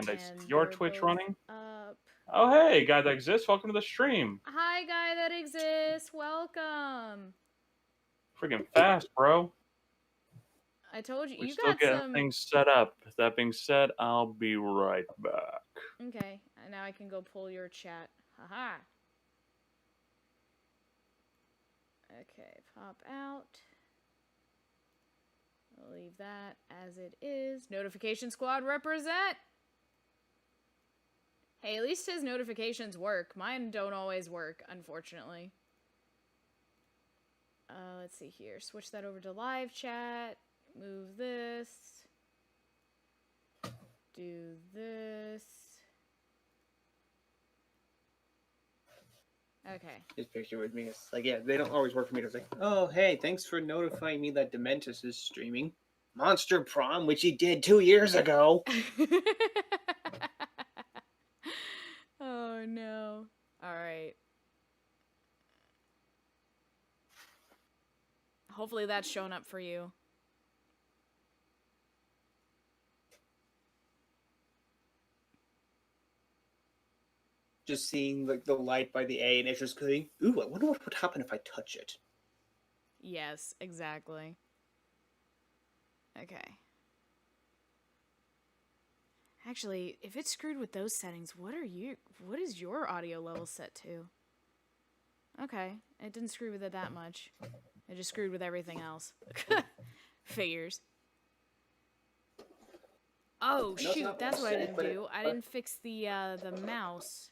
And it's And your they're Twitch both running? up. Oh, hey, guy that exists. Welcome to the stream. Hi, guy that exists. Welcome. Freaking fast, bro. I told you, We're you still got getting some. things set up. That being said, I'll be right back. Okay, and now I can go pull your chat. Haha. Okay, pop out. I'll leave that as it is. Notification squad represent. Hey, at least his notifications work. Mine don't always work, unfortunately. Let's see here. Switch that over to live chat. Move this. Do this. Okay. His picture with me. It's like, yeah, they don't always work for me. It's like, oh, hey, thanks for notifying me that Dementus is streaming Monster Prom, which he did 2 years ago. Oh no. Alright. Hopefully that's shown up for you. Just seeing like the light by the A, and it's just going, ooh, I wonder what would happen if I touch it. Yes, exactly. Okay. Actually, if it's screwed with those settings, what is your audio level set to? Okay, it didn't screw with it that much. It just screwed with everything else. Figures. Oh shoot, that's what I didn't do. I didn't fix the mouse.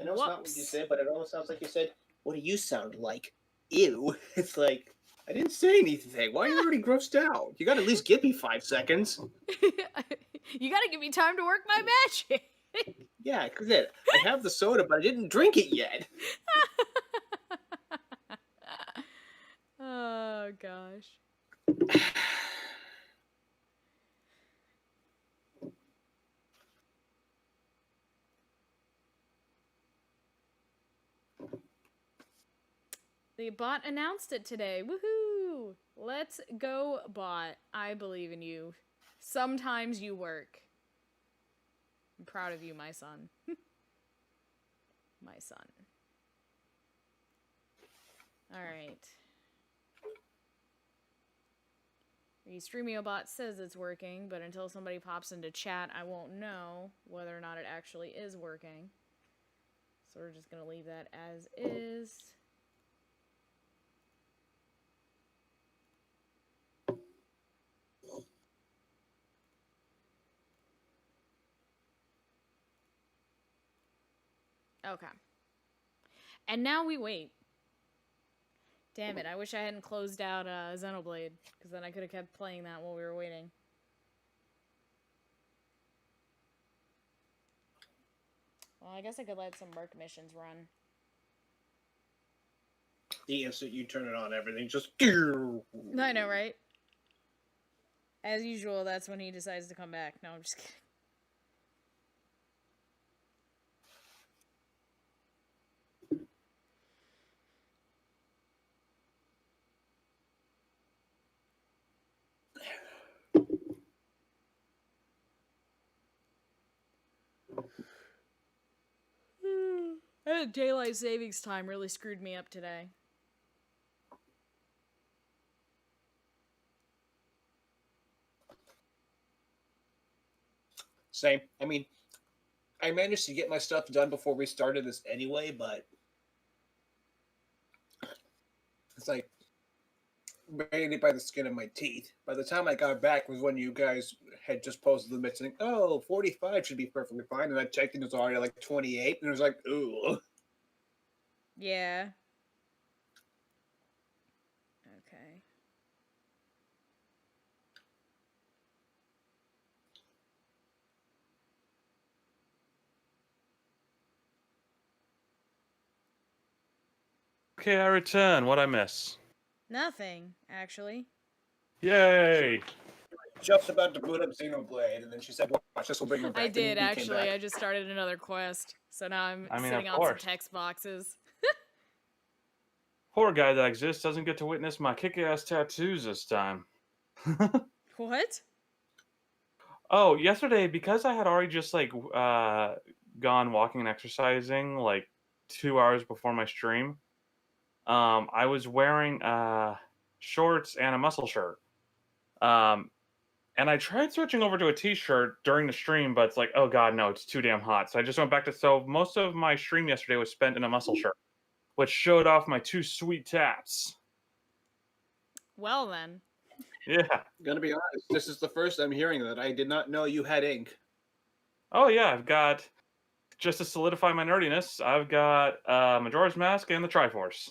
I know it's not what you said, but it almost sounds like you said, what do you sound like? Ew. It's like, I didn't say anything. Why are you already grossed out? You gotta at least give me 5 seconds. You gotta give me time to work my magic. Yeah, because I have the soda, but I didn't drink it yet. Oh gosh. The bot announced it today. Woohoo! Let's go, bot. I believe in you. Sometimes you work. I'm proud of you, my son. My son. Alright. The StreamioBot says it's working, but until somebody pops into chat, I won't know whether or not it actually is working. So we're just gonna leave that as is. Okay. And now we wait. Damn it, I wish I hadn't closed out Xenoblade, because then I could have kept playing that while we were waiting. Well, I guess I could let some Merc missions run. The instant you turn it on, everything just... I know, right? As usual, that's when he decides to come back. No, I'm just kidding. Daylight savings time really screwed me up today. Same. I mean, I managed to get my stuff done before we started this anyway, but it's like made it by the skin of my teeth. By the time I got back was when you guys had just posted the limit saying, oh, 45 should be perfectly fine. And I checked and it was already like 28. And it was like, ooh. Yeah. Okay. Okay, I return. What'd I miss? Nothing, actually. Yay! Just about to boot up Xenoblade, and then she said, watch, this will bring her back. I did, actually. I just started another quest. So now I'm sitting on some text boxes. Poor guy that exists doesn't get to witness my kick-ass tattoos this time. What? Oh, yesterday, because I had already just like gone walking and exercising like 2 hours before my stream. I was wearing shorts and a muscle shirt. Um, and I tried switching over to a t-shirt during the stream, but it's like, oh god, no, it's too damn hot. So I just went back to so most of my stream yesterday was spent in a muscle shirt, which showed off my two sweet tats. Well then. Yeah. Gonna be honest, this is the first I'm hearing that. I did not know you had ink. Oh yeah, I've got, just to solidify my nerdiness, I've got Majora's Mask and the Triforce.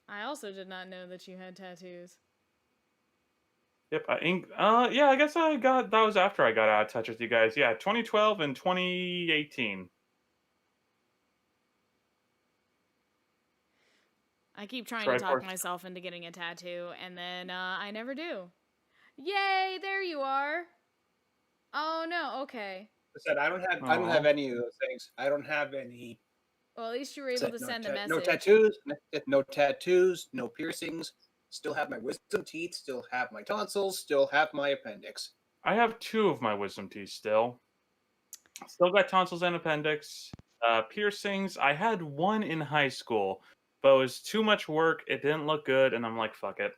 I also did not know that you had tattoos. Yep, ink. Yeah, I guess I got that was after I got out of touch with you guys. Yeah, 2012 and 2018. I keep trying to talk Triforce. myself into getting a tattoo, and then I never do. Yay! There you are. Oh no. Okay. I said I don't have any of those things. I don't have any. Well, at least you were able to send a message. No tattoos. No tattoos. No piercings. Still have my wisdom teeth. Still have my tonsils. Still have my appendix. I have 2 of my wisdom teeth still. Still got tonsils and appendix. Piercings. I had 1 in high school, but it was too much work. It didn't look good, and I'm like, fuck it.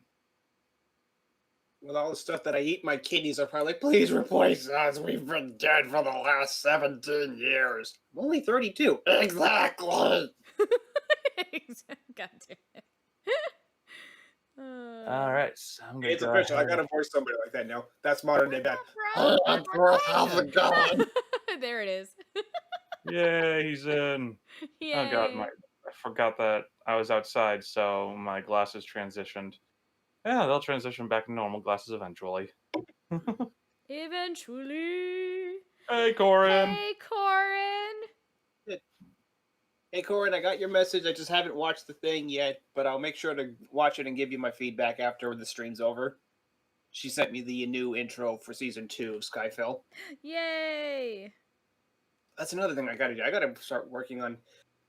With all the stuff that I eat, my kidneys are probably like, please replace us. We've been dead for the last 17 years. I'm only 32. Exactly. God damn it. All right, so I'm gonna It's go official. I ahead. gotta voice somebody like that now. That's modern day dad. Oh, How's it going? There it is. Yay, he's in. Yay. Oh god, I forgot that I was outside, so my glasses transitioned. Yeah, they'll transition back to normal glasses eventually. Eventually. Hey, Corin. Hey, Corin. Hey, Corin, I got your message. I just haven't watched the thing yet, but I'll make sure to watch it and give you my feedback after the stream's over. She sent me the new intro for season 2 of Skyfell. Yay. That's another thing I gotta do. I gotta start working on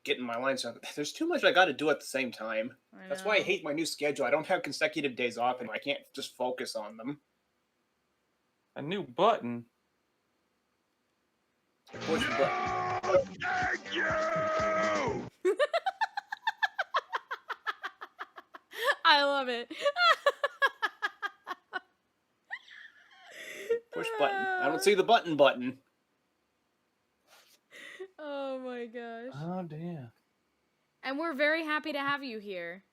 getting my lines done. There's too much I gotta do at the same time. That's why I hate my new schedule. I don't have consecutive days off, and I can't just focus on them. A new button. Push the button. Thank you! I love it. Push button. I don't see the button. Oh my gosh. Oh dear. And we're very happy to have you here.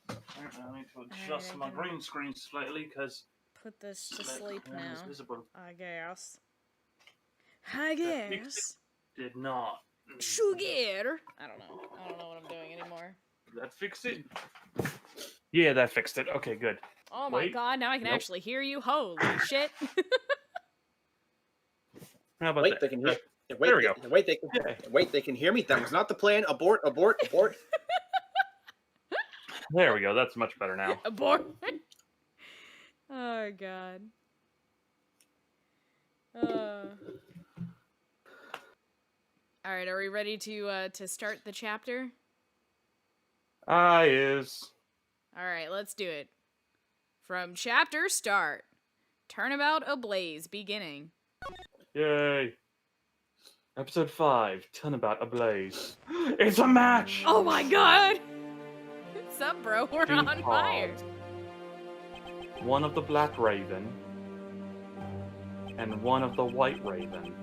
I need to adjust my green screen slightly because Put this to sleep is now. visible. I guess. I guess. Did not. Sugar. I don't know what I'm doing anymore. That fixed it. Yeah, that fixed it. Okay, good. Oh my Wait. god, now I can Nope. actually hear you. Holy shit. How about Wait, that? they can hear. Wait, There we go. Wait, they can. Yeah. Wait, they can hear me. That was not the plan. Abort. There we go. That's much better now. Abort. Oh god. All right, are we ready to start the chapter? Is. All right, let's do it. From chapter start. Turnabout ablaze beginning. Yay. Episode 5, Turnabout Ablaze. It's a match! Oh my god! What's up, bro? We're Two on fire. cards. One of the Black Raven and one of the White Raven.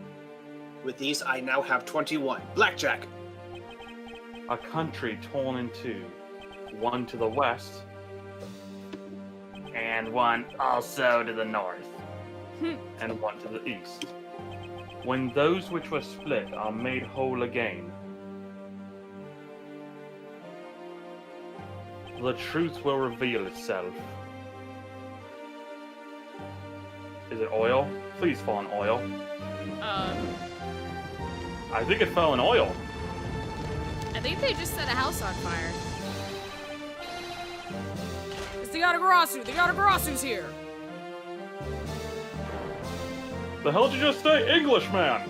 With these, I now have 21. Blackjack. A country torn in two. One to the west and one also to the north. And one to the east. When those which were split are made whole again, the truth will reveal itself. Is it oil? Please fall in oil. I think it fell in oil. I think they just set a house on fire. It's the Yatagarasu! The Yatagarasu's here! The hell did you just say, Englishman?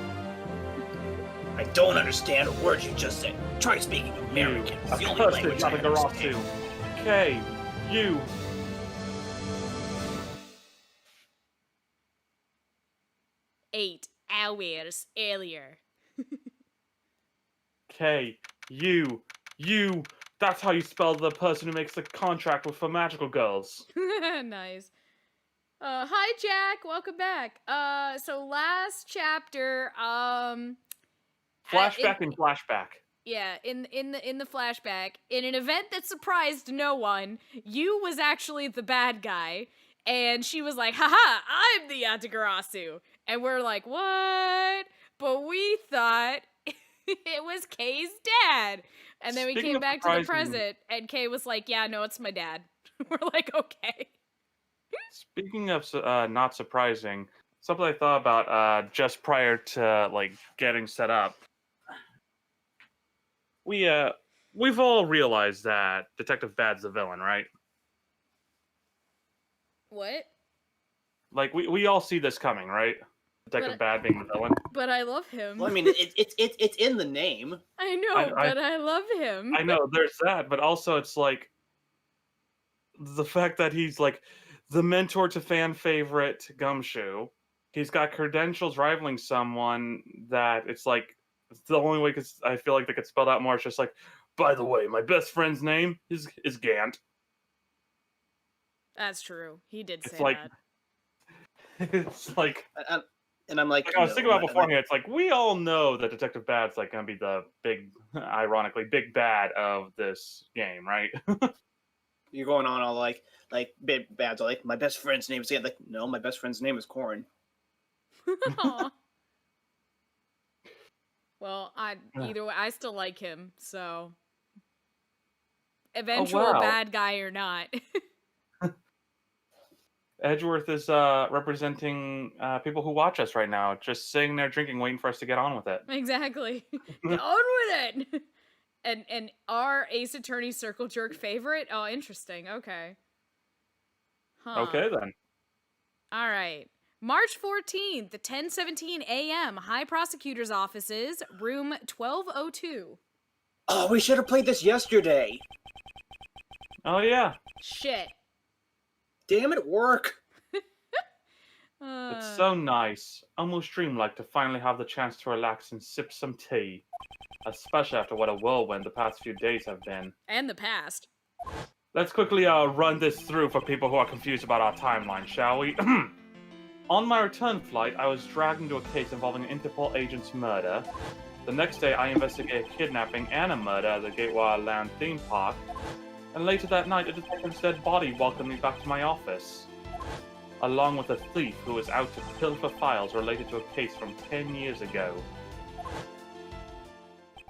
I don't understand a word you just said. Try speaking American. It's the only Accursed language I Yatagarasu. understand. K. U. 8 hours earlier. K, you, that's how you spell the person who makes the contract with the magical girls. Nice. Hi Jack, welcome back. So last chapter, Flashback and flashback. yeah, in the flashback, in an event that surprised no one, Yu was actually the bad guy, and she was like, "Haha, I'm the Yatagarasu," and we're like, "What?" But we thought it was Kay's dad, and then we Speaking came of back to the surprising- present, and Kay was like, "Yeah, no, it's my dad." We're like, "Okay." Speaking of not surprising, something I thought about just prior to like getting set up. We've all realized that Detective Bad's the villain, right? What? Like we all see this coming, right? Detective But- Bad being the villain. But I love him. Well, I mean, it's in the name. I know, I- but I love him. I know there's that, but also it's like the fact that he's like the mentor to fan favorite Gumshoe. He's got credentials rivaling someone that it's like it's the only way because I feel like they could spell out more. It's just like, by the way, my best friend's name is Gant. That's true. He did It's say like- that. It's like And I'm like, I was no, thinking about I'm like, beforehand. It's like we all know that Detective Bad's like gonna be the big, ironically, big bad of this game, right? you're going on all like big bads. Like my best friend's name is like, no, my best friend's name is Corin. Aw. Well, either way, I still like him, so eventual wow. bad guy or not. Edgeworth is representing people who watch us right now, just sitting there drinking, waiting for us to get on with it. Exactly. Get on with it. And our Ace Attorney Circle Jerk favorite? Oh, interesting. Okay. Huh. Okay then. All right. March 14th, 10:17 a.m. High Prosecutor's Offices, room 1202. Oh, we should have played this yesterday. Oh yeah, Shit. Damn it, work. it's so nice, almost dreamlike to finally have the chance to relax and sip some tea, especially after what a whirlwind the past few days have been. And the past. Let's quickly run this through for people who are confused about our timeline, shall we? On my return flight, I was dragged into a case involving an Interpol agent's murder. The next day, I investigated a kidnapping and a murder at the Gateway Land theme park. And later that night, a detective's dead body welcomed me back to my office, along with a thief who was out to pilfer files related to a case from 10 years ago.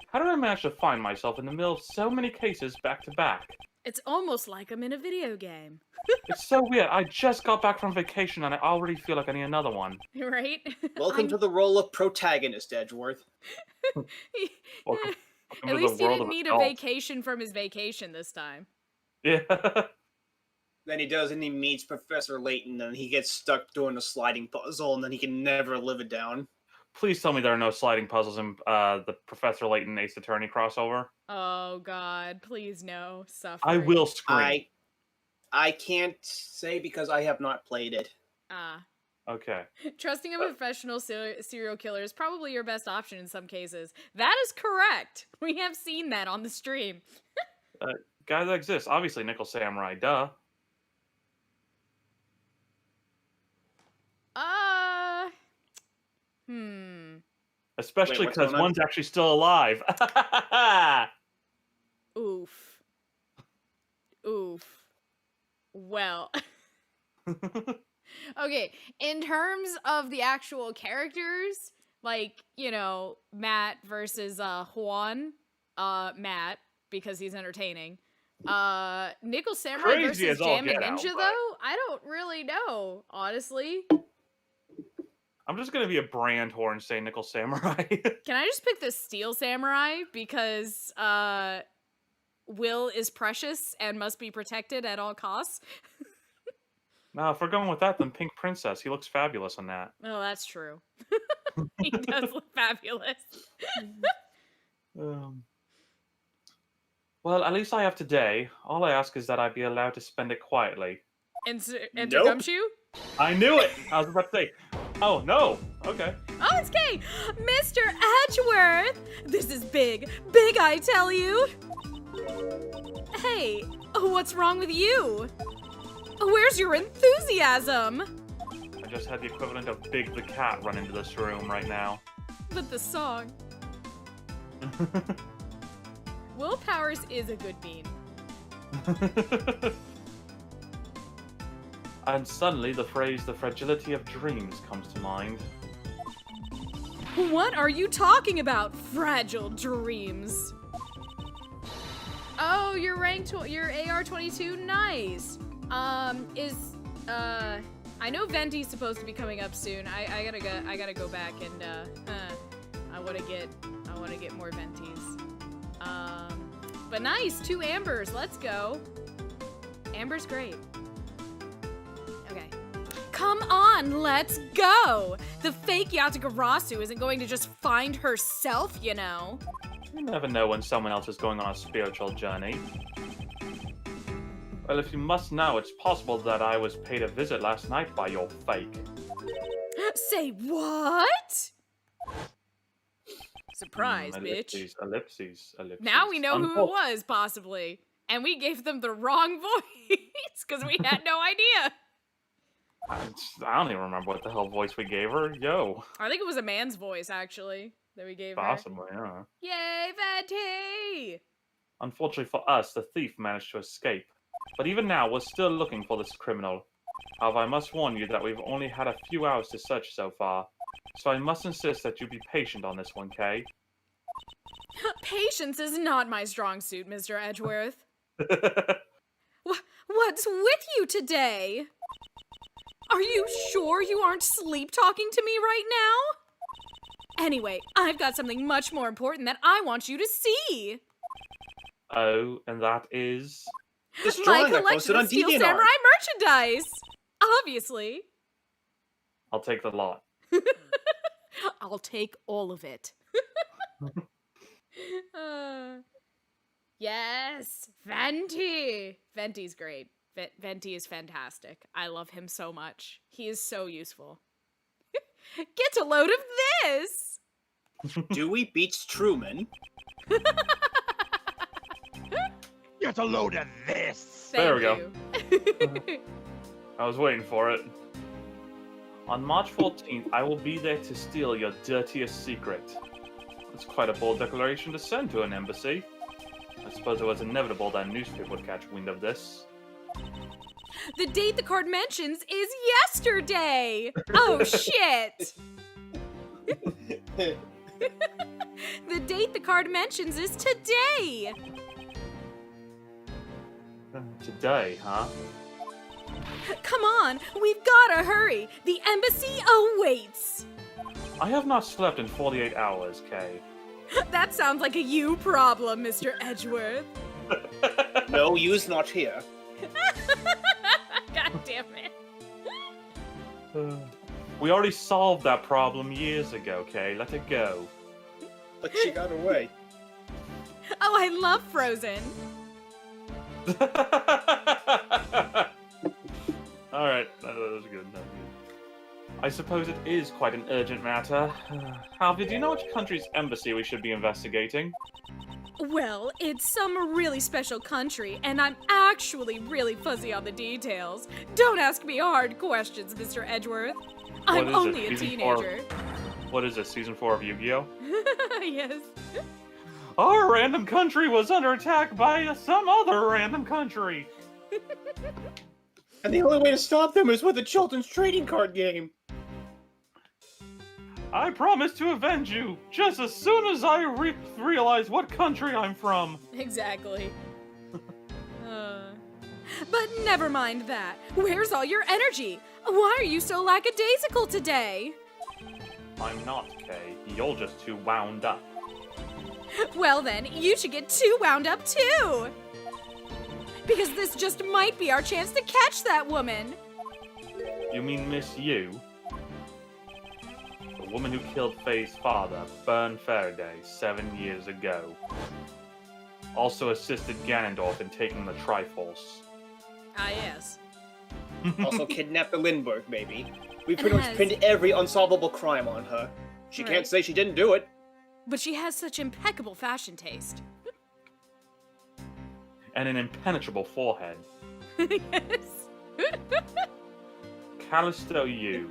How did I manage to find myself in the middle of so many cases back to back? It's almost like I'm in a video game. It's so weird. I just got back from vacation and I already feel like I need another one. Right? Welcome to the role of protagonist, Edgeworth. Welcome At to least the he world didn't of need a adults. vacation from his vacation this time. Yeah. Then he does, and he meets Professor Layton, and he gets stuck doing a sliding puzzle, and then he can never live it down. Please tell me there are no sliding puzzles in the Professor Layton Ace Attorney crossover. Oh God, please no. Suffering. I will scream. I can't say because I have not played it. Ah. Okay. Trusting a professional serial killer is probably your best option in some cases. That is correct. We have seen that on the stream. Guy that exists. Obviously, Nickel Samurai, duh. Especially Wait, what's because going on? one's actually still alive. Oof. Oof. Well. Okay, in terms of the actual characters, like, you know, Matt versus Juan, Matt, because he's entertaining. Nickel Samurai Crazy versus as all Jam get the out, Ninja, but- though? I don't really know, honestly. I'm just gonna be a brand horn saying Nickel Samurai. Can I just pick the Steel Samurai? Because, Will is precious and must be protected at all costs. No, if we're going with that, then Pink Princess. He looks fabulous on that. Oh, that's true. He does look fabulous. Well, at least I have today. All I ask is that I be allowed to spend it quietly. Enter Nope. Gumshoe? I knew it! I was about to say, Oh, no! Okay. Oh, it's Kay! Mr. Edgeworth! This is big. Big, I tell you! Hey, what's wrong with you? Where's your enthusiasm? I just had the equivalent of Big the Cat run into this room right now. But the song. Will Powers is a good bean. And suddenly the phrase "the fragility of dreams" comes to mind. What are you talking about, fragile dreams? Oh, you're you're AR-22, nice. I know Venti's supposed to be coming up soon. I gotta go back and, I wanna get more Ventis. But nice, 2 Ambers, let's go. Amber's great. Okay. Come on, let's go! The fake Yatagarasu isn't going to just find herself, you know. You never know when someone else is going on a spiritual journey. Well, if you must know, it's possible that I was paid a visit last night by your fake. Say what? Surprise, bitch. Ellipses. Now we know who it was, possibly. And we gave them the wrong voice, because we had no idea. I don't even remember what the hell voice we gave her. Yo. I think it was a man's voice, actually, that we gave her. Possibly, yeah. Yay, Venti! Unfortunately for us, the thief managed to escape. But even now, we're still looking for this criminal. However, I must warn you that we've only had a few hours to search so far. So I must insist that you be patient on this one, Kay. Patience is not my strong suit, Mr. Edgeworth. What's with you today? Are you sure you aren't sleep-talking to me right now? Anyway, I've got something much more important that I want you to see. Oh, and that is... This My drawing I collection posted of on Steel DeviantArt. Samurai merchandise! Obviously. I'll take the lot. I'll take all of it. Yes, Venti. Venti's great. Venti is fantastic. I love him so much. He is so useful. Get a load of this! Dewey beats Truman. Get a load of this! There we go. I was waiting for it. On March 14th, I will be there to steal your dirtiest secret. It's quite a bold declaration to send to an embassy. I suppose it was inevitable that a newspaper would catch wind of this. The date the card mentions is yesterday! Oh, shit! The date the card mentions is today! Today, huh? Come on, we've gotta hurry! The embassy awaits! I have not slept in 48 hours, Kay. That sounds like a you problem, Mr. Edgeworth. No, you's not here. God damn it. We already solved that problem years ago, Kay. Let it go. But she got away. Oh, I love Frozen. Alright, that was good. I suppose it is quite an urgent matter. However, do you know which country's embassy we should be investigating? Well, it's some really special country, and I'm actually really fuzzy on the details. Don't ask me hard questions, Mr. Edgeworth. I'm is only it, a season 4? teenager. What is this, season 4 of Yu-Gi-Oh? Yes. Our random country was under attack by some other random country. And the only way to stop them is with a children's trading card game. I promise to avenge you just as soon as I realize what country I'm from. Exactly. But never mind that. Where's all your energy? Why are you so lackadaisical today? I'm not, Kay. You're just too wound up. Well then, you should get too wound up too! Because this just might be our chance to catch that woman! You mean Miss Yu? The woman who killed Faye's father, Bern Faraday, 7 years ago. Also assisted Ganondorf in taking the Triforce. Ah, yes. Also kidnapped the Lindbergh baby. We pretty much pinned every unsolvable crime on her. She can't say she didn't do it. But she has such impeccable fashion taste. And an impenetrable forehead. Yes. Callisto Yu.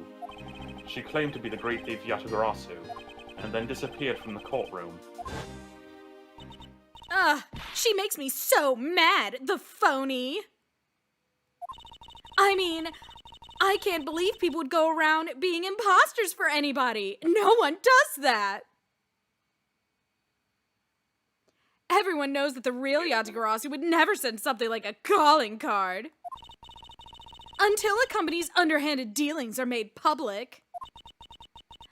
She claimed to be the great thief Yatagarasu, and then disappeared from the courtroom. She makes me so mad, the phony. I mean, I can't believe people would go around being imposters for anybody. No one does that. Everyone knows that the real Yatagarasu would never send something like a calling card. Until a company's underhanded dealings are made public.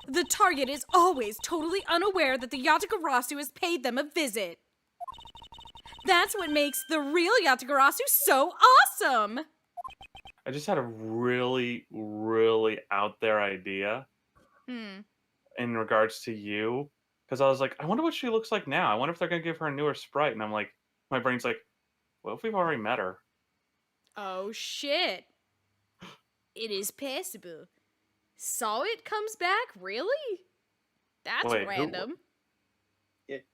The target is always totally unaware that the Yatagarasu has paid them a visit. That's what makes the real Yatagarasu so awesome! I just had a really, really out there idea in regards to you. Because I was like, I wonder what she looks like now. I wonder if they're going to give her a newer sprite. And I'm like, my brain's like, what if we've already met her? Oh shit. It is possible. Saw It comes back? Really? That's Wait, random.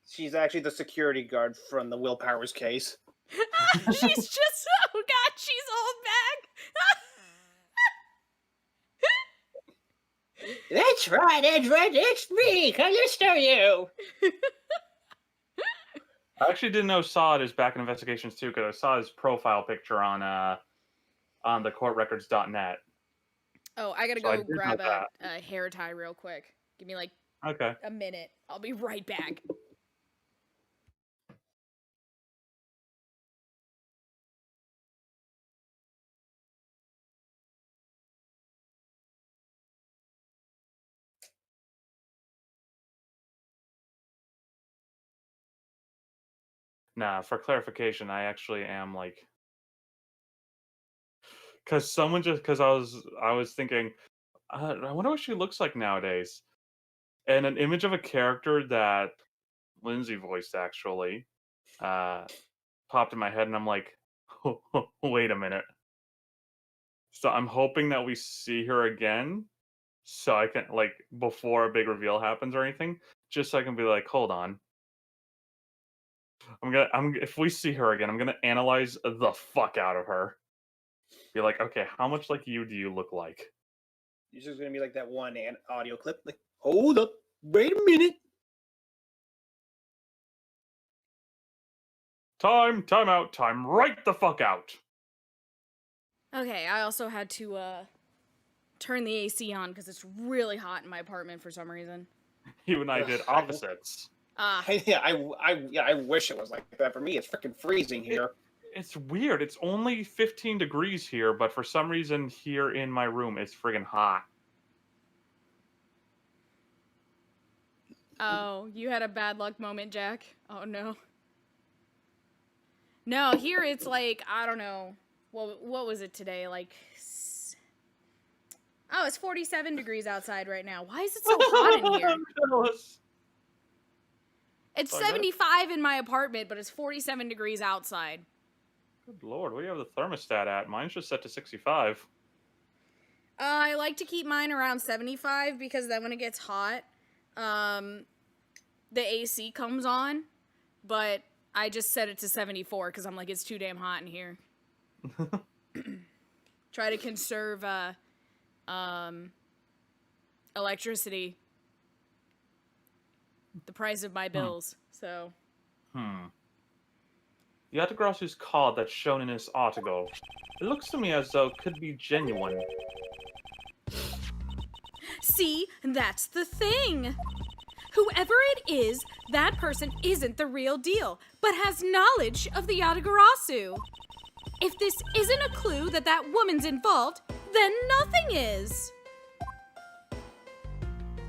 She's actually the security guard from the Will Powers case. She's just, oh god, she's all back. That's right, Edgeworth, it's me, Callisto Yu. I actually didn't know Saad is back in investigations too, because I saw his profile picture on the courtrecords.net. Oh, I gotta So I go did know grab that. a hair tie real quick. Give me like Okay. a minute. I'll be right back. Nah, for clarification, I actually am like, because I was thinking, I wonder what she looks like nowadays, and an image of a character that Lindsay voiced actually popped in my head, and I'm like, wait a minute. So I'm hoping that we see her again, so I can like before a big reveal happens or anything, just so I can be like, hold on. If we see her again, I'm gonna analyze the fuck out of her. Be like, okay, how much like you do you look like? This is gonna be like that one audio clip. Like, hold up, wait a minute. Time out, time right the fuck out. Okay, I also had to turn the AC on because it's really hot in my apartment for some reason. You and I did opposites. I wish it was like that. For me, it's freaking freezing here. It's weird. It's only 15 degrees here, but for some reason here in my room it's friggin' hot. Oh, you had a bad luck moment, Jack? Oh no. No, here it's like, I don't know. What was it today? Like, oh, it's 47 degrees outside right now. Why is it so hot in here? I'm jealous. It's Like 75 in my apartment, but it's 47 degrees outside. Good lord, where do you have the thermostat at? Mine's just set to 65. I like to keep mine around 75 because then when it gets hot, the AC comes on, but I just set it to 74 because I'm like, it's too damn hot in here. Try to conserve electricity. The price of my bills, so. The Yatagrasu's card that's shown in this article. It looks to me as though it could be genuine. See, that's the thing. Whoever it is, that person isn't the real deal, but has knowledge of the Yatagarasu. If this isn't a clue that that woman's involved, then nothing is.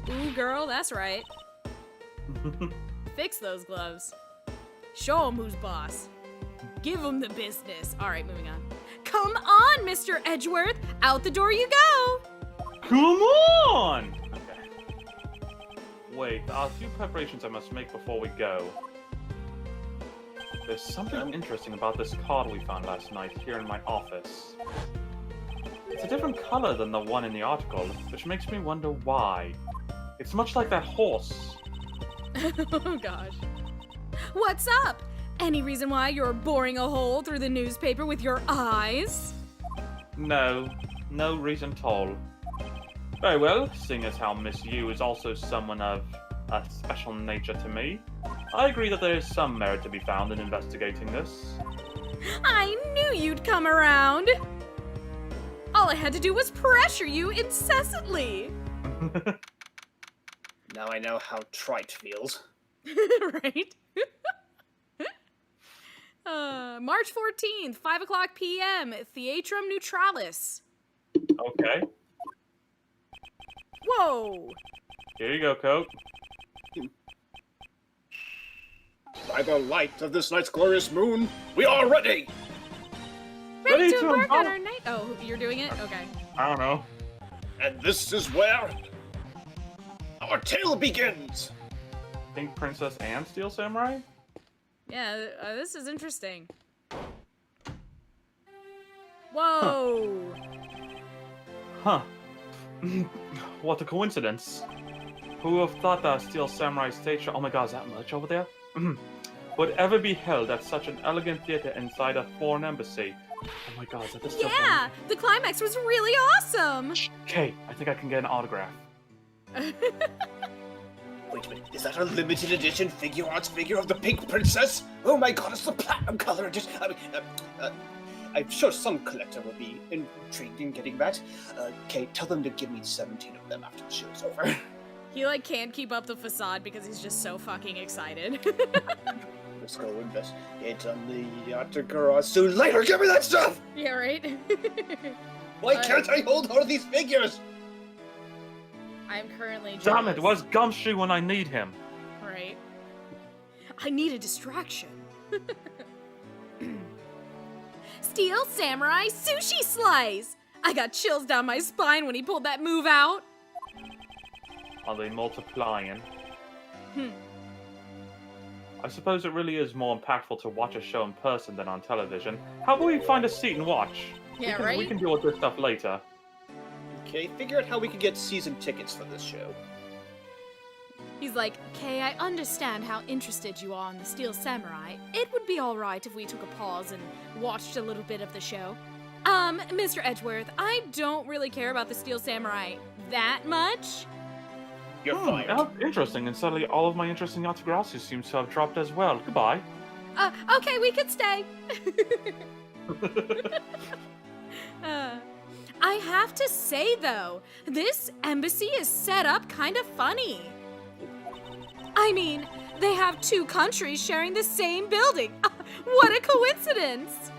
Ooh, girl, that's right. Fix those gloves. Show 'em who's boss. Give 'em the business. All right, moving on. Come on, Mr. Edgeworth. Out the door you go. Come on! Okay. Wait, there are a few preparations I must make before we go. There's something interesting about this card we found last night here in my office. it's a different color than the one in the article, which makes me wonder why. It's much like that horse. Oh gosh. What's up? Any reason why you're boring a hole through the newspaper with your eyes? No reason at all. Very well, seeing as how Miss Yu is also someone of a special nature to me, I agree that there is some merit to be found in investigating this. I knew you'd come around! All I had to do was pressure you incessantly! Now I know how trite feels. Right? March 14th, 5 o'clock p.m., Theatrum Neutralis. Okay, Whoa! here you go, Coke. By the light of this night's glorious moon, we are ready! Ready to to embark on embark. our night? Oh, you're doing it? Okay. I don't know. And this is where our tale begins! Pink Princess and Steel Samurai? Yeah, this is interesting. Whoa! Huh. What a coincidence. Who would have thought that Steel Samurai stage show, oh my god, is that much over there? Would ever be held at such an elegant theater inside a foreign embassy? Oh my god, is that the stuff? Yeah! The climax was really awesome! Okay, I think I can get an autograph. Wait a minute, is that a limited edition figure arts figure of the Pink Princess? Oh my god, it's the platinum color edition! I'm sure some collector will be intrigued in getting that. Okay, tell them to give me 17 of them after the show's over. He, like, can't keep up the facade because he's just so fucking excited. Let's go investigate on the autograph soon later. Give me that stuff! Yeah, right? Why can't I hold all of these figures? I'm currently jealous. Damn it, where's Gumshoe when I need him? Right. I need a distraction. Steel Samurai Sushi Slice! I got chills down my spine when he pulled that move out. Are they multiplying? Hmm. I suppose it really is more impactful to watch a show in person than on television. How about we find a seat and watch? Yeah, we right? can deal with this stuff later. Okay, figure out how we can get season tickets for this show. He's like, Kay, I understand how interested you are in the Steel Samurai. It would be alright if we took a pause and watched a little bit of the show. Mr. Edgeworth, I don't really care about the Steel Samurai that much. You're fired. How interesting, and suddenly all of my interesting autographs seem to have dropped as well. Goodbye. Okay, we could stay. I have to say, though, this embassy is set up kind of funny. I mean, they have two countries sharing the same building. What a coincidence!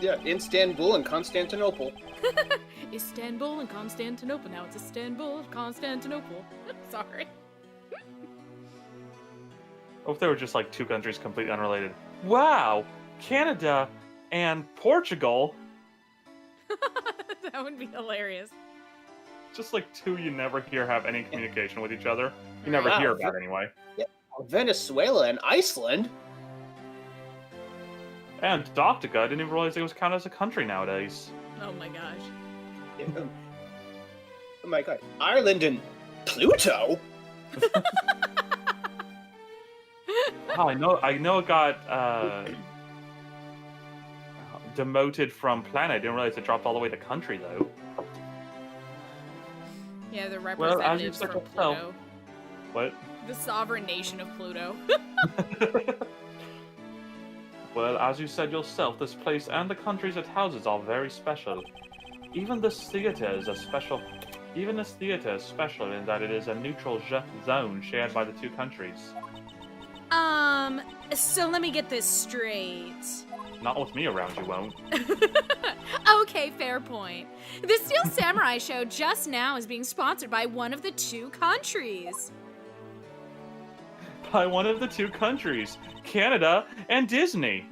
Yeah, Istanbul and Constantinople. Istanbul and Constantinople. Now it's Istanbul, Constantinople. Sorry. What if they were just like two countries completely unrelated? Wow! Canada and Portugal? That would be hilarious. Just like two you never hear have any communication with each other. You never Right. hear Wow. about it anyway. Venezuela and Iceland? And Antarctica, I didn't even realize it was counted as a country nowadays. Oh my gosh. Yeah. Oh my god. Ireland and Pluto? Wow, I know it got demoted from planet. I didn't realize it dropped all the way to country though. Yeah, the Well, as you representatives said from yourself. Pluto. What? The sovereign nation of Pluto. Well, as you said yourself, this place and the countries it houses are very special. Even this theater is special in that it is a neutral zone shared by the two countries. So let me get this straight. Not with me around, you won't. Okay, fair point. The Steel Samurai show just now is being sponsored by one of the two countries. By one of the two countries, Canada and Disney.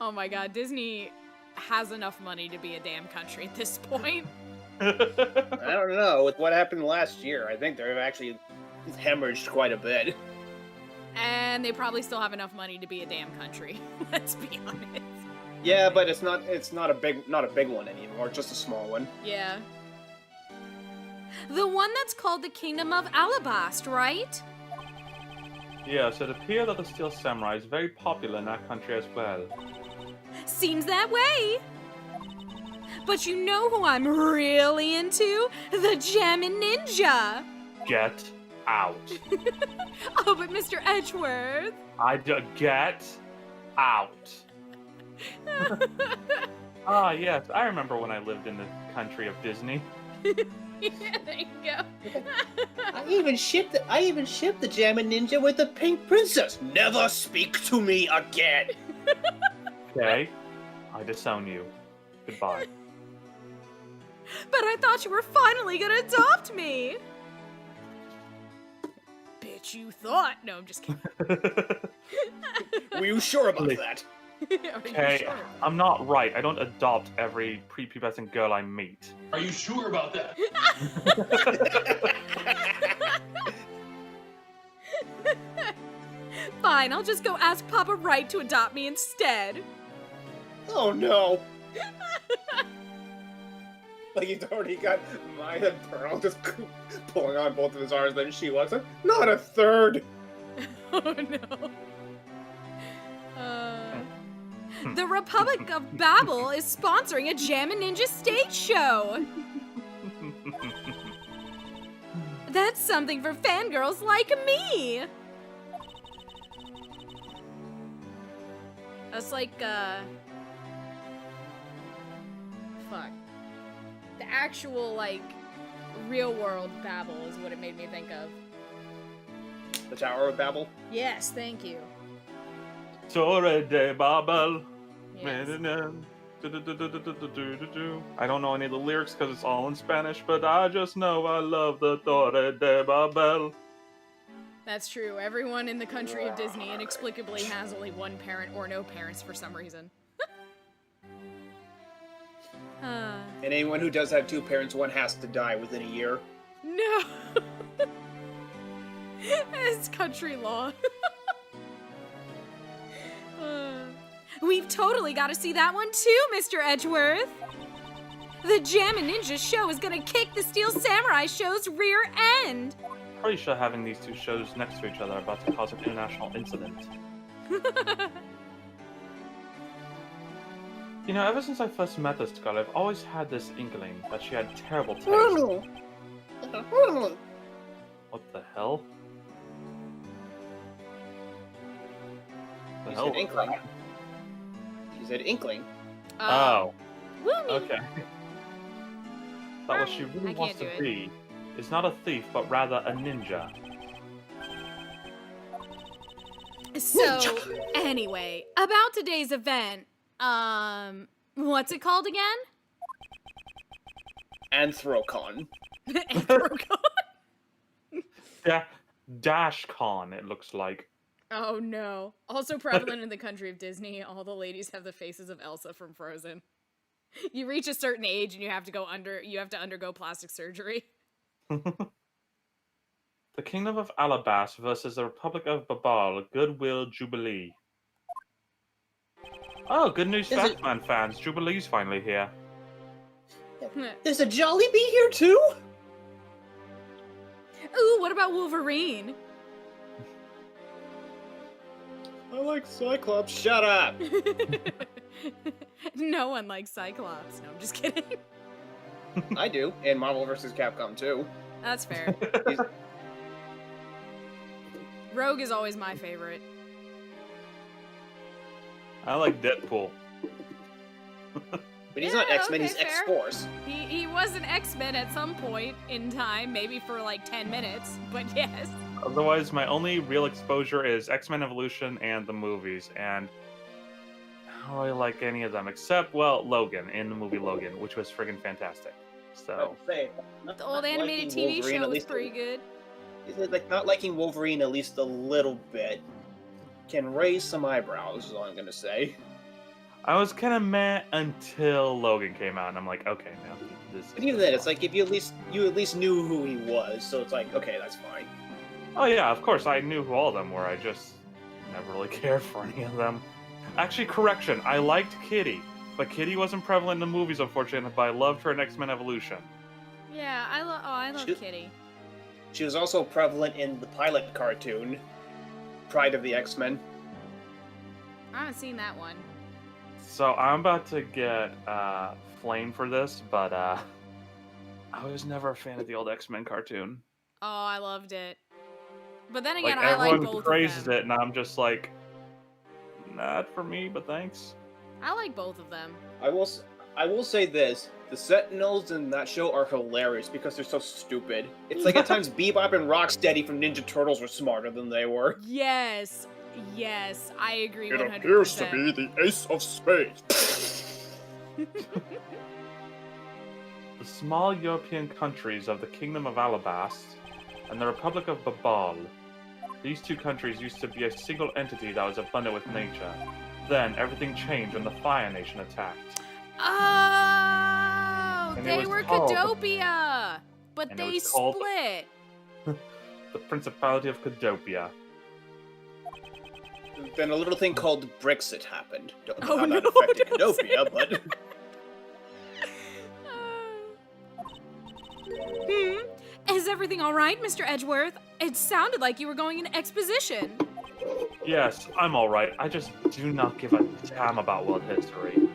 Oh my god, Disney has enough money to be a damn country at this point. I don't know. With what happened last year, I think they've actually hemorrhaged quite a bit. And they probably still have enough money to be a damn country. Let's be honest. Yeah, but it's not a big one anymore, just a small one. Yeah. The one that's called the Kingdom of Alabast, right? Yes, it appears that the Steel Samurai is very popular in that country as well. Seems that way. But you know who I'm really into? The Jammin' Ninja. Get out. Oh, but Mr. Edgeworth. Get out. Ah, yes, I remember when I lived in the country of Disney. Yeah, there you go. I even shipped the Jammin' Ninja with the Pink Princess. Never speak to me again. Okay, I disown you. Goodbye. But I thought you were finally gonna adopt me. Bitch, you thought. No, I'm just kidding. Were you sure about Really? that? Are you Okay, sure? I'm not right. I don't adopt every prepubescent girl I meet. Are you sure about that? Fine, I'll just go ask Papa Wright to adopt me instead. Oh no! Like he's already got Maya and Pearl just pulling on both of his arms, then she wants it. Not a third! Oh no. The Republic of Babel is sponsoring a Jammin' Ninja stage show. That's something for fangirls like me. That's like, fuck. The actual, like, real world Babel is what it made me think of. The Tower of Babel? Yes, thank you. Torre de Babel. Yes. I don't know any of the lyrics because it's all in Spanish, but I just know I love the Torre de Babel. That's true. Everyone in the country of Disney inexplicably has only one parent or no parents for some reason. And anyone who does have two parents, one has to die within a year. No! It's country law. We've totally got to see that one too, Mr. Edgeworth! The Jammin' Ninja show is gonna kick the Steel Samurai show's rear end! Pretty sure having these two shows next to each other are about to cause an international incident. You know, ever since I first met this girl, I've always had this inkling that she had terrible taste. What the hell? The You hell? said inkling. You said inkling. Oh, Woo me. okay. That what she I really can't wants do to it. be is not a thief, but rather a ninja. So, anyway, about today's event, what's it called again? Anthrocon. Anthrocon. DashCon, it looks like. Oh no. Also prevalent in the country of Disney, all the ladies have the faces of Elsa from Frozen. You reach a certain age and you have to undergo plastic surgery. The Kingdom of Alabast versus the Republic of Babal Goodwill Jubilee. Oh, good news for Is it- Batman fans. Jubilee's finally here. There's a Jollibee here too? Ooh, what about Wolverine? I like Cyclops. Shut up. No one likes Cyclops. No, I'm just kidding. I do. In Marvel vs. Capcom 2. That's fair. He's- Rogue is always my favorite. I like Deadpool. But he's not Yeah, X-Men, okay, he's fair. X-Force. He was an X-Men at some point in time, maybe for like 10 minutes, but yes. Otherwise, my only real exposure is X-Men Evolution and the movies, and I don't really like any of them, except, well, Logan, in the movie Logan, which was friggin' fantastic. So, The old animated TV show was pretty good. Like, not liking Wolverine at least a little bit can raise some eyebrows, is all I'm gonna say. I was kind of meh until Logan came out, and I'm like, okay, now this But even then, it's like, if you at least knew who he was, so it's like, okay, that's fine. Oh yeah, of course, I knew who all of them were, I just never really cared for any of them. Actually, correction. I liked Kitty, but Kitty wasn't prevalent in the movies, unfortunately. But I loved her in X-Men Evolution. Yeah, I love She- Kitty. She was also prevalent in the pilot cartoon, Pride of the X-Men. I haven't seen that one. So I'm about to get flamed for this, but I was never a fan of the old X-Men cartoon. Oh, I loved it. But then Like again, I like everyone both praises of them. it, and I'm just like, not for me, but thanks. I like both of them. I will say this: the Sentinels in that show are hilarious because they're so stupid. It's like at times Bebop and Rocksteady from Ninja Turtles were smarter than they were. Yes, I agree 100%. It appears to be the Ace of Spades. The small European countries of the Kingdom of Alabast and the Republic of Babal. These two countries used to be a single entity that was abundant with nature. Then everything changed when the Fire Nation attacked. Oh, And it they was were called- Cadopia, but and it they was called- split. The Principality of Cadopia. Then a little thing called Brexit happened. Don't know Oh, how that no, affected don't say Cadopia, but Is everything all right, Mr. Edgeworth? It sounded like you were going in exposition. Yes, I'm alright. I just do not give a damn about world history.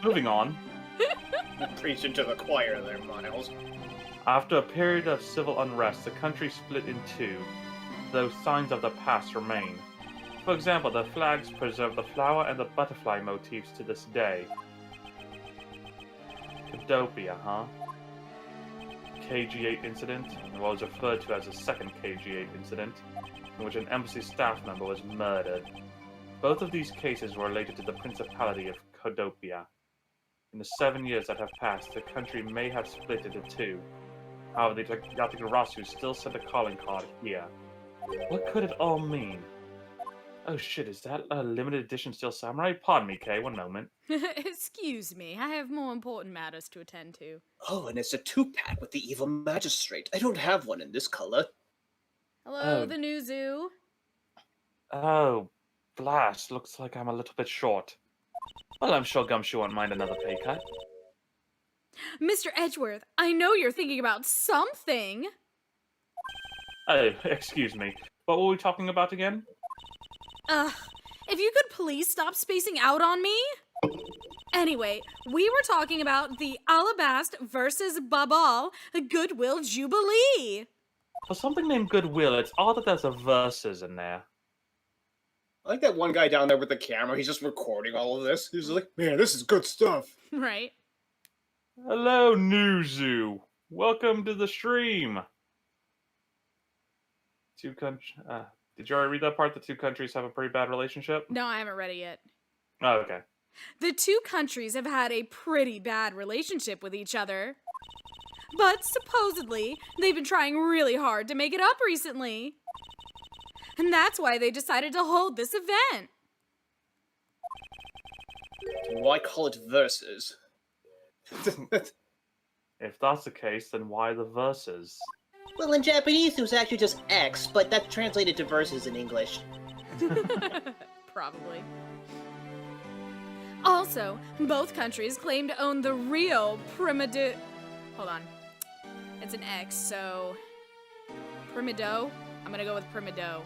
Moving on. preaching to the choir there, Miles. After a period of civil unrest, the country split in two, though signs of the past remain. For example, the flags preserve the flower and the butterfly motifs to this day. Cadopia, huh? KG-8 incident, and what was referred to as the second KG-8 incident, in which an embassy staff member was murdered. Both of these cases were related to the Principality of Cadopia. In the 7 years that have passed, the country may have split into two. However, the Yatagarasu still sent a calling card here. What could it all mean? Oh shit, is that a limited edition Steel Samurai? Pardon me, Kay, one moment. Excuse me, I have more important matters to attend to. Oh, and it's a 2-pack with the Evil Magistrate. I don't have one in this color. Hello, Oh. the new zoo. Oh, blast, looks like I'm a little bit short. Well, I'm sure Gumshoe won't mind another pay cut. Mr. Edgeworth, I know you're thinking about something. Oh, excuse me. What were we talking about again? If you could please stop spacing out on me? Anyway, we were talking about the Alabast versus Babal Goodwill Jubilee. For something named Goodwill, it's odd that there's a verses in there. I like that one guy down there with the camera. He's just recording all of this. He's like, man, this is good stuff. Right? Hello, Nuzu. Welcome to the stream. Did you already read that part? The two countries have a pretty bad relationship? No, I haven't read it yet. Oh, okay. The two countries have had a pretty bad relationship with each other. But supposedly, they've been trying really hard to make it up recently. And that's why they decided to hold this event. Why call it verses? If that's the case, then why the verses? Well, in Japanese, it was actually just X, but that's translated to verses in English. Probably. Also, both countries claim to own the real Primido. Hold on. It's an X, so. Primido? I'm gonna go with Primido.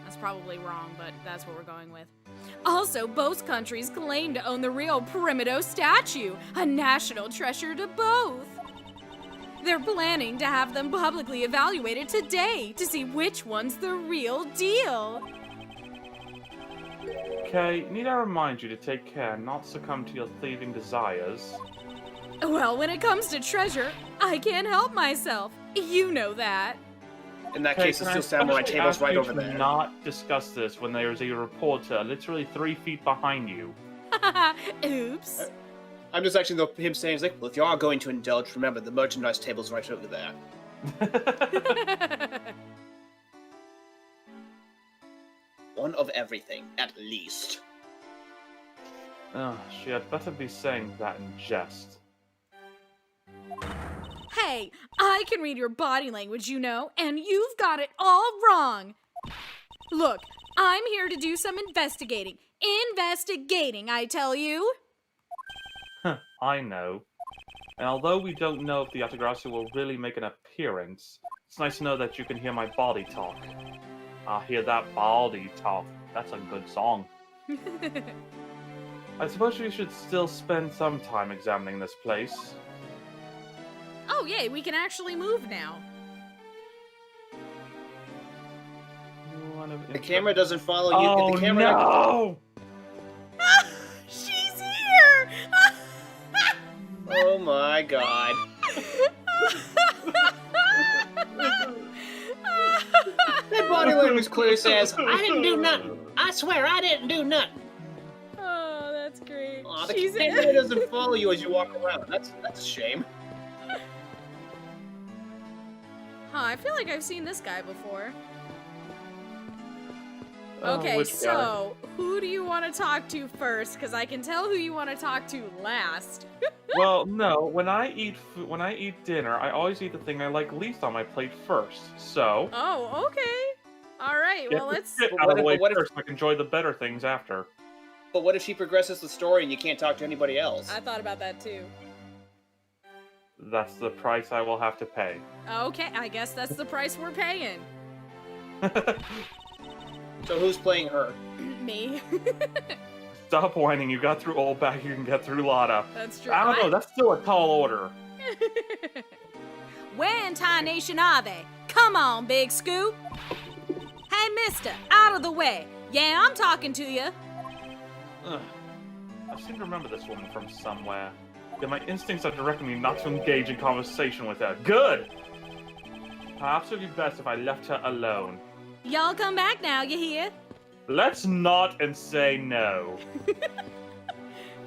That's probably wrong, but that's what we're going with. Also, both countries claim to own the real Primido statue, a national treasure to both. They're planning to have them publicly evaluated today to see which one's the real deal. Okay, need I remind you to take care not to succumb to your thieving desires? Well, when it comes to treasure, I can't help myself. You know that. In that Okay, case, the can I Steel Samurai especially table's ask right you over to there. not discuss this when there is a reporter literally 3 feet behind you. Oops. I'm just actually him saying, he's like, well, if you are going to indulge, remember the merchandise table's right over there. One of everything, at least. Oh, she had better be saying that in jest. Hey, I can read your body language, you know, and you've got it all wrong. Look, I'm here to do some investigating. Investigating, I tell you. I know. And although we don't know if the Atagrasu will really make an appearance, it's nice to know that you can hear my body talk. I hear that body talk. That's a good song. I suppose we should still spend some time examining this place. Oh, yay, we can actually move now. The camera doesn't follow you. Oh, The camera no! She's here! Oh my god. That body language clearly says, I didn't do nothing. I swear I didn't do nothing. Oh, that's great. Aw, the She's camera doesn't follow you as you walk around. That's a shame. Huh, I feel like I've seen this guy before. Okay, which so who do you want to talk to first? Because I can tell who you want to talk to last. Well, no. When I eat dinner, I always eat the thing I like least on my plate first. So Oh, okay. All right. get Well, the let's. shit But out what of the if- way but what if- first. So I can enjoy the better things after. But what if she progresses the story and you can't talk to anybody else? I thought about that too. That's the price I will have to pay. Okay, I guess that's the price we're paying. So who's playing her? Me. Stop whining. You got through old back. You can get through Lotta. That's true. I don't know. That's still a tall order. Where in Thai Nation are they? Come on, Big Scoop. Hey, mister, out of the way. Yeah, I'm talking to you. Ugh. I seem to remember this woman from somewhere. Yet my instincts are directing me not to engage in conversation with her. Good! Perhaps it would be best if I left her alone. Y'all come back now, you hear? Let's not and say no.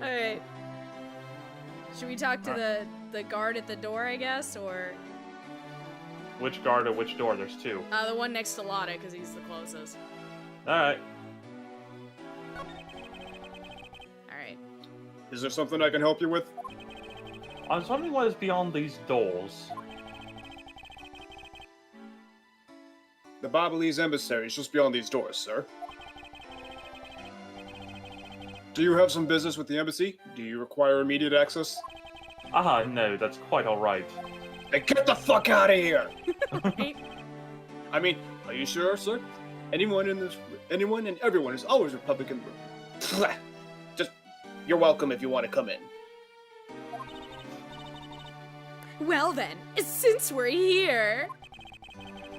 Alright. Should we talk to the guard at the door, I guess, or... Which guard at which door? There's two. the one next to Lotta, because he's the closest. Alright. Alright. Is there something I can help you with? I was wondering what is beyond these doors. The Babalese emissary is just beyond these doors, sir. Do you have some business with the embassy? Do you require immediate access? Ah, no, that's quite alright. Then get the fuck out of here! Right? I mean, are you sure, sir? Anyone and everyone is always Republican. Just, you're welcome if you want to come in. Well then, since we're here...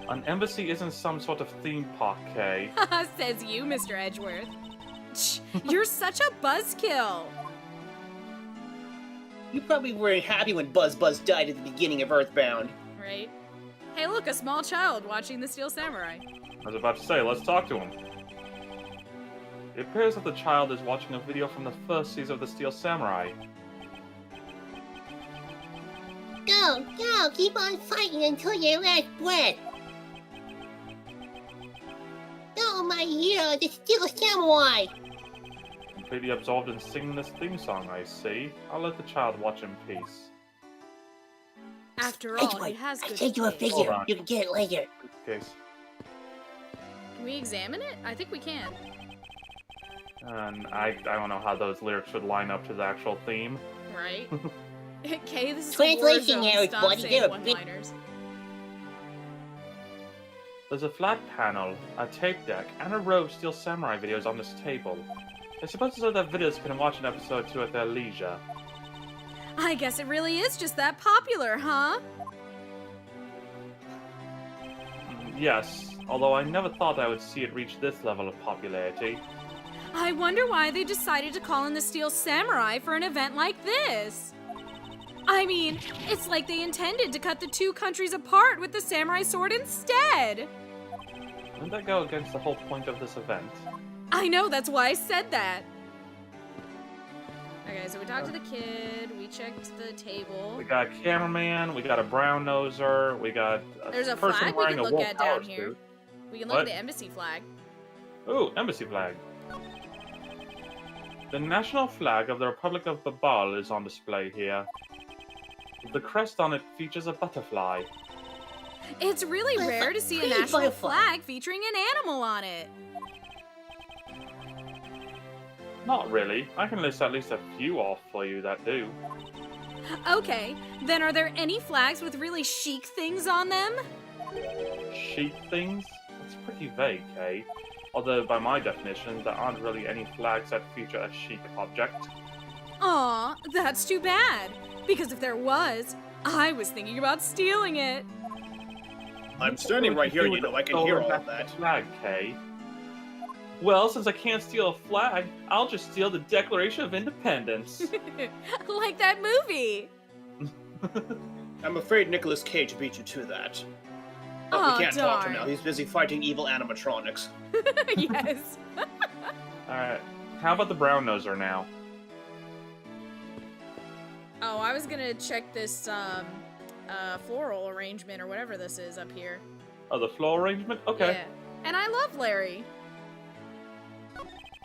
An embassy isn't some sort of theme park, Kay. Says you, Mr. Edgeworth. Shh, you're such a buzzkill. You probably weren't happy when Buzz died at the beginning of Earthbound. Right? Hey, look, a small child watching the Steel Samurai. I was about to say, let's talk to him. It appears that the child is watching a video from the first season of the Steel Samurai. Go, keep on fighting until your last breath. Go, my hero, the Steel Samurai. Completely absorbed in singing this theme song, I see. I'll let the child watch in peace. After all, he Edgeworth, has I good sent you a taste. Hold figure. on. You can get it later. Case. Can we examine it? I think we can. And I don't know how those lyrics would line up to the actual theme. Right? Okay, this is Translation a war zone. errors, Stop buddy, saying they're a bit- one-liners. There's a flat panel, a tape deck, and a row of Steel Samurai videos on this table. I suppose so that videos can watch an episode 2 at their leisure. I guess it really is just that popular, huh? Yes, although I never thought I would see it reach this level of popularity. I wonder why they decided to call in the Steel Samurai for an event like this. I mean, it's like they intended to cut the two countries apart with the samurai sword instead. Wouldn't that go against the whole point of this event? I know, that's why I said that. Okay, so we talked to the kid, we checked the table. We got a cameraman, we got a brown noser, we got There's a person flag we wearing can a look wool at power down here. suit. We can look What? at the embassy flag. Ooh, embassy flag. The national flag of the Republic of Babal is on display here. The crest on it features a butterfly. It's really Butterfly. rare to see a Pretty national butterfly. flag featuring an animal on it. Not really. I can list at least a few off for you that do. Okay, then are there any flags with really chic things on them? Chic things? That's pretty vague, Kay. Although, by my definition, there aren't really any flags that feature a chic object. Aw, that's too bad. Because if there was, I was thinking about stealing it. I'm standing right here, you know, I can hear all of that. Flag, Kay. Well, since I can't steal a flag, I'll just steal the Declaration of Independence. Like that movie. I'm afraid Nicolas Cage beat you to that. But Aw, we can't talk to him darn. now. He's busy fighting evil animatronics. Yes. Alright, how about the brown noser now? Oh, I was gonna check this, floral arrangement or whatever this is up here. Oh, the floral arrangement? Okay. Yeah. And I love Larry.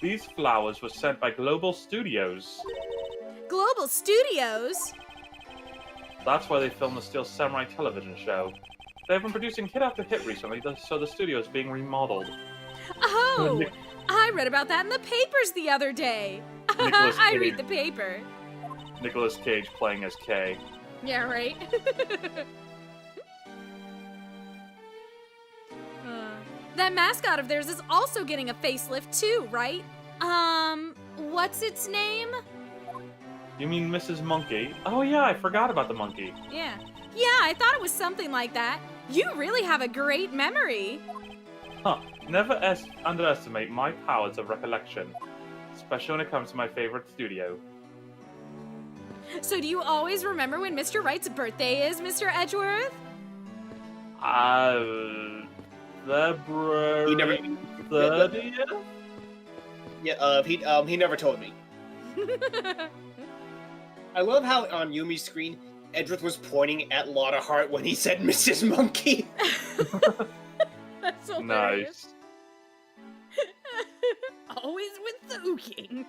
These flowers were sent by Global Studios. Global Studios? That's why they filmed the Steel Samurai television show. They've been producing hit after hit recently, so the studio is being remodeled. Oh, Nick- I read about that in the papers the other day. Nicolas I Cage. read the paper. Nicolas Cage playing as Kay. Yeah, right? That mascot of theirs is also getting a facelift too, right? What's its name? You mean Mrs. Monkey? Oh yeah, I forgot about the monkey. Yeah. Yeah, I thought it was something like that. You really have a great memory. Huh. Never underestimate my powers of recollection. Especially when it comes to my favorite studio. So do you always remember when Mr. Wright's birthday is, Mr. Edgeworth? February He never- 30th? Yeah, he never told me. I love how on Yumi's screen, Edgeworth was pointing at Lotta Hart when he said Mrs. Monkey. That's hilarious. Nice. Always with the ooking.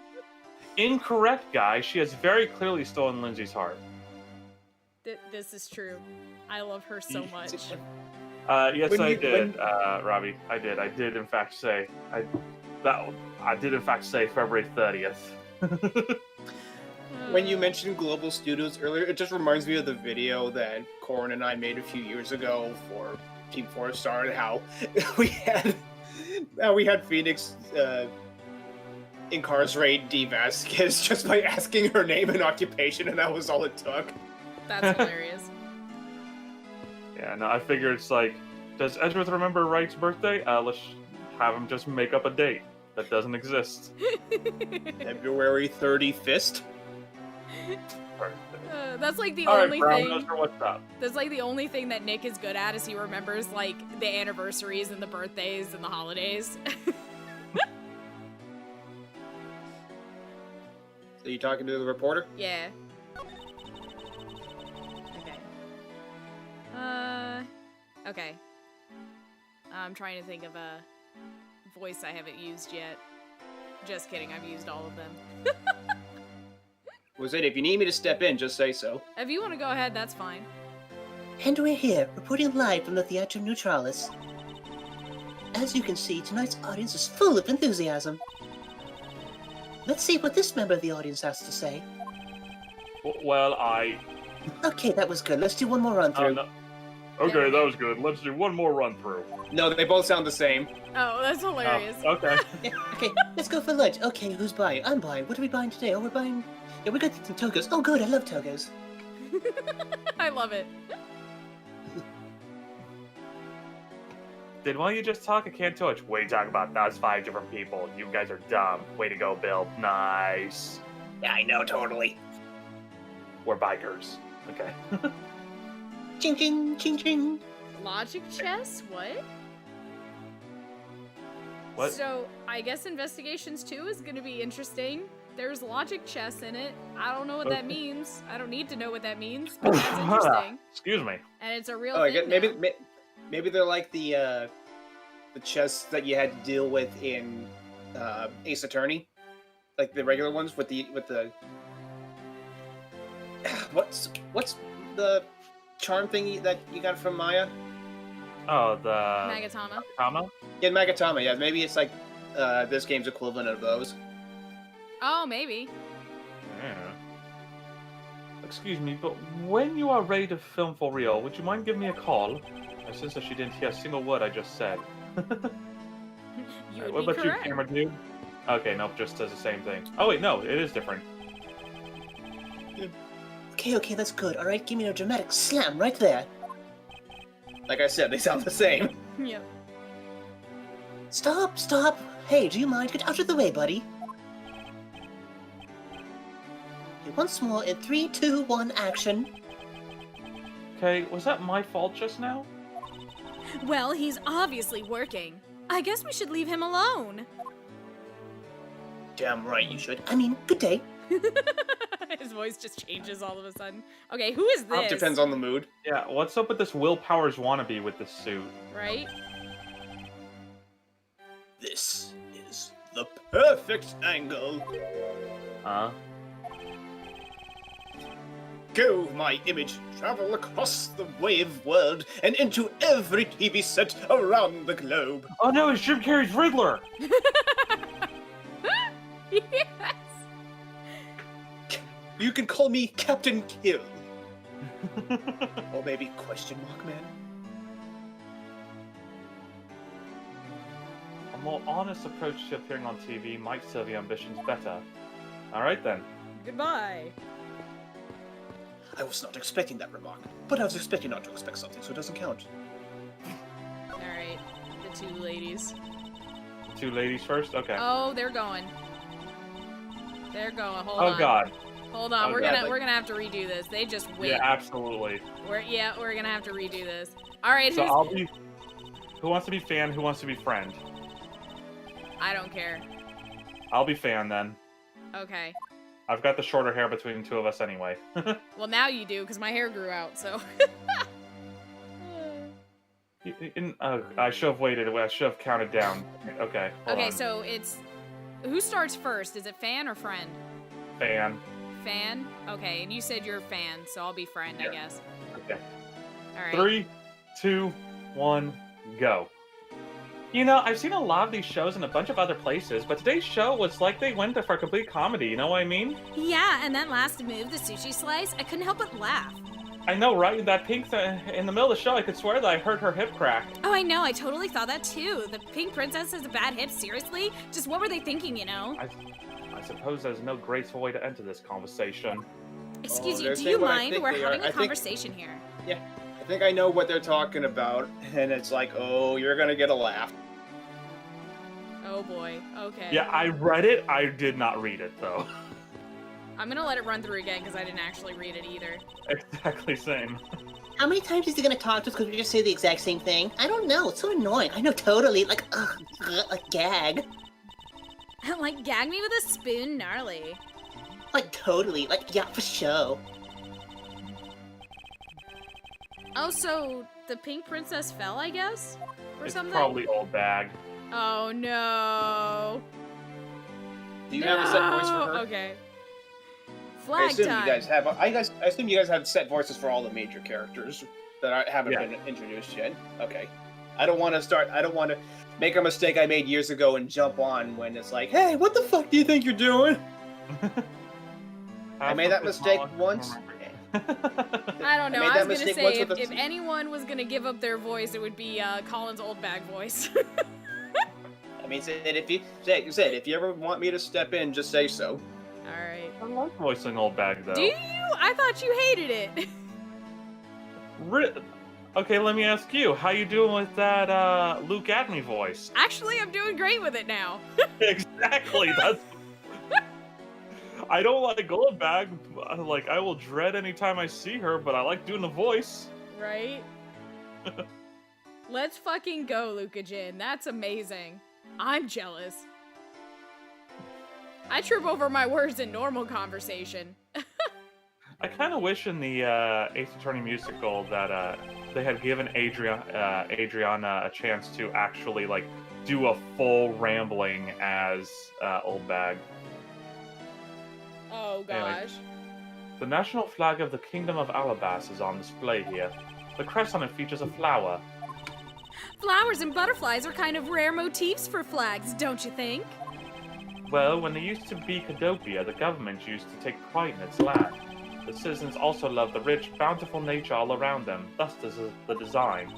Incorrect, guy. She has very clearly stolen Lindsay's heart. This is true. I love her so much. Yes, When I you- did, Robbie. I did. I did, in fact, say February 30th. When you mentioned Global Studios earlier, it just reminds me of the video that Corin and I made a few years ago for Team 4 Star, and how we had Phoenix incarcerate Dee Vasquez just by asking her name and occupation, and that was all it took. That's hilarious. Yeah, no, I figure it's like, does Edgeworth remember Wright's birthday? Let's have him just make up a date that doesn't exist. February 35th? That's like the Alright, only Brown thing. Noser, what's up? That's like the only thing that Nick is good at is he remembers like the anniversaries and the birthdays and the holidays. So you talking to the reporter? Yeah. Okay. Okay. I'm trying to think of a voice I haven't used yet. Just kidding, I've used all of them. Was it, if you need me to step in, just say so. If you want to go ahead, that's fine. And we're here, reporting live from the Theatre Neutralis. As you can see, tonight's audience is full of enthusiasm. Let's see what this member of the audience has to say. Well, I... Okay, that was good. Let's do one more run through. no. Okay, that was good. Let's do one more run through. No, they both sound the same. Oh, that's hilarious. Oh, okay. Yeah, okay, let's go for lunch. Okay, who's buying? I'm buying. What are we buying today? Oh, we're buying... Yeah, we got some togos. Oh, good, I love togos. I love it. Then why you just talk? I can't touch. What are you talking about? That's 5 different people. You guys are dumb. Way to go, Bill. Nice. Yeah, I know, totally. We're bikers. Okay. Ching ching, ching ching. Logic chess? What? What? So, I guess Investigations 2 is gonna be interesting. There's logic chess in it. I don't know what that Okay. means. I don't need to know what that means, but that's interesting. Excuse me. And it's a real Oh, I thing get, now. maybe they're like the chess that you had to deal with in Ace Attorney, like the regular ones with the what's the charm thing that you got from Maya? Oh, the... Magatama. Kama? Yeah, Magatama. Yeah, maybe it's like this game's equivalent of those. Oh, maybe. Yeah. Excuse me, but when you are ready to film for real, would you mind giving me a call? I sense that she didn't hear a single word I just said. You would What be about correct. you, camera dude? Okay, nope, just says the same thing. Oh wait, no, it is different. Okay, that's good. All right, give me a dramatic slam right there. Like I said, they sound the same. Yep. Stop. Hey, do you mind? Get out of the way, buddy. Okay, once more in 3, 2, 1, action. Okay, was that my fault just now? Well, he's obviously working. I guess we should leave him alone. Damn right you should. I mean, good day. His voice just changes all of a sudden. Okay, who is this? Depends on the mood. Yeah, what's up with this Will Powers wannabe with this suit? Right? This is the perfect angle. Huh? Go, my image, travel across the wave world and into every TV set around the globe. Oh no, it's Jim Carrey's Riddler! Yes. You can call me Captain Kill. Or maybe question mark man. A more honest approach to appearing on TV might serve your ambitions better. Alright then. Goodbye. I was not expecting that remark, but I was expecting not to expect something, so it doesn't count. Alright, the two ladies. Two ladies first? Okay. Oh, they're going. They're going. Hold on. Oh god. Hold on. Oh, we're God, gonna like- we're gonna have to redo this. They just wait. Yeah, absolutely. We're gonna have to redo this. All right. So Who's... I'll be... Who wants to be fan, who wants to be friend? I don't care. I'll be fan then. Okay. I've got the shorter hair between the two of us anyway. Well, now you do because my hair grew out. So. I should have waited. I should have counted down. Okay. hold Okay. on. So it's who starts first? Is it fan or friend? Fan. Fan. Okay. And you said you're fan, so I'll be friend, I Yeah. guess. Okay. All right. 3, 2, 1, go. You know, I've seen a lot of these shows in a bunch of other places, but today's show was like they went there for a complete comedy, you know what I mean? Yeah, and that last move, the sushi slice, I couldn't help but laugh. I know, right? That pink in the middle of the show, I could swear that I heard her hip crack. Oh, I know. I totally thought that too. The pink princess has a bad hip. Seriously? Just what were they thinking, you know? I suppose there's no graceful way to enter this conversation. Excuse you, they're do saying you what I mind? think We're they are. having I a think- conversation here. Yeah, I think I know what they're talking about, and it's like, oh, you're gonna get a laugh. Oh boy. Okay. Yeah, I read it. I did not read it, though. I'm gonna let it run through again because I didn't actually read it either. Exactly same. How many times is he gonna talk to us because we just say the exact same thing? I don't know. It's so annoying. I know totally. Like, ugh, a gag. Like, gag me with a spoon, gnarly. Like, totally. Like, yeah, for sure. Oh, so the pink princess fell, I guess? Or It's something? probably old bag. Oh no. Do you have a set voice for her? Okay. I Flag assume time. you guys have. I assume you guys have set voices for all the major characters that haven't Yeah. been introduced yet. Okay. I don't want to make a mistake I made years ago and jump on when it's like, hey, what the fuck do you think you're doing? I made that mistake once. I don't know. made I that was gonna mistake say once if, with a- if anyone was gonna give up their voice, it would be Colin's old bag voice. I mean, if you ever want me to step in, just say so. All right. I like voicing old bag, though. Do you? I thought you hated it. Okay, let me ask you. How you doing with that Luke Acme voice? Actually, I'm doing great with it now. Exactly. That's. I don't like old bag. Like I will dread any time I see her, but I like doing the voice. Right? Let's fucking go, Luca Jin. That's amazing. I'm jealous. I trip over my words in normal conversation. I kind of wish in the Ace Attorney musical that they had given Adriana a chance to actually like do a full rambling as old bag. Oh Anyway. gosh. The national flag of the Kingdom of Alabas is on display here. The crest on it features a flower. Flowers and butterflies are kind of rare motifs for flags, don't you think? Well, when it used to be Cadopia, the government used to take pride in its land. The citizens also loved the rich, bountiful nature all around them, thus the design.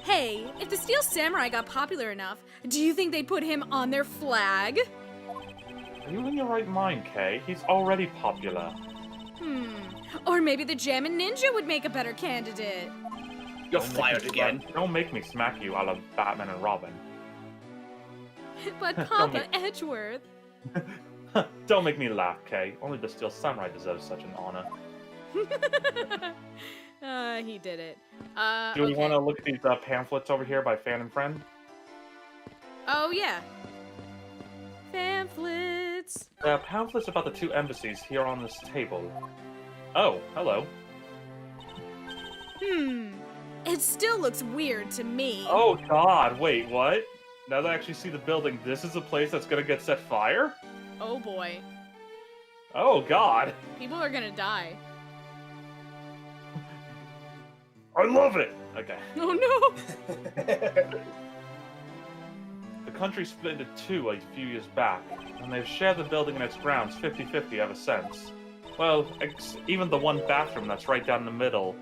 Hey, if the Steel Samurai got popular enough, do you think they'd put him on their flag? Are you in your right mind, Kay? He's already popular. Or maybe the Jammin' Ninja would make a better candidate. You're Don't make fired me again. Don't make me smack you a la Batman and Robin. But Papa Edgeworth. Don't make me laugh, Kay. Only the Steel Samurai deserves such an honor. He did it. Do we okay. want to look at these pamphlets over here by Fan and Friend? Oh, yeah. Pamphlets. The pamphlets about the two embassies here on this table. Oh, hello. It still looks weird to me. Oh god, wait, what? Now that I actually see the building, this is the place that's gonna get set fire? Oh boy. Oh god. People are gonna die. I love it! Okay. Oh no! The country split into two a few years back, and they've shared the building and its grounds 50-50 ever since. Well, even the one bathroom that's right down the middle.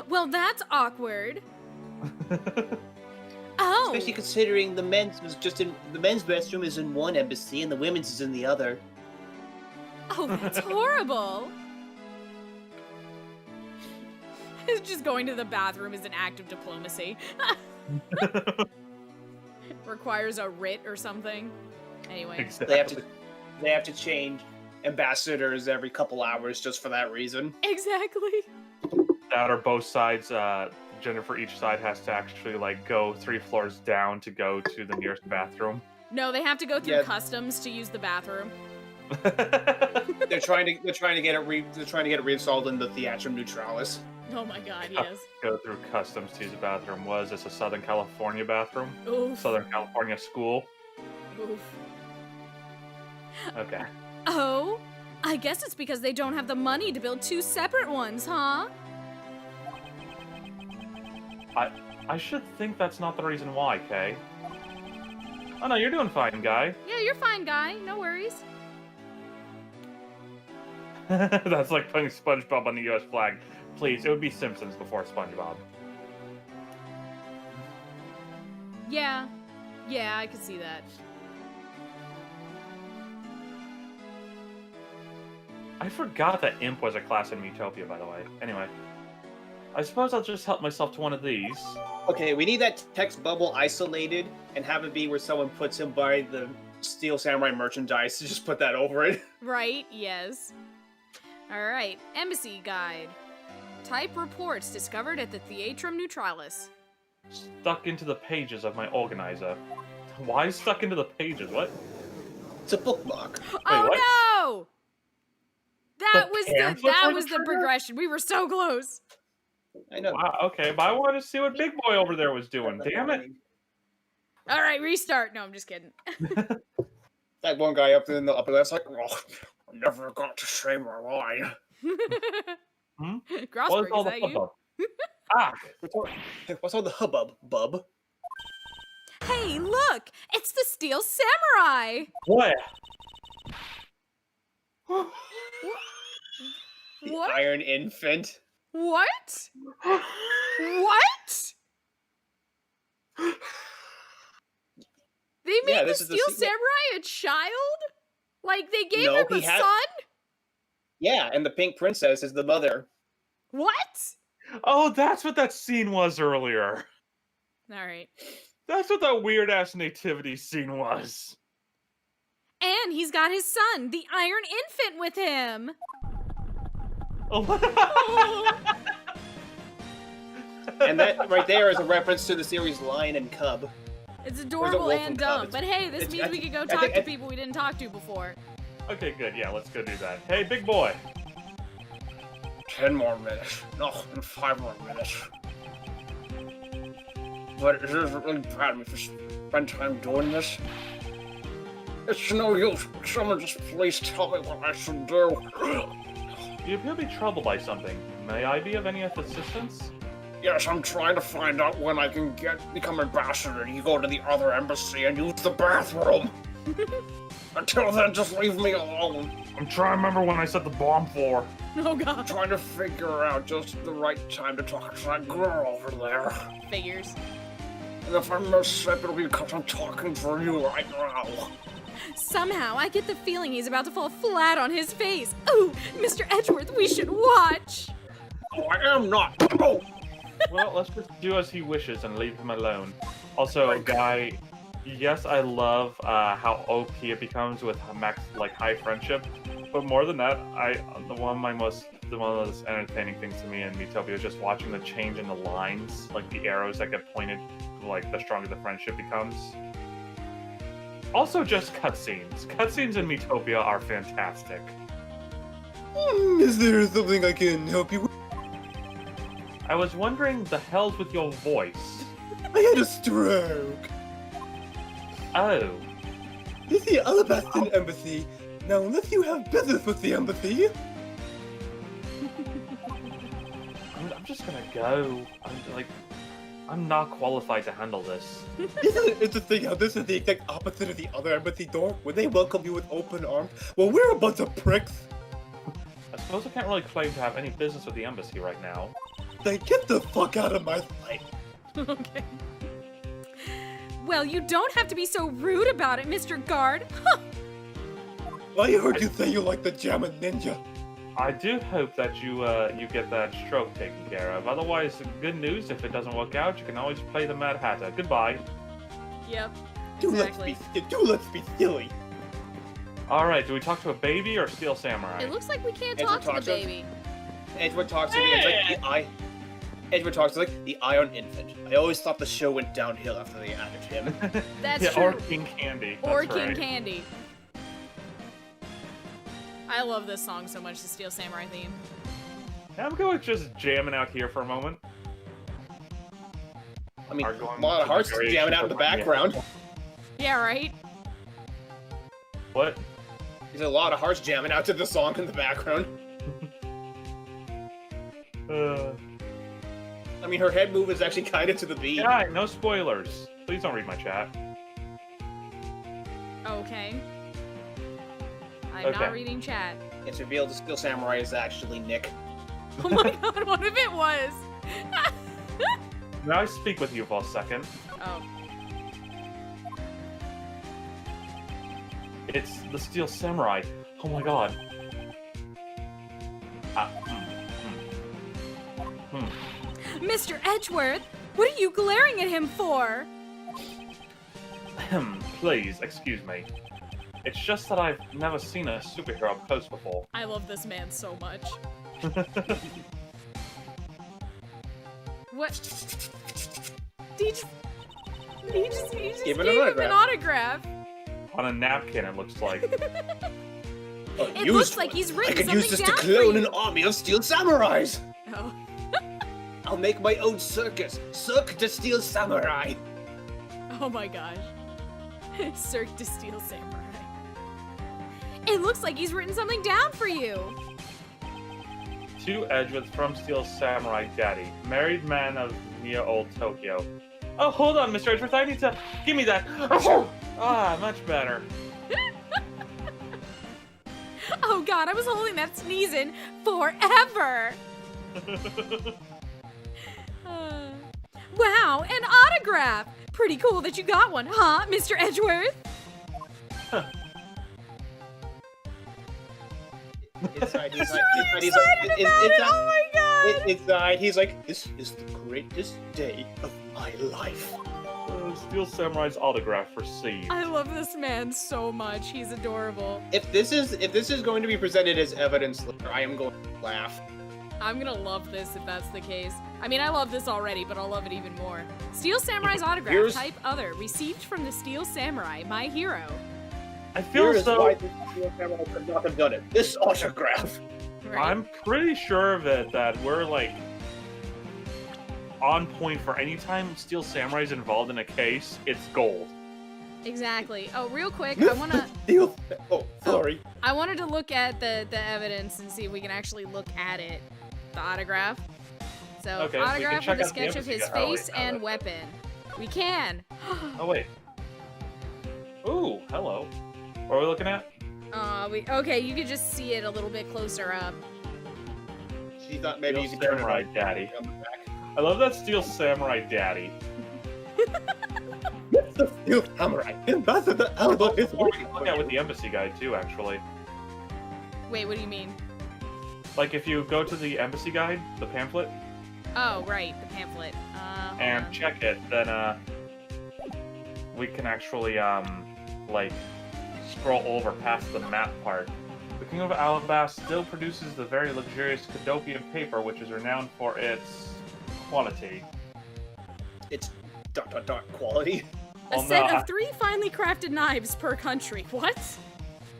Well, that's awkward. Oh! Especially considering the men's restroom is in one embassy and the women's is in the other. Oh, that's horrible. Just going to the bathroom is an act of diplomacy. Requires a writ or something. Anyway. Exactly. They have to change ambassadors every couple hours just for that reason. Exactly. That or both sides, gender for each side has to actually, like, go 3 floors down to go to the nearest bathroom. No, they have to go through Yeah. customs to use the bathroom. They're trying to get it reinstalled in the Theatrum Neutralis. Oh my god, yes. Go through customs to use the bathroom. Was this a Southern California bathroom? Oof. Southern California school? Oof. Okay. Oh, I guess it's because they don't have the money to build 2 separate ones, huh? I should think that's not the reason why, Kay. Oh no, you're doing fine, guy. Yeah, you're fine, guy. No worries. That's like putting SpongeBob on the US flag. Please, it would be Simpsons before SpongeBob. Yeah. Yeah, I could see that. I forgot that Imp was a class in Utopia, by the way. Anyway. I suppose I'll just help myself to one of these. Okay, we need that text bubble isolated and have it be where someone puts him by the Steel Samurai merchandise to just put that over it. Right, yes. Alright, Embassy Guide. Type reports discovered at the Theatrum Neutralis. Stuck into the pages of my organizer. Why stuck into the pages? What? It's a bookmark. Oh what? no! That The was pamphlet that for was the the trigger? progression. We were so close. I know. Wow, okay, but I wanted to see what Big Boy over there was doing. Damn it. Alright, restart. No, I'm just kidding. That one guy up in the upper left's like, oh, I never got to say my line. What is Grossberg, all is the that you? hubbub? Ah! What's all the hubbub, bub? Hey, look! It's the Steel Samurai! What? The What? Iron Infant. What? What? They made Yeah, the this is the Steel secret. Samurai a child? Like they gave No, him a he had- son? Yeah, and the Pink Princess is the mother. What? Oh, that's what that scene was earlier. Alright. That's what that weird ass nativity scene was. And he's got his son, the Iron Infant, with him! And that right there is a reference to the series Lion and Cub. It's adorable wolf and and dumb. cub. But hey, this It's- means I we could go think- I talk think- to people we didn't talk to before. Okay, good. Yeah, let's go do that. Hey, Big Boy. 10 more minutes. No, and 5 more minutes. But it is really bad if you spend time doing this. It's no use. Someone just please tell me what I should do. You appear to be troubled by something. May I be of any assistance? Yes, I'm trying to find out when I can become ambassador. You go to the other embassy and use the bathroom. Until then, just leave me alone. I'm trying to remember when I set the bomb for. Oh I'm god. trying to figure out just the right time to talk to that girl over there. Figures. And if I mess up, it'll be because I'm talking for you right now. Somehow, I get the feeling he's about to fall flat on his face. Ooh, Mr. Edgeworth, we should watch. Oh, I am not. Oh, Well, let's just do as he wishes and leave him alone. Also, Guy, yes, I love how OP it becomes with max high friendship, but more than that, one of the most entertaining things to me in Miitopia is just watching the change in the lines, like the arrows that get pointed, the stronger the friendship becomes. Also, just cutscenes. Cutscenes in Miitopia are fantastic. Is there something I can help you with? I was wondering the hell's with your voice. I had a stroke. Oh. This is the Alabaston Embassy. Now, unless you have business with the embassy, I'm just gonna go. I'm not qualified to handle this. isn't it interesting how this is the exact opposite of the other embassy door, where they welcome you with open arms? Well, we're a bunch of pricks. I suppose I can't really claim to have any business with the embassy right now. Then get the fuck out of my sight. Okay. Well, you don't have to be so rude about it, Mr. Guard. Huh. I heard you say you like the Jammin' Ninja. I do hope that you get that stroke taken care of. Otherwise, good news, if it doesn't work out, you can always play the Mad Hatter. Goodbye. Yep. Do Exactly. let's be silly. Alright, do we talk to a baby or Steel Samurai? It looks like we can't Edgeworth talk to the talks to him. baby. Edgeworth talks to me. It's like the eye. Edgeworth talks like the Iron Infant. I always thought the show went downhill after they added him. That's yeah, true. or King Candy. Or That's King right. Candy. I love this song so much, the Steel Samurai theme. Yeah, I'm going just jamming out here for a moment. I mean, Are a going lot of to hearts the variation jamming out in the of my- background. Yeah, right? What? There's a lot of hearts jamming out to the song in the background. I mean, her head move is actually kind of to the beat. Yeah, no spoilers. Please don't read my chat. Okay. I'm Okay. not reading chat. It's revealed the Steel Samurai is actually Nick. Oh my god, what if it was? May I speak with you for a second? Oh. It's the Steel Samurai. Oh my god. Mr. Edgeworth, what are you glaring at him for? Please, excuse me. It's just that I've never seen a superhero up close before. I love this man so much. What? He just Give gave him an him autograph. an autograph. On a napkin, it looks like. It looks like he's I written could something use this to down for clone you. an army of Steel Samurais. Oh. I'll make my own circus. Cirque de Steel Samurai. Oh my gosh. Cirque de Steel Samurai. It looks like he's written something down for you. To Edgeworth from Steel Samurai Daddy. Married man of near old Tokyo. Oh, hold on, Mr. Edgeworth. I need to... Give me that. Ah, much better. Oh god, I was holding that sneezing forever. Wow, an autograph. Pretty cool that you got one, huh, Mr. Edgeworth? Inside, he's Oh my god. inside, he's like, this is the greatest day of my life. Steel Samurai's autograph received. I love this man so much. He's adorable. If this is going to be presented as evidence later, I am going to laugh. I'm gonna love this if that's the case. I mean, I love this already, but I'll love it even more. Steel Samurai's autograph, Here's- type other, received from the Steel Samurai, my hero. I feel Here as is though... why the Steel Samurai could not have done it. This autograph. Right? I'm pretty sure of it, that we're, like, on point for any time Steel Samurai's involved in a case, it's gold. Exactly. Oh, real quick, I wanna. Steel. Oh, sorry. I wanted to look at the evidence and see if we can actually look at it. The autograph. So, Okay, we can autograph check with a out the sketch of embassy his guy. Oh, wait, face no, and that's- weapon. We can. Oh, wait. Ooh, hello. What are we looking at? Okay, you could just see it a little bit closer up. She thought maybe Steel you could turn it Samurai on. Daddy. On the back. I love that Steel Samurai Daddy. It's the Steel Samurai. Ambassador Alba is waiting Look for at you. with the embassy guide too, actually. Wait, what do you mean? Like if you go to the embassy guide, the pamphlet, Oh, right, the pamphlet. Hold and on. check it, then we can actually like scroll over past the map part. The Kingdom of Alabas still produces the very luxurious Cadopian paper, which is renowned for its quality. It's ... quality. A Well, set no, of 3 finely crafted knives per country. What?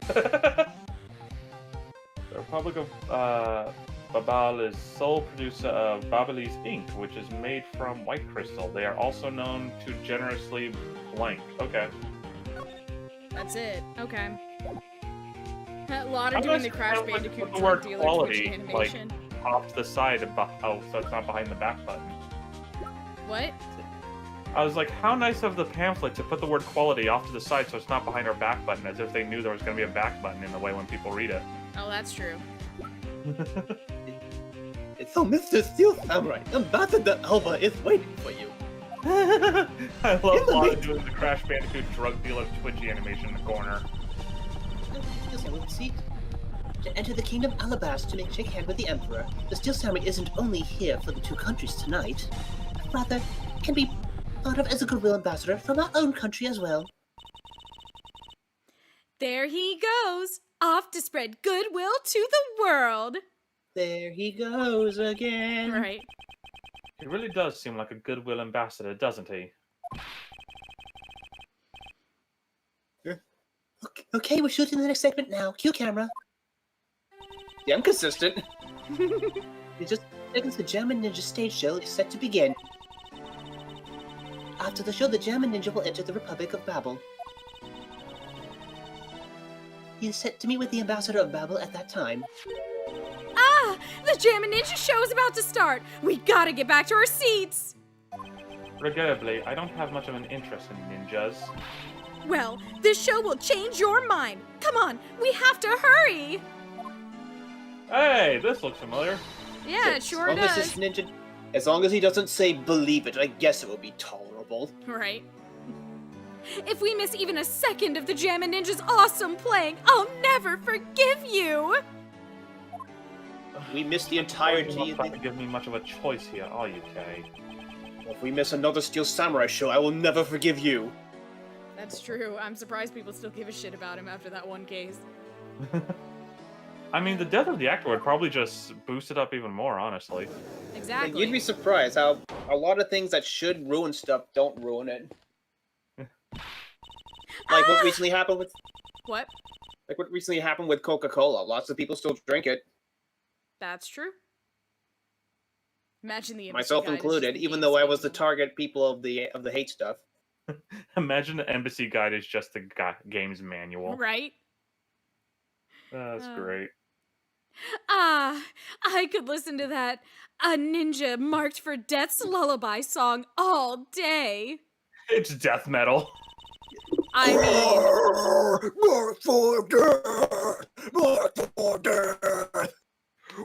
The Republic of Babal is sole producer of Babalese ink, which is made from white crystal. They are also known to generously blank. Okay. That's it. Okay. A lot How of doing does the Crash it Bandicoot put the drug word dealer quality, Twitch animation. off to the side of oh, so it's not behind the back button? What? I was like, how nice of the pamphlet to put the word quality off to the side so it's not behind our back button, as if they knew there was going to be a back button in the way when people read it. Oh, that's true. So, Mr. Steel Samurai, Ambassador Alba is waiting for you. I love Lana doing the Crash Bandicoot drug dealer Twitchy animation in the corner. Yes, I will see. To enter the Kingdom Alabas to shake hand with the Emperor, the Steel Samurai isn't only here for the 2 countries tonight, rather, can be thought of as a goodwill ambassador from our own country as well. There he goes, off to spread goodwill to the world. There he goes again. Right. He really does seem like a goodwill ambassador, doesn't he? Okay, we're shooting the next segment now. Cue camera. Yeah, I'm consistent. In just seconds, the German Ninja stage show is set to begin. After the show, the German Ninja will enter the Republic of Babel. He is set to meet with the ambassador of Babel at that time. Ah! The Jammin' Ninja show is about to start! We gotta get back to our seats! Regrettably, I don't have much of an interest in ninjas. Well, this show will change your mind! Come on, we have to hurry! Hey, this looks familiar. Yeah, it sure as long as does. this ninja, as long as he doesn't say believe it, I guess it will be tolerable. Right. If we miss even a second of the Jammin' Ninja's awesome playing, I'll never forgive you! We miss the You're entirety not of trying the... to give me much of a choice here, are you, Kay? If we miss another Steel Samurai show, I will never forgive you. That's true. I'm surprised people still give a shit about him after that one case. I mean, the death of the actor would probably just boost it up even more, honestly. Exactly. Like, you'd be surprised how a lot of things that should ruin stuff don't ruin it. Like what recently happened with... What? Like what recently happened with Coca-Cola. Lots of people still drink it, That's true. Imagine the myself Embassy Guide is just included, the even games though I making was the them. target people of the hate stuff. Imagine the embassy guide is just the game's manual. Right? That's Uh. great. Ah, I could listen to that A Ninja Marked for Death's Lullaby song all day. It's death metal. I mean, Mark for death! Mark for death!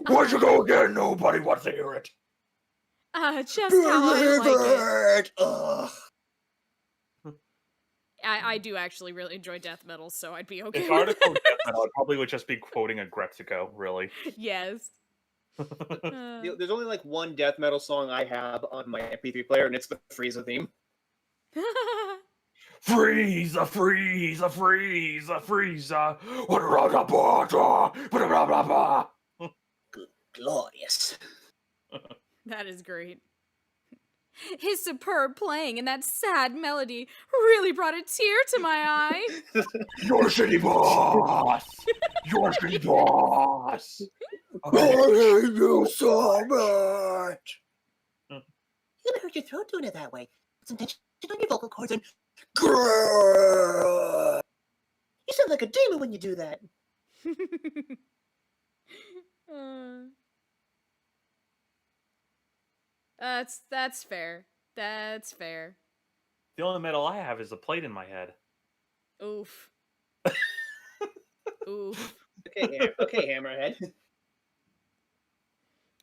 Why'd you go again? Nobody wants to hear it. just how I like it. Ugh. I do actually really enjoy death metal, so I'd be okay If with article it. death metal, I probably would just be quoting a Grepsico, really. Yes. Uh, There's only like one death metal song I have on my MP3 player, and it's the Frieza theme. Freeze, freeze, freeze, freeze. Glorious. that is great. His superb playing and that sad melody really brought a tear to my eye. You're a shitty boss. You're a shitty boss. I hate you so much! You're gonna hurt your throat doing it that way. Put some tension on your vocal cords and Grrrr. you sound like a demon when you do that. That's fair. That's fair. The only metal I have is the plate in my head. Oof. Oof. Okay, Hammerhead.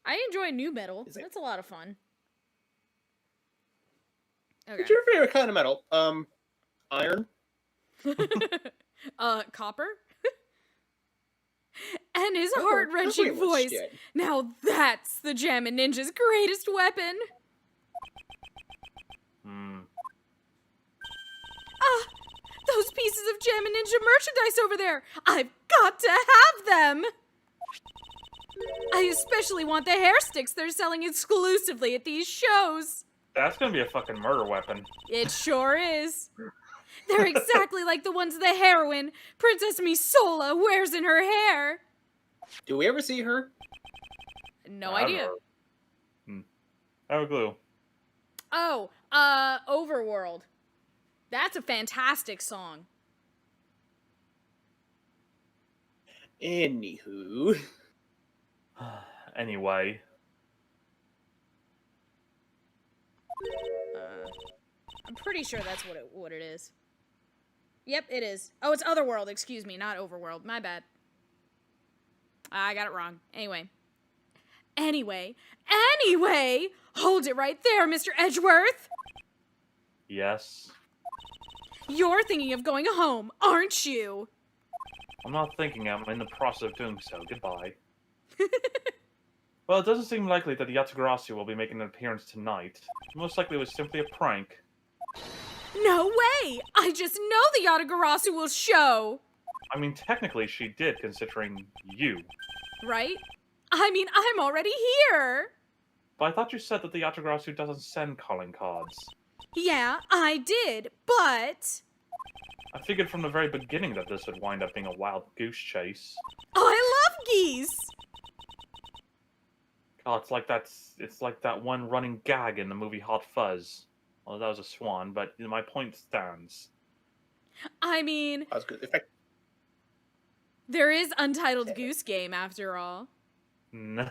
I enjoy new metal. Is it- That's a lot of fun. Okay. What's your favorite kind of metal? Iron. Copper? And his Copper- heart-wrenching copper was voice. shit. Now that's the Jammin' Ninja's greatest weapon. Ah, those pieces of Jammin' Ninja merchandise over there. I've got to have them. I especially want the hair sticks they're selling exclusively at these shows. That's gonna be a fucking murder weapon. It sure is. They're exactly like the ones the heroine, Princess Misola, wears in her hair. Do we ever see her? No I don't idea. know. I have a clue. Oh, Overworld. That's a fantastic song. Anywho. Anyway. I'm pretty sure that's what it is. Yep, it is. Oh, it's Otherworld, excuse me, not Overworld. My bad. I got it wrong. Anyway, hold it right there, Mr. Edgeworth. Yes. You're thinking of going home, aren't you? I'm not thinking. I'm in the process of doing so. Goodbye. Well, it doesn't seem likely that the Yatagarasu will be making an appearance tonight. Most likely it was simply a prank. No way! I just know the Yatagarasu will show! I mean, technically she did, considering you. Right? I mean, I'm already here! But I thought you said that the Yatagarasu doesn't send calling cards. Yeah, I did, but... I figured from the very beginning that this would wind up being a wild goose chase. Oh, I love geese! Oh, it's like that one running gag in the movie Hot Fuzz. Well, that was a swan, but my point stands. I mean, That was good. In fact, there is Untitled Goose Game, after all. No.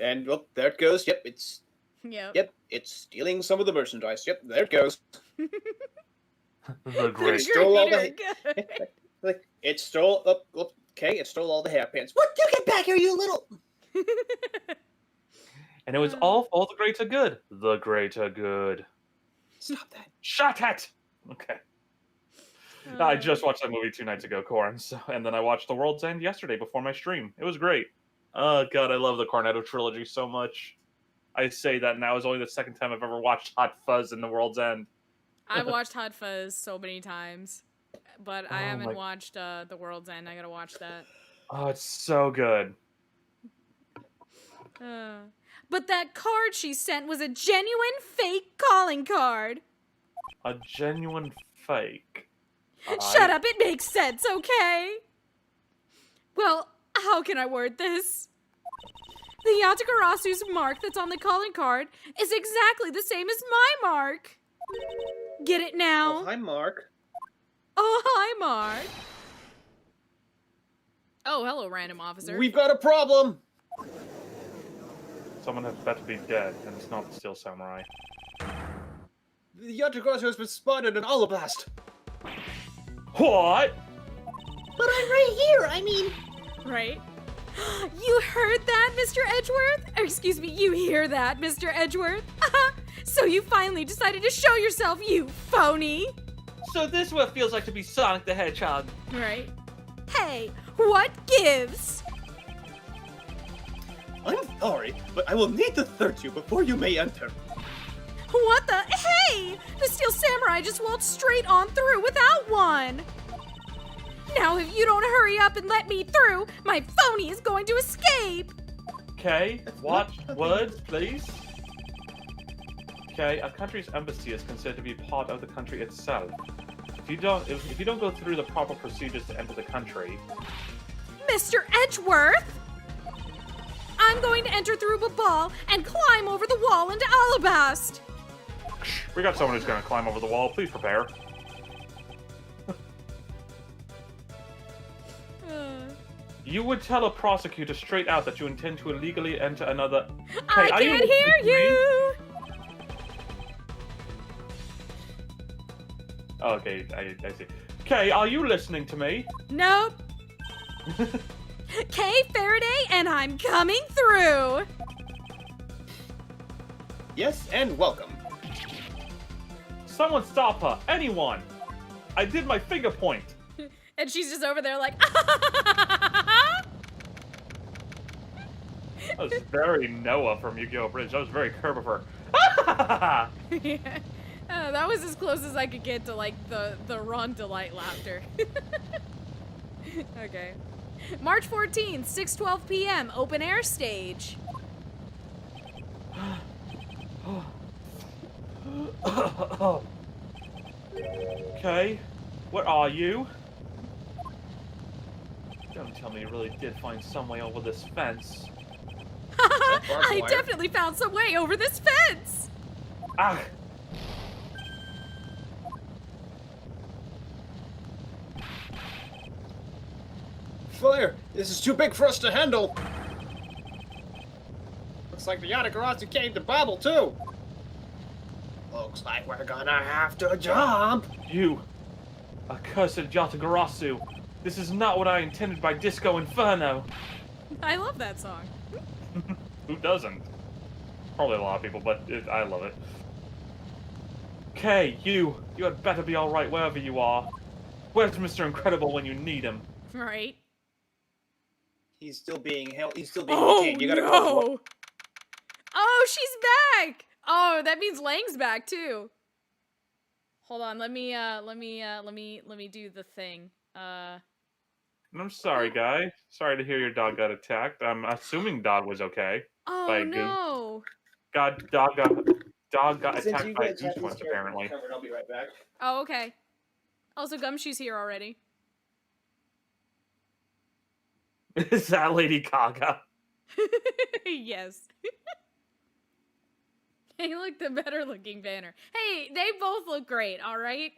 and well, there it goes. Yep, it's it's stealing some of the merchandise. Yep, there it goes. The great. Stole all Greater the good. like it stole. Okay, it stole all the hairpins. What? You get back here, you little. And it was all for the greater good. The greater good. Stop that. Shut it! Okay. I just watched that movie 2 nights ago, Corin, and then I watched The World's End yesterday before my stream. It was great. Oh, God, I love the Cornetto trilogy so much. I say that now is only the second time I've ever watched Hot Fuzz in The World's End. I've watched Hot Fuzz so many times, but I Oh haven't my- watched The World's End. I gotta watch that. Oh, it's so good. But that card she sent was a genuine fake calling card. A genuine fake. Shut up, it makes sense, okay? Well, how can I word this? The Yatagarasu's mark that's on the calling card is exactly the same as my mark. Get it now? Oh, hi, Mark. Oh, hi, Mark. Oh, hello, random officer. We've got a problem. Someone had better be dead, and it's not the Steel Samurai. The Yatagarasu has been spotted in Alablast. What? But I'm right here. I mean, Right? You heard that, Mr. Edgeworth? Or, excuse me, you hear that, Mr. Edgeworth? So you finally decided to show yourself, you phony! So this is what it feels like to be Sonic the Hedgehog. Right? Hey, what gives? I'm sorry, but I will need to search you before you may enter. What the? Hey! The Steel Samurai just waltzed straight on through without one! Now if you don't hurry up and let me through, my phony is going to escape! Okay, watch words, please. Okay, a country's embassy is considered to be part of the country itself. If you don't go through the proper procedures to enter the country, Mr. Edgeworth! I'm going to enter through a ball and climb over the wall into Alabast! we got someone who's going to climb over the wall. Please prepare. You would tell a prosecutor straight out that you intend to illegally enter another. I are you can't hear listening to me? you! Okay, I see. Okay, are you listening to me? Nope. Kay Faraday, and I'm coming through. Yes, and welcome. Someone stop her! Anyone! I did my finger point! And she's just over there like, That was very Noah from Yu-Gi-Oh! Bridge. That was very curb of her. yeah. That was as close as I could get to like the Ron Delight laughter. Okay. March 14th, 6:12 p.m. Open air stage. Okay, what are you? Don't tell me you really did find some way over this fence. I definitely found some way over this fence. Ah! Fire! This is too big for us to handle! Looks like the Yatagarasu came to Babel, too! Looks like we're gonna have to jump! You! Accursed Yatagarasu! This is not what I intended by Disco Inferno! I love that song. Who doesn't? Probably a lot of people, but I love it. Okay, you had better be alright wherever you are. Where's Mr. Incredible when you need him? Right. He's still being held. He's still being Oh detained. You gotta no! go. Oh, she's back. Oh, that means Lang's back too. Hold on, let me do the thing. I'm sorry, guy. Sorry to hear your dog got attacked. I'm assuming dog was okay. Oh no. Dog got Since attacked you by a guys goose have these once, apparently. covered, I'll be right back. Oh, okay. Also, Gumshoe's here already. Is that Lady Gaga? Yes. Hey, look, the better looking banner. Hey, they both look great, all right?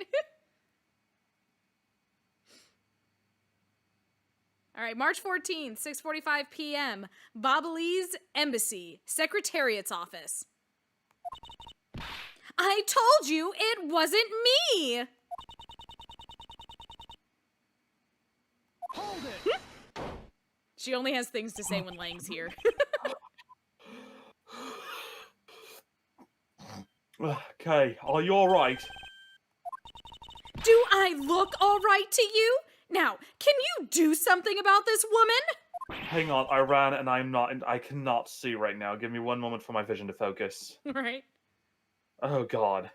All right, March 14th, 6:45 p.m. Babalese Embassy, Secretariat's office. I told you it wasn't me! Hold it! She only has things to say when Lang's here. Okay, are you alright? Do I look all right to you? Now, can you do something about this woman? Hang on, I ran and I cannot see right now. Give me one moment for my vision to focus. Right. Oh god.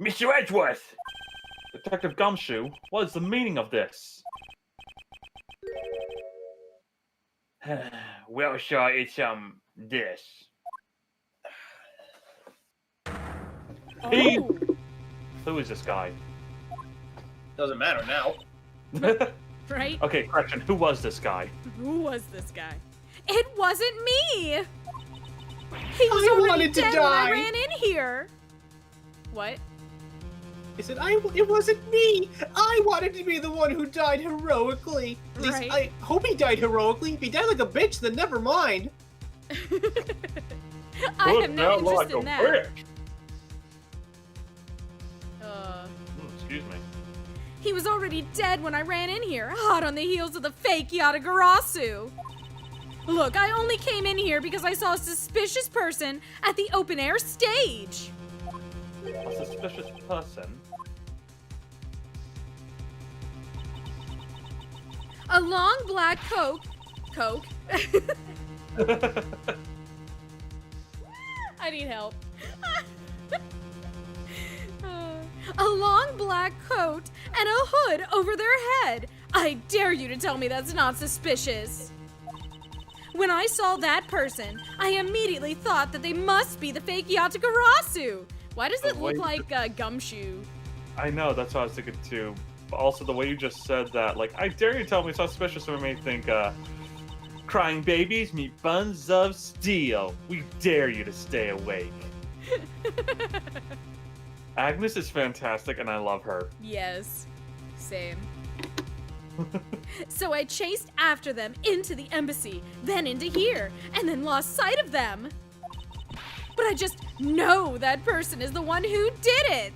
Mr. Edgeworth! Detective Gumshoe, what is the meaning of this? Well, sure, it's, this. He... Oh. Who is this guy? Doesn't matter now. Right? Okay, correction, who was this guy? Who was this guy? It wasn't me! He was I already wanted to dead when I die. ran in here! What? He said, it wasn't me! I wanted to be the one who died heroically! At least, Right. I hope he died heroically. If he died like a bitch, then never mind. I have no interest in that. Bitch. Excuse me. He was already dead when I ran in here, hot on the heels of the fake Yatagarasu. Look, I only came in here because I saw a suspicious person at the open air stage. A suspicious person? A long black coke. I need help. A long black coat and a hood over their head. I dare you to tell me that's not suspicious. When I saw that person, I immediately thought that they must be the fake Yatagarasu. Why does it look like Gumshoe? I know, that's what I was thinking too. But also the way you just said that, like, I dare you to tell me it's not suspicious, so it made me think, crying babies meet buns of steel. We dare you to stay awake. Agnes is fantastic, and I love her. Yes, same. So I chased after them into the embassy, then into here, and then lost sight of them. But I just know that person is the one who did it.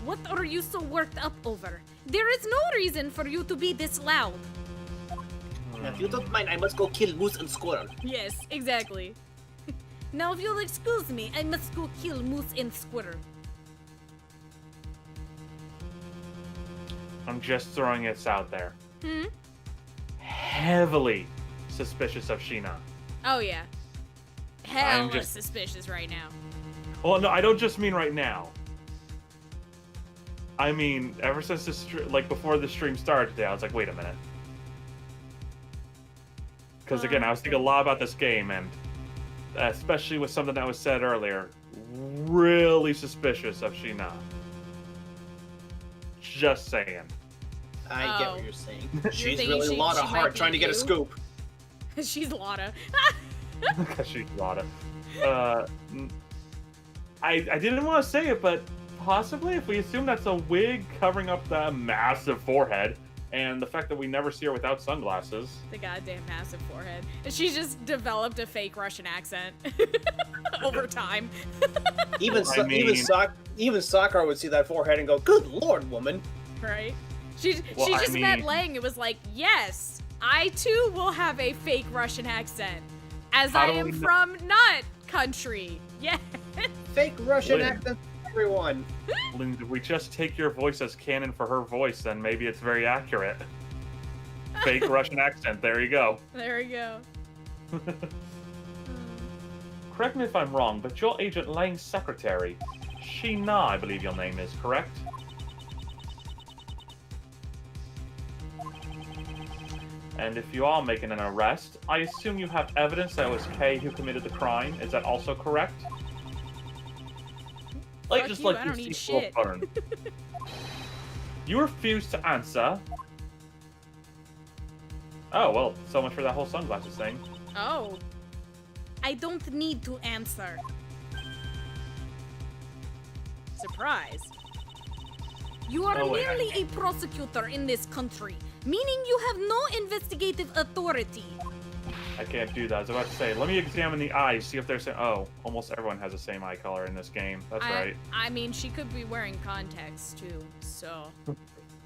What are you so worked up over? There is no reason for you to be this loud. Now, if you don't mind, I must go kill moose and squirrel. Yes, exactly. Now, if you'll excuse me, I must go kill moose and squirrel. I'm just throwing it out there. Hmm? Heavily suspicious of Sheena. Oh, yeah. Hella just- suspicious right now. Well, no, I don't just mean right now. I mean, ever since like before the stream started today, I was like, wait a minute. Because again, I was thinking a lot about this game, and especially with something that was said earlier, really suspicious of Sheena. Just saying. I get Oh. what you're saying. You're She's thinking really a lot of she might heart be trying to get a you? scoop. She's Lotta. Because she's Lotta. I didn't want to say it, but possibly if we assume that's a wig covering up the massive forehead, and the fact that we never see her without sunglasses. The goddamn massive forehead. She's just developed a fake Russian accent over time. Even I mean- even Sakura would see that forehead and go, "Good lord, woman." Right? She Well, I just met mean- Lang and was like, yes, I too will have a fake Russian accent. As How I do am we kn- from not country. Yeah. Fake Russian Lynn. accent, everyone. Lynn, if we just take your voice as canon for her voice, then maybe it's very accurate. Fake Russian accent, there you go. There we go. Correct me if I'm wrong, but you're Agent Lang's secretary. Sheena, I believe your name is, correct? And if you are making an arrest, I assume you have evidence that it was Kay who committed the crime. Is that also correct? Fuck you, I your don't need seat will shit. burn. You refuse to answer. Oh, well, so much for that whole sunglasses thing. Oh. I don't need to answer. Surprise. You are Oh, wait, merely a prosecutor in this country, meaning you have no investigative authority. I can't do that. I was about to say, let me examine the eyes, see if there's... Oh, almost everyone has the same eye color in this game. That's right. I mean, she could be wearing contacts too, so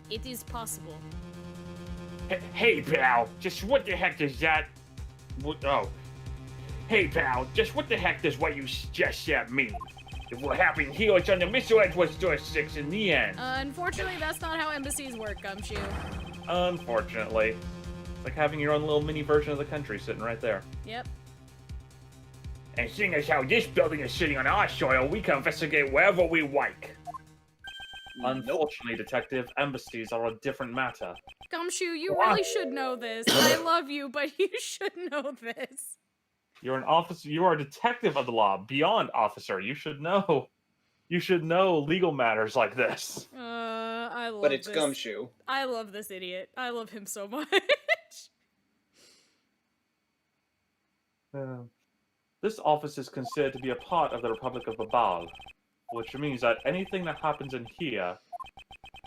it is possible. Hey, pal, just what the heck does that... What, oh. Hey, pal, just what the heck does what you just said mean? If what happened here is on the Missile Edgeworth Door 6 in the end. Unfortunately, that's not how embassies work, Gumshoe. Unfortunately. It's like having your own little mini version of the country sitting right there. Yep. And seeing as how this building is sitting on our soil, we can investigate wherever we like. Unfortunately, Detective, embassies are a different matter. Gumshoe, you really should know this. I love you, but you should know this. You're an officer. You are a detective of the law, beyond officer. You should know. You should know legal matters like this. I love But it's this. Gumshoe. I love this idiot. I love him so much. This office is considered to be a part of the Republic of Babal, which means that anything that happens in here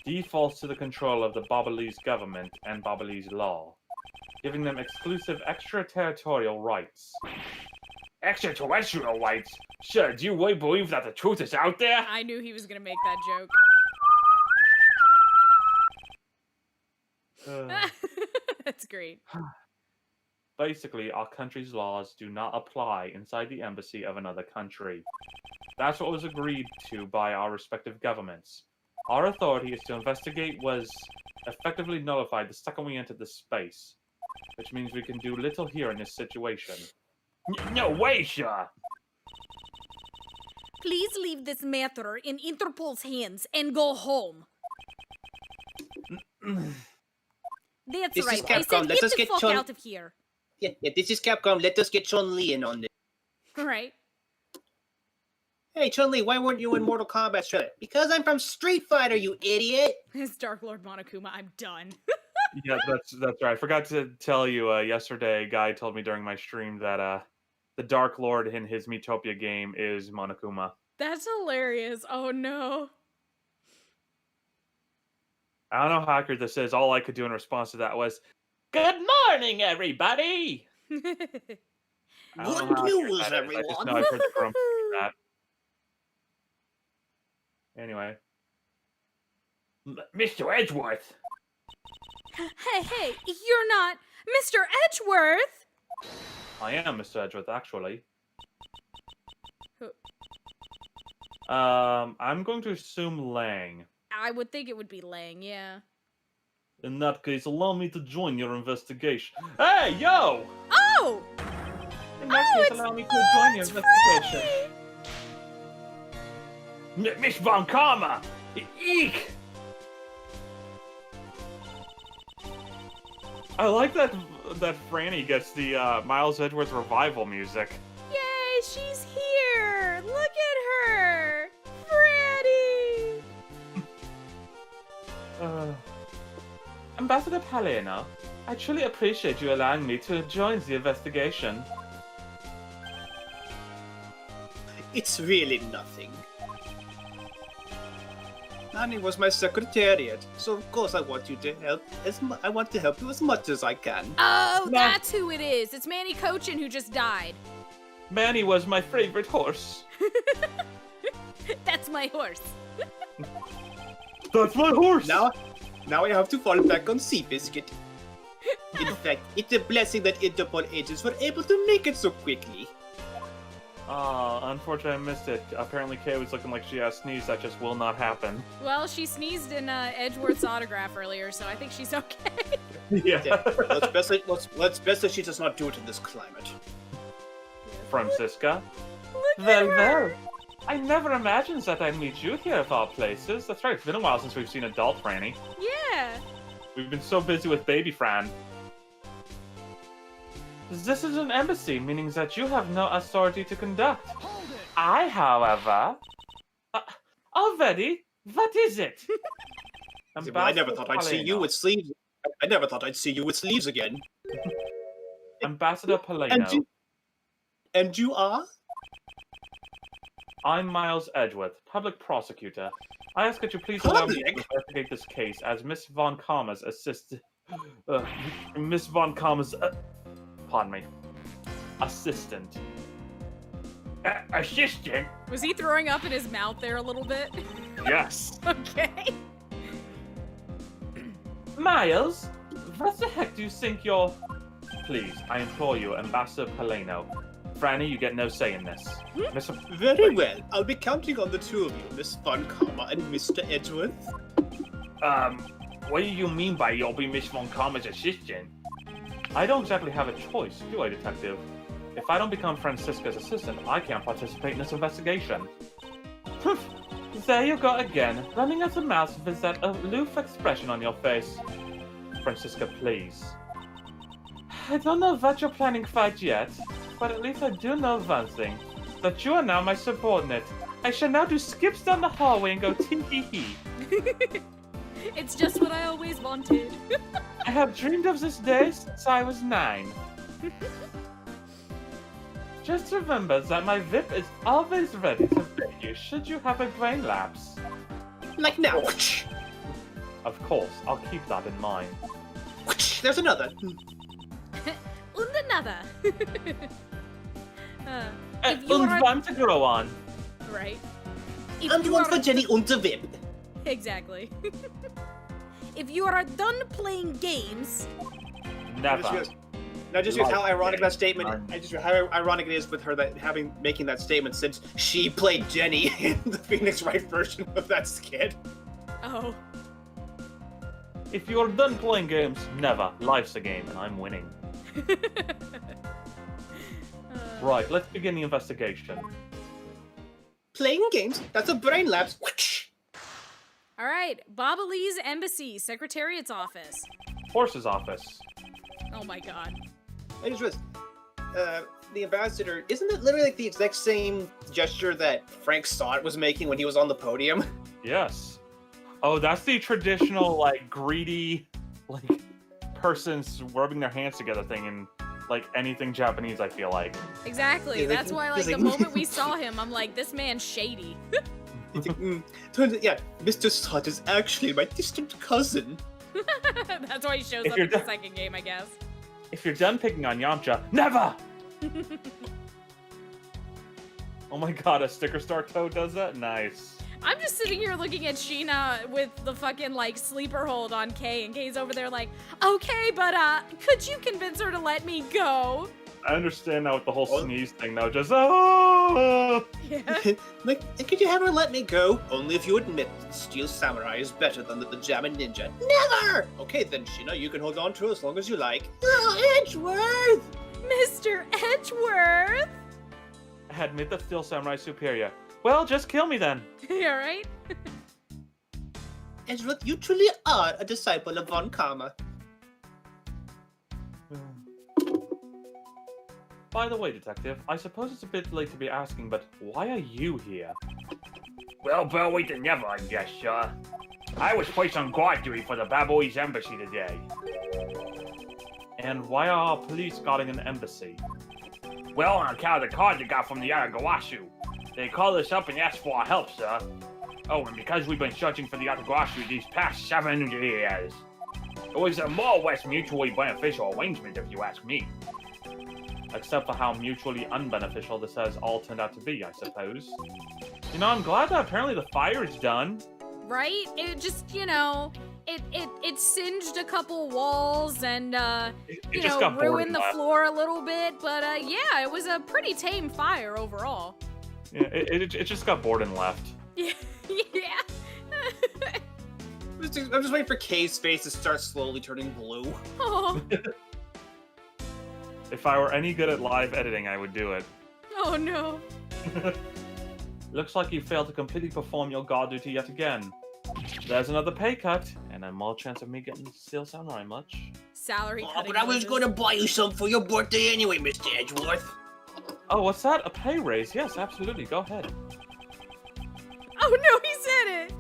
defaults to the control of the Babalese government and Babalese law, giving them exclusive extraterritorial rights. Extraterrestrial rights? Sir, do you really believe that the truth is out there? I knew he was gonna make that joke. That's great. Basically, our country's laws do not apply inside the embassy of another country. That's what was agreed to by our respective governments. Our authority is to investigate was effectively nullified the second we entered this space, which means we can do little here in this situation. No way, sir. Please leave this matter in Interpol's hands and go home. That's This is right. I Capcom. said Let get us the get fuck Chun- out of here. Yeah, this is Capcom. Let us get Chun-Li in on this. Right. Hey, Chun-Li, why weren't you in Mortal Kombat trailer? Because I'm from Street Fighter, you idiot! It's Dark Lord Monokuma. I'm done. Yeah, that's right. I forgot to tell you yesterday. A guy told me during my stream that the Dark Lord in his Miitopia game is Monokuma. That's hilarious. Oh no. I don't know how accurate this is. All I could do in response to that was, Good morning, everybody! I don't Good know how accurate news, that is. I just everyone. know I've heard the grumpy do that. Anyway. Mr. Edgeworth. Hey, you're not Mr. Edgeworth! I am Mr. Edgeworth, actually. Who- I'm going to assume Lang. I would think it would be Lang, yeah. In that case, allow me to join your investigation. Hey, yo! Oh! In that Oh, case, it's- allow me to oh, join your it's investigation. Freddie! Miss Von Karma. Eek. I like that Franny gets the Miles Edgeworth revival music. Yay, she's here! Look at her! Freddie! Ambassador Palena, I truly appreciate you allowing me to join the investigation. It's really nothing. Nani was my secretariat, so of course I want you to help. I want to help you as much as I can. Oh, No. that's who it is. It's Manny Cochin who just died. Manny was my favorite horse. That's my horse. That's my horse! Now I have to fall back on Seabiscuit. In fact, it's a blessing that Interpol agents were able to make it so quickly. Unfortunately I missed it. Apparently Kay was looking like she has sneezed. That just will not happen. Well, she sneezed in Edgeworth's autograph earlier, so I think she's okay. Yeah. Let's best that she does not do it in this climate. Francisca. Look at her. I never imagined that I'd meet you here of all places. That's right, it's been a while since we've seen adult Franny. Yeah. We've been so busy with baby Fran. This is an embassy, meaning that you have no authority to conduct. I, however... already? What is it? I never thought I'd see you with sleeves. I never thought I'd see you with sleeves again. Ambassador Paleno. And you are? I'm Miles Edgeworth, public prosecutor. I ask that you please allow me to Public? investigate this case as Miss Von Karma's assistant. Miss Von Karma's. Pardon me. Assistant. Assistant. Was he throwing up in his mouth there a little bit? Yes. Okay. Miles, what the heck do you think you're. Please, I implore you, Ambassador Paleno. Franny, you get no say in this. Miss. Very well. I'll be counting on the two of you, Miss Von Karma and Mr. Edgeworth. What do you mean by you'll be Miss Von Karma's assistant? I don't exactly have a choice, do I, Detective? If I don't become Francisca's assistant, I can't participate in this investigation. There you go again, running at the mouth with that aloof expression on your face. Francisca, please. I don't know what you're planning quite yet, but at least I do know one thing. That you are now my subordinate. I shall now do skips down the hallway and go tee-hee-hee. It's just what I always wanted. I have dreamed of this day since I was 9. Just remember that my VIP is always ready to fit you should you have a brain lapse. Like now. Of course, I'll keep that in mind. There's another. Und another. If you And are- one to grow on. Right. If And you one are- for Jenny und the Vib. Exactly. If you are done playing games, Never. Now, just how ironic that statement. None. I just how ironic it is with her that making that statement since she played Jenny in the Phoenix Wright version of that skit. oh, If you're done playing games, never. Life's a game, and I'm winning. Right, let's begin the investigation. Playing games? That's a brain lapse. all right. Baba Lee's embassy, Secretariat's office. Horse's office. Oh my God. I just realized, the ambassador, isn't it literally like the exact same gesture that Frank Stott was making when he was on the podium? Yes. Oh, that's the traditional, like, greedy, like, persons rubbing their hands together thing in, like, anything Japanese, I feel like. Exactly. Yeah, they That's can- why, like, because the they- moment we saw him, I'm like, this man's shady. It's like, turns out, yeah, Mr. Stott is actually my distant cousin. That's why he shows If up you're in the done- second game, I guess. If you're done picking on Yamcha, never! Oh my god, a sticker star toad does that? Nice. I'm just sitting here looking at Sheena with the fucking, like, sleeper hold on Kay, and Kay's over there like, okay, but, could you convince her to let me go? I understand now with the whole sneeze thing, though. Just, oh! Yeah. Like, could you have her let me go? Only if you admit that Steel Samurai is better than the Pajama Ninja. Never! Okay then, Sheena, you can hold on to her as long as you like. Oh, Edgeworth! Mr. Edgeworth! Admit that Steel Samurai is superior. Well, just kill me then. Yeah, right? Edgeworth, you truly are a disciple of Von Karma. By the way, Detective, I suppose it's a bit late to be asking, but why are you here? Well, better late than never, I guess, sir. I was placed on guard duty for the Baboy's embassy today. And why are police guarding an embassy? Well, on account of the card they got from the Aragawashu. They called us up and asked for our help, sir. Oh, and because we've been searching for the Aragawashu these past 700 years. It was a more or less mutually beneficial arrangement, if you ask me. Except for how mutually unbeneficial this has all turned out to be, I suppose. You know, I'm glad that apparently the fire is done. Right? It just, you know, it singed a couple walls and, you just know, got bored ruined and the left. floor a little bit, but, yeah, it was a pretty tame fire overall. Yeah, it just got bored and left. Yeah. Yeah. I'm just waiting for Kay's face to start slowly turning blue. Oh. If I were any good at live editing, I would do it. Oh, no. Looks like you failed to completely perform your guard duty yet again. There's another pay cut, and a more chance of me getting Steel Samurai much. Salary Oh, cutting but I was noises. going to buy you some for your birthday anyway, Mr. Edgeworth. Oh, what's that? A pay raise? Yes, absolutely. Go ahead. Oh, no, he said it.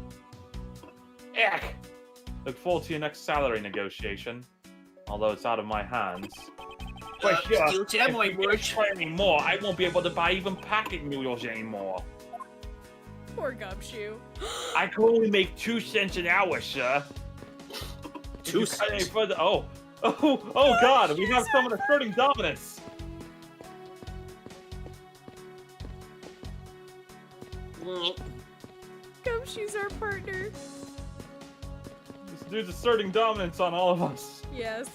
Eck! Look forward to your next salary negotiation. Although it's out of my hands. But sure, Steel Samurai if you merch. try anymore, I won't be able to buy even packet noodles anymore. Poor Gumshoe. I can only make 2 cents an hour, sir. If you cut any further, oh, God! We have someone asserting dominance. Gumshoe's our partner. This dude's asserting dominance on all of us. Yes.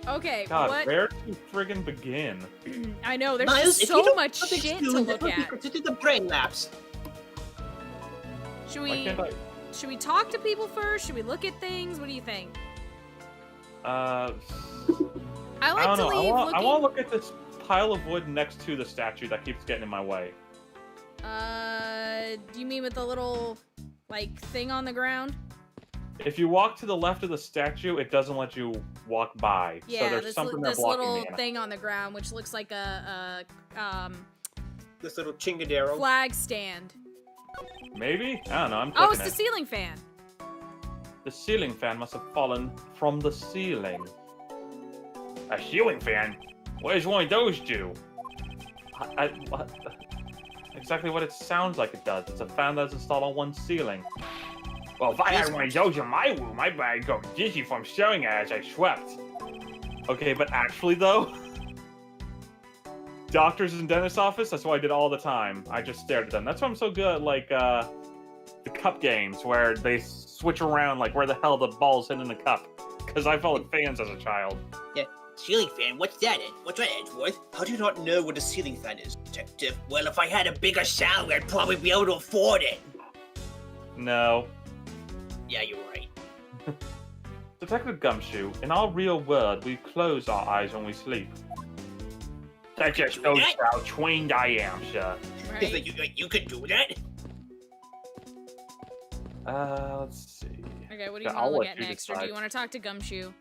Okay, God, what? where to friggin' begin? I know, there's Miles, just if you so don't much have shit to experience, look that would be at. considered a brain lapse. Should Why we can't I? should we talk to people first? Should we look at things? What do you think? I I like don't to know. leave I looking. want to look at this pile of wood next to the statue that keeps getting in my way. Do you mean with the little like thing on the ground? If you walk to the left of the statue, it doesn't let you walk by. Yeah, so there's this, something there this blocking little me. in it. thing on the ground, which looks like a This little chingadero. flag stand. Maybe? I don't know. I'm Oh, it's clicking the it. ceiling fan. The ceiling fan must have fallen from the ceiling. A ceiling fan? What does one of those do? What? Exactly what it sounds like it does. It's a fan that's installed on one ceiling. Well, if I had one of those in my room, I'd probably go dizzy from staring at it as I swept. Okay, but actually though, doctors and dentist office, that's what I did all the time. I just stared at them. That's why I'm so good at, like, the cup games, where they switch around, like, where the hell the ball's hidden in the cup. Because I followed fans as a child. Ceiling fan, what's that, Ed? What's that, Edgeworth? How do you not know what a ceiling fan is, detective? Well, if I had a bigger salary, I'd probably be able to afford it. No. Yeah, you're right. Detective Gumshoe, in our real world, we close our eyes when we sleep. That just shows how trained I am, sir. Right? You could do that? Let's see. Okay, what do you Yeah, want I'll to look let at you next, or do decide. you want to talk to Gumshoe?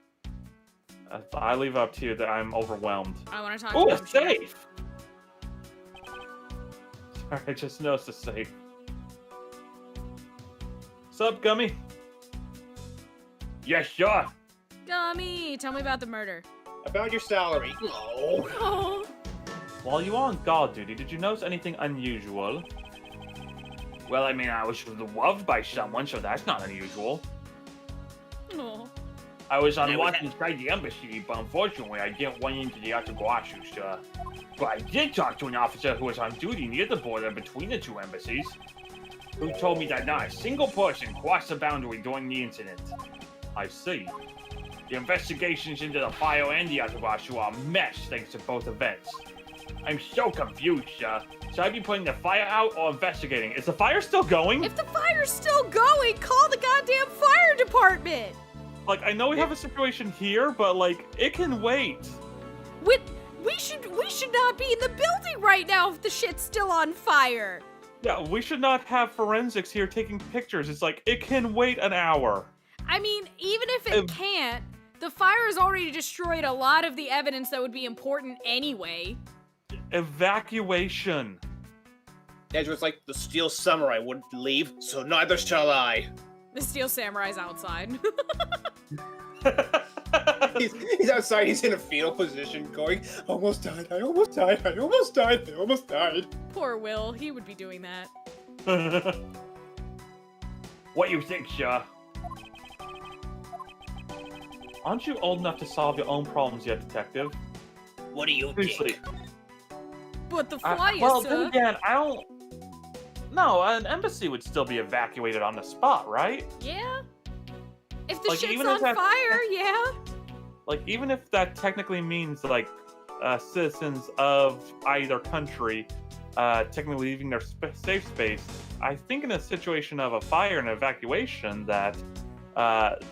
I leave it up to you that I'm overwhelmed. I want to talk Oh, to a Gumshoe. safe! Sorry, I just noticed a safe. Sup, Gummy? Yes, sir. Gummy, tell me about the murder. I found your salary. Oh. Oh, While you were on guard duty, did you notice anything unusual? Well, I mean, I was loved by someone, so that's not unusual. oh. I was on Yeah, we watch had- inside the embassy, but unfortunately I didn't run into the Atagawasu, sir. But I did talk to an officer who was on duty near the border between the two embassies, who told me that not a single person crossed the boundary during the incident. I see. The investigations into the fire and the Atagawasu are a mess thanks to both events. I'm so confused, sir. Should I be putting the fire out or investigating? Is the fire still going? If the fire's still going, call the goddamn fire department. Like, I know we have a situation here, but like, it can wait. We should not be in the building right now if the shit's still on fire. Yeah, we should not have forensics here taking pictures. It's like, it can wait an hour. I mean, even if it can't, the fire has already destroyed a lot of the evidence that would be important anyway. Evacuation. Edgeworth's like, the Steel Samurai wouldn't leave, so neither shall I. The Steel Samurai's outside. He's outside, he's in a fetal position going, almost died, I almost died, I almost died, I almost died. Poor Will, he would be doing that. What you think, sir? Aren't you old enough to solve your own problems yet, detective? What do you Seriously. think? But the fly Well, is, then again, I don't... No, an embassy would still be evacuated on the spot, right? Yeah. If the Like, shit's even if on that- fire, yeah. Like, even if that technically means, like, citizens of either country technically leaving their safe space, I think in a situation of a fire and evacuation that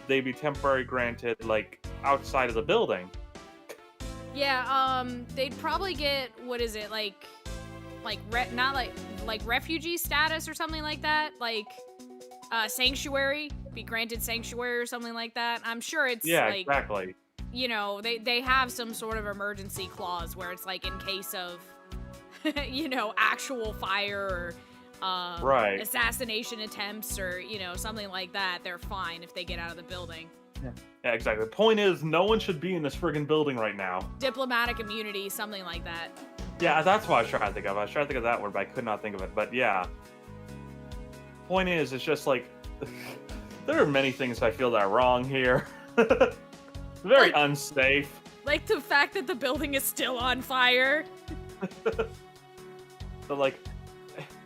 they'd be temporarily granted, like, outside of the building. Yeah, they'd probably get, what is it, not like refugee status or something like that? Like, sanctuary? Be granted sanctuary or something like that? I'm sure it's, Yeah, like, exactly. you know, they have some sort of emergency clause where it's, like, in case of, you know, actual fire or Right. assassination attempts or, you know, something like that, they're fine if they get out of the building. Yeah, exactly. The point is, no one should be in this friggin' building right now. Diplomatic immunity, something like that. Yeah, that's what I was trying to think of. I was trying to think of that word, but I could not think of it. But yeah. Point is, it's just like, there are many things I feel that are wrong here. Very Like- unsafe. Like the fact that the building is still on fire. So like,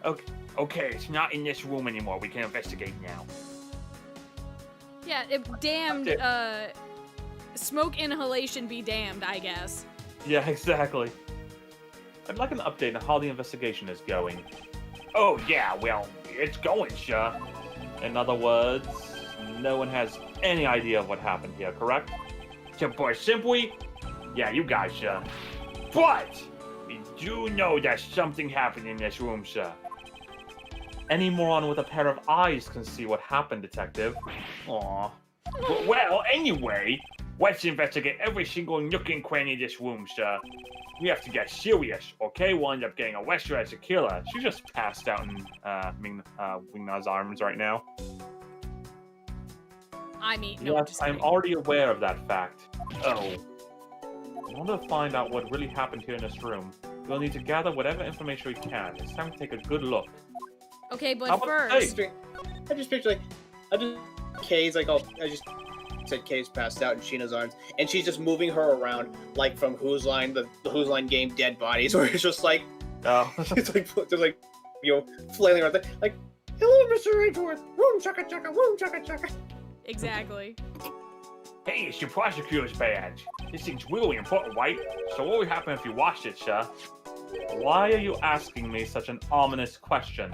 okay. Okay, it's not in this room anymore. We can investigate now. Yeah, damned, smoke inhalation be damned, I guess. Yeah, exactly. I'd like an update on how the investigation is going. Oh, yeah, well, it's going, sir. In other words, no one has any idea of what happened here, correct? To put simply, yeah, you guys, sir. But we do know that something happened in this room, sir. Any moron with a pair of eyes can see what happened, detective. Aw. Well, anyway, let's investigate every single nook and cranny in this room, sir. We have to get serious, okay? We'll end up getting arrested as a killer. She just passed out in Wingna's arms right now. I mean, no, Yes, just I'm kidding. already aware of that fact. Oh. In order to find out what really happened here in this room, we'll need to gather whatever information we can. It's time to take a good look. Okay, How but about first, the I just picture Kay's like, I just said Kay's passed out in Sheena's arms, and she's just moving her around like from Whose Line, the Whose Line game Dead Bodies, where it's just like, Oh. it's like, just like, you know, flailing around, like, hello, Mr. Edgeworth, woom chaka chaka, woom chaka chaka. exactly. Hey, it's your prosecutor's badge. This thing's really important, right? So what would happen if you watched it, sir? Why are you asking me such an ominous question?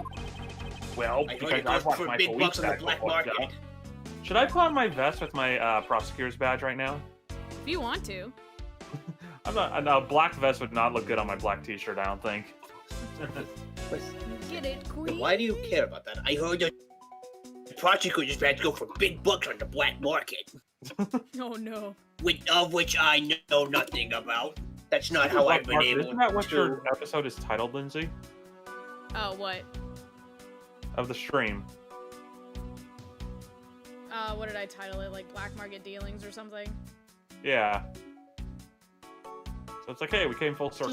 Well, I because heard you I've go watched for my big police bucks on the badge black before, market. sir. Should I put on my vest with my prosecutor's badge right now? If you want to. I'm not. No, black vest would not look good on my black t-shirt, I don't think. Get it, queen? Why do you care about that? I heard the prosecutors had to go for big bucks on the black market, Oh no. of which I know nothing about. That's not how I've been Mark, able isn't that what to. your episode is titled, Lindsay? Oh, what? Of the stream. What did I title it? Like black market dealings or something? Yeah. So it's like, hey, we came full circle.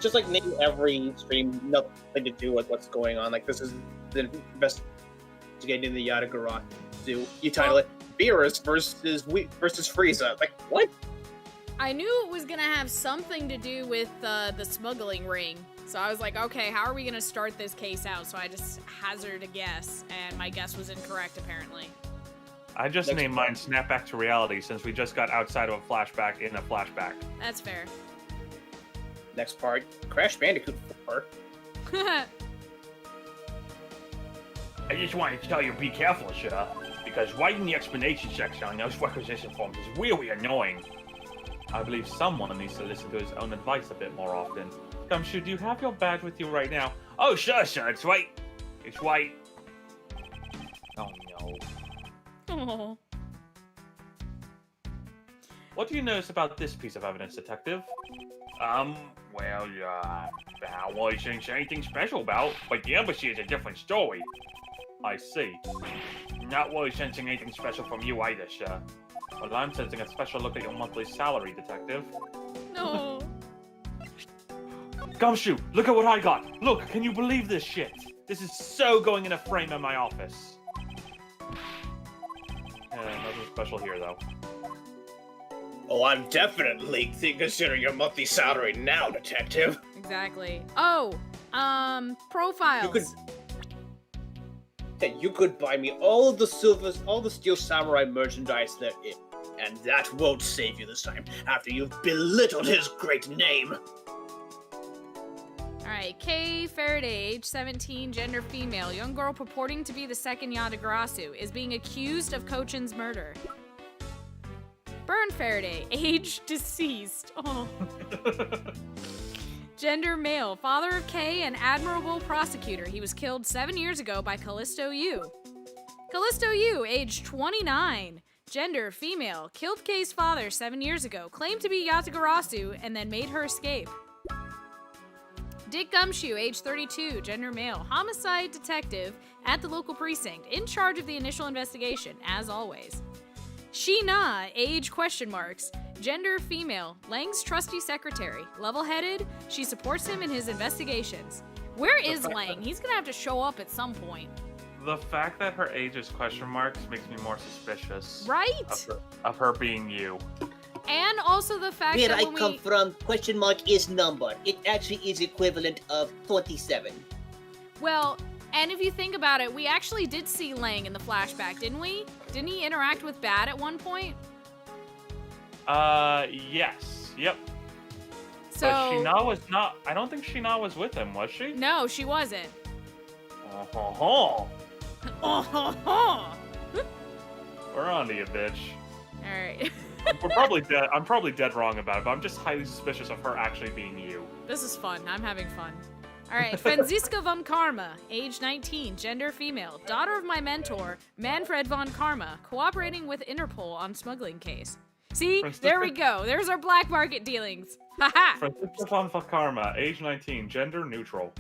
Just like name every stream, nothing to do with what's going on. Like, this is the investigating the Yatagarasu. You title it Beerus versus Frieza. Like, what? I knew it was gonna have something to do with the smuggling ring. So I was like, okay, how are we gonna start this case out? So I just hazarded a guess, and my guess was incorrect, apparently. I just Next named mine Snap Back to Reality since we just got outside of a flashback in a flashback. That's fair. Next part, Crash Bandicoot 4. I just wanted to tell you be careful, sir, because writing the explanation section on those requisition forms is really annoying. I believe someone needs to listen to his own advice a bit more often. Gumshoe, do you have your badge with you right now? Oh, sure, it's right. It's right. Oh no. Oh. What do you notice about this piece of evidence, Detective? Well, that wasn't anything special about, but the embassy is a different story. I see. Not really sensing anything special from you either, sir. Well, I'm sensing a special look at your monthly salary, Detective. No. Gumshoe, look at what I got! Look, can you believe this shit? This is so going in a frame in my office. Nothing special here, though. Oh, I'm definitely considering your monthly salary now, Detective. Exactly. Oh, profiles. You could buy me all the Steel Samurai merchandise there is, and that won't save you this time, after you've belittled his great name. Alright, Kay Faraday, age 17, gender female, young girl purporting to be the second Yatagarasu, is being accused of Kochin's murder. Burn Faraday, age deceased. Oh. Gender male, father of Kay, an admirable prosecutor. He was killed 7 years ago by Callisto Yu. Callisto Yu, age 29, gender female, killed Kay's father 7 years ago, claimed to be Yatagarasu, and then made her escape. Dick Gumshoe, age 32, gender male, homicide detective at the local precinct, in charge of the initial investigation, as always. Sheena, age question marks, gender female, Lang's trusty secretary, level-headed, she supports him in his investigations. Where is Lang? He's gonna have to show up at some point. The fact that her age is question marks makes me more suspicious. Right? Of her being you. And also the fact Where that I when come we... from, question mark is number. It actually is equivalent of 27. Well, and if you think about it, we actually did see Lang in the flashback, didn't we? Didn't he interact with Bad at one point? Yes. Yep. So... But Sheena was not... I don't think Sheena was with him, was she? No, she wasn't. Oh-ho-ho. Oh-ho-ho! We're on to you, bitch. Alright. We're probably dead. I'm probably dead wrong about it, but I'm just highly suspicious of her actually being you. This is fun. I'm having fun. Alright, Franziska von Karma, age 19, gender female, daughter of my mentor, Manfred von Karma, cooperating with Interpol on smuggling case. See? There we go. There's our black market dealings. Haha! Francisca von Karma, age 19, gender neutral.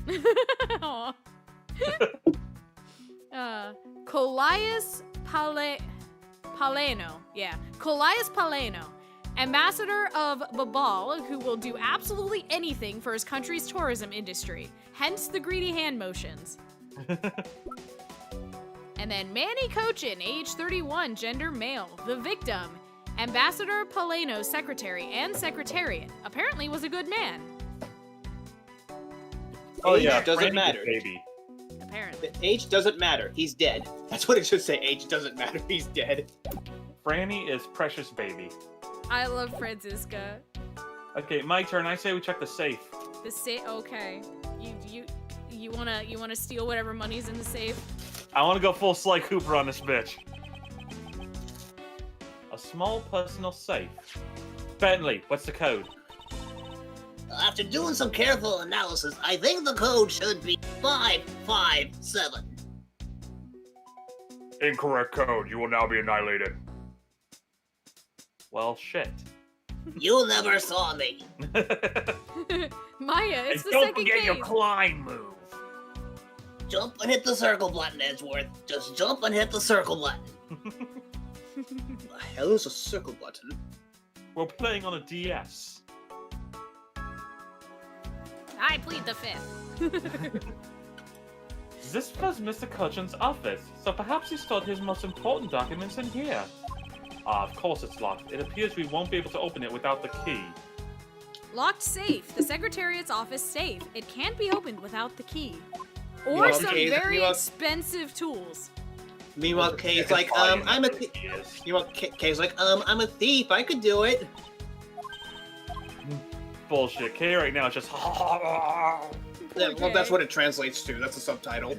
Colias Paleno. Yeah. Colias Paleno. Ambassador of Babal, who will do absolutely anything for his country's tourism industry. Hence the greedy hand motions. And then Manny Cochin, age 31, gender male. The victim. Ambassador Paleno's secretary and secretariat. Apparently was a good man. Oh Age yeah, doesn't Franny matter. Baby. Apparently. Age doesn't matter. He's dead. That's what it should say. Age doesn't matter. He's dead. Franny is precious baby. I love Franziska. Okay, my turn. I say we check the safe. The safe. Okay. You wanna steal whatever money's in the safe? I want to go full Sly Cooper on this bitch. A small personal safe. Bentley, what's the code? After doing some careful analysis, I think the code should be 557. Incorrect code. You will now be annihilated. Well, shit. You never saw me. Maya, it's And the don't second forget case. your climb move. Jump and hit the circle button, Edgeworth. Just jump and hit the circle button. The hell is a circle button? We're playing on a DS. I plead the fifth. This was Mr. Cochin's office, so perhaps he stored his most important documents in here. Of course it's locked. It appears we won't be able to open it without the key. Locked safe. The Secretariat's office safe. It can't be opened without the key. Or Meanwhile, some Kay's- very meanwhile- expensive tools. Meanwhile, Kay's like, I'm a thief. Meanwhile, Kay's like, I'm a thief. I could do it. Bullshit. Kay right now is just. Yeah, well, that's what it translates to. That's a subtitle.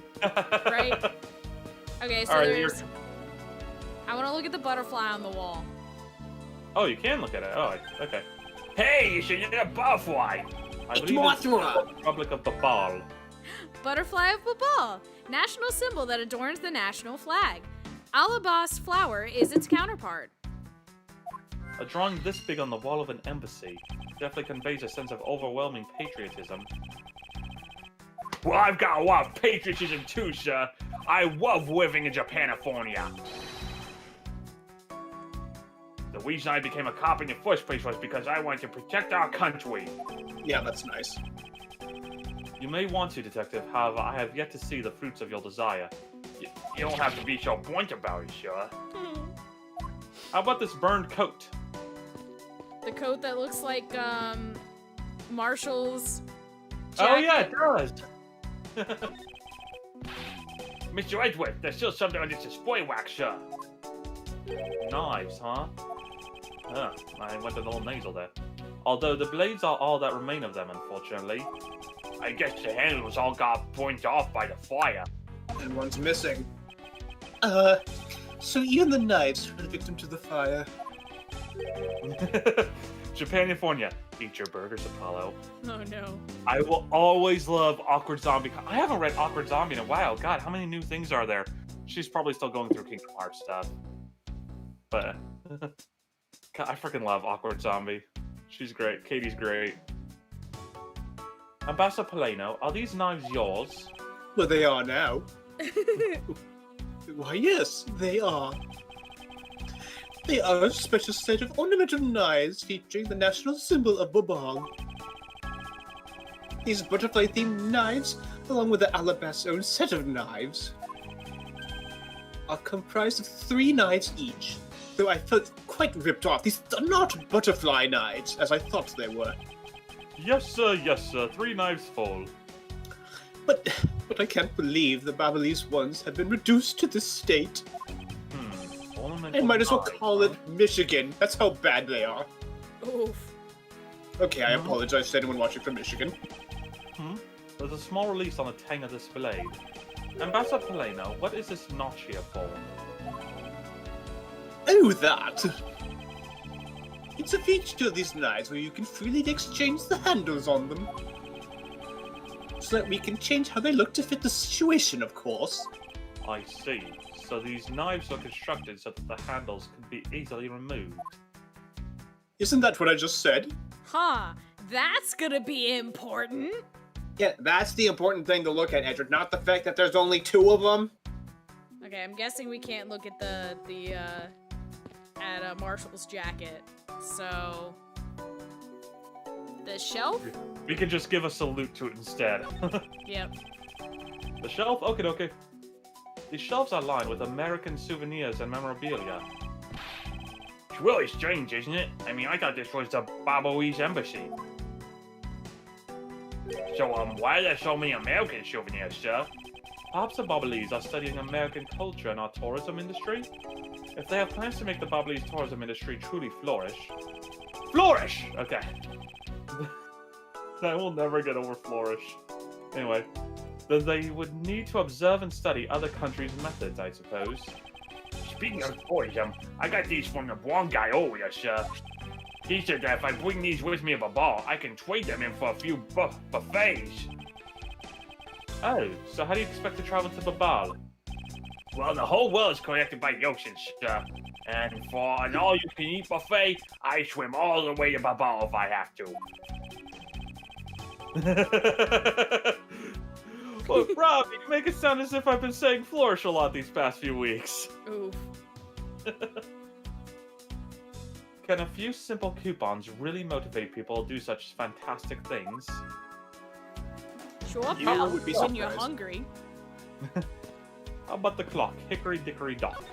Right? Okay, so Alright, there's... I want to look at the butterfly on the wall. Oh, you can look at it. Oh, okay. Hey, you should get a butterfly. I It's believe it's the Mothra. Republic of the Ball. Butterfly of Babal, national symbol that adorns the flag. Alabas flower is its counterpart. A drawing this big on the wall of an embassy definitely conveys a sense of overwhelming patriotism. Well, I've got a lot of patriotism too, sir. I love living in Japanifornia. The reason I became a cop in the first place was because I wanted to protect our country. Yeah, that's nice. You may want to, Detective, however, I have yet to see the fruits of your desire. You don't have to be so blunt about it, sir. How about this burned coat? The coat that looks like, Marshall's Oh jacket. yeah, it does! Mr. Edgeworth, there's still something on this display wax, sir. Knives, huh? I went a little nasal there. Although the blades are all that remain of them, unfortunately. I guess the handles all got burnt off by the fire. And one's missing. So even the knives were the victim to the fire. Japanifornia, eat your burgers, Apollo. Oh no. I will always love Awkward Zombie. I haven't read Awkward Zombie in a while. God, how many new things are there? She's probably still going through Kingdom Hearts stuff. But God, I freaking love Awkward Zombie. She's great. Katie's great. Ambassador Paleno, are these knives yours? Well, they are now. Why, yes, they are. They are a special set of ornamental knives featuring the national symbol of Bobong. These butterfly-themed knives, along with the Alabas' own set of knives, are comprised of 3 knives each. Though I felt quite ripped off. These are not butterfly knives, as I thought they were. Yes, sir, 3 knives full. But I can't believe the Babalese ones have been reduced to this state. Ornamental I might as well knives, call huh? it Michigan. That's how bad they are. Oof. Okay, I apologize to anyone watching from Michigan. There's a small release on the tang of this blade. Ambassador Paleno, what is this notch here for? Oh, that! It's a feature of these knives where you can freely exchange the handles on them. So that we can change how they look to fit the situation, of course. I see. So these knives are constructed so that the handles can be easily removed. Isn't that what I just said? Huh. That's gonna be important. Yeah, that's the important thing to look at, Edward. Not the fact that there's only 2 of them. Okay, I'm guessing we can't look at at Marshall's jacket. So the shelf? We can just give a salute to it instead. Yep. The shelf? Okay. These shelves are lined with American souvenirs and memorabilia. It's really strange, isn't it? I mean, I thought this was the Babalese embassy. So, why are there so many American souvenirs, sir? Perhaps the Babalese are studying American culture and our tourism industry? If they have plans to make the Babalese tourism industry truly flourish... Flourish! Okay. I will never get over flourish. Anyway, then they would need to observe and study other countries' methods, I suppose. Speaking of tourism, I got these from the blonde guy earlier, sir. He said that if I bring these with me at the ball, I can trade them in for a few buffets. Oh, so how do you expect to travel to Babal? Well, the whole world is connected by the ocean, sir. And for an all-you-can-eat buffet, I swim all the way to Babal if I have to. Look, Rob, you make it sound as if I've been saying flourish a lot these past few weeks. Oof. Can a few simple coupons really motivate people to do such fantastic things? Show up, You pal, would be when you're surprised. hungry. How about the clock? Hickory dickory dock.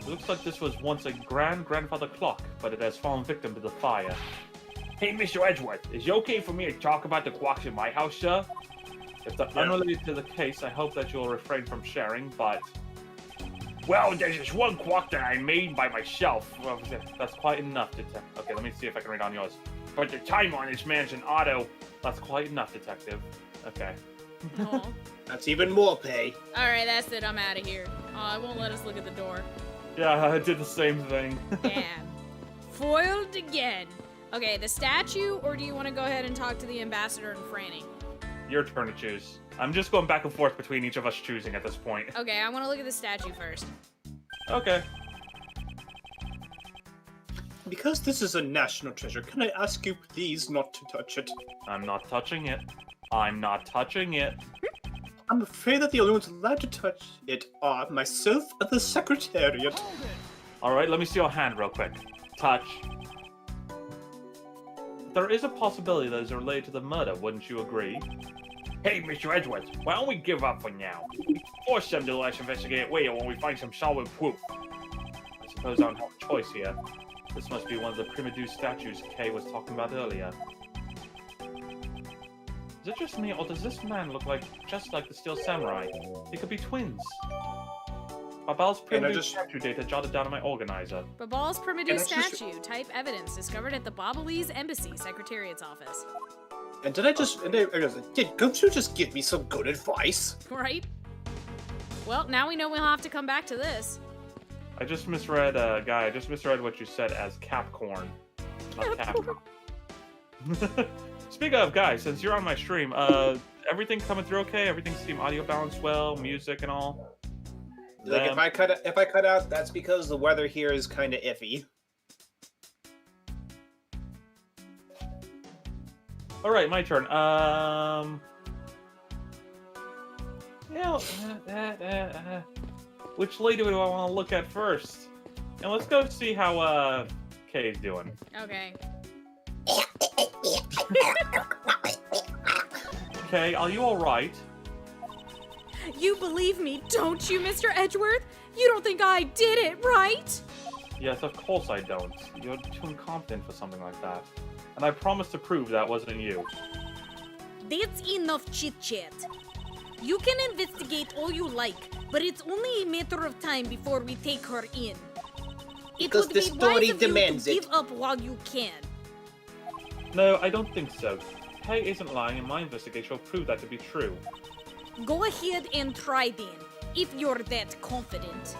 It looks like this was once a grandfather clock, but it has fallen victim to the fire. Hey, Mr. Edgeworth, is it okay for me to talk about the clocks in my house, sir? If they're unrelated to the case, I hope that you'll refrain from sharing, but... Well, there's this one clock that I made by myself. Well, that's quite enough, Detective. Okay, let me see if I can read on yours. But the timer on this man's an auto. That's quite enough, Detective. Okay. Aw. That's even more pay. Alright, that's it. I'm out of here. Oh, it won't let us look at the door. Yeah, I did the same thing. Damn. Foiled again. Okay, the statue, or do you want to go ahead and talk to the ambassador and Franny? Your turn to choose. I'm just going back and forth between each of us choosing at this point. Okay, I want to look at the statue first. Okay. Because this is a national treasure, can I ask you please not to touch it? I'm not touching it. I'm not touching it. I'm afraid that the only ones allowed to touch it are myself and the Secretariat. Alright, let me see your hand real quick. Touch. There is a possibility that is related to the murder, wouldn't you agree? Hey, Mr. Edgeworth, why don't we give up for now? Force them to let us investigate it later when we find some solid proof. I suppose I don't have a choice here. This must be one of the prima due statues Kay was talking about earlier. Is it just me, or does this man look just like the Steel Samurai? They could be twins. Babal's prima due statue data jotted down in my organizer. Babal's primitive And I just- statue. Type evidence discovered at the Babalese Embassy, Secretariat's office. And don't you just give me some good advice? Right? Well, now we know we'll have to come back to this. I just misread, Guy, I just misread what you said as Capcorn. Not Capcorn. Speaking of, Guy, since you're on my stream, everything coming through okay? Everything seem audio balanced well, music and all? Like if I cut out, that's because the weather here is kind of iffy. All right, my turn. Which lady do I want to look at first? And let's go see how Kay's doing. Okay. Kay, are you all right? You believe me, don't you, Mr. Edgeworth? You don't think I did it, right? Yes, of course I don't. You're too incompetent for something like that. And I promise to prove that wasn't you. That's enough chit-chat. You can investigate all you like, but it's only a matter of time before we take her in. It Because would the be story wise of you demands to it. give up while you can. No, I don't think so. Kay isn't lying, and my investigation will prove that to be true. Go ahead and try then, if you're that confident.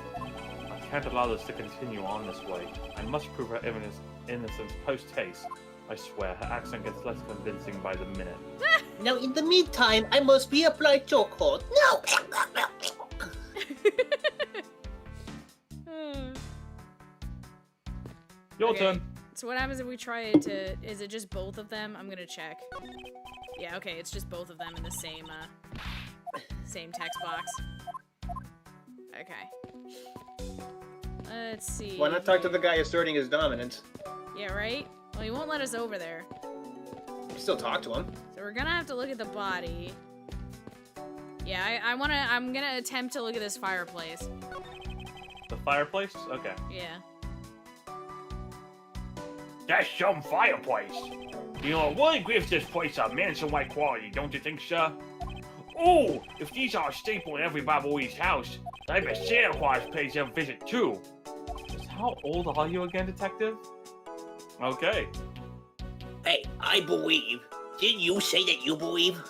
I can't allow this to continue on this way. I must prove her innocence post-haste. I swear, her accent gets less convincing by the minute. Now, in the meantime, I must reapply chokehold. No! Your Okay. turn. So what happens if we try to... Is it just both of them? I'm gonna check. Yeah, okay, it's just both of them in the same, same text box. Okay. Let's see. Why not talk to the guy asserting his dominance? Yeah, right? Well, he won't let us over there. Still talk to him. So we're gonna have to look at the body. Yeah, I'm gonna attempt to look at this fireplace. The fireplace? Okay. Yeah. That's some fireplace. You know, it really gives this place a mansion-like quality, don't you think, sir? Oh, if these are a staple in every Babalese house, I bet Santa Claus pays them a visit too. Just how old are you again, Detective? Okay. Hey, I believe. Didn't you say that you believe?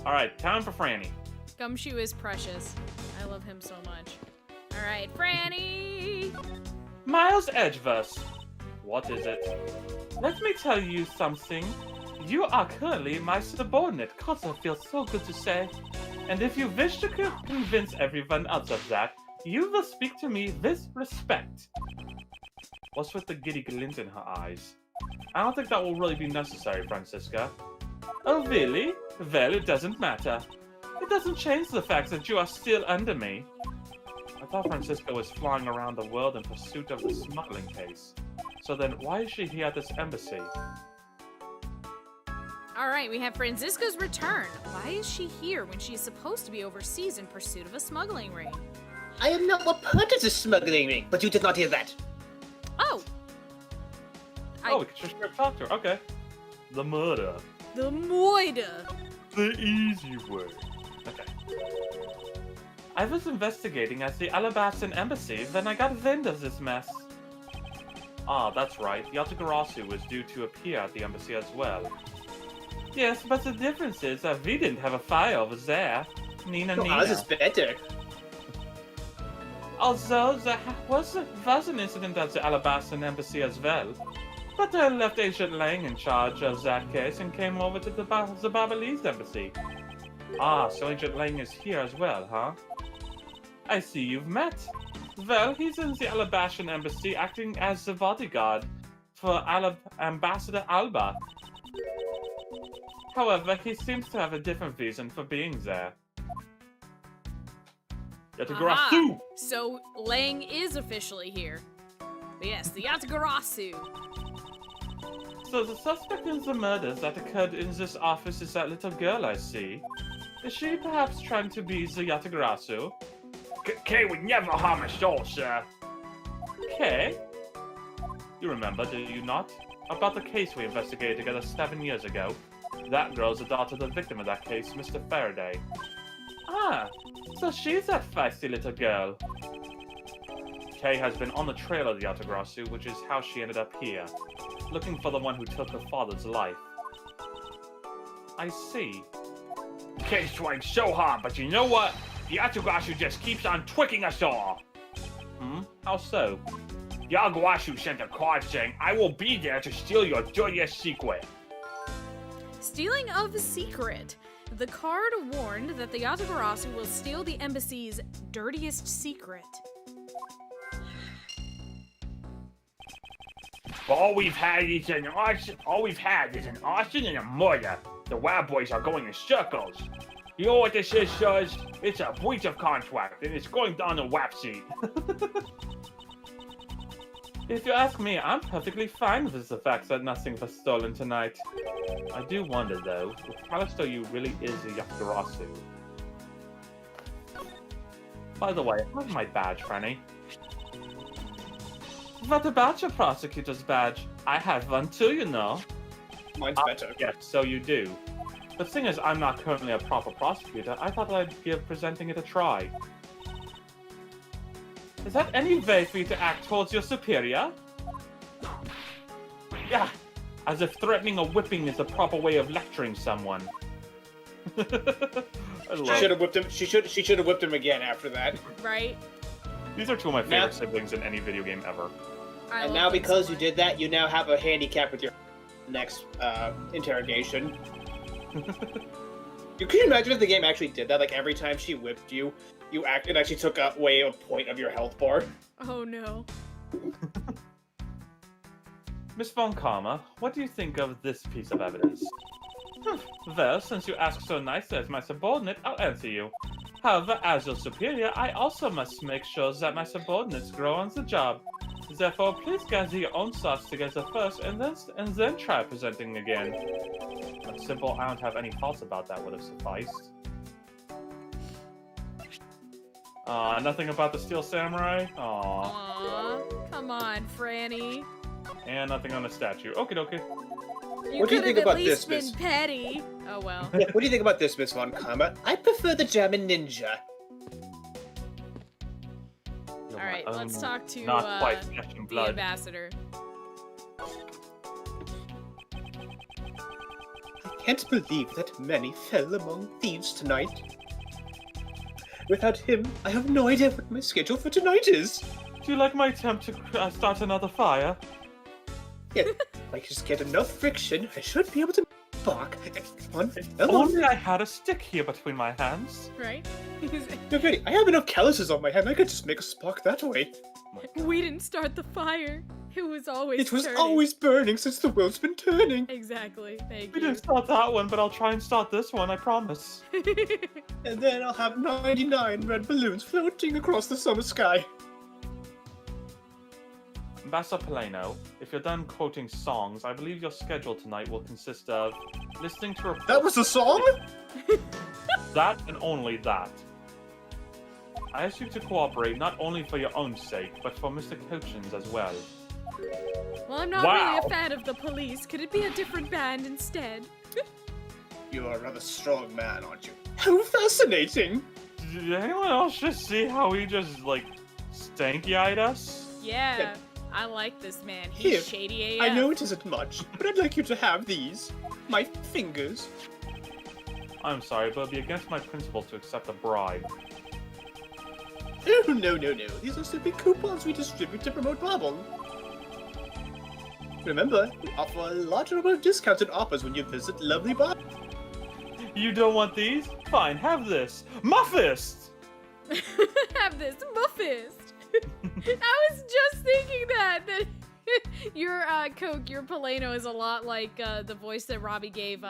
Alright, time for Franny. Gumshoe is precious. I love him so much. Alright, Franny! Miles Edgeworth. What is it? Let me tell you something. You are currently my subordinate, cause I feel so good to say. And if you wish to convince everyone else of that, you will speak to me with respect. What's with the giddy glint in her eyes? I don't think that will really be necessary, Francisca. Oh, really? Well, it doesn't matter. It doesn't change the fact that you are still under me. I thought Francisca was flying around the world in pursuit of the smuggling case. So then, why is she here at this embassy? Alright, we have Francisca's return. Why is she here when she's supposed to be overseas in pursuit of a smuggling ring? I am not what purpose is smuggling me, but you did not hear that. Oh, Oh, we can just straight talk to her. Okay. The murder. the murder. The easy way. Okay. I was investigating at the Alabastan embassy, then I got wind of this mess. Ah, that's right. Yatagarasu was due to appear at the embassy as well. Yes, but the difference is that we didn't have a fire over there. Nina. Ours is better. Although there was an incident at the Alabastan embassy as well. But I left Agent Lang in charge of that case and came over to the Babalese embassy. Ah, so Agent Lang is here as well, huh? I see you've met. Well, he's in the Alabastan embassy acting as the bodyguard for Ambassador Alba. However, he seems to have a different reason for being there. Yatagarasu! So Lang is officially here. But yes, the Yatagarasu. So the suspect in the murders that occurred in this office is that little girl I see. Is she perhaps trying to be the Yatagarasu? Kay would never harm a soul, sir. Kay? You remember, do you not? About the case we investigated together 7 years ago. That girl's the daughter of the victim of that case, Mr. Faraday. Ah, so she's that feisty little girl. Kay has been on the trail of the Yatagarasu, which is how she ended up here, looking for the one who took her father's life. I see. Kay's trying so hard, but you know what? The Yatagarasu just keeps on twicking us all. How so? Yatagarasu sent a card saying, I will be there to steal your dirtiest secret. Stealing of a secret. The card warned that the Yatagarasu will steal the embassy's dirtiest secret. All we've had is an arson and a murder. The Wild Boys are going in circles. You know what this is, sirs? It's a breach of contract, and it's going down the WAP sheet. If you ask me, I'm perfectly fine with the fact that nothing was stolen tonight. I do wonder, though, if Callisto really is a Yatagarasu. By the way, how's my badge, Franny? What about your prosecutor's badge? I have one too, you know. Mine's better. Yes, so you do. The thing is, I'm not currently a proper prosecutor. I thought I'd give presenting it a try. Is that any way for you to act towards your superior? Yeah, as if threatening a whipping is the proper way of lecturing someone. She should have whipped him. She should have whipped him again after that. Right? These are two of my favorite siblings in any video game ever. I And love now them because so you much. did that, you now have a handicap with your next interrogation. Can you imagine if the game actually did that? Like every time she whipped you, it actually took away a point of your health bar. Oh no. Miss Von Karma, what do you think of this piece of evidence? Well, since you ask so nicely as my subordinate, I'll answer you. However, as your superior, I also must make sure that my subordinates grow on the job. Therefore, please gather your own thoughts together first, and then try presenting again. A simple "I don't have any thoughts about that" would have sufficed. Nothing about the Steel Samurai? Aww. Aww. Come on, Franny. And nothing on the statue. Okie dokie. You What do you could think have at about least this, been petty. Oh well. Yeah, what do you think about this, Miss Von Karma? I prefer the German ninja. Alright, let's talk to Not quite flesh and the blood. ambassador. I can't believe that many fell among thieves tonight. Without him, I have no idea what my schedule for tonight is. Do you like my attempt to start another fire? Yeah, if I just get enough friction, I should be able to bark. Come on, If come on. only I had a stick here between my hands. Right? No, really, I have enough calluses on my hand. I could just make a spark that way. We didn't start the fire. It was always It was turning. always burning since the world's been turning. Exactly. Thank We you. didn't start that one, but I'll try and start this one, I promise. And then I'll have 99 red balloons floating across the summer sky. Ambassador Paleno, if you're done quoting songs, I believe your schedule tonight will consist of listening to That was a song? that and only that. I ask you to cooperate not only for your own sake, but for Mr. Cochin's as well. Well, I'm not really a fan of the police. Could it be a different band instead? You are a rather strong man, aren't you? How fascinating! Did anyone else just see how he just, like, stanky-eyed us? Yeah, I like this man. He's Here, shady AF. I know it isn't much, but I'd like you to have these. My fingers. I'm sorry, but it'd be against my principle to accept a bribe. Oh, no. These are simply coupons we distribute to promote Bobble. Remember, we offer a large number of discounted offers when you visit lovely Bob. You don't want these? Fine, have this. Muffist! Have this Muffist. I was just thinking that your Coke, your Polano is a lot like the voice that Robbie gave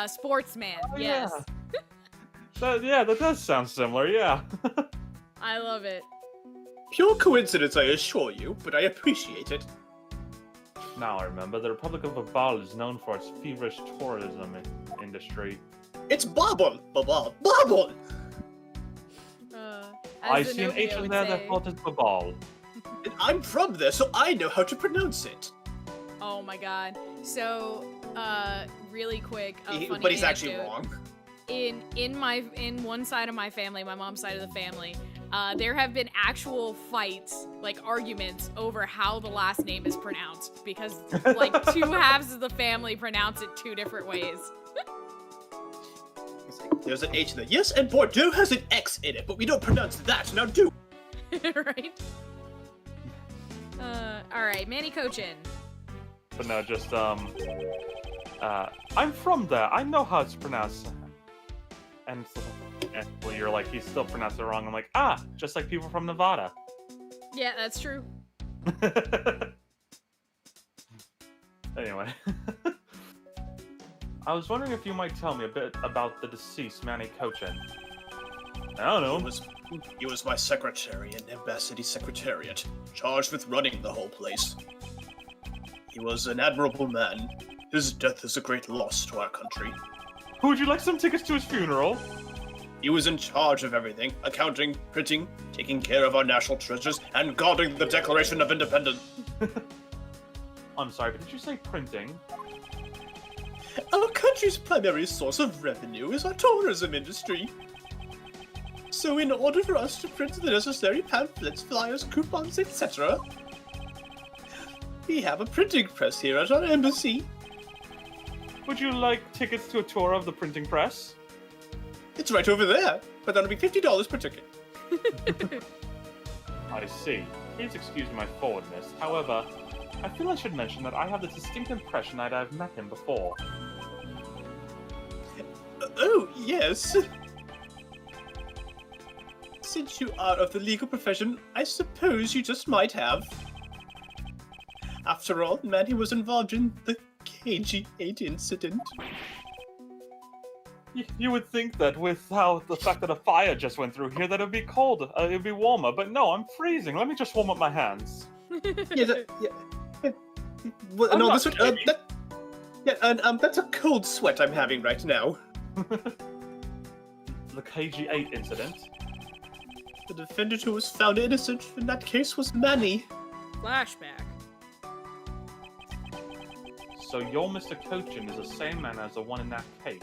Sportsman. Yes. That does sound similar, yeah. I love it. Pure coincidence, I assure you, but I appreciate it. Now I remember, the Republic of Babal is known for its feverish tourism industry. It's Bobble! Bobble! I see an H in there that thought it's Babal. And I'm from there, so I know how to pronounce it. Oh my god. So, really quick, funny But he's actually anecdote. wrong. In one side of my family, my mom's side of the family, there have been actual fights, like arguments, over how the last name is pronounced because like two halves of the family pronounce it two different ways. It's like, there's an H in there. Yes, and Bordeaux has an X in it, but we don't pronounce that. Now do. Right? All right, Manny Cochin. But no, just, I'm from there. I know how it's pronounced. And well, you're like, he still pronounced it wrong. I'm like, just like people from Nevada. Yeah, that's true. Anyway. I was wondering if you might tell me a bit about the deceased Manny Cochin. I don't know. He was my secretary in Embassy Secretariat, charged with running the whole place. He was an admirable man. His death is a great loss to our country. Would you like some tickets to his funeral? He was in charge of everything, accounting, printing, taking care of our national treasures, and guarding the Declaration of Independence. I'm sorry, but did you say printing? Our country's primary source of revenue is our tourism industry. So in order for us to print the necessary pamphlets, flyers, coupons, etc., we have a printing press here at our embassy. Would you like tickets to a tour of the printing press? It's right over there, but that'll be $50 per ticket. I see. Please excuse my forwardness. However, I feel I should mention that I have the distinct impression that I've met him before. Oh, yes. Since you are of the legal profession, I suppose you just might have. After all, Manny was involved in the KG-8 incident. You would think that with how the fact that a fire just went through here that it'd be cold, it'd be warmer, but no, I'm freezing. Let me just warm up my hands. Well, I'm no, not this would, that's a cold sweat I'm having right now. The KG-8 incident? The defendant who was found innocent in that case was Manny. Flashback. So your Mr. Cochin is the same man as the one in that case?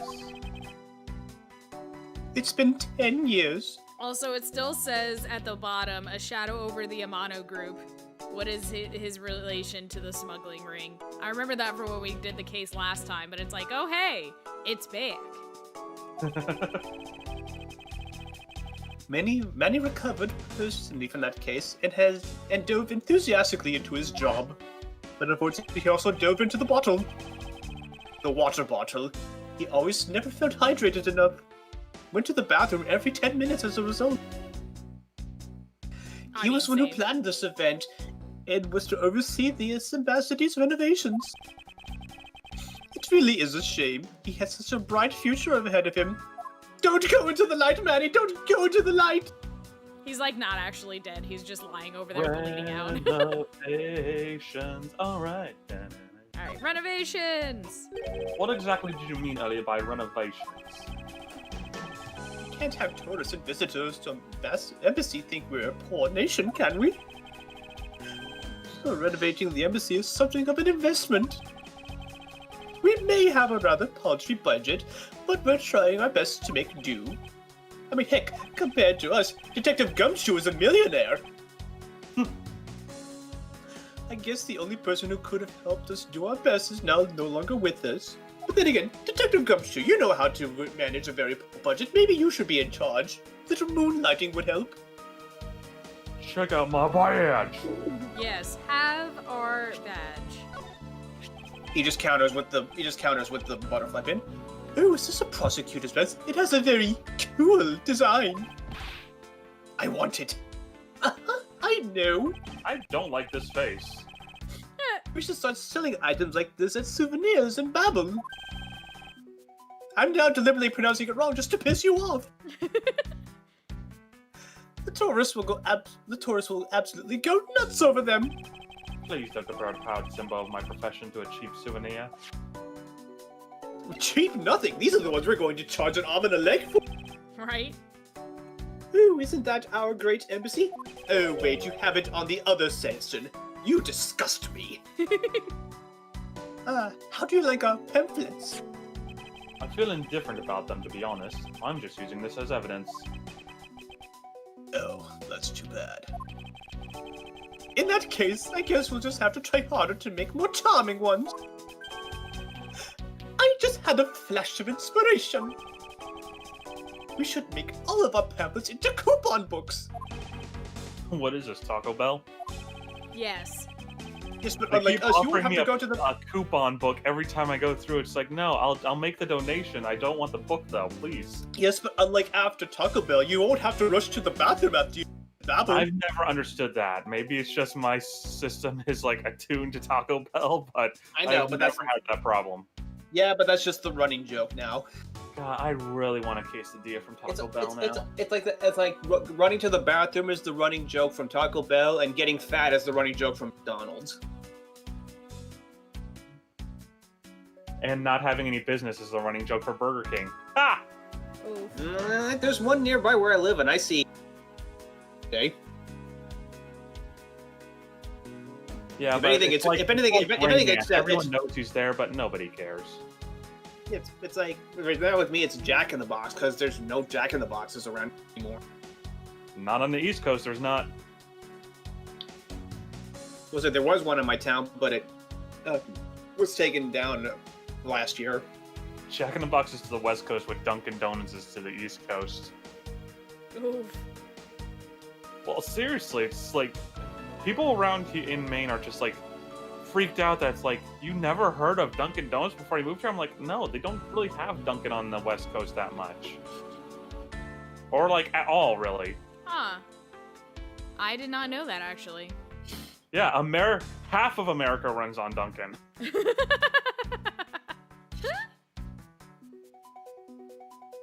It's been 10 years. Also, it still says at the bottom, a shadow over the Amano group. What is his relation to the smuggling ring? I remember that from when we did the case last time, but it's like, oh hey, it's back. Manny recovered personally from that case and dove enthusiastically into his job. But unfortunately, he also dove into the bottle. The water bottle. He always never felt hydrated enough. Went to the bathroom every 10 minutes as a result. He was one who planned this event and was to oversee the ambassador's renovations. It really is a shame. He has such a bright future ahead of him. Don't go into the light, Manny! Don't go into the light! He's like not actually dead. He's just lying over there bleeding out. Renovations. Alright. Alright, renovations! What exactly did you mean earlier by renovations? can't have tourists and visitors to embassy think we're a poor nation, can we? So renovating the embassy is something of an investment. We may have a rather paltry budget, but we're trying our best to make do. I mean, heck, compared to us, Detective Gumshoe is a millionaire. I guess the only person who could have helped us do our best is now no longer with us. But then again, Detective Gumshoe, you know how to manage a very poor budget. Maybe you should be in charge. Little moonlighting would help. Check out my badge. Yes, have our badge. He just counters with the butterfly pin. Oh, is this a prosecutor's vest? It has a very cool design. I want it. I know. I don't like this face. We should start selling items like this as souvenirs in Babel. I'm now deliberately pronouncing it wrong just to piss you off. The tourists will absolutely go nuts over them. Please don't compare a proud symbol of my profession to a cheap souvenir. Cheap nothing. These are the ones we're going to charge an arm and a leg for. Right? Ooh, isn't that our great embassy? Oh wait, you have it on the other section. You disgust me. How do you like our pamphlets? I feel indifferent about them, to be honest. I'm just using this as evidence. Oh, that's too bad. In that case, I guess we'll just have to try harder to make more charming ones. I just had a flash of inspiration. We should make all of our pamphlets into coupon books. What is this, Taco Bell? Yes. Yes, but They unlike keep us, you offering won't have me to go to the... a coupon book every time I go through. It's like, no, I'll make the donation. I don't want the book, though, please. Yes, but unlike after Taco Bell, you won't have to rush to the bathroom after you babble. I've never understood that. Maybe it's just my system is, like, attuned to Taco Bell, but I know, I've but never that's... had that problem. Yeah, but that's just the running joke now. God, I really want a quesadilla from Taco Bell now. It's like running to the bathroom is the running joke from Taco Bell, and getting fat is the running joke from McDonald's. And not having any business is the running joke for Burger King. Ah! Oof. There's one nearby where I live, and I see. Okay. Yeah, If but anything, it's it's- like if anything, it's everyone knows he's there, but nobody cares. It's like right now with me, it's Jack in the Box because there's no Jack in the Boxes around anymore. Not on the East Coast, there's not. There was one in my town, but it was taken down last year. Jack in the Box is to the West Coast, what Dunkin' Donuts is to the East Coast. Oof. Well, seriously, it's like people around here in Maine are just like freaked out that it's like you never heard of Dunkin' Donuts before you moved here. I'm like, no, they don't really have Dunkin' on the West Coast that much, or like at all, really. Huh. I did not know that, actually. Yeah, half of America runs on Dunkin'.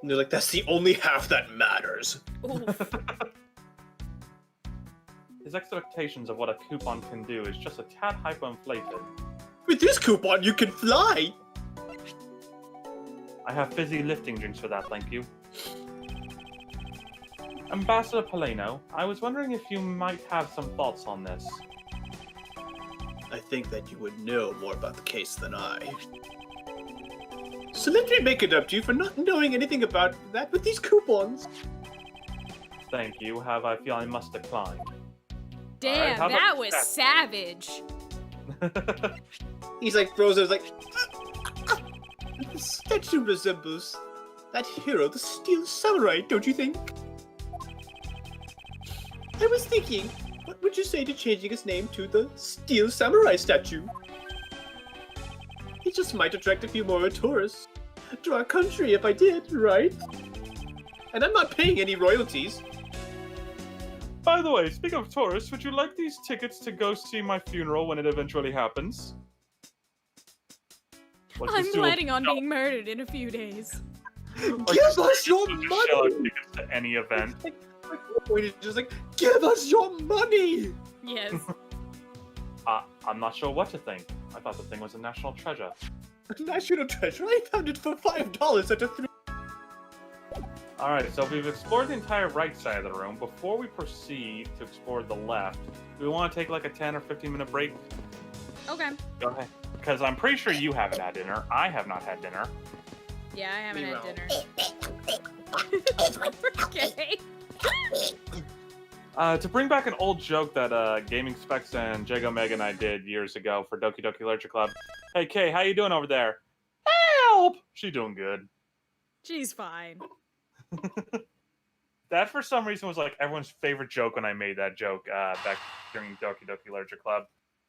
And they're like, that's the only half that matters. Oof. His expectations of what a coupon can do is just a tad hyperinflated. With this coupon, you can fly! I have fizzy lifting drinks for that, thank you. Ambassador Paleno, I was wondering if you might have some thoughts on this. I think that you would know more about the case than I. So let me make it up to you for not knowing anything about that with these coupons. Thank you, I feel I must decline. Damn, how about that was that? savage. He's like, frozen, like... The statue resembles that hero, the Steel Samurai, don't you think? I was thinking, what would you say to changing his name to the Steel Samurai statue? It just might attract a few more tourists to our country if I did, right? And I'm not paying any royalties. By the way, speaking of tourists, would you like these tickets to go see my funeral when it eventually happens? Like, I'm just do a- planning on being murdered in a few days. like, Give just- us your just shell out money! tickets to any event. Just like, give us your money! Yes. I'm not sure what to think. I thought the thing was a national treasure. National treasure? I found it for $5 at a All right, so we've explored the entire right side of the room. Before we proceed to explore the left, do we want to take like a 10 or 15-minute break? Okay. Go ahead. Because I'm pretty sure you haven't had dinner. I have not had dinner. Yeah, I haven't had Meanwhile. dinner. Okay. To bring back an old joke that Gaming Specs and Jago Meg and I did years ago for Doki Doki Literature Club. Hey, Kay, how you doing over there? Help! She doing good. She's fine. That, for some reason, was like everyone's favorite joke when I made that joke back during Doki Doki Literature Club.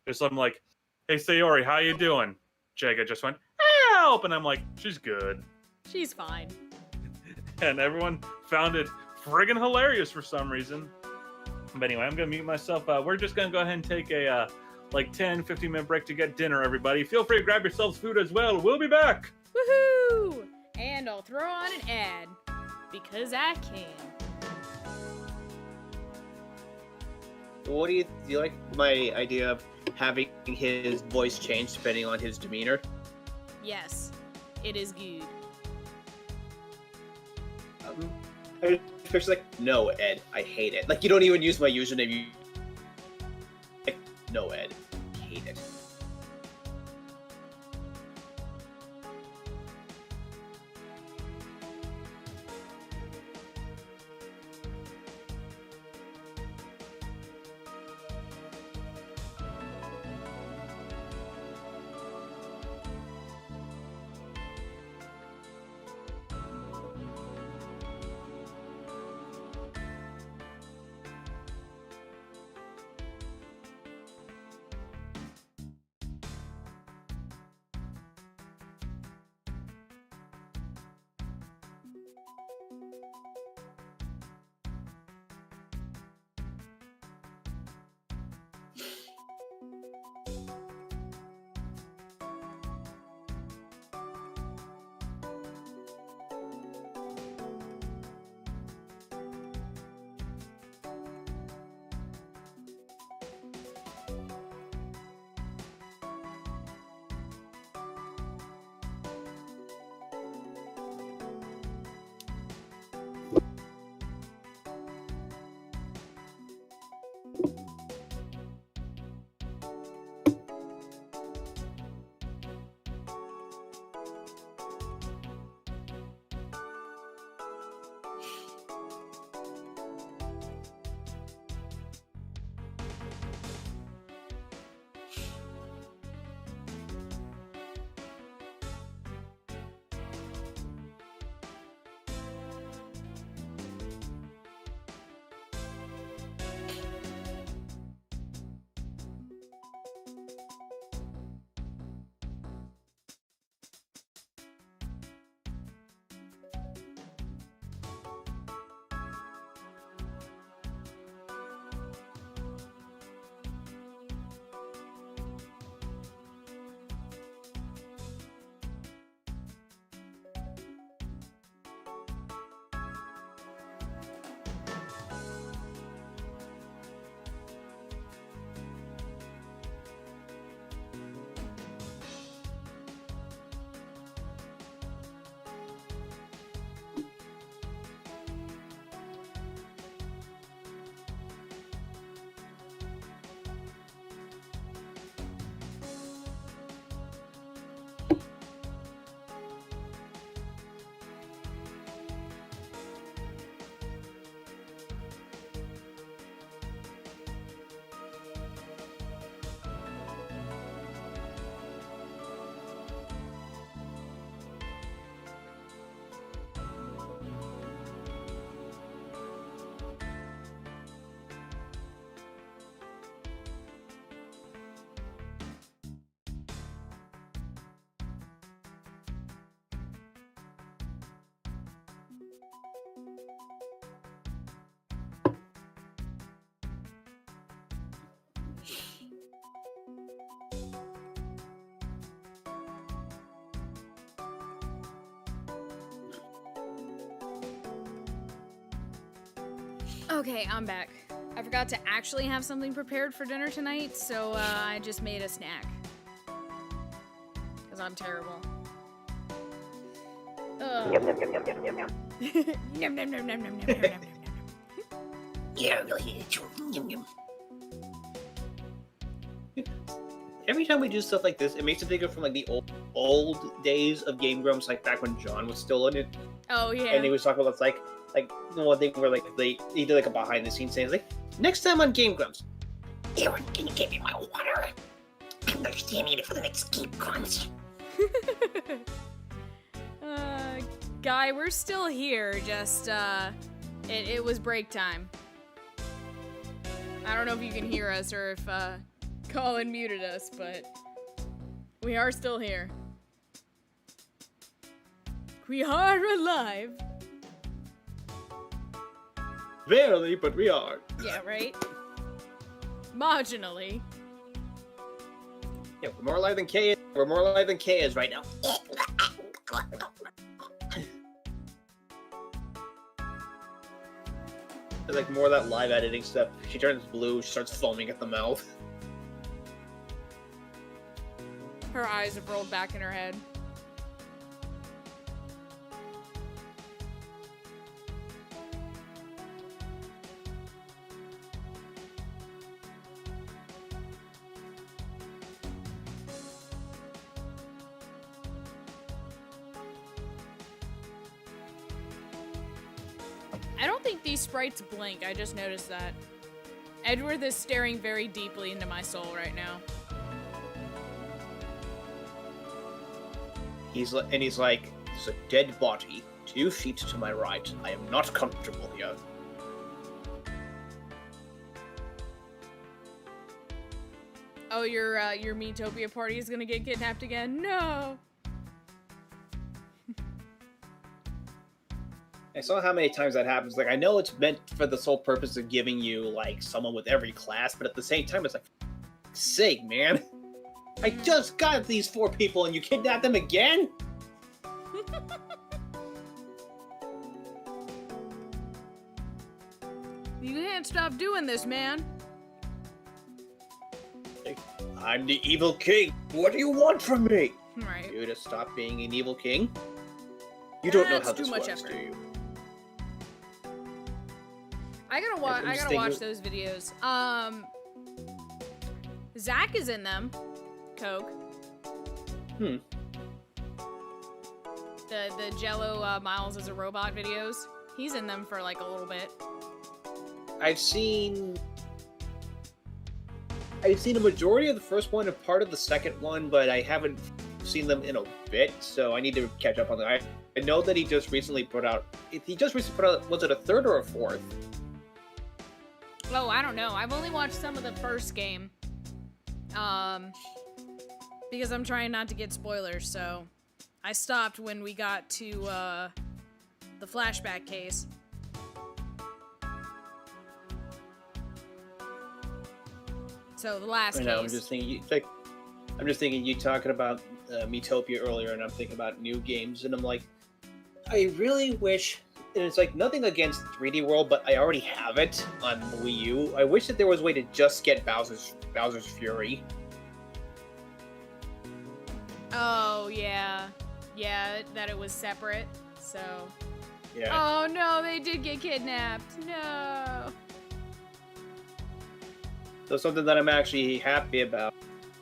Just something like, hey, Sayori, how you doing? Jaga just went, help! And I'm like, she's good. She's fine. And everyone found it friggin' hilarious for some reason. But anyway, I'm going to mute myself. We're just going to go ahead and take a like 10, 15-minute break to get dinner, everybody. Feel free to grab yourselves food as well. We'll be back. Woohoo! And I'll throw on an ad. Because I can. What do you like my idea of having his voice change depending on his demeanor? Yes. It is good. Especially like, no, Ed, I hate it. Like, you don't even use my username. You like, no, Ed, I hate it. Okay, I'm back. I forgot to actually have something prepared for dinner tonight, so I just made a snack. Because I'm terrible. Ugh. Nom, nom, nom, nom, nom, nom, nom, nom, nom. Yeah, really. Yum, yum. Every time we do stuff like this, it makes it think of from like the old days of Game Grumps, like back when John was still in it, Oh yeah. and he was talking about like the one thing where like he did like a behind the scenes thing. Like next time on Game Grumps, Aaron, can you give me my water? I'm understanding it for the next Game Grumps. Guy, we're still here. Just it was break time. I don't know if you can hear us or if Colin muted us, but we are still here. We are alive. barely, but we are. Yeah, right? Marginally. Yeah, we're more alive than K is. We're more alive than K is right now. There's like more of that live editing stuff. She turns blue, she starts foaming at the mouth. Her eyes have rolled back in her head. I don't think these sprites blink, I just noticed that. Edgeworth is staring very deeply into my soul right now. He's like, there's a dead body 2 feet to my right. I am not comfortable here. Oh, your Metopia party is gonna get kidnapped again? No! I saw how many times that happens. Like, I know it's meant for the sole purpose of giving you, like, someone with every class, but at the same time, it's like, for sake, man. I just got these 4 people and you kidnapped them again? You can't stop doing this, man. I'm the evil king. What do you want from me? Right. You to stop being an evil king? You don't know That's how too this much works, effort. do you? I gotta watch those videos. Zach is in them. Coke. Hmm. The Jello Miles as a robot videos. He's in them for like a little bit. I've seen a majority of the first one and part of the second one, but I haven't seen them in a bit, so I need to catch up on that. I know that he just recently put out, was it a 3rd or a 4th? Oh, I don't know. I've only watched some of the first game. Because I'm trying not to get spoilers, so I stopped when we got to the flashback case. So the last I case. know, I'm just thinking you talking about Metopia earlier, and I'm thinking about new games, and I'm like, I really wish, and it's like nothing against 3D World, but I already have it on the Wii U. I wish that there was a way to just get Bowser's Fury. Oh, yeah. Yeah, that it was separate, so... Yeah. Oh, no, they did get kidnapped. No. So something that I'm actually happy about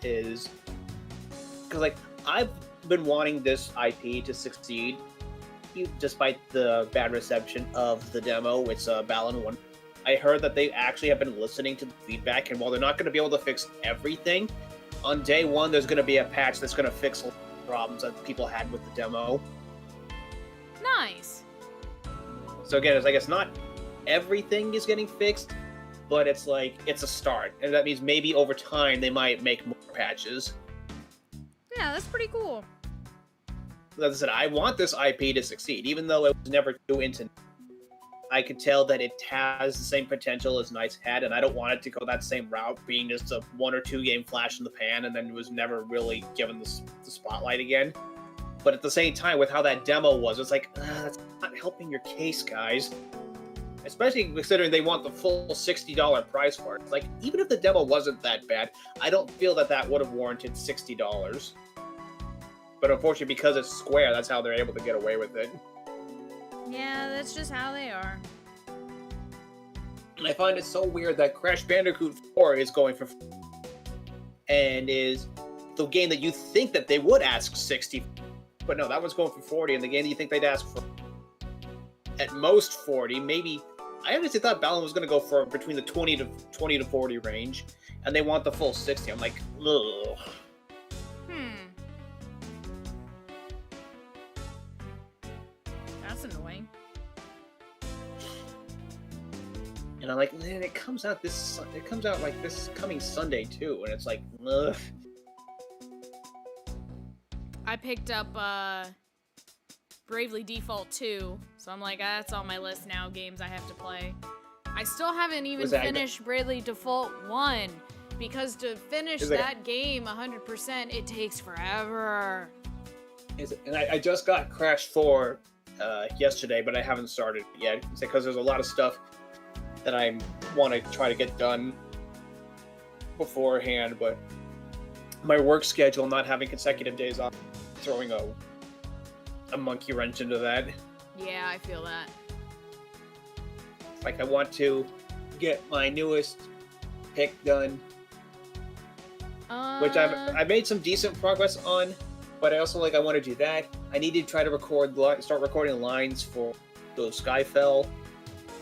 is, because like I've been wanting this IP to succeed, despite the bad reception of the demo. It's Balan 1. I heard that they actually have been listening to the feedback, and while they're not going to be able to fix everything, on day 1 there's going to be a patch that's going to fix all the problems that people had with the demo. Nice. So again, it's like it's not everything is getting fixed, but it's like it's a start, and that means maybe over time they might make more patches. Yeah, that's pretty cool. As I said, I want this IP to succeed, even though it was never too into. I could tell that it has the same potential as Knights had, and I don't want it to go that same route, being just a 1 or 2 game flash in the pan, and then it was never really given the spotlight again. But at the same time, with how that demo was, it's like, that's not helping your case, guys. Especially considering they want the full $60 price for it. Like, even if the demo wasn't that bad, I don't feel that that would have warranted $60. But unfortunately, because it's Square, that's how they're able to get away with it. Yeah, that's just how they are. And I find it so weird that Crash Bandicoot 4 is going for, and is the game that you think that they would ask 60, but no, that one's going for 40, and the game that you think they'd ask for at most 40, maybe. I honestly thought Balan was going to go for between the 20 to 40 range, and they want the full 60. I'm like, ugh. That's annoying. And I'm like, man, it comes out like this coming Sunday too, and it's like, ugh. I picked up Bravely Default 2, so I'm like, that's on my list now, games I have to play. I still haven't even finished Bravely Default 1, because to finish that game 100%, it takes forever. And I just got Crash 4 yesterday, but I haven't started it yet, because there's a lot of stuff that I want to try to get done beforehand, but my work schedule, not having consecutive days off, throwing a monkey wrench into that. Yeah, I feel that. Like, I want get my newest pick done, which I made some decent progress on, but I also I want to do that. I need to try to start recording lines for those Skyfell.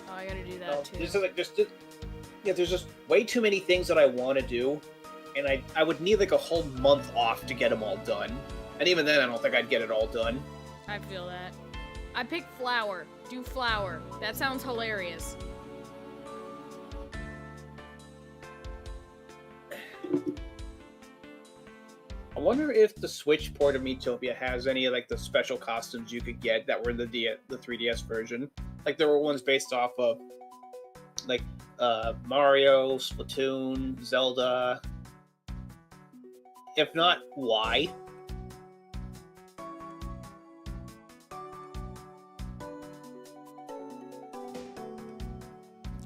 Oh, I gotta do that too. There's just way too many things that I want to do, and I would need a whole month off to get them all done. And even then, I don't think I'd get it all done. I feel that. I picked Flower. Do Flower. That sounds hilarious. I wonder if the Switch port of Miitopia has any the special costumes you could get that were in the 3DS version. There were ones based off of Mario, Splatoon, Zelda. If not, why?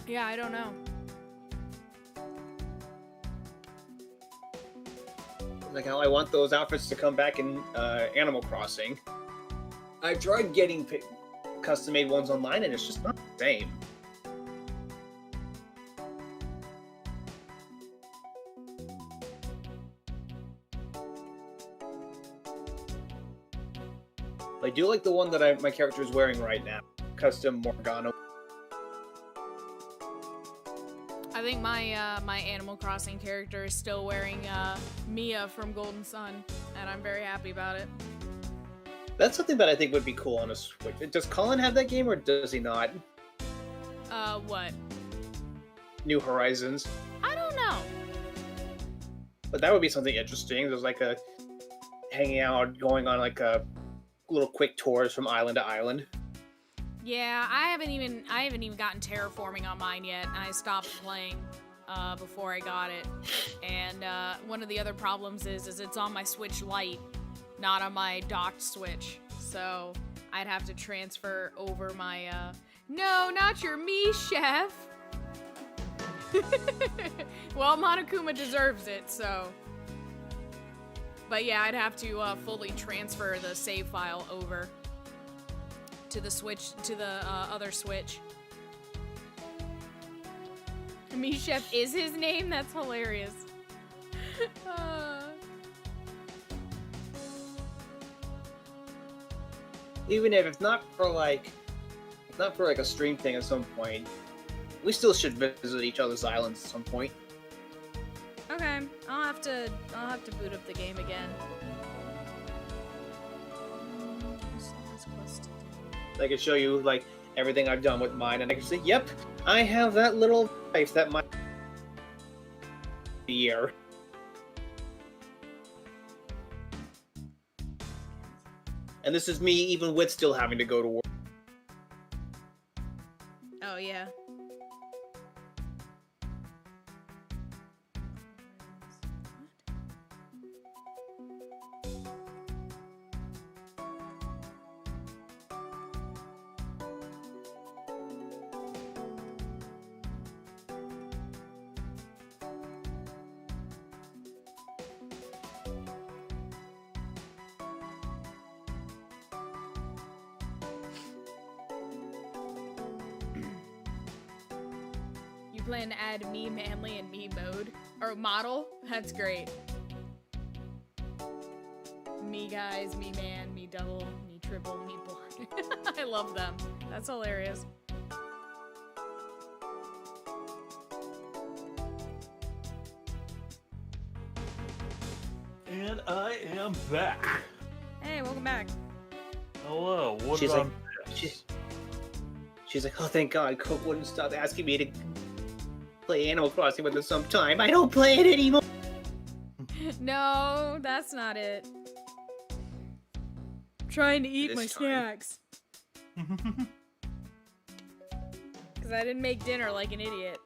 Yeah, I don't know. How I want those outfits to come back in Animal Crossing. I've tried getting custom-made ones online, and it's just not the same. I do like the one that my character is wearing right now, custom Morgana. I think my Animal Crossing character is still wearing Mia from Golden Sun, and I'm very happy about it. That's something that I think would be cool on a Switch. Does Colin have that game, or does he not? What? New Horizons. I don't know. But that would be something interesting. There's a hanging out, going on a little quick tours from island to island. Yeah, I haven't even gotten terraforming on mine yet, and I stopped playing before I got it. And one of the other problems is it's on my Switch Lite, not on my docked Switch. So I'd have to transfer over my no, not your me, chef. Well, Monokuma deserves it, so. But yeah, I'd have to fully transfer the save file over to the Switch, to the other Switch. Me Chef is his name? That's hilarious. Even if it's not for a stream thing at some point, we still should visit each other's islands at some point. Okay, I'll have to boot up the game again. I can show you everything I've done with mine, and I can say, "Yep, I have that little life that might be year." And this is me, even with still having to go to work. Oh yeah. plan to add me manly and me mode or model. That's great. Me guys, me man, me double, me triple, me blind. I love them. That's hilarious. And I am back. Hey, welcome back. Hello. What She's about like- this? She's like, oh, thank God, Cook wouldn't stop asking me to play Animal Crossing with us sometime. I don't play it anymore. No, that's not it. I'm trying to eat This my time. snacks. Because I didn't make dinner like an idiot.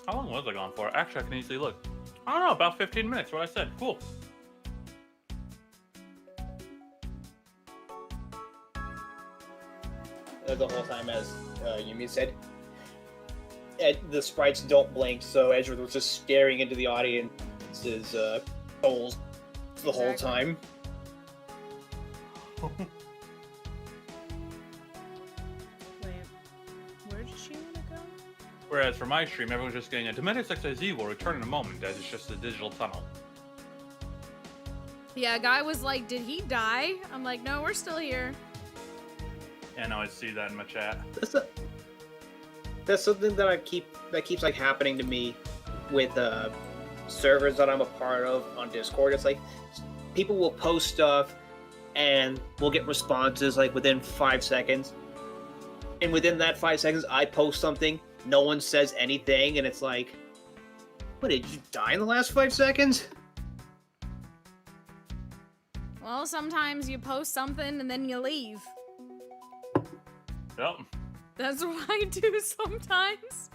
How long was I gone for? Actually, I can easily look. I don't know, about 15 minutes, what I said. Cool. The whole time, as Yumi said, the sprites don't blink, so Edgeworth was just staring into the audience's souls the whole Exactly. time. Wait, where did she want to go? Whereas for my stream, everyone's just getting a Demented XIZ will return in a moment, as it's just a digital tunnel. Yeah, a guy was like, did he die? I'm like, no, we're still here. Yeah, no, I see that in my chat. That's something that keeps like happening to me with servers that I'm a part of on Discord. It's like people will post stuff and we'll get responses like within 5 seconds. And within that 5 seconds, I post something, no one says anything, and it's like, what, did you die in the last 5 seconds? Well, sometimes you post something and then you leave. Yep. That's what I do sometimes.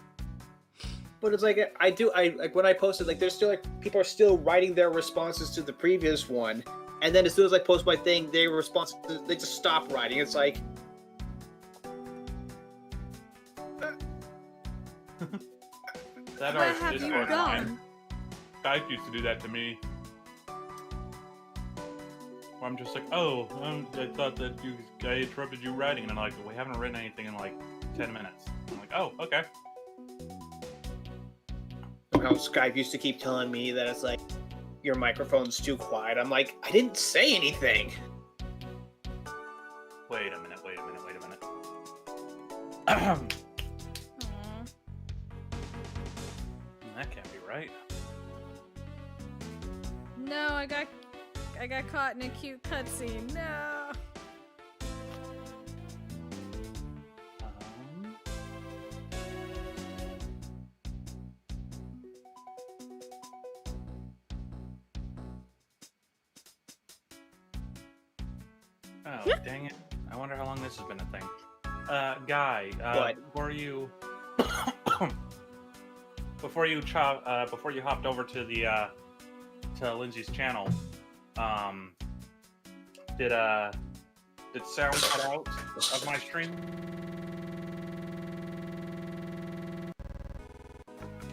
But it's like I like when I posted, like there's still like people are still writing their responses to the previous one, and then as soon as I post my thing, their responses they just stop writing. It's like That Where art's have you Discord gone? line. Guys used to do that to me. Where I'm just like, oh, I thought that I interrupted you writing, and I'm like, we haven't written anything in like 10 minutes. I'm like, oh, okay. how Skype used to keep telling me that it's like your microphone's too quiet. I'm like, I didn't say anything. Wait a minute. Aw. That can't be right. No, I got caught in a cute cutscene. No. Um, Oh, dang it. I wonder how long this has been a thing. Guy, What? before you hopped over to the, to Lindsay's channel, did sound cut out of my stream?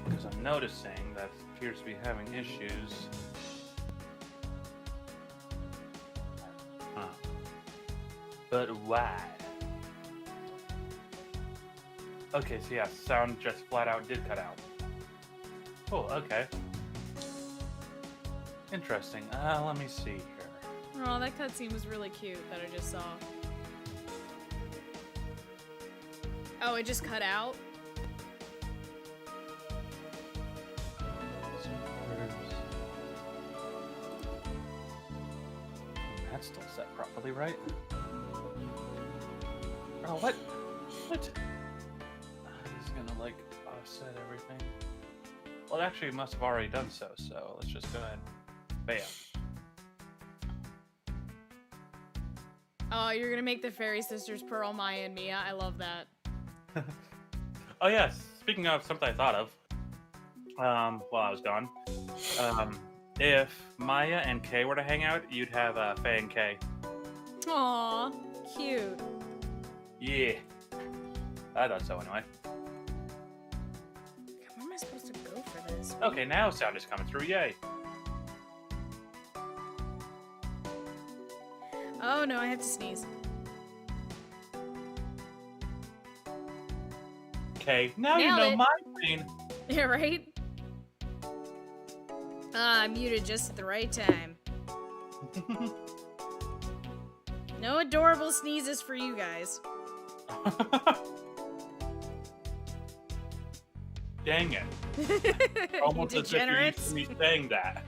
Because I'm noticing that it appears to be having issues. Huh. But why? Okay, so yeah, sound just flat out did cut out. Cool, okay. Interesting. Let me see here. Oh, that cutscene was really cute that I just saw. Oh, it just cut out? That's still set properly, right? Oh, what? What? He's gonna, like, offset everything. Well, actually, it must have already done so, so let's just go ahead. Bam. Oh, you're gonna make the Fairy Sisters Pearl, Maya, and Mia. I love that. Oh, yes. Speaking of something I thought of, while I was gone, if Maya and Kay were to hang out, you'd have Faye and Kay. Aw, cute. Yeah. I thought so anyway. Where am I supposed to go for this? Okay, now sound is coming through. Yay. Oh no, I have to sneeze. Okay, now you Nailed know it. my pain. Yeah, right? I muted just at the right time. No adorable sneezes for you guys. Dang it. You Almost as if you're used degenerates. to me saying that.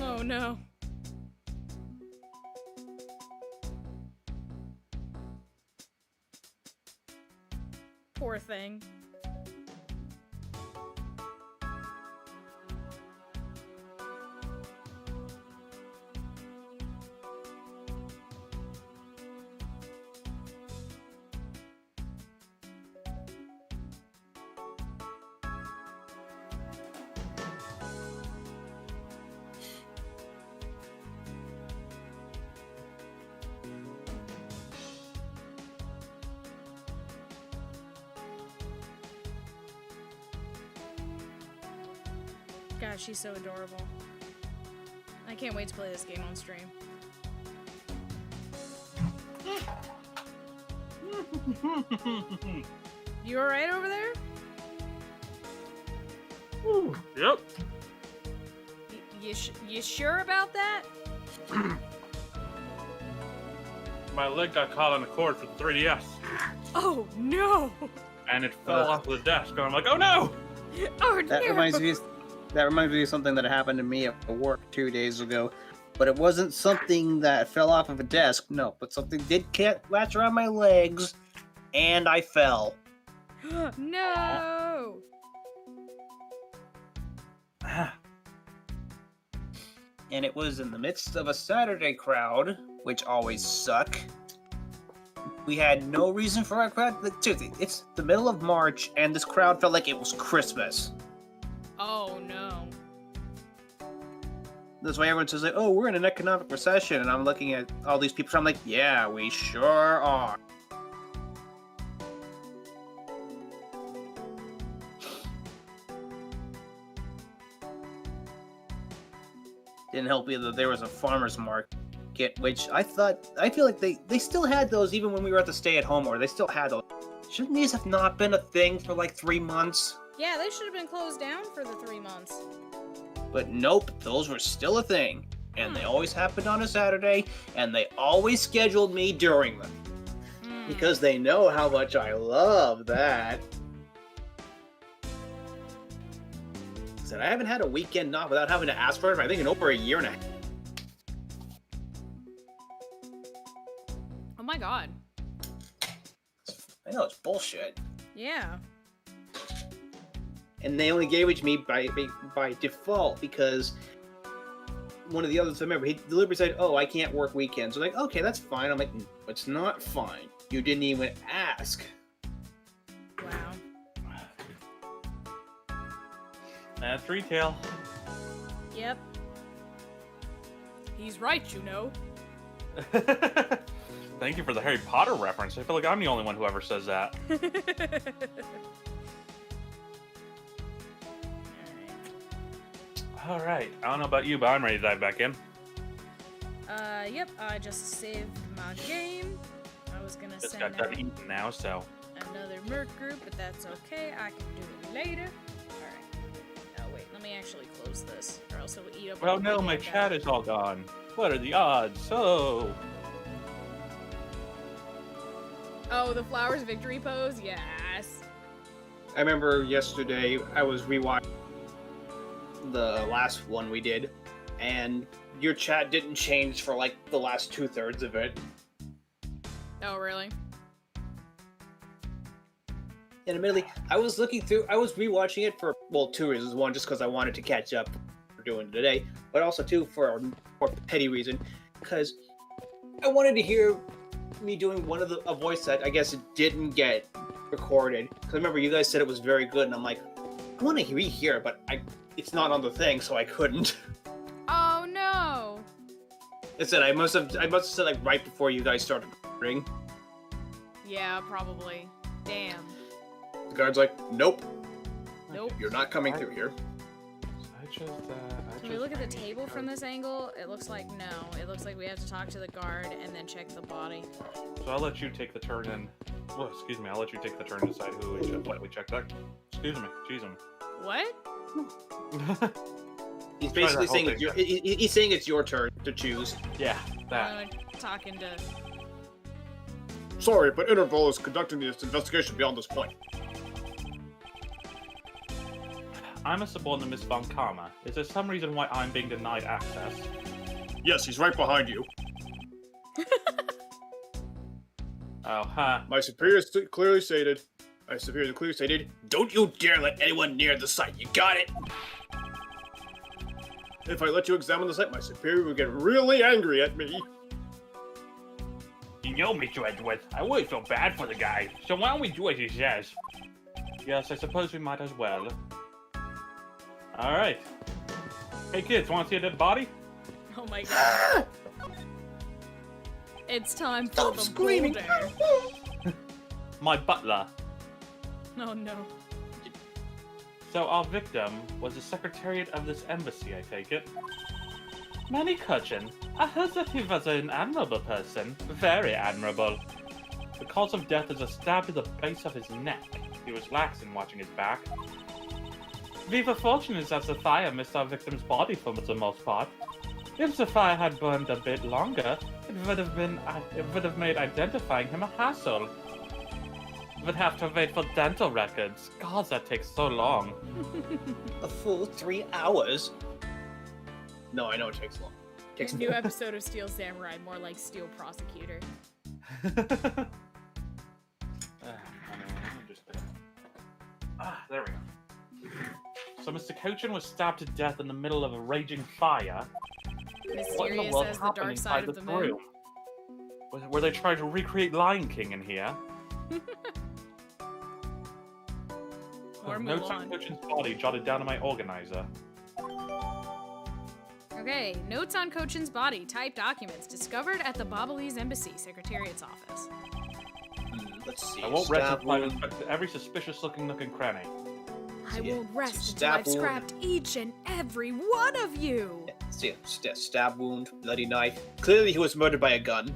Oh no. Poor thing. Gosh, she's so adorable. I can't wait to play this game on stream. You alright over there? Yep. You sure about that? My leg got caught on the cord for the 3DS. Oh no! And it fell off the desk. And I'm like, oh no! Oh That no! reminds me. That reminds me of something that happened to me at work 2 days ago. But it wasn't something that fell off of a desk. No, but something did latch around my legs, and I fell. No! And it was in the midst of a Saturday crowd, which always suck. We had no reason for our crowd. Seriously, it's the middle of March, and this crowd felt like it was Christmas. Oh no. That's why everyone says, like, oh, we're in an economic recession. And I'm looking at all these people, so I'm like, yeah, we sure are. Didn't help either. There was a farmer's market, which I feel like they still had those even when we were at the stay-at-home order. They still had those. Shouldn't these have not been a thing for like 3 months? Yeah, they should have been closed down for the 3 months. But nope, those were still a thing. And they always happened on a Saturday, and they always scheduled me during them. Because they know how much I love that. Said I haven't had a weekend off without having to ask for it, I think, in over a year and a half. Oh my god. I know, it's bullshit. Yeah. And they only gave it to me by default because one of the others, I remember, he deliberately said, oh, I can't work weekends. I'm like, okay, that's fine. I'm like, no, it's not fine. You didn't even ask. Wow. That's retail. Yep. He's right, you know. Thank you for the Harry Potter reference. I feel like I'm the only one who ever says that. All right. I don't know about you, but I'm ready to dive back in. Yep, I just saved my game. I was gonna Just send got done out eating now, so. another merc group, but that's okay. I can do it later. Alright. Oh, wait, let me actually close this, or else it'll eat up. Well, all no, the my data. chat is all gone. What are the odds? So. Oh, the flowers victory pose? Yes. I remember yesterday I was rewatching the last one we did, and your chat didn't change for like the last 2/3 of it. Oh, really? And admittedly, I was rewatching it for, well, 2 reasons. One, just because I wanted to catch up for doing it today, but also, two, for a more petty reason, because I wanted to hear me doing a voice that I guess it didn't get recorded. Because I remember you guys said it was very good, and I'm like, I want to rehear it, but it's not on the thing, so I couldn't. Oh, no. I said I must have said like right before you guys started recording. Yeah, probably. Damn. The guard's like, nope, Nope. you're not coming through here. I chose that. Can we look at the table from this angle? It looks like no. It looks like we have to talk to the guard and then check the body. So I'll let you take the turn and... Well, excuse me, I'll let you take the turn and decide who we check that. Excuse me, jeez him. What? He's basically saying he's saying it's your turn to choose. Yeah, that. Talking to... Sorry, but Interval is conducting this investigation beyond this point. I'm a subordinate Miss Von Karma. Is there some reason why I'm being denied access? Yes, he's right behind you. Oh, huh. My superiors clearly stated, don't you dare let anyone near the site. You got it? If I let you examine the site, my superior will get really angry at me. You know, Mr. Edgeworth, I really feel bad for the guy, so why don't we do as he says? Yes, I suppose we might as well. Alright. Hey kids, want to see a dead body? Oh my god. It's time for Stop the screaming. boulder. My butler. Oh no. So our victim was the secretariat of this embassy, I take it? Manny Cutchin. I heard that he was an admirable person. Very admirable. The cause of death is a stab to the base of his neck. He was lax in watching his back. We were fortunate that the fire missed our victim's body for the most part. If the fire had burned a bit longer, it would have made identifying him a hassle. Would have to wait for dental records. God, that takes so long. A full 3 hours? No, I know it takes long. It takes New episode of Steel Samurai, more like Steel Prosecutor. There we go. So Mr. Cochin was stabbed to death in the middle of a raging fire. What in the Mysterious world as the happened dark inside side of this the moon. room? Were they trying to recreate Lion King in here? Or Notes on Mulan. Cochin's body jotted down in my organizer. Okay, notes on Cochin's body, typed documents, discovered at the Babalese Embassy, Secretariat's office. Let's see. I won't rest Stab until I've wound. inspected every suspicious-looking nook and cranny. I Yeah, won't rest until stab I've wound. scrapped each and every one of you! See, stab wound, bloody knife. Clearly he was murdered by a gun.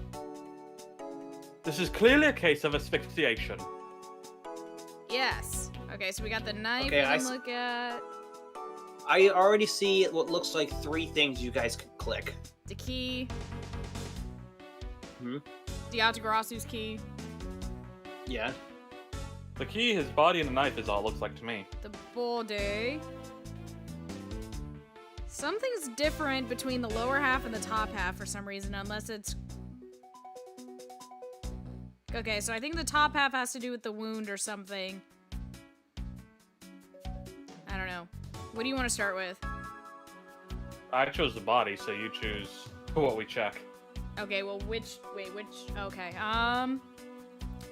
This is clearly a case of asphyxiation. Yes. Okay, so we got the knife Okay, we I can s- look at. I already see what looks like 3 things you guys can click. The key. Hmm? Diatagarasu's key. Yeah. The key, his body, and the knife is all it looks like to me. The body. Something's different between the lower half and the top half for some reason, unless it's... Okay, so I think the top half has to do with the wound or something. I don't know. What do you want to start with? I chose the body, so you choose what we check. Okay, well, which... Okay,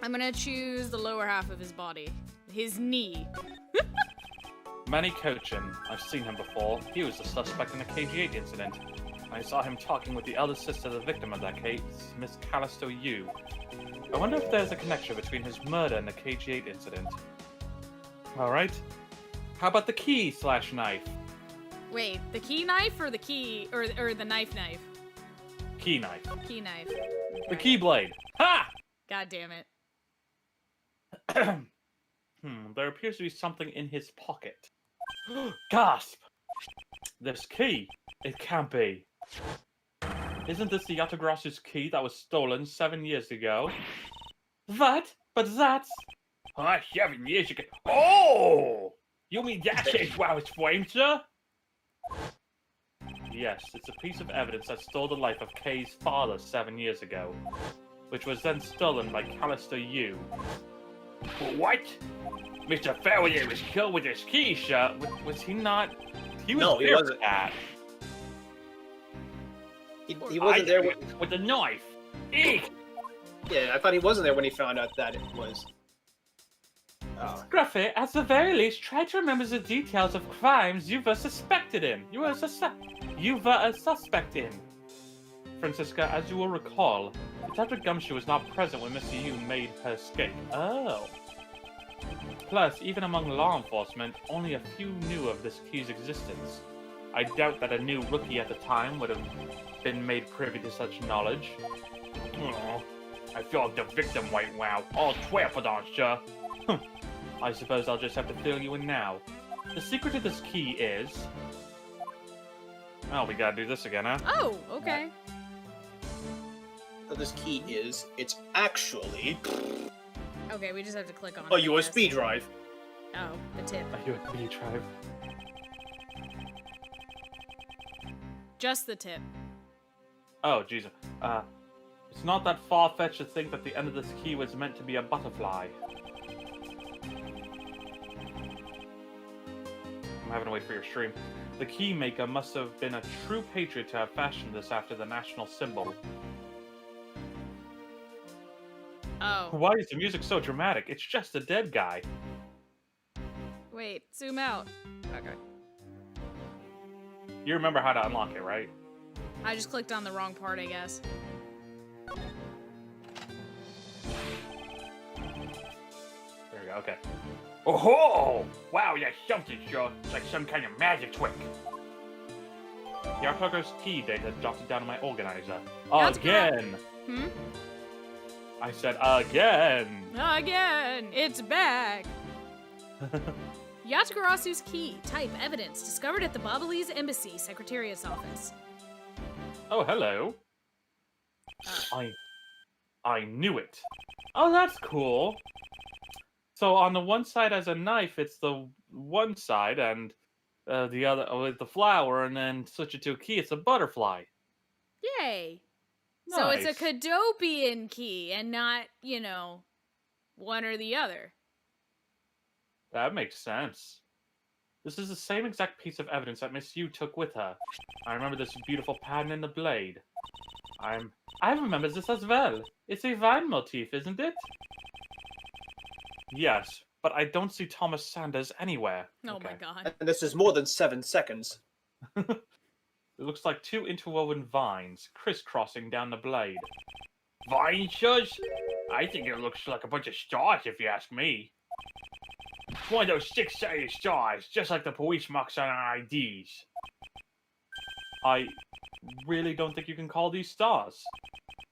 I'm gonna choose the lower half of his body. His knee. Manny Cochin. I've seen him before. He was the suspect in the KG8 incident. I saw him talking with the elder sister of the victim of that case, Miss Callisto Yu. I wonder if there's a connection between his murder and the KG8 incident. Alright. How about the key/knife? Wait, the key knife or the key... Or the knife? Key knife. Key knife. The keyblade. Ha! God damn it. There appears to be something in his pocket. Gasp! This key. It can't be. Isn't this the Yatagrasu's key that was stolen 7 years ago? What? But that's... Oh, 7 years ago. Oh! You mean that says while it's framed, sir? Yes, it's a piece of evidence that stole the life of Kay's father 7 years ago, which was then stolen by Callisto Yu. What? Mr. Ferrier was killed with his key, sir. Was he not? He was No, he there wasn't. for that. He wasn't there when... With the knife. Eek! Yeah, I thought he wasn't there when he found out that it was... Oh. Scruffy, at the very least, try to remember the details of crimes you were suspected in. You were a suspect in. Francisca, as you will recall, Detective Gumshoe was not present when Mr. Yu made her escape. Oh. Plus, even among law enforcement, only a few knew of this key's existence. I doubt that a new rookie at the time would have been made privy to such knowledge. Oh, I feel like the victim right now. All swear for that, sir. I suppose I'll just have to fill you in now. The secret of this key is... Oh, we gotta do this again, huh? Oh, okay. So this key is, it's actually Okay, we just have to click on a it. I USB guess. drive. Oh, the tip. A USB drive. Just the tip. Oh, Jesus. It's not that far-fetched to think that the end of this key was meant to be a butterfly. I'm having to wait for your stream. The key maker must have been a true patriot to have fashioned this after the national symbol. Oh, Why is the music so dramatic? It's just a dead guy. wait, zoom out. Okay. You remember how to unlock it, right? I just clicked on the wrong part, I guess. There we go, okay. Oh, wow, that's something, sir. It's like some kind of magic trick. The Arclocker's key data jotted down in my organizer. That's Again! Hmm? I said again! Again! It's back! Yatagarasu's key. Type evidence. Discovered at the Babalese Embassy, Secretariat's office. Oh, hello. I knew it. Oh, that's cool. So on the one side as a knife, it's the one side, and the other with the flower, and then switch it to a key, it's a butterfly. Yay! So it's a Nice. Cadopian key and not, you know, one or the other. That makes sense. This is the same exact piece of evidence that Miss Yu took with her. I remember this beautiful pattern in the blade. I remember this as well. It's a vine motif, isn't it? Yes, but I don't see Thomas Sanders anywhere. Oh Okay. my god. And this is more than 7 seconds. It looks like two interwoven vines crisscrossing down the blade. Vine, sirs? I think it looks like a bunch of stars, if you ask me. It's one of those six-sided stars, just like the police marks on our IDs. I really don't think you can call these stars.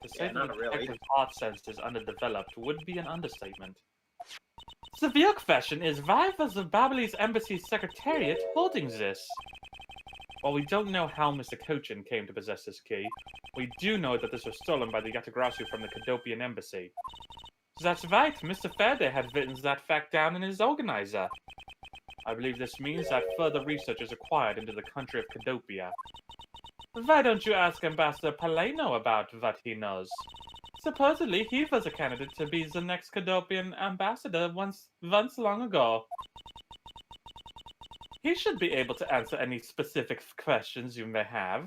To say Yeah, that not the really. detective's art sense is underdeveloped would be an understatement. The real question is, why was the Babalese Embassy Secretariat holding this? While we don't know how Mr. Kochin came to possess this key, we do know that this was stolen by the Yatagrasu from the Cadopian Embassy. That's right, Mr. Faraday had written that fact down in his organizer. I believe this means that further research is required into the country of Cadopia. Why don't you ask Ambassador Paleno about what he knows? Supposedly, he was a candidate to be the next Cadopian ambassador once long ago. He should be able to answer any specific questions you may have.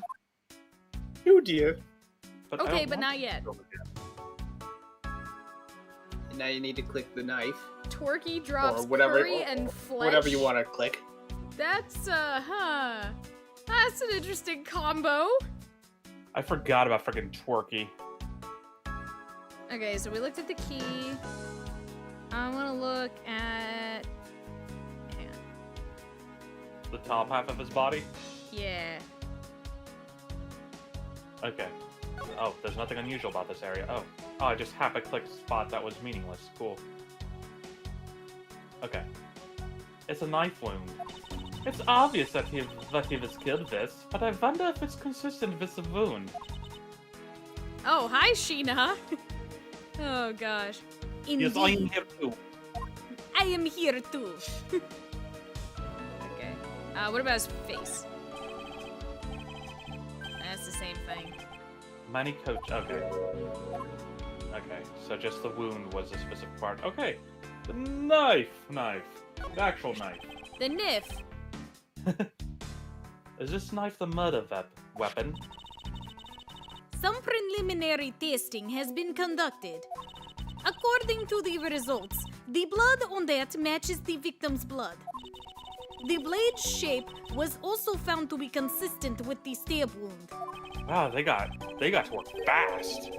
Oh dear. But I Okay, don't but want not to yet. go again. And now you need to click the knife. Twerky drops Or whatever- curry and flesh. Whatever you want to click. That's, That's an interesting combo. I forgot about freaking Twerky. Okay, so we looked at the key. I want to look at... Hang on. The top half of his body? Yeah. Okay. Oh, there's nothing unusual about this area. Oh, I just happened to click a spot that was meaningless. Cool. Okay. It's a knife wound. It's obvious that he was killed this, but I wonder if it's consistent with the wound. Oh, hi, Sheena. Oh, gosh. Yes, I am here too. I am here too. Okay. What about his face? That's the same thing. Manny Coach. Okay. Okay, so just the wound was a specific part. Okay. The knife. The actual knife. The Nif. Is this knife the murder weapon? Some preliminary testing has been conducted. According to the results, the blood on that matches the victim's blood. The blade's shape was also found to be consistent with the stab wound. Wow, they got to work fast.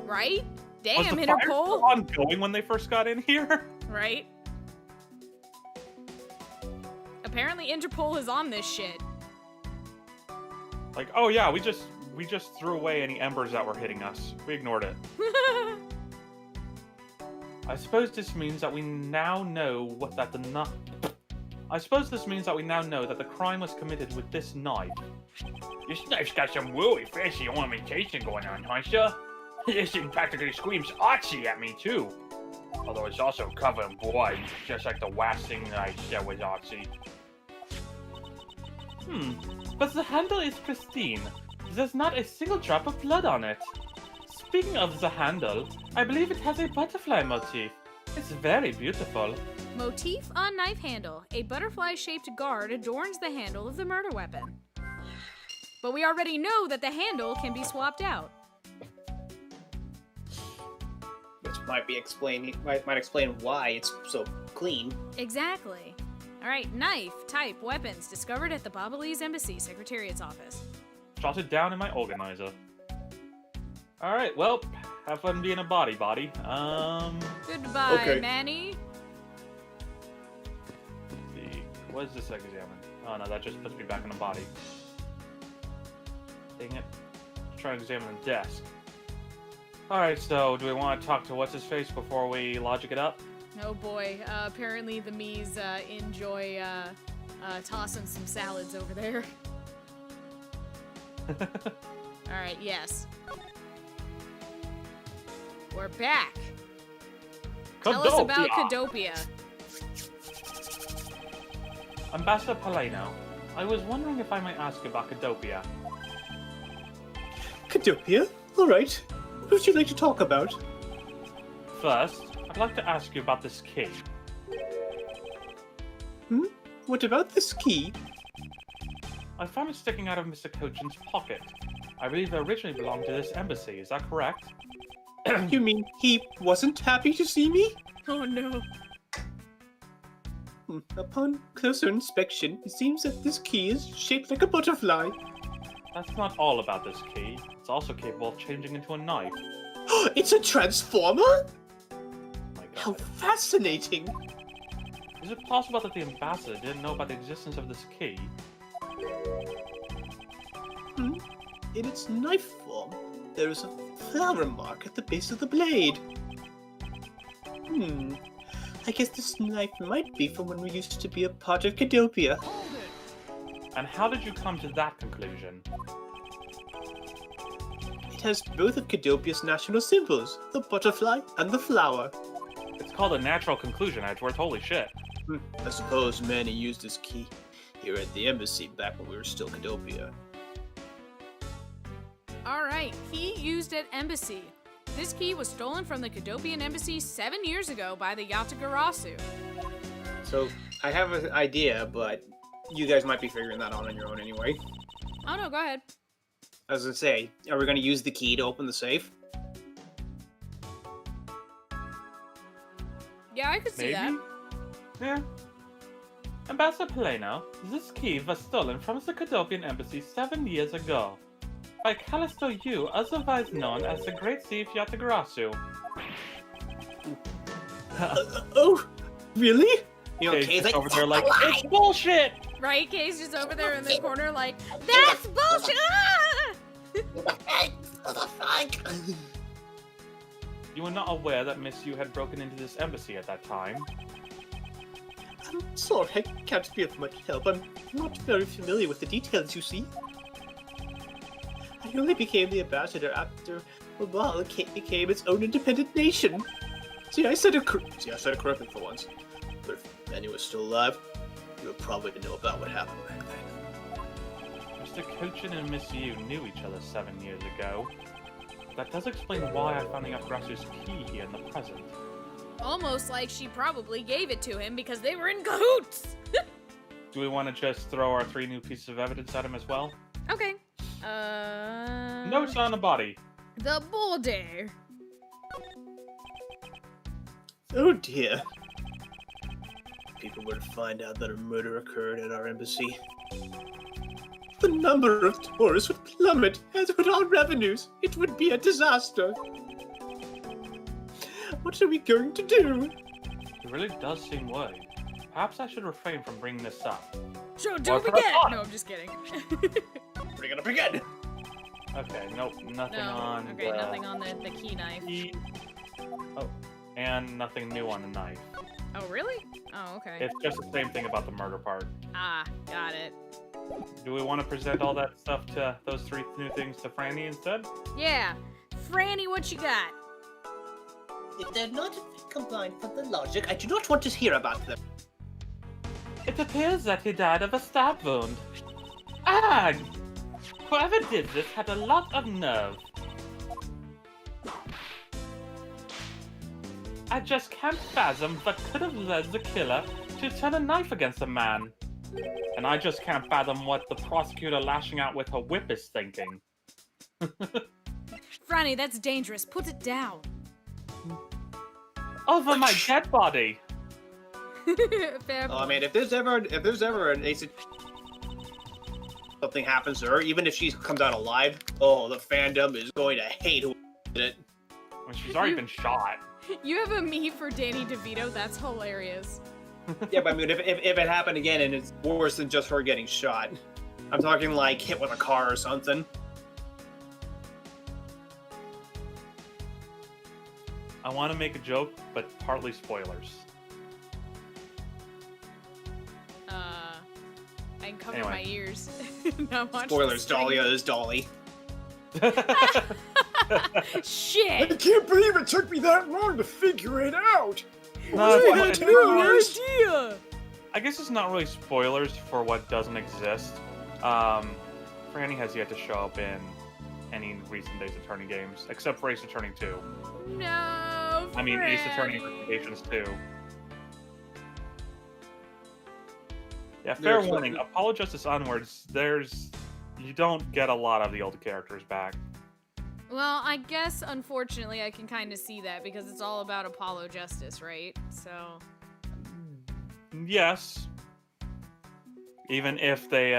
Right? Was Damn, the fire Interpol. still ongoing when they first got in here? Right? Apparently Interpol is on this shit. Like, oh yeah, we just threw away any embers that were hitting us. We ignored it. I suppose this means that we now know that the crime was committed with this knife. This knife's got some really fancy ornamentation going on, huh, sir? This thing practically screams artsy at me, too. Although it's also covered in blood, just like the last thing I said was artsy. But the handle is pristine. There's not a single drop of blood on it. Speaking of the handle, I believe it has a butterfly motif. It's very beautiful. Motif on knife handle. A butterfly-shaped guard adorns the handle of the murder weapon. But we already know that the handle can be swapped out. Which might explain why it's so clean. Exactly. All right, knife, type, weapons, discovered at the Babalese Embassy, Secretariat's office. Jotted down in my organizer. Alright, well, have fun being a body. Goodbye, Okay. Manny. What does this examine? Oh no, that just puts me back in the body. Dang it. Let's try and examine the desk. Alright, so do we want to talk to What's-His-Face before we logic it up? Oh boy, apparently the Mies enjoy tossing some salads over there. Alright, yes. We're back. Tell us about Cadopia. Ambassador Paleno, I was wondering if I might ask you about Cadopia. Cadopia? Alright. What would you like to talk about? First, I'd like to ask you about this key. What about this key? I found it sticking out of Mr. Cochin's pocket. I believe it originally belonged to this embassy, is that correct? You mean he wasn't happy to see me? Oh no. Upon closer inspection, it seems that this key is shaped like a butterfly. That's not all about this key. It's also capable of changing into a knife. It's a transformer? My How God. fascinating! Is it possible that the ambassador didn't know about the existence of this key? In its knife form, there is a flower mark at the base of the blade. I guess this knife might be from when we used to be a part of Cadopia. And how did you come to that conclusion? It has both of Cadopia's national symbols, the butterfly and the flower. It's called a natural conclusion, Edgeworth. Holy shit. I suppose Manny used this key here at the embassy back when we were still Cadopia. Alright, key used at embassy. This key was stolen from the Cadopian embassy 7 years ago by the Yatagarasu. So, I have an idea, but you guys might be figuring that out on your own anyway. Oh no, go ahead. I was gonna say, are we gonna use the key to open the safe? Yeah, I could see Maybe? that. Yeah. Ambassador Paleno, this key was stolen from the Cadopian embassy 7 years ago. By Callisto Yu, otherwise known as the Great Thief Yatagarasu. Oh, really? You know, Kay's Kay's just like, over there like, it's bullshit! Right? Kay's just over there in the corner like, that's bullshit! Ah! You were not aware that Miss Yu had broken into this embassy at that time. I'm sorry, I can't be of much help. I'm not very familiar with the details, you see. I only became the ambassador after Babal became its own independent nation. See, I said it correctly for once. But if Manny was still alive, you would probably know about what happened back then. Mr. Cochin and Miss Yu knew each other 7 years ago. That does explain why I found the Yatarasu's key here in the present. Almost like she probably gave it to him because they were in cahoots! Do we want to just throw our 3 new pieces of evidence at him as well? Okay. Notes on the body. The border. Oh dear. People were to find out that a murder occurred at our embassy. The number of tourists would plummet, as would our revenues. It would be a disaster. What are we going to do? It really does seem worried. Perhaps I should refrain from bringing this up. So Well, don't for forget! fun. No, I'm just kidding. bring it up again. Okay, nope, nothing No. on Okay, the nothing on the key knife. key. Oh, and nothing new on the knife. Oh, really? Oh, okay. It's just the same thing about the murder part. Ah, got it. Do we want to present all that stuff to those 3 new things to Franny instead? Yeah. Franny, what you got? If they're not combined with the logic, I do not want to hear about them. It appears that he died of a stab wound. Ah! Whoever did this had a lot of nerve. I just can't fathom what could have led the killer to turn a knife against a man. And I just can't fathom what the prosecutor lashing out with her whip is thinking. Franny, that's dangerous. Put it down. Over my dead body! Fair Oh, I point. mean, if there's ever an ace, something happens to her, even if she comes out alive, oh, the fandom is going to hate who did it. I mean, she's already been shot. You have a me for Danny DeVito? That's hilarious. Yeah, but I mean, if it happened again and it's worse than just her getting shot, I'm talking like hit with a car or something. I want to make a joke, but partly spoilers. I can cover Anyway. my ears. Not watch Spoilers, this thing. Dahlia is Dolly. Shit! can't believe it took me that long to figure it out. No, Wait, it's two not- years? idea! I guess it's not really spoilers for what doesn't exist. Franny has yet to show up in any recent Ace Attorney games, except for Ace Attorney 2. No, I mean, Ace Attorney Franny. Investigations 2. Yeah, fair There's- warning. Apollo Justice onwards, you don't get a lot of the old characters back. Well, I guess unfortunately I can kind of see that because it's all about Apollo Justice, right? So Yes. Even if they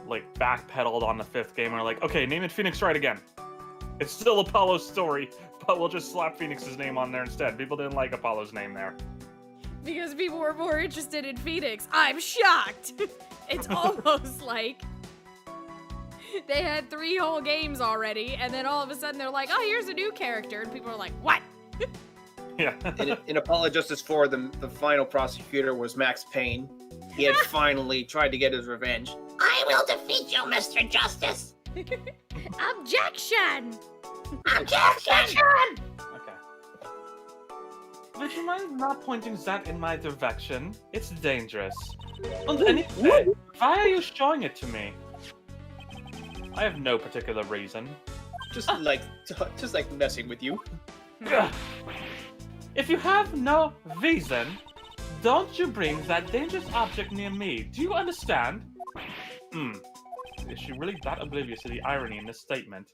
like backpedaled on the 5th game and are like, okay, name it Phoenix Wright again. It's still Apollo's story, but we'll just slap Phoenix's name on there instead. People didn't like Apollo's name there. because people were more interested in Phoenix, I'm shocked. It's almost like they had 3 whole games already, and then all of a sudden they're like, oh, here's a new character, and people are like, what? Yeah. In Apollo Justice 4, the final prosecutor was Max Payne. He had finally tried to get his revenge. I will defeat you, Mr. Justice. Objection! Objection! Okay. Would you mind not pointing that in my direction? It's dangerous. And anyway, why are you showing it to me? I have no particular reason. Just like messing with you. Ugh. If you have no reason, don't you bring that dangerous object near me. Do you understand? Is she really that oblivious to the irony in this statement?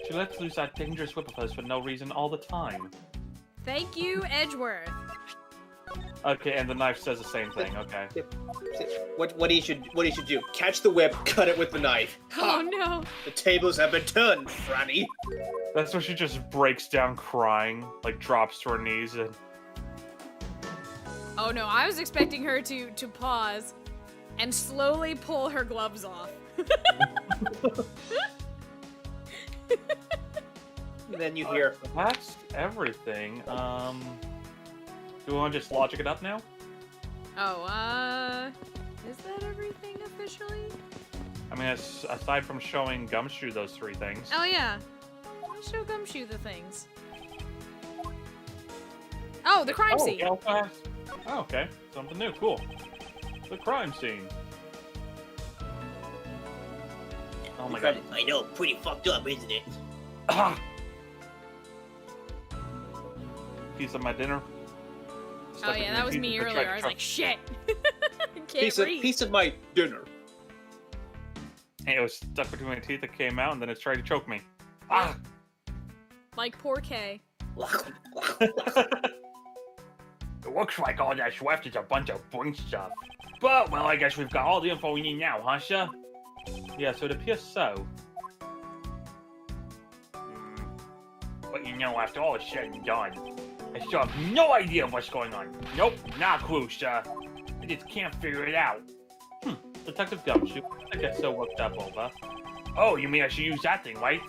She lets loose that dangerous whip of hers for no reason all the time. Thank you, Edgeworth. Okay, and the knife says the same thing, okay. What he should do? Catch the whip, cut it with the knife. Oh no. The tables have been turned, Franny. That's where she just breaks down crying, like drops to her knees and... Oh no, I was expecting her to pause and slowly pull her gloves off. And then you hear, That's everything. Do we want to just logic it up now? Oh, is that everything officially? I mean, aside from showing Gumshoe those 3 things. Oh yeah. Let's show Gumshoe the things. Oh, the crime scene. he also has... Oh, okay. Something new. Cool. The crime scene. Oh my god. I know, pretty fucked up, isn't it? Ah! Piece of my dinner. Oh Stuck yeah, between that was teeth me and earlier. tried I was to like, shit. Can't read. piece of my dinner. And it was stuck between my teeth. It came out, and then it tried to choke me. Ah! Like poor Kay. It looks like all that's left is a bunch of bunk stuff. But, well, I guess we've got all the info we need now, huh, sir? Yeah, so it appears so. But you know, after all is said and done, I still have no idea what's going on. Nope, not a clue, sir. I just can't figure it out. Detective Gumshoe, I get so worked up over. Oh, you mean I should use that thing, right?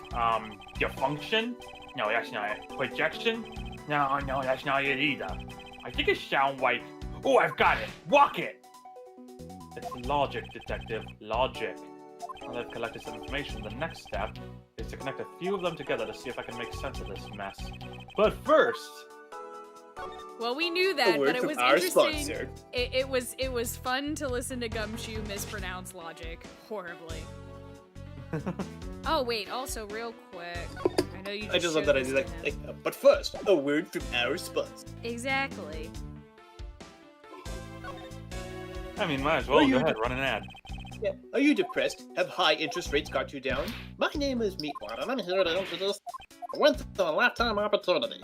Defunction? No, that's not it. Projection? No, that's not it either. I think it sounds like... Oh, I've got it! Walk it! It's logic, detective. Logic. Now that I've collected some information, the next step is to connect a few of them together to see if I can make sense of this mess. But first... Well, we knew that, word but it from was our interesting. sponsor. It was fun to listen to Gumshoe mispronounce logic horribly. Oh wait, also real quick, I know you. I just love that I showed do this like, to him. but first, a word from our sponsor. Exactly. I mean, might as well. Are you Go ahead, run an ad. Yeah. Are you depressed? Have high interest rates got you down? My name is Meatwad, and I'm here to introduce a once-in-a-lifetime opportunity.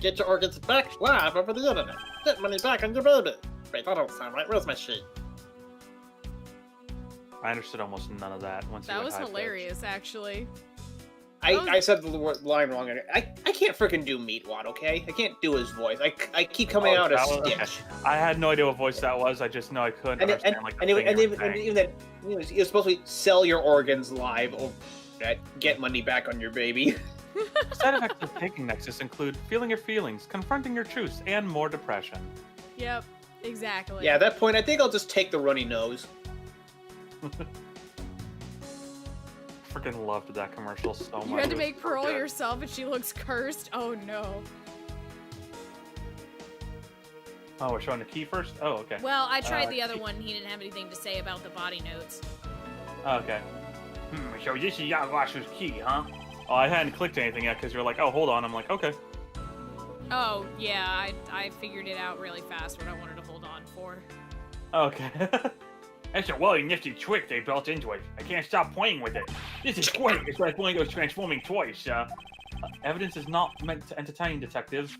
Get your organs back live over the internet. Get money back on your baby. Wait, that don't sound right. Where's my sheet? I understood almost none of that. Once you That went was high pitch. hilarious, actually. I said the line wrong. I can't freaking do Meatwad, okay? I can't do his voice. I keep coming out as that was- Stitch. okay. I had no idea what voice that was. I just know I couldn't understand like the thing you were saying. even then, you're supposed to sell your organs live or get money back on your baby. Side effects of taking Nexus include feeling your feelings, confronting your truths, and more depression. Yep, exactly. Yeah, at that point, I think I'll just take the runny nose. Freaking loved that commercial so much. You had to It was make so Pearl good. yourself, and she looks cursed. Oh no. Oh, we're showing the key first? Oh, okay. Well, I tried the other one. And he didn't have anything to say about the body notes. Oh, okay. So this is Yaglas's key, huh? Oh, I hadn't clicked anything yet because you're like, oh, hold on. I'm like, okay. Oh yeah, I figured it out really fast what I wanted to hold on for. Okay. That's a really nifty trick they built into it. I can't stop playing with it. This is great. It's like one of those transforming toys. Evidence is not meant to entertain, detective.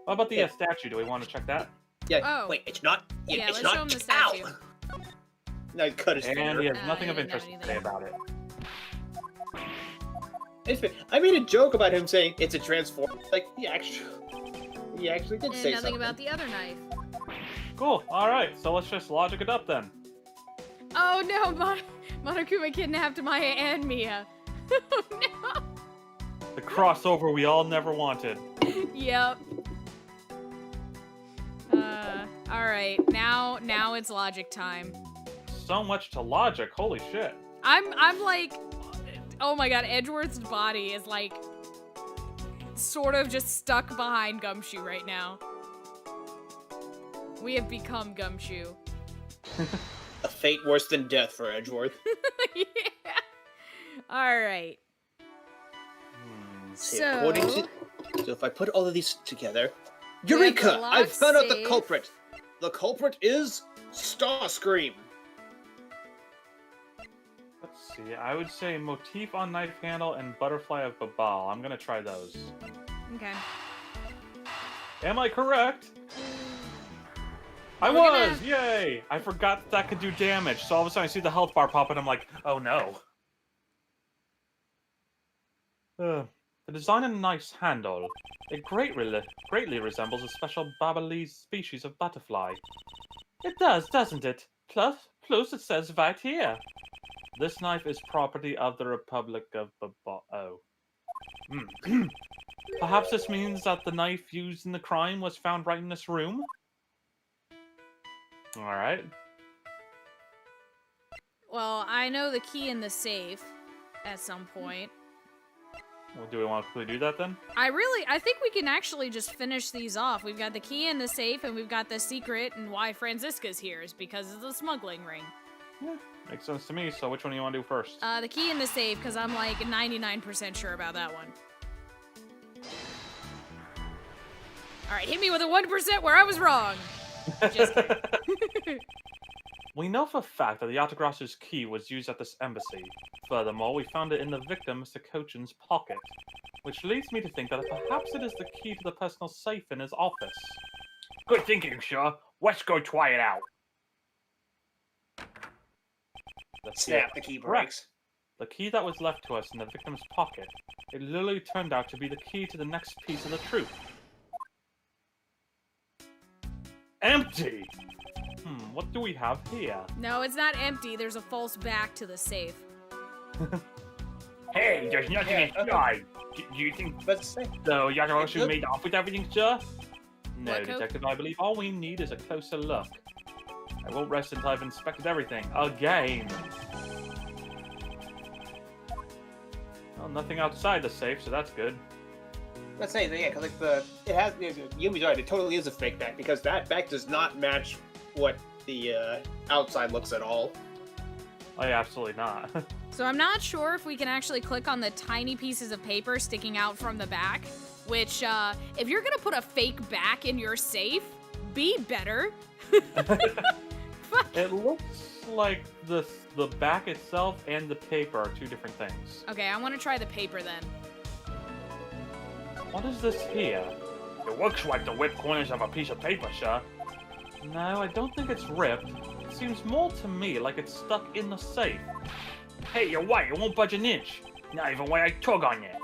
What about the Yeah. statue? Do we want to check that? Yeah, Oh. wait, it's not. Yeah, it's let's not. show him the Ow! statue. No, cut his And finger. he has nothing he of didn't have interest to anything. say about it. I made a joke about him saying it's a transform. Like he actually did And say nothing something. about the other knife. Cool. All right. So let's just logic it up then. Oh no, Monokuma kidnapped Maya and Mia. Oh no. The crossover we all never wanted. Yep. All right. Now it's logic time. So much to logic. Holy shit. I'm like, oh my god, Edgeworth's body is like sort of just stuck behind Gumshoe right now. We have become Gumshoe. A fate worse than death for Edgeworth. Yeah. All right. See, So, according to, so if I put all of these together, We have Eureka! the lock I've found out the safe. culprit. The culprit is Starscream. Let's see. I would say motif on knife handle and butterfly of Babal. I'm gonna try those. okay. Am I correct? I We're gonna- was! Yay! I forgot that could do damage, so all of a sudden I see the health bar pop and I'm like, oh no. The design on the knife's handle. It greatly resembles a special Babalese species of butterfly. It does, doesn't it? Plus it says right here. This knife is property of the Republic of Babal. Oh. Perhaps this means that the knife used in the crime was found right in this room? Alright. Well, I know the key in the safe at some point. Well, do we want to quickly do that then? I think we can actually just finish these off. We've got the key in the safe, and we've got the secret, and why Franziska's here is because of the smuggling ring. Yeah, makes sense to me. So which one do you want to do first? The key in the safe, because I'm like 99% sure about that one. Alright, hit me with a 1% where I was wrong. Just kidding. We know for a fact that the Autograsser's key was used at this embassy. Furthermore, we found it in the victim, Mr. Cochin's pocket. Which leads me to think that perhaps it is the key to the personal safe in his office. Good thinking, sir. Let's go try it out. Let's see. Snap, the key breaks. The key that was left to us in the victim's pocket. It literally turned out to be the key to the next piece of the truth. Empty. What do we have here? No, it's not empty. There's a false back to the safe. Hey, there's nothing Yeah, inside. Do you think Let's say. the Yatarasu Look. made off with everything, sir? No, What, Coke? Detective, I believe all we need is a closer look. I won't rest until I've inspected everything. Again! Well, nothing outside the safe, so that's good. Let's say, yeah, because like it has. Yumi's right. It totally is a fake back because that back does not match what the outside looks at all. Oh yeah, absolutely not. So I'm not sure if we can actually click on the tiny pieces of paper sticking out from the back, which, if you're gonna put a fake back in your safe, be better. It looks like the back itself and the paper are two different things. Okay, I want to try the paper then. What is this here? It looks like the whipped corners of a piece of paper, sir. No, I don't think it's ripped. It seems more to me like it's stuck in the safe. Hey, you're white. It won't budge an inch. Not even when I tug on it.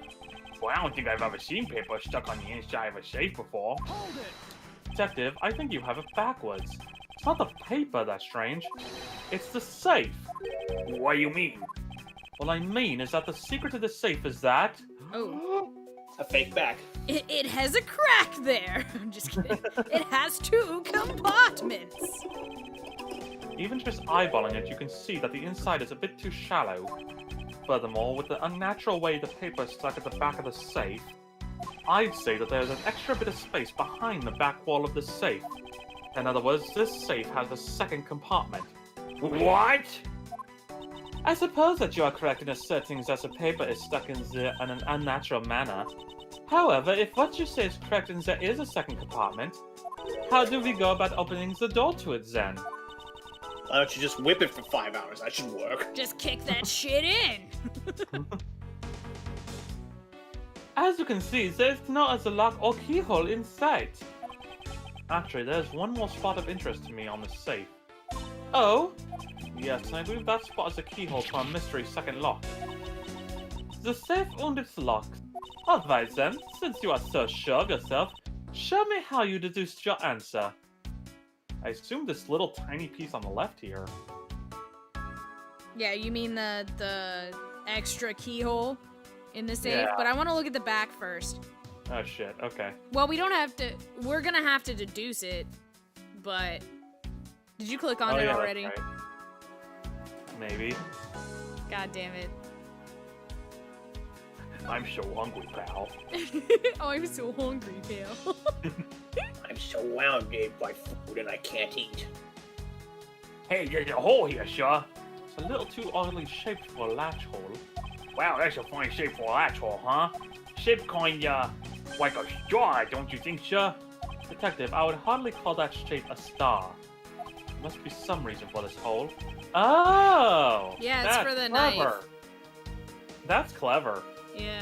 Well, I don't think I've ever seen paper stuck on the inside of a safe before. Detective, I think you have it backwards. It's not the paper that's strange. It's the safe. What do you mean? What I mean is that the secret to the safe is that... Oh. A fake back. It has a crack there. I'm just kidding. It has 2 compartments. Even just eyeballing it, you can see that the inside is a bit too shallow. Furthermore, with the unnatural way the paper is stuck at the back of the safe, I'd say that there's an extra bit of space behind the back wall of the safe. In other words, this safe has a second compartment. What? I suppose that you are correct in asserting that the paper is stuck in an unnatural manner. However, if what you say is correct and there is a second compartment, how do we go about opening the door to it then? Why don't you just whip it for 5 hours? That should work. Just kick that shit in. As you can see, there's no other lock or keyhole in sight. Actually, there's one more spot of interest to me on the safe. Oh? Yes, I believe that spot is a keyhole to our mystery second lock. The safe and its lock. Alright then, since you are so sure of yourself, show me how you deduced your answer. I assume this little tiny piece on the left here. Yeah, you mean the extra keyhole in the safe? Yeah. But I want to look at the back first. Oh shit, okay. Well, we don't have to. We're gonna have to deduce it, but did you click on it yeah, that's already? right. Maybe. God damn it! I'm so hungry, pal. Oh, I'm so hungry, pal. I'm so hungry by food and I can't eat. Hey, there's a hole here, sir. It's a little too oddly shaped for a latch hole. Wow, that's a funny shape for a latch hole, huh? Shaped kinda like a straw, don't you think, sir? Detective, I would hardly call that shape a star. There must be some reason for this hole. Oh! Yeah, it's that's for the clever. knife. That's clever. Yeah.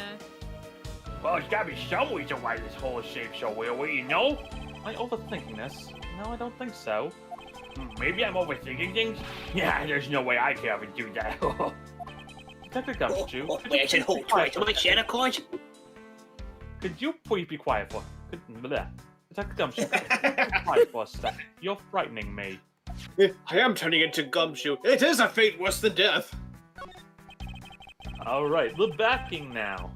Well, there's gotta be some reason why this hole is shaped so weird, you know? Am I overthinking this? No, I don't think so. Maybe I'm overthinking things? Yeah, there's no way I can ever do that. Detective Gumshoe, could Wait, I you said please hold be quiet twice. for Am I a second? Santa Claus? Could you please be quiet for... Detective Gumshoe, could you please be quiet for a second? You're frightening me. I am turning into Gumshoe. It is a fate worse than death. Alright, the backing now.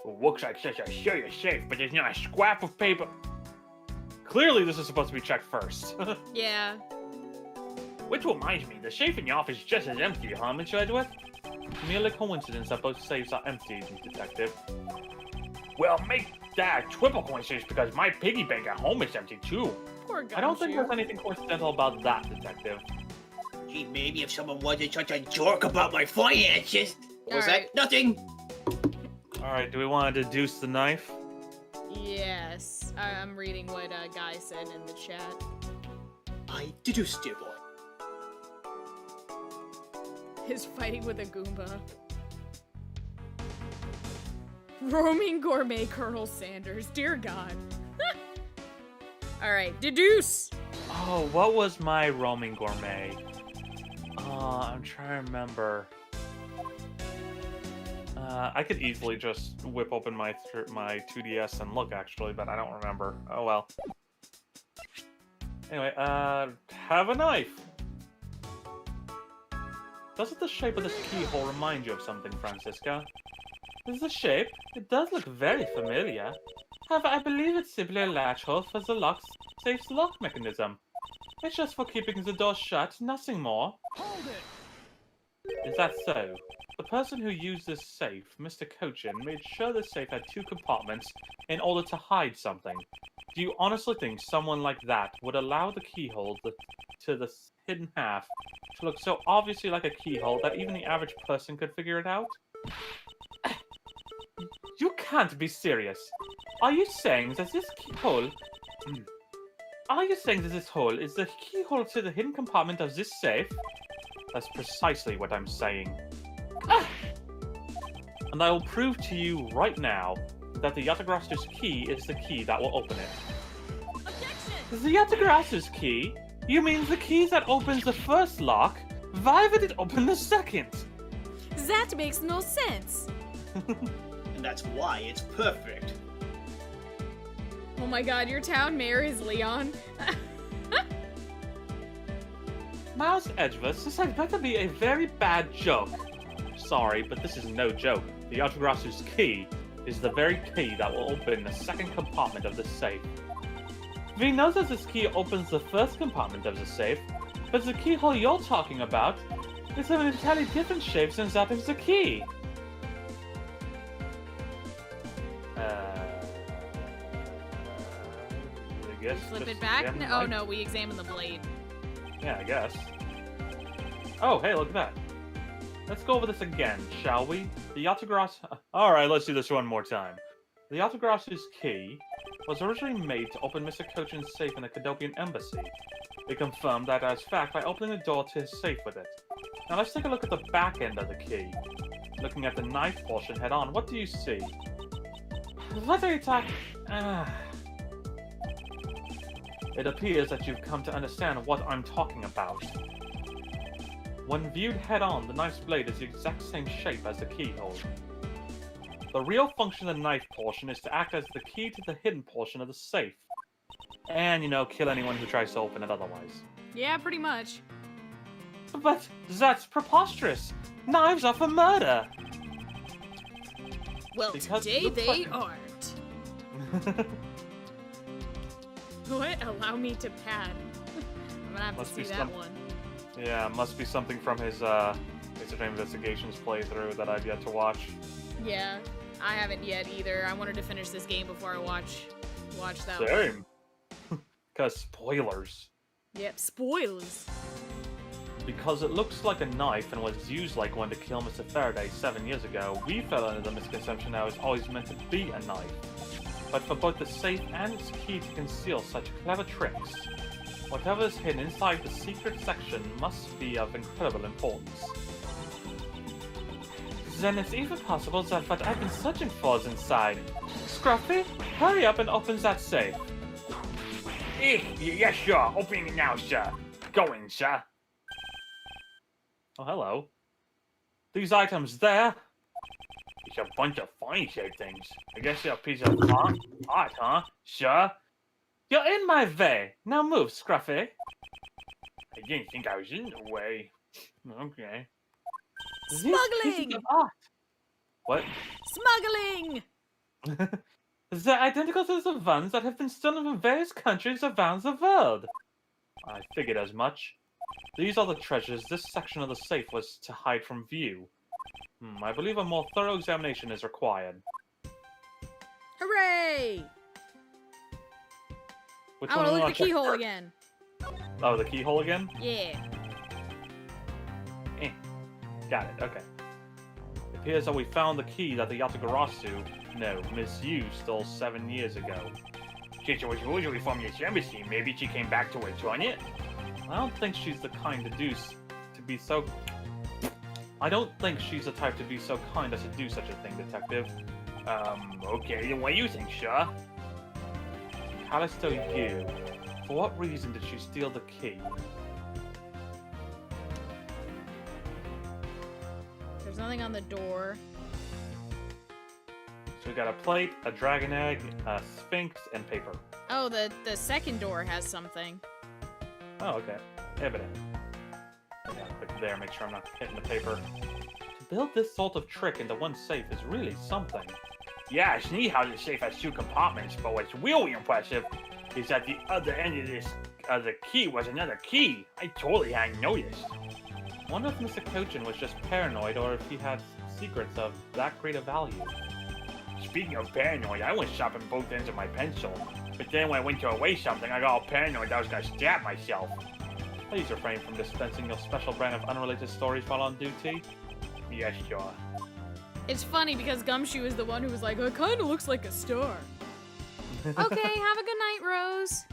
Looks like such a serious safe, but there's not a scrap of paper. Clearly this is supposed to be checked first. Yeah. Which reminds me, the safe in the office is just as empty, huh, Mr. Edgeworth? Merely coincidence that both safes are empty, Detective. Well, make that a triple coincidence because my piggy bank at home is empty too. Poor Gumshoe. I don't think there's anything coincidental about that, Detective. Gee, maybe if someone wasn't such a jerk about my finances. What was Alright. that? Nothing. Alright, do we want to deduce the knife? Yes. I'm reading what Guy said in the chat. I deduced, dear boy. His fighting with a Goomba. Roaming gourmet Colonel Sanders. Dear God. Alright, deduce! Oh, what was my roaming gourmet? I'm trying to remember. I could easily just whip open my 2DS and look, actually, but I don't remember. Oh well. Anyway, have a knife. Doesn't the shape of this keyhole remind you of something, Francisca? Is the shape? It does look very familiar. However, I believe it's simply a latch hole for the safe's lock mechanism. It's just for keeping the door shut, nothing more. Hold it! Is that so? The person who used this safe, Mr. Cochin, made sure the safe had 2 compartments in order to hide something. Do you honestly think someone like that would allow the keyhole to the hidden half to look so obviously like a keyhole that even the average person could figure it out? You can't be serious. Are you saying that this keyhole... Are you saying that this hole is the keyhole to the hidden compartment of this safe? That's precisely what I'm saying. And I will prove to you right now that the Yatagrasser's key is the key that will open it. Objection! The Yatagrasser's key? You mean the key that opens the first lock? Why would it open the second? That makes no sense. And that's why it's perfect. Oh my god, your town mayor is Leon. Miles Edgeworth, this had better be a very bad joke. Sorry, but this is no joke. The Yatagrasser's key is the very key that will open the second compartment of the safe. We know that this key opens the first compartment of the safe, but the keyhole you're talking about is of an entirely different shape than that of the key. I guess Flip just it back? examine No, the oh knife. no, we examine the blade. Yeah, I guess. Oh, hey, look at that. Let's go over this again, shall we? The Yatagrasser... Alright, let's do this one more time. The Yatagrasser's key was originally made to open Mr. Cochin's safe in the Cadopian embassy. We confirmed that as fact by opening the door to his safe with it. Now let's take a look at the back end of the key. Looking at the knife portion head on, what do you see? What are you talking... It appears that you've come to understand what I'm talking about. When viewed head-on, the knife's blade is the exact same shape as the keyhole. The real function of the knife portion is to act as the key to the hidden portion of the safe. And, you know, kill anyone who tries to open it otherwise. Yeah, pretty much. But that's preposterous! Knives are for murder! Well, Because today looks they like- aren't. What? Allow me to pad. I'm gonna have Must to be see that some- one. Yeah, must be something from his Investigations playthrough that I've yet to watch. Yeah, I haven't yet either. I wanted to finish this game before I watch that one. Same. Because spoilers. Yep, spoilers. Because it looks like a knife and was used like one to kill Mr. Faraday 7 years ago, we fell under the misconception that it was always meant to be a knife. But for both the safe and its key to conceal such clever tricks, whatever is hidden inside the secret section must be of incredible importance. Then it's even possible that what I've been searching for is inside. Scruffy, hurry up and open that safe. Yes, sure. Opening it now, sir. Going, sir. Oh, hello. These items there? It's a bunch of fine-shaped things. I guess they're a piece of art, huh? Sure. You're in my way. Now move, Scruffy. I didn't think I was in the way. Okay. These Smuggling! pieces of art. What? Smuggling! They're identical to the ones that have been stolen from various countries around the world. I figured as much. These are the treasures this section of the safe was to hide from view. I believe a more thorough examination is required. Hooray! Which I one want to do we look want at to the check keyhole first? again. Oh, the keyhole again? Yeah. Got it, okay. It appears that we found the key that the Miss Yu stole 7 years ago. Since it was originally from this embassy, maybe she came back to return it? I don't think she's the kind to be so... I don't think she's the type to be so kind as to do such a thing, Detective. Okay, then what do you think, sir? Callisto Yu. For what reason did she steal the key? There's nothing on the door. So we got a plate, a dragon egg, a sphinx, and paper. Oh, the second door has something. Oh, okay. Evident. Yeah, quick there, make sure I'm not hitting the paper. To build this sort of trick into one safe is really something. Yeah, it's neat how the safe has 2 compartments, but what's really impressive is that the other end of this other key was another key. I totally hadn't noticed. I wonder if Mr. Kochin was just paranoid or if he had secrets of that great a value. Speaking of paranoid, I went shopping both ends of my pencil. But then when I went to erase something, I got all paranoid I was gonna stab myself. Please refrain from dispensing your special brand of unrelated stories while on duty. Yes, sure. It's funny because Gumshoe is the one who was like, it kind of looks like a star. Okay, have a good night, Rose.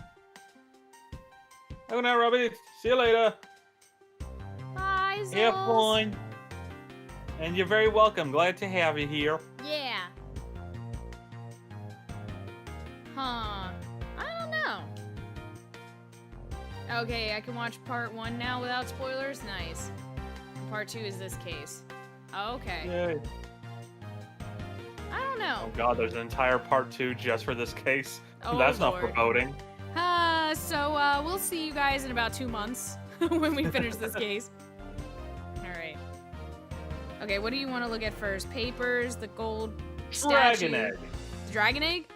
Good night, Robbie. See you later. Bye, Zills. Have fun. And you're very welcome. Glad to have you here. Yeah. Huh. I don't know. Okay, I can watch part 1 now without spoilers. Nice. Part 2 is this case. Okay. Yay. I don't know. Oh god, there's an entire part 2 just for this case. Oh, That's not Lord. foreboding. So we'll see you guys in about 2 months when we finish this case. Alright. Okay, what do you want to look at first? Papers, the gold Dragon statue. egg. Dragon egg?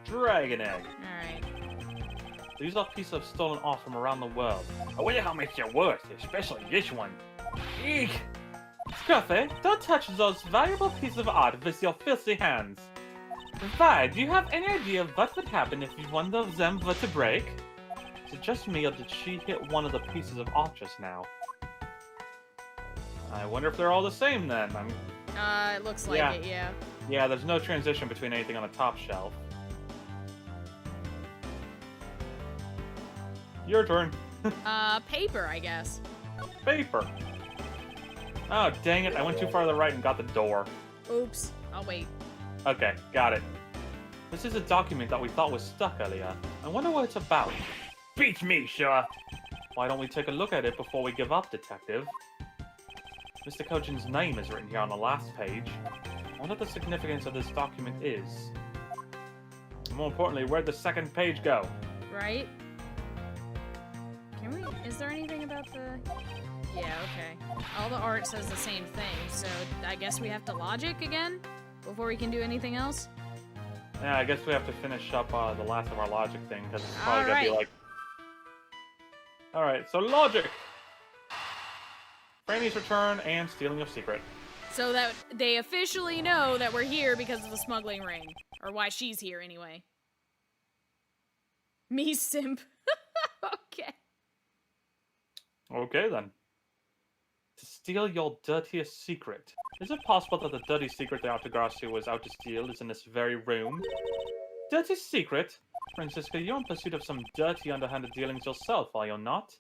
Dragon egg. Alright. These are pieces of stolen art from around the world. I wonder how much they're worth, especially this one. Eek! Scruffy, don't touch those valuable pieces of art with your filthy hands. Vi, do you have any idea of what would happen if one of them were to break? Is it just me, or did she hit one of the pieces of art just now? I wonder if they're all the same then. It looks like it, yeah. Yeah, there's no transition between anything on the top shelf. Your turn. Paper, I guess. Paper. Oh, dang it. I went too far to the right and got the door. Oops. I'll wait. Okay, got it. This is a document that we thought was stuck earlier. I wonder what it's about. Beats me, sure. Why don't we take a look at it before we give up, Detective? Mr. Kochin's name is written here on the last page. I wonder what the significance of this document is. And more importantly, where'd the second page go? Right? Can we... Is there anything about the... Yeah, okay. All the art says the same thing, so I guess we have to logic again? Before we can do anything else? Yeah, I guess we have to finish up the last of our logic thing, because it's probably gonna be like... Alright, so logic! Franny's return and stealing of secret. So that they officially know that we're here because of the smuggling ring. Or why she's here, anyway. Me, simp. Okay. Okay, then. To steal your dirtiest secret. Is it possible that the dirty secret that Altagracia was out to steal is in this very room? Dirty secret? Francisca, you're in pursuit of some dirty, underhanded dealings yourself, are you not?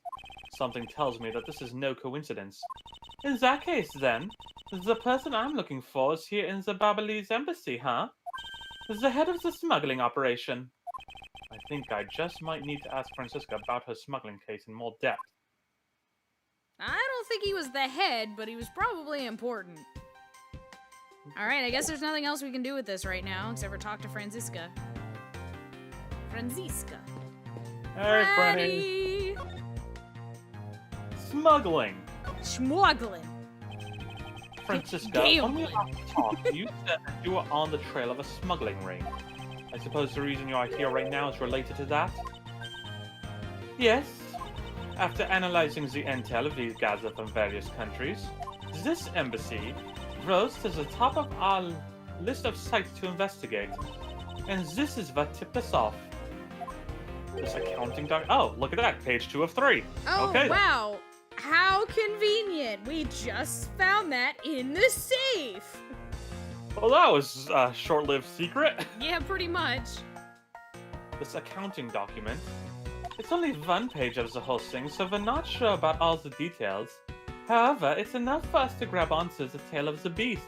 Something tells me that this is no coincidence. In that case, then, the person I'm looking for is here in the Babalese embassy, huh? The head of the smuggling operation. I think I just might need to ask Francisca about her smuggling case in more depth. I don't think he was the head, but he was probably important. Alright, I guess there's nothing else we can do with this right now, except for talk to Francisca. Francisca. Hey, Franny. Smuggling. Smuggling. Francisca, when we last talked, you said that you were on the trail of a smuggling ring. I suppose the reason you are here right now is related to that? Yes. After analyzing the intel we gathered from various countries, this embassy rose to the top of our list of sites to investigate. And this is what tipped us off. This accounting oh, look at that, page 2 of 3. Oh, okay, wow. How convenient. We just found that in the safe. Well, that was a short-lived secret. Yeah, pretty much. This accounting document. It's only one page of the whole thing, so we're not sure about all the details. However, it's enough for us to grab onto the tail of the beast.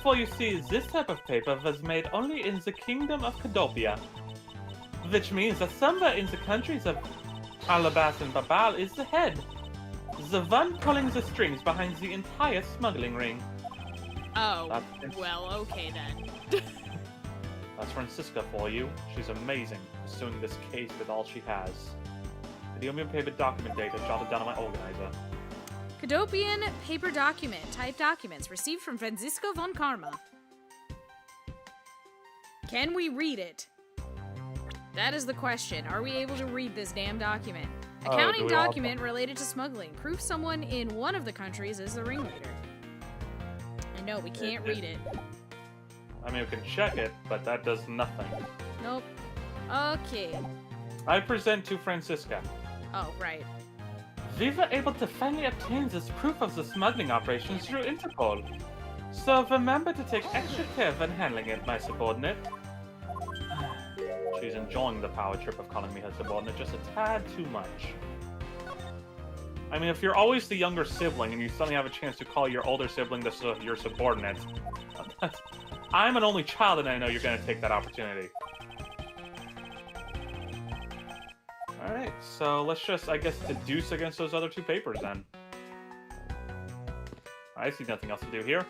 For you see, this type of paper was made only in the kingdom of Cadopia. Which means that somewhere in the countries of Alabas and Babal is the head. The one pulling the strings behind the entire smuggling ring. Oh, well, okay then. That's Francisca for you. She's amazing, pursuing this case with all she has. Videomium paper document data jotted down on my organizer. Cadopian paper document. Type documents received from Francisco von Karma. Can we read it? That is the question. Are we able to read this damn document? Accounting document related to smuggling. Proof someone in one of the countries is the ringleader. I know, we can't read it. I mean, we can check it, but that does nothing. Nope. Okay. I present to Francisca. Oh, right. We were able to finally obtain this proof of the smuggling operations through Interpol. So remember to take extra care when handling it, my subordinate. She's enjoying the power trip of calling me her subordinate just a tad too much. I mean, if you're always the younger sibling and you suddenly have a chance to call your older sibling your subordinate, I'm an only child and I know you're going to take that opportunity. Alright, so let's just, I guess, deduce against those other two papers then. I see nothing else to do here.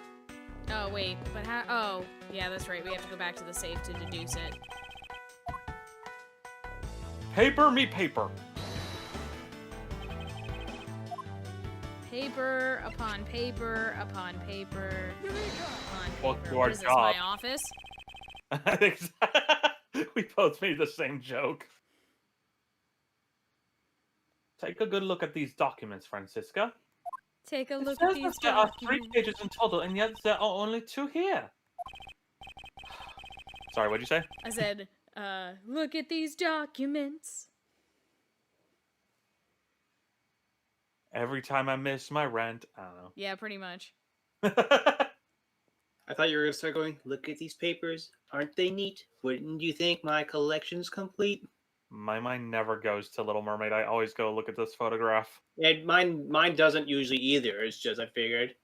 Oh, wait, but how? Oh, yeah, that's right. We have to go back to the safe to deduce it. Paper me paper. Paper upon paper upon paper upon Well, paper. to What our is this, job. my office? We both made the same joke. Take a good look at these documents, Francisca. Take a It look says at these that there are 3 documents. pages in total, and yet there are only 2 here. Sorry, what'd you say? I said, look at these documents. Every time I miss my rent, I don't Yeah, pretty much. know. I thought you were gonna start going. Look at these papers. Aren't they neat? Wouldn't you think my collection's complete? My mind never goes to Little Mermaid. I always go look at this photograph. And mine doesn't usually either. It's just I figured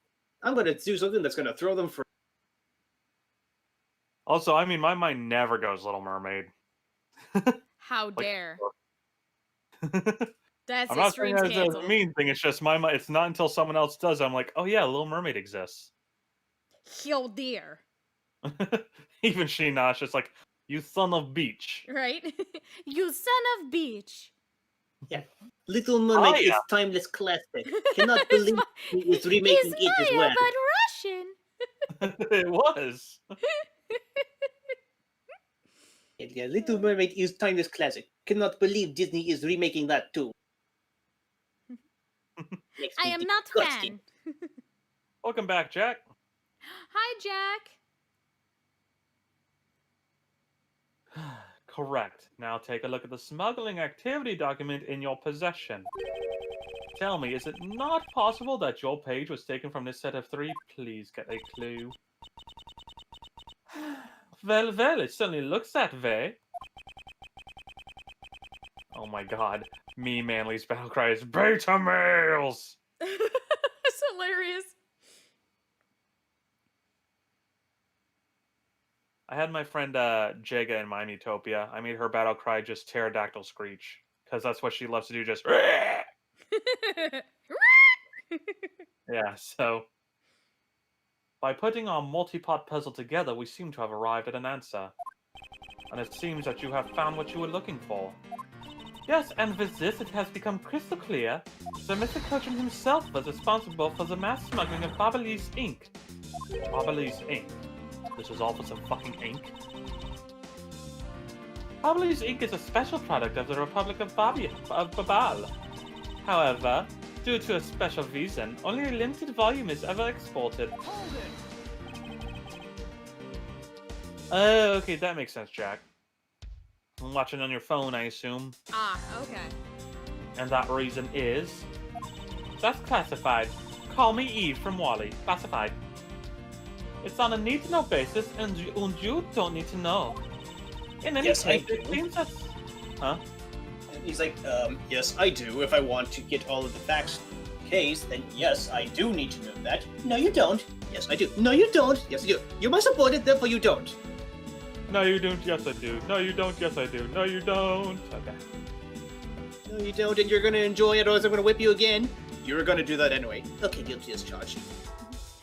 I'm gonna do something that's gonna throw them for. Also, I mean, my mind never goes Little Mermaid. How dare. That's I'm not saying extreme that as scandal. a mean thing. It's just my mind. It's not until someone else does. I'm like, oh yeah, Little Mermaid exists. How dare. Even she not. Just like, you son of beach. Right? You son of bitch. Little Mermaid Oh, yeah. is timeless classic. Cannot believe he is remaking Is it as Maya well. but Russian? It was. Yeah, Little Mermaid is timeless classic. Cannot believe Disney is remaking that too. Makes I me am not disgusted. fan. Welcome back, Jack. Hi, Jack. Correct. Now take a look at the smuggling activity document in your possession. Tell me, is it not possible that your page was taken from this set of 3? Please get a clue. Well, it certainly looks that way. Oh my god. Me, Manly's battle cry is beta males! It's hilarious. I had my friend Jega in Mime Utopia. I made her battle cry just pterodactyl screech. Because that's what she loves to do, just... Yeah, so... By putting our multi-part puzzle together, we seem to have arrived at an answer. And it seems that you have found what you were looking for. Yes, and with this, it has become crystal clear that Mr. Cochin himself was responsible for the mass smuggling of Babalise ink. Babalise ink. This is all for some fucking ink. Babalise ink is a special product of the Republic of Babal. However, due to a special reason, only a limited volume is ever exported. Oh, okay, that makes sense, Jack. Watching on your phone, I assume. Ah, okay. And that reason is... That's classified. Call me Eve from Wally. Classified. It's on a need-to-know basis, and you don't need to know. In any Yes, I case, it do. seems that... Huh? And he's like, yes, I do. If I want to get all of the facts case, then yes, I do need to know that. No, you don't. Yes, I do. No, you don't. Yes, I do. You're my subordinate, therefore you don't. No, you don't. Yes, I do. No, you don't. Yes, I do. No, you don't. Okay. No, you don't, and you're gonna enjoy it, or else I'm gonna whip you again. You're gonna do that anyway. Okay, guilty as charged.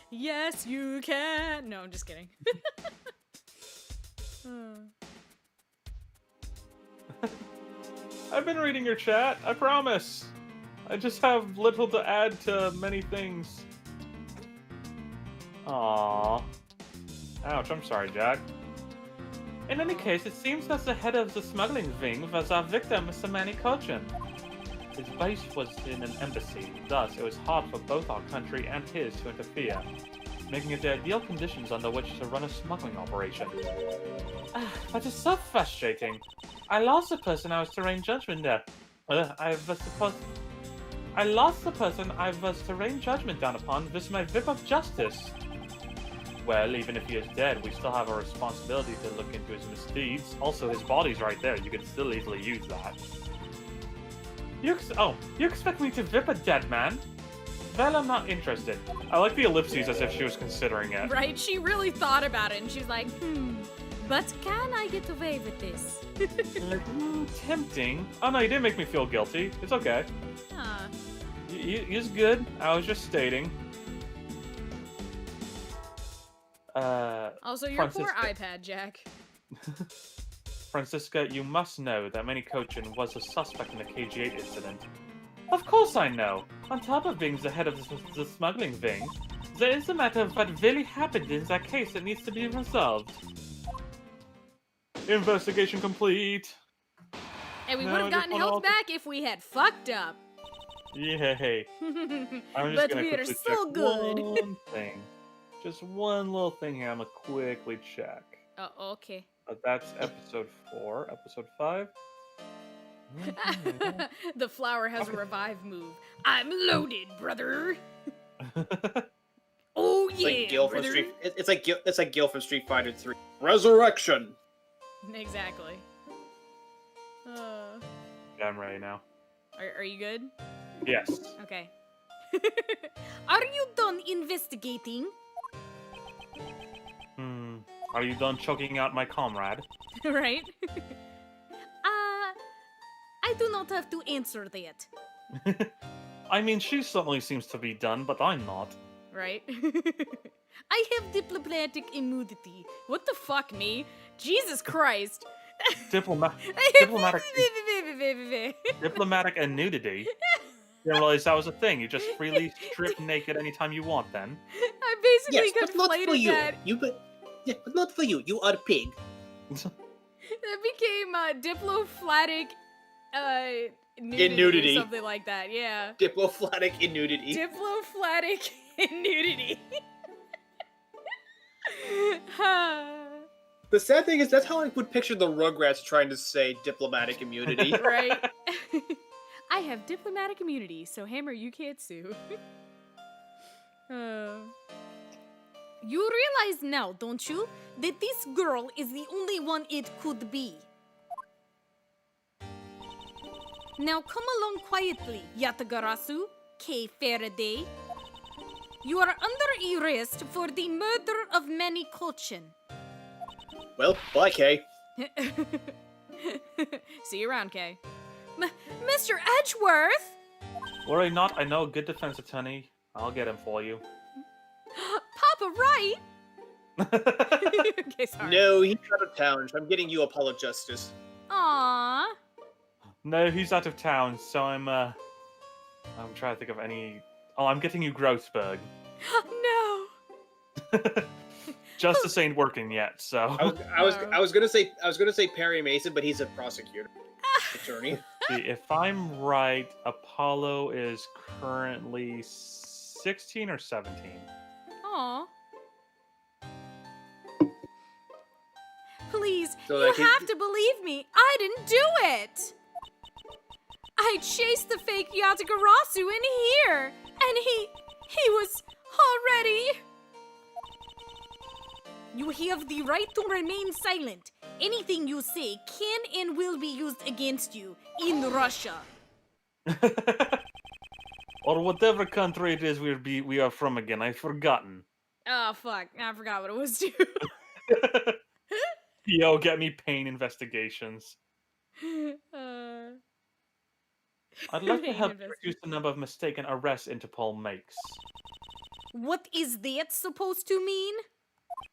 Yes, you can. No, I'm just kidding. I've been reading your chat. I promise. I just have little to add to many things. Aww. Ouch, I'm sorry, Jack. In any case, it seems that the head of the smuggling wing was our victim, Mr. Manny Cochin. His base was in an embassy, thus it was hard for both our country and his to interfere, making it the ideal conditions under which to run a smuggling operation. But it's so frustrating. I lost the person I was to rain judgment there. I lost the person I was to rain judgment down upon with my whip of justice. Well, even if he is dead, we still have a responsibility to look into his misdeeds. Also, his body's right there. You can still easily use that. You expect me to whip a dead man? Well, I'm not interested. I like the ellipses as if she was considering it. Right? She really thought about it, and she's like, but can I get away with this? Tempting. Oh no, you didn't make me feel guilty. It's okay. Huh. He's good. I was just stating. Also, your poor Francisca. iPad, Jack. Francisca, you must know that Manny Cochin was a suspect in the KG8 incident. Of course I know. On top of being the head of the smuggling wing, there is a matter of what really happened in that case that needs to be resolved. Investigation complete. And we No, would have I just gotten wanna health also- back if we had fucked up. Yeah, hey. I'm just But gonna we are quickly still check good. one thing. Just one little thing here. I'm gonna quickly check. Oh, okay. That's episode 4. Episode 5. The flower has a revive move. I'm loaded, brother. Oh It's yeah, like Gil from brother. It's like Gil from Street Fighter 3. Resurrection. Exactly. Yeah, I'm ready now. Are you good? Yes. Okay. Are you done investigating? Are you done choking out my comrade? Right? I do not have to answer that. I mean, she certainly seems to be done, but I'm not. Right? I have diplomatic immunity. What the fuck, me? Jesus Christ. Diplomatic and nudity. Didn't realize that was a thing. You just freely strip naked anytime you want, then. I basically Yes, but not for conflated you. that. Yeah, but not for you. You are a pig. That became diploflatic nudity, Nudity. or something like that. Yeah. Diploflatic in nudity. Diploflatic nudity. The sad thing is that's how I would picture the Rugrats trying to say diplomatic immunity. Right? I have diplomatic immunity, so Hammer, you can't sue. You realize now, don't you, that this girl is the only one it could be. Now come along quietly, Yatagarasu, K. Faraday. You are under arrest for the murder of Manny Cochin. Well, bye, Kay. See you around, Kay. Mr. Edgeworth! Worry not, I know a good defense attorney. I'll get him for you. Papa, right? Okay, sorry. No, he's out of town, so I'm getting you Apollo Justice. Aww. No, he's out of town, so I'm trying to think of any... Oh, I'm getting you Grossberg. No. Justice ain't working yet, so... I was gonna say Perry Mason, but he's a prosecutor. Attorney. See, if I'm right, Apollo is currently 16 or 17. Aw. Please, So, you like, have to believe me. I didn't do it. I chased the fake Yatagarasu in here, and he was already... You have the right to remain silent. Anything you say can and will be used against you in Russia. Or whatever country it is we are from again. I've forgotten. Oh, fuck. I forgot what it was, too. Yo, get me pain investigations. I'd like to Pain help investigation. reduce the number of mistaken arrests Interpol makes. What is that supposed to mean?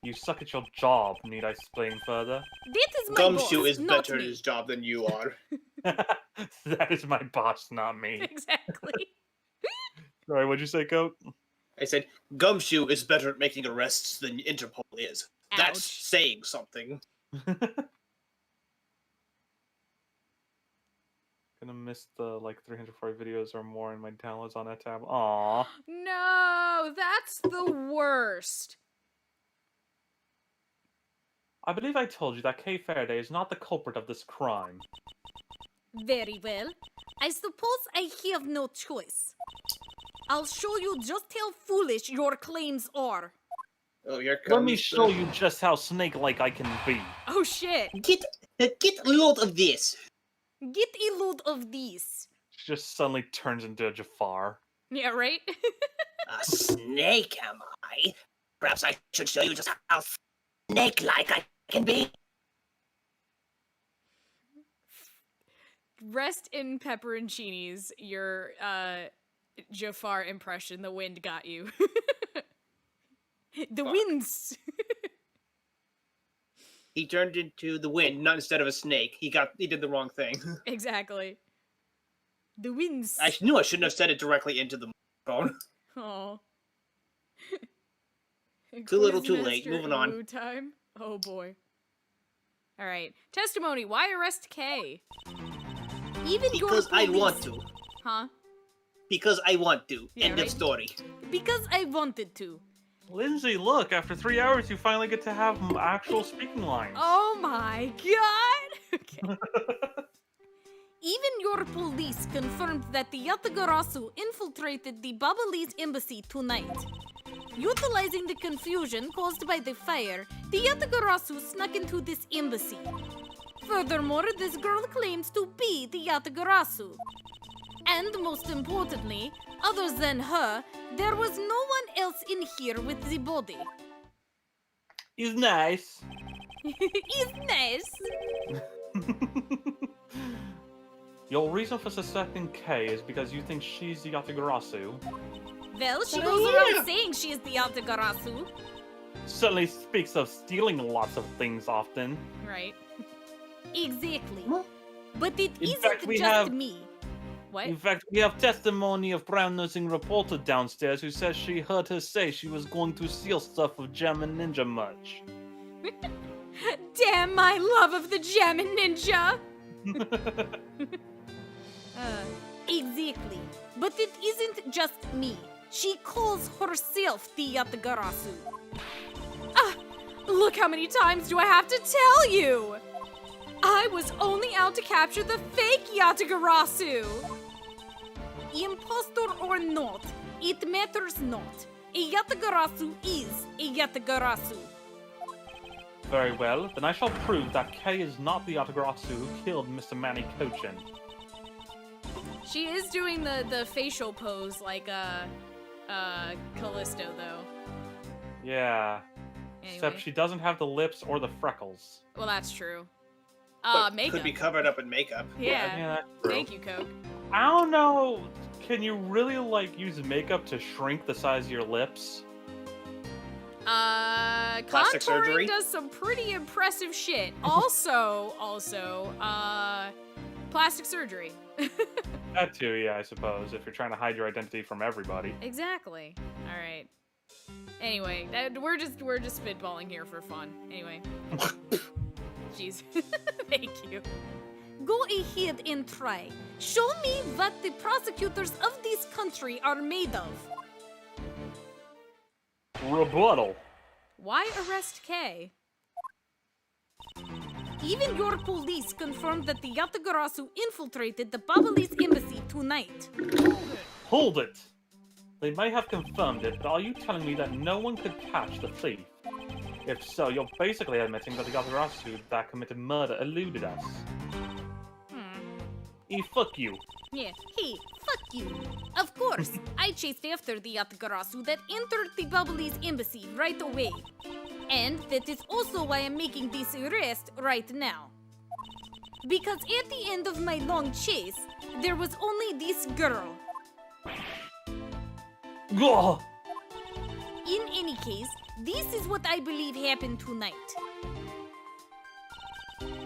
You suck at your job, need I explain further? That is my Gumshoe boss, is not better at me. his job than you are. That is my boss, not me. Exactly. Sorry, what'd you say, Coat? I said Gumshoe is better at making arrests than Interpol is. That's Ouch. saying something. Gonna miss the like 340 videos or more in my downloads on that tab. Aww. No, that's the worst. I believe I told you that Kay Faraday is not the culprit of this crime. Very well. I suppose I have no choice. I'll show you just how foolish your claims are. Oh, here comes. Let me show you just how snake-like I can be. Oh shit. Get a load of this. Get a load of these. She just suddenly turns into Jafar. Yeah, right? A snake, am I? Perhaps I should show you just how snake-like I can be. Rest in pepperoncinis, your Jafar impression. The wind got you. The winds. He turned into the wind, not instead of a snake. He did the wrong thing. Exactly. The winds. I knew I shouldn't have said it directly into the microphone. Oh. Too little, too late. Moving on. Time. Oh boy. All right. Testimony. Why arrest Kay? Even Because your I police. want to. Huh? Because I want to. Yeah, End right. of story. Because I wanted to. Lindsay, look, after 3 hours, you finally get to have actual speaking lines. Oh my god. Okay. Even your police confirmed that the Yatagarasu infiltrated the Babalese embassy tonight. Utilizing the confusion caused by the fire, the Yatagarasu snuck into this embassy. Furthermore, this girl claims to be the Yatagarasu. And most importantly, other than her, there was no one else in here with the body. He's nice. Is nice. Your reason for suspecting Kay is because you think she's the Yatagarasu. Well, she goes around saying she is the Yatagarasu. Certainly speaks of stealing lots of things often. Right. Exactly. But it In isn't fact, we just have- me. What? In fact, we have testimony of brown nosing reporter downstairs who says she heard her say she was going to steal stuff of Gem and Ninja much. Damn my love of the gem and ninja. Exactly. But it isn't just me. She calls herself the Yatagarasu. Look how many times do I have to tell you? I was only out to capture the fake Yatagarasu. Impostor or not, it matters not. A Yatagarasu is a Yatagarasu. Very well, then I shall prove that Kay is not the Yatagarasu who killed Mr. Manny Cochin. She is doing the facial pose like Callisto though. Yeah. Anyway. Except she doesn't have the lips or the freckles. Well, that's true. But Makeup. could be covered up in makeup. Yeah. that's true. Thank you, Coke. I don't know. Can you really like use makeup to shrink the size of your lips? Plastic Contouring surgery? does some pretty impressive shit. Also, plastic surgery. That too, yeah, I suppose. If you're trying to hide your identity from everybody. Exactly. All right. Anyway, we're just spitballing here for fun. Anyway. Jeez. Thank you. Go ahead and try. Show me what the prosecutors of this country are made of. Rebuttal. Why arrest Kay? Even your police confirmed that the Yatagarasu infiltrated the Babalese embassy tonight. Hold it! They may have confirmed it, but are you telling me that no one could catch the thief? If so, you're basically admitting that the Yatagarasu that committed murder eluded us. Fuck you. Yeah, hey, fuck you. Of course, I chased after the Yatagarasu that entered the Babalese embassy right away. And that is also why I'm making this arrest right now. Because at the end of my long chase, there was only this girl. Ugh. In any case, this is what I believe happened tonight.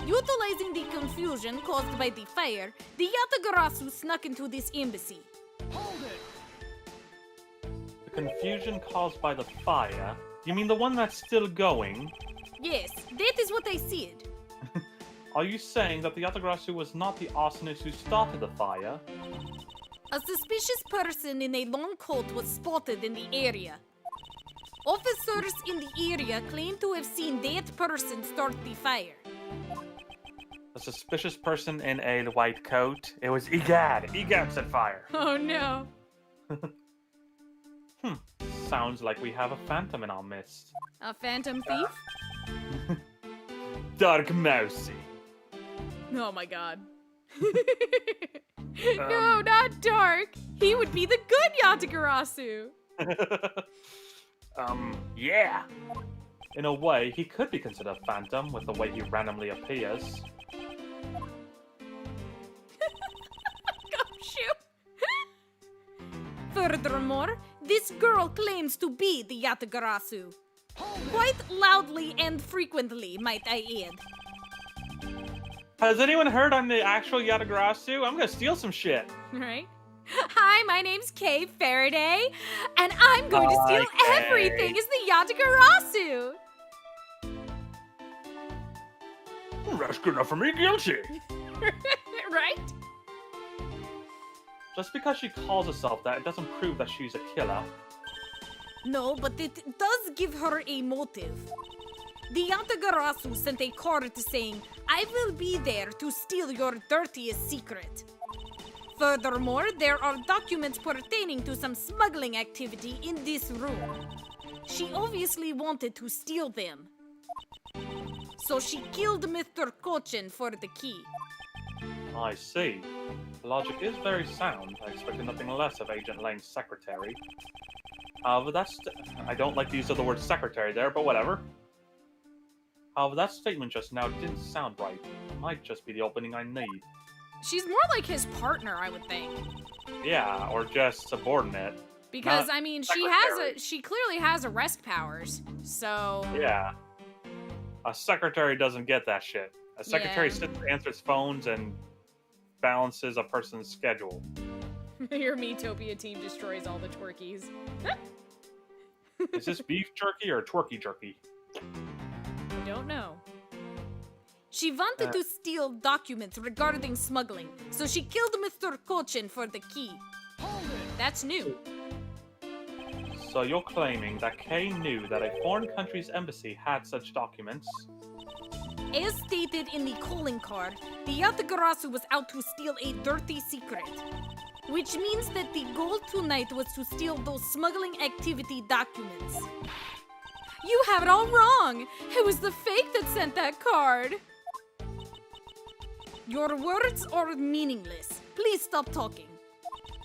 Utilizing the confusion caused by the fire, the Yatagarasu snuck into this embassy. Hold it. The confusion caused by the fire? You mean the one that's still going? Yes, that is what I said. Are you saying that the Yatagarasu was not the arsonist who started the fire? A suspicious person in a long coat was spotted in the area. Officers in the area claim to have seen that person start the fire. A suspicious person in a white coat? It was Egad. Egad set fire. Oh no. Sounds like we have a phantom in our midst. A phantom thief? Dark Mousy. Oh my god. No, not Dark. He would be the good Yatagarasu. Yeah. In a way, he could be considered a phantom with the way he randomly appears. Shoot. Furthermore, this girl claims to be the Yatagarasu. Quite loudly and frequently, might I add. Has anyone heard I'm the actual Yatagarasu? I'm gonna steal some shit. Right? Hi, my name's Kay Faraday, and I'm going to steal Kay. everything as the Yatagarasu. That's good enough for me, guilty. Right? Just because she calls herself that, it doesn't prove that she's a killer. No, but it does give her a motive. The Yatagarasu sent a card saying, I will be there to steal your dirtiest secret. Furthermore, there are documents pertaining to some smuggling activity in this room. She obviously wanted to steal them. So she killed Mr. Kochin for the key. I see. The logic is very sound. I expected nothing less of Agent Lane's secretary. However, I don't like to use the word secretary there, but whatever. However, that statement just now didn't sound right. It might just be the opening I need. She's more like his partner, I would think. Yeah, or just subordinate. Because Not I mean, secretary. she clearly has arrest powers. So Yeah. A secretary doesn't get that shit. A secretary Yeah. sits, answers phones, and balances a person's schedule. your Metopia team destroys all the twerkies. Is this beef jerky or twerky jerky? I don't know. She wanted to steal documents regarding smuggling, so she killed Mr. Kochin for the key. That's new. So you're claiming that Kay knew that a foreign country's embassy had such documents? As stated in the calling card, the Yatagarasu was out to steal a dirty secret. Which means that the goal tonight was to steal those smuggling activity documents. You have it all wrong. It was the fake that sent that card. Your words are meaningless. Please stop talking.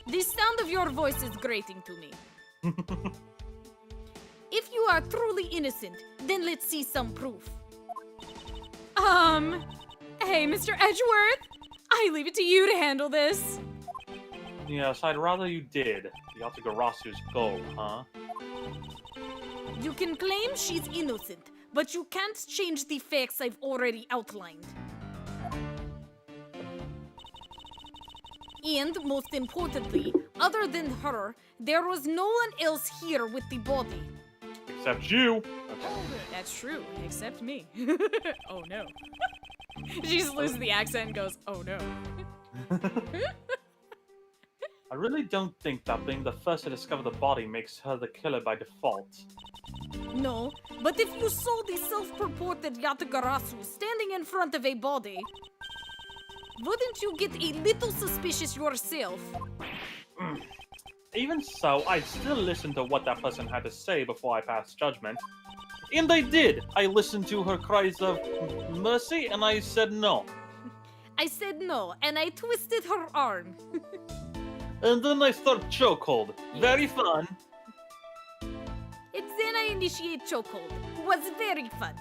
The sound of your voice is grating to me. If you are truly innocent, then let's see some proof. Hey, Mr. Edgeworth, I leave it to you to handle this. Yes, I'd rather you did. The Yatagarasu's goal, huh? You can claim she's innocent, but you can't change the facts I've already outlined. And most importantly, other than her, there was no one else here with the body. Except you! That's true, except me. Oh no. She just loses the accent and goes, oh no. I really don't think that being the first to discover the body makes her the killer by default. No, but if you saw the self-purported Yatagarasu standing in front of a body, wouldn't you get a little suspicious yourself? Even so, I'd still listen to what that person had to say before I passed judgment. And I did! I listened to her cries of mercy, and I said no. I said no, and I twisted her arm. And then I start chokehold. Very fun. And then I initiate chokehold. Was very fun.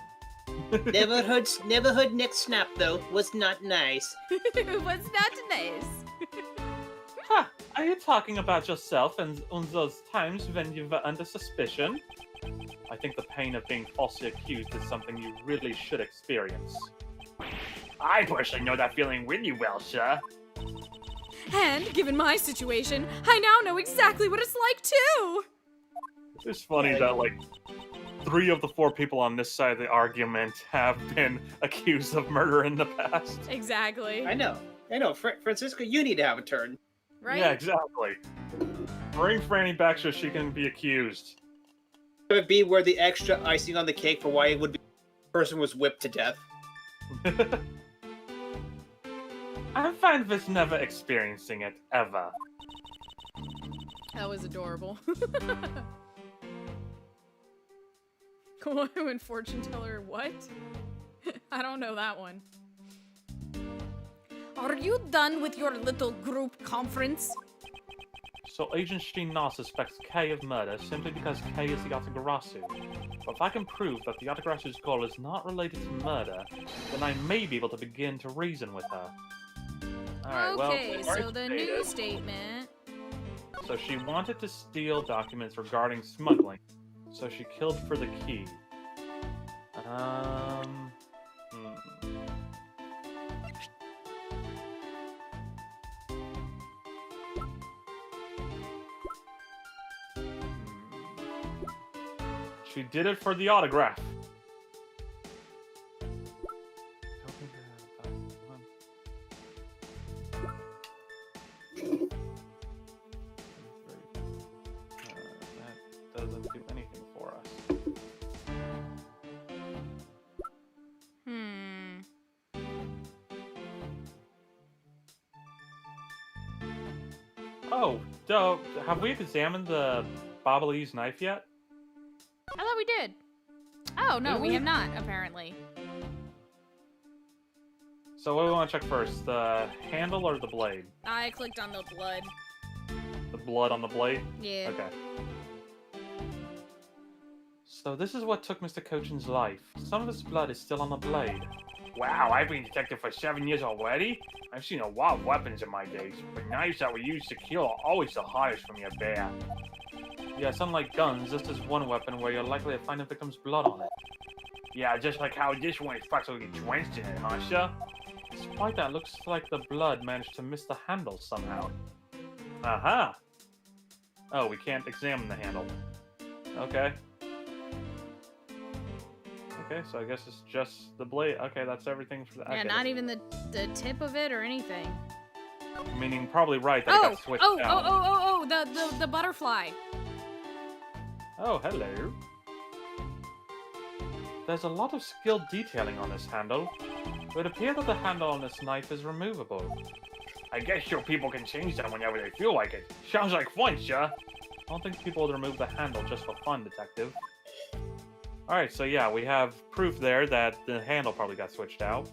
Never heard Nick snap though. Was not nice. It was not nice. Ha! Are you talking about yourself and on those times when you were under suspicion? I think the pain of being falsely accused is something you really should experience. I personally know that feeling really well, sir. And given my situation, I now know exactly what it's like too. It's funny that, like, 3 of the 4 people on this side of the argument have been accused of murder in the past. Exactly. I know. Francisco, you need to have a turn. Right? Yeah, exactly. Bring Franny back so she can be accused. Could it be where the extra icing on the cake for why it would be the person was whipped to death? I'm fine with never experiencing it, ever. That was adorable. When fortune teller, what? I don't know that one. Are you done with your little group conference? So Agent Shina suspects Kay of murder simply because Kay is the Yatagarasu. But if I can prove that the Yatagarasu's goal is not related to murder, then I may be able to begin to reason with her. Alright, Okay, well, so the new statement. So she wanted to steal documents regarding smuggling, so she killed for the key. She did it for the autograph. That doesn't do anything for us. Oh, have we examined the Babalese knife yet? I thought we did. Oh, no, Did we we? have not, apparently. So what do we want to check first? The handle or the blade? I clicked on the blood. The blood on the blade? Yeah. Okay. So this is what took Mr. Cochin's life. Some of his blood is still on the blade. Wow, I've been detective for 7 years already? I've seen a lot of weapons in my days, but knives that were used to kill are always the hardest from your bear. Yes, unlike guns, this is one weapon where you're likely to find a victim's blood on it. Yeah, just like how this one is practically drenched in it, huh, sir? Despite that, looks like the blood managed to miss the handle somehow. Aha! Oh, we can't examine the handle. Okay. Okay, so I guess it's just the blade. Okay, that's everything for the... Yeah, okay, not even the tip of it or anything. Meaning, probably right that it got switched out. The butterfly. Oh, hello. There's a lot of skilled detailing on this handle. It would appear that the handle on this knife is removable. I guess your people can change them whenever they feel like it. Sounds like fun, sir. I don't think people would remove the handle just for fun, detective. Alright, so yeah, we have proof there that the handle probably got switched out.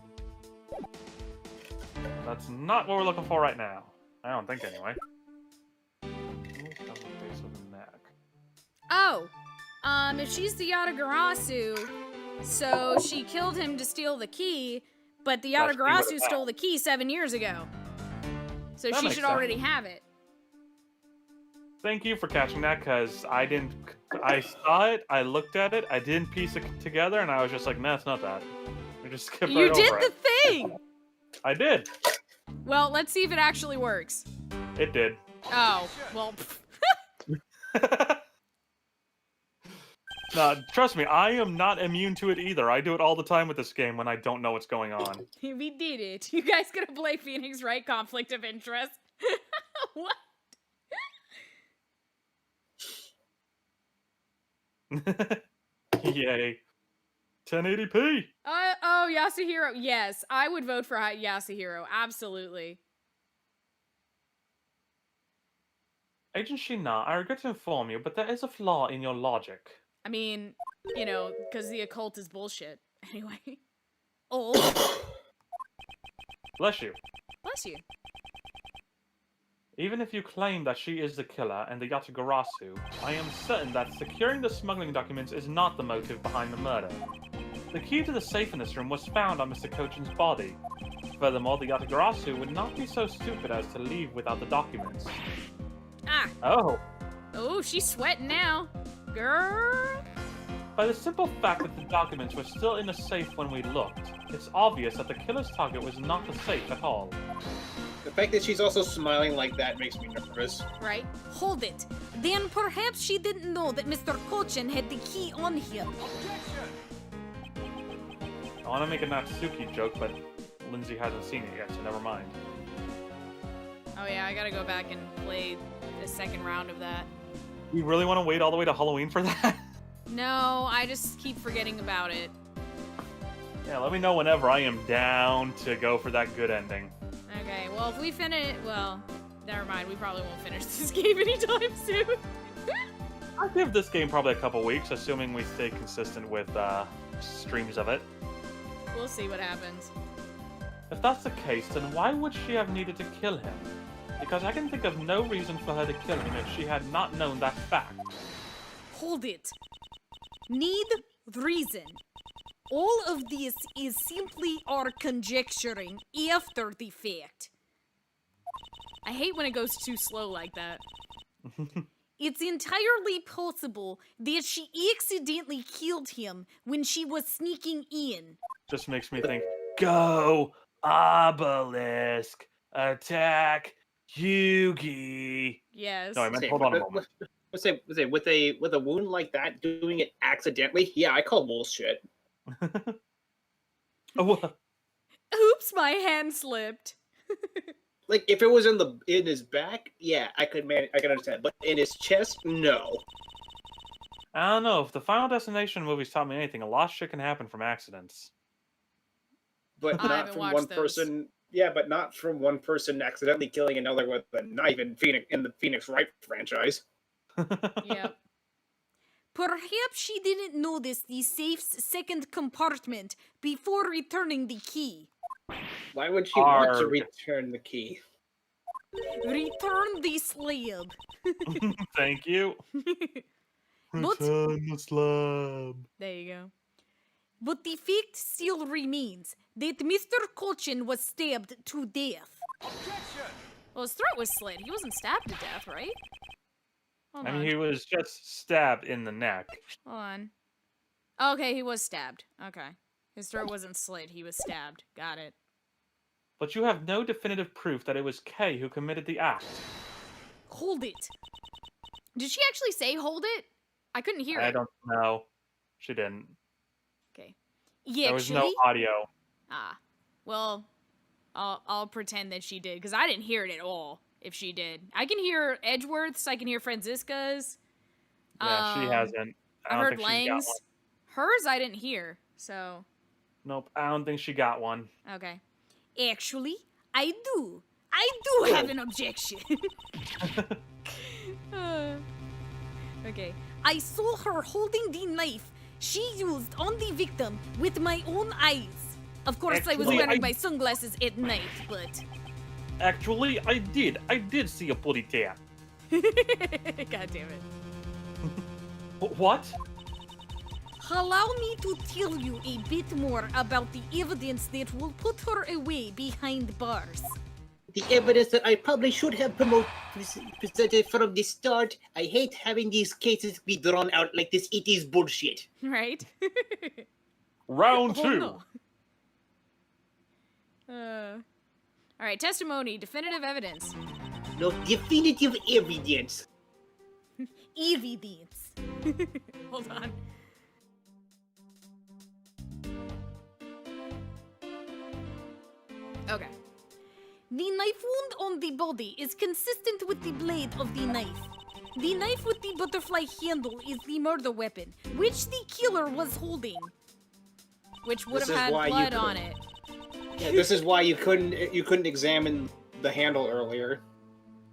That's not what we're looking for right now. I don't think, anyway. Oh, if she's the Yatagarasu, so she killed him to steal the key, but the That's what he Yatagarasu would've stole the key 7 years ago. So That she makes should sense. already have it. Thank you for catching that, because I didn't... I saw it, I looked at it, I didn't piece it together, and I was just like, nah, it's not that. I just skipped You right did over the it. thing! I did. Well, let's see if it actually works. It did. Oh, well, pff. No, trust me, I am not immune to it either. I do it all the time with this game when I don't know what's going on. We did it. You guys gonna play Phoenix Wright Conflict of Interest? What? Yay. 1080p! Oh, Yasuhiro. Yes, I would vote for Yasuhiro. Absolutely. Agent Shina, I regret to inform you, but there is a flaw in your logic. I mean, you know, because the occult is bullshit. Anyway. Oh. Bless you. Bless you. Even if you claim that she is the killer and the Yatagarasu, I am certain that securing the smuggling documents is not the motive behind the murder. The key to the safe in this room was found on Mr. Cochin's body. Furthermore, the Yatagarasu would not be so stupid as to leave without the documents. Ah. Oh. Oh, she's sweating now. Girl. By the simple fact that the documents were still in the safe when we looked, it's obvious that the killer's target was not the safe at all. The fact that she's also smiling like that makes me nervous. Right? Hold it. Then perhaps she didn't know that Mr. Kochin had the key on him. I want to make a Natsuki joke, but Lindsay hasn't seen it yet, so never mind. Oh yeah, I gotta go back and play the second round of that. You really want to wait all the way to Halloween for that? No, I just keep forgetting about it. Yeah, let me know whenever I am down to go for that good ending. Okay, well, if we finish... Well, never mind. We probably won't finish this game anytime soon. I'll give this game probably a couple weeks, assuming we stay consistent with streams of it. We'll see what happens. If that's the case, then why would she have needed to kill him? Because I can think of no reason for her to kill him if she had not known that fact. Hold it. Need reason. All of this is simply our conjecturing after the fact. I hate when it goes too slow like that. It's entirely possible that she accidentally killed him when she was sneaking in. Just makes me think, go, Obelisk, attack, Yugi. Yes. No, I meant, hold on a moment. Let's say with a wound like that, doing it accidentally, yeah, I call bullshit. Oops, my hand slipped. Like if it was in his back, yeah, I could understand. But in his chest, no. I don't know. If the Final Destination movies taught me anything, a lot of shit can happen from accidents. But I not haven't from watched one those. person. Yeah, but not from one person accidentally killing another with a knife in the Phoenix Wright franchise. Yep. Perhaps she didn't notice the safe's second compartment before returning the key. Why would she want to Arg. return the key? Return the slab. Thank you. But- Return the slab. There you go. But the fact still remains that Mr. Kochin was stabbed to death. Well, his throat was slit. He wasn't stabbed to death, right? Hold I on. mean, he was just stabbed in the neck. Hold on. Okay, he was stabbed. Okay. His throat wasn't slit. He was stabbed. Got it. But you have no definitive proof that it was Kay who committed the act. Hold it. Did she actually say hold it? I couldn't hear I it. don't know. She didn't. Okay. Yeah, There was actually, no audio. Ah. Well, I'll pretend that she did, because I didn't hear it at all, if she did. I can hear Edgeworth's, I can hear Franziska's. Yeah, she hasn't. I don't heard think she's got Lang's. one. Hers I didn't hear, so... Nope, I don't think she got one. Okay. actually, I do. I do have an objection. Okay. I saw her holding the knife she used on the victim with my own eyes. Of course, I was Actually, wearing I- my sunglasses at night, but... Actually, I did see a putty tap. God damn it. What? Allow me to tell you a bit more about the evidence that will put her away behind bars. The evidence that I probably should have presented from the start. I hate having these cases be drawn out like this. It is bullshit. Right? Round Oh, two. no. Alright, testimony, definitive evidence. No definitive evidence. Evidence. Hold on. Okay. The knife wound on the body is consistent with the blade of the knife. The knife with the butterfly handle is the murder weapon, which the killer was holding. Which would This have is had why you blood could- on it. Yeah, this is why you couldn't examine the handle earlier.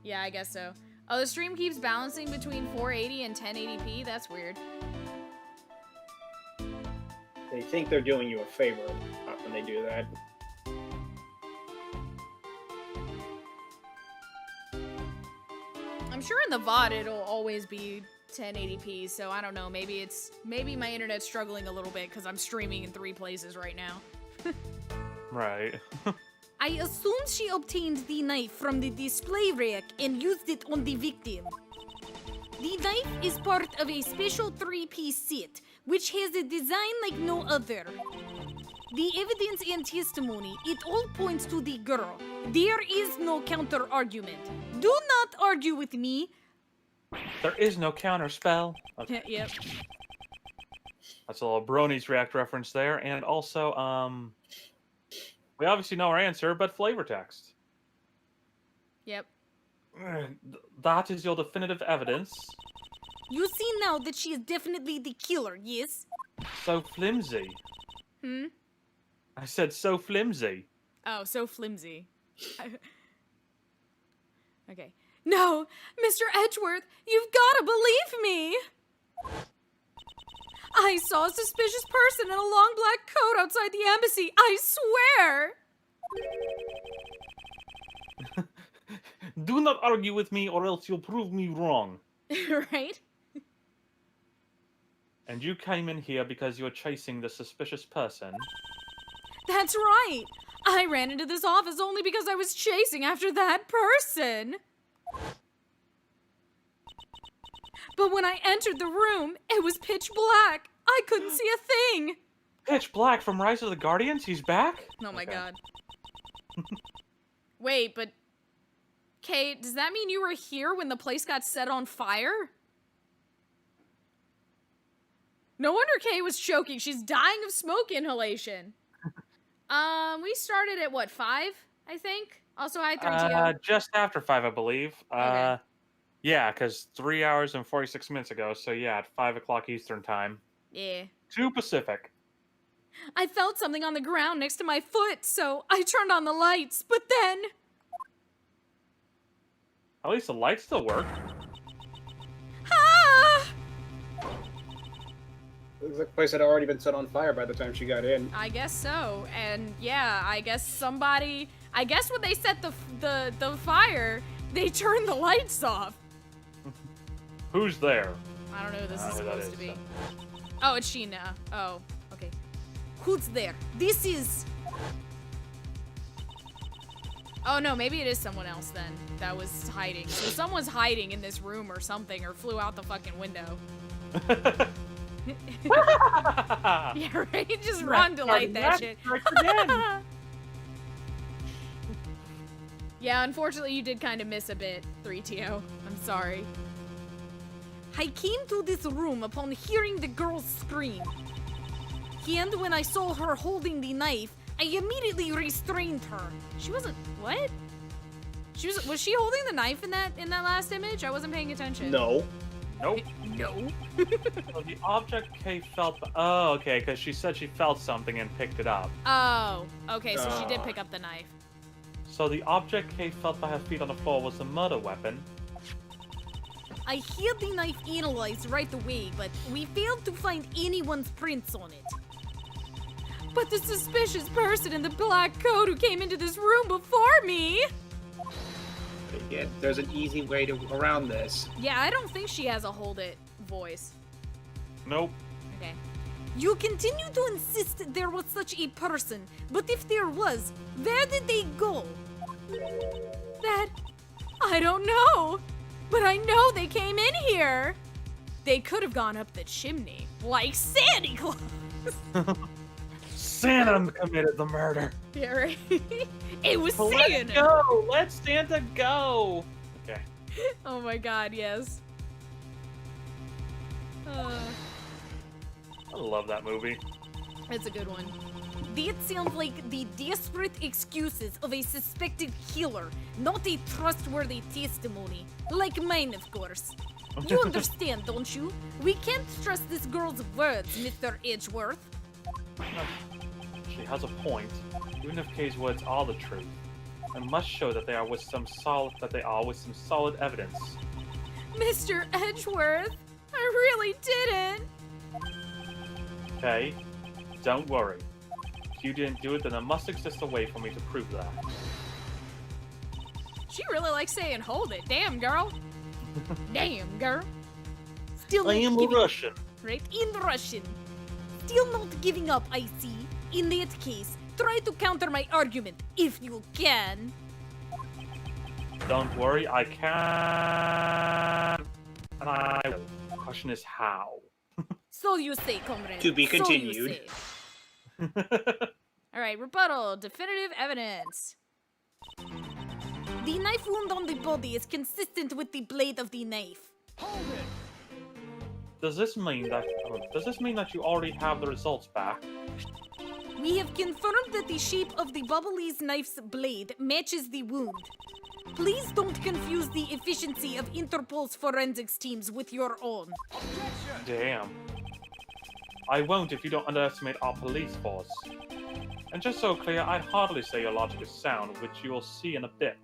Yeah, I guess so. Oh, the stream keeps balancing between 480 and 1080p? That's weird. They think they're doing you a favor when they do that. I'm sure in the VOD it'll always be 1080p, so I don't know. Maybe my internet's struggling a little bit because I'm streaming in 3 places right now. Right. I assume she obtained the knife from the display rack and used it on the victim. The knife is part of a special 3-piece set which has a design like no other. The evidence and testimony, it all points to the girl. There is no counter-argument. Do not argue with me. There is no counter spell. Okay. Yep. That's a little Bronies React reference there. And also, we obviously know our answer, but flavor text. Yep. That is your definitive evidence. You see now that she is definitely the killer, yes? So flimsy. Hmm? I said so flimsy. Oh, so flimsy. Okay. No! Mr. Edgeworth, you've gotta believe me! I saw a suspicious person in a long black coat outside the embassy, I swear! Do not argue with me or else you'll prove me wrong. Right? And you came in here because you were chasing the suspicious person. That's right! I ran into this office only because I was chasing after that person! But when I entered the room, it was pitch black! I couldn't see a thing! Pitch Black from Rise of the Guardians? He's back? Oh my Okay. god. Wait, but... Kate, does that mean you were here when the place got set on fire? No wonder Kay was choking. She's dying of smoke inhalation. We started at what, 5, I think? Also, hi, 3TO. Just after 5, I believe. Okay. Yeah, because 3 hours and 46 minutes ago. So yeah, at 5 o'clock Eastern time. Yeah. 2 Pacific. I felt something on the ground next to my foot, so I turned on the lights, but then... At least the lights still work. Ah! Looks like the place had already been set on fire by the time she got in. I guess so. And yeah, I guess somebody... I guess when they set the fire, they turned the lights off. Who's there? I don't know who this is Who that supposed to is, be. Oh, it's Sheena. Oh, okay. Who's there? This is... Oh no, maybe it is someone else then that was hiding. So someone's hiding in this room or something, or flew out the fucking window. Yeah, right? Just run to light that shit. Yeah, unfortunately you did kind of miss a bit, 3TO. I'm sorry. I came to this room upon hearing the girl scream. And when I saw her holding the knife, I immediately restrained her. She wasn't... What? Was she holding the knife in that last image? I wasn't paying attention. No. Nope. No. So the object Kay felt... Oh, okay, because she said she felt something and picked it up. Oh, okay, so she did pick up the knife. So the object Kay felt by her feet on the floor was a murder weapon. I had the knife analyzed right away, but we failed to find anyone's prints on it. But the suspicious person in the black coat who came into this room before me! Again, there's an easy way around this. Yeah, I don't think she has a hold it voice. Nope. Okay. You continue to insist there was such a person, but if there was, where did they go? That... I don't know! But I know they came in here! They could have gone up the chimney, like Santa Claus! Santa committed the murder. Yeah, right? It was Let's Santa! go! Let Santa go! Okay. Oh my god, yes. I love that movie. It's a good one. That sounds like the desperate excuses of a suspected killer, not a trustworthy testimony. Like mine, of course. You understand, don't you? We can't trust this girl's words, Mr. Edgeworth. She has a point. Even if Kay's words are the truth, I must show that they are with some solid evidence. Mr. Edgeworth, I really didn't. Okay? Don't worry. If you didn't do it, then there must exist a way for me to prove that. She really likes saying hold it. Damn, girl. Damn, girl. Still I not am giving Russian. right in Russian. Still not giving up, I see. In that case, try to counter my argument if you can. Don't worry, I can. And I will. The question is how. So you say, comrade. To be So you continued. say. All right, rebuttal. Definitive evidence. The knife wound on the body is consistent with the blade of the knife. Hold it. Does this mean that you already have the results back? We have confirmed that the shape of the Bubbly's knife's blade matches the wound. Please don't confuse the efficiency of Interpol's forensics teams with your own. Objection. Damn. I won't if you don't underestimate our police force. And just so clear, I'd hardly say your logic is sound, which you will see in a bit.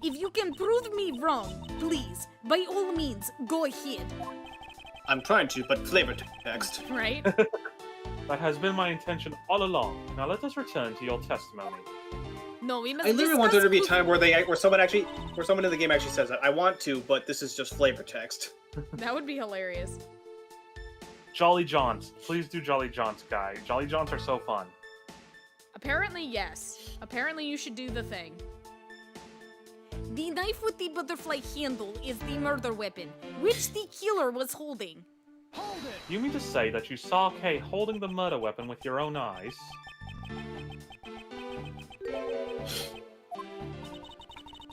If you can prove me wrong, please, by all means, go ahead. I'm trying to, but flavor text. Right? That has been my intention all along. Now let us return to your testimony. No, we must I literally want there to be a discuss time where someone in the game actually says that. I want to, but this is just flavor text. That would be hilarious. Jolly Johns. Please do Jolly Johns, guy. Jolly Johns are so fun. Apparently, yes. Apparently, you should do the thing. The knife with the butterfly handle is the murder weapon, which the killer was holding. Hold it. You mean to say that you saw Kay holding the murder weapon with your own eyes?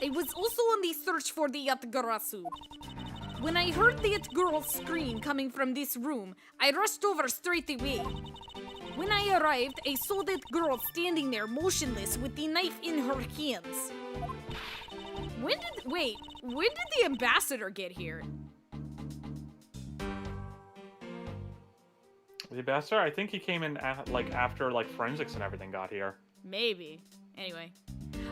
I was also on the search for the Yatgarasu. When I heard that girl's scream coming from this room, I rushed over straight away. When I arrived, I saw that girl standing there motionless with the knife in her hands. When did the ambassador get here? The ambassador? I think he came in after forensics and everything got here. Maybe. Anyway.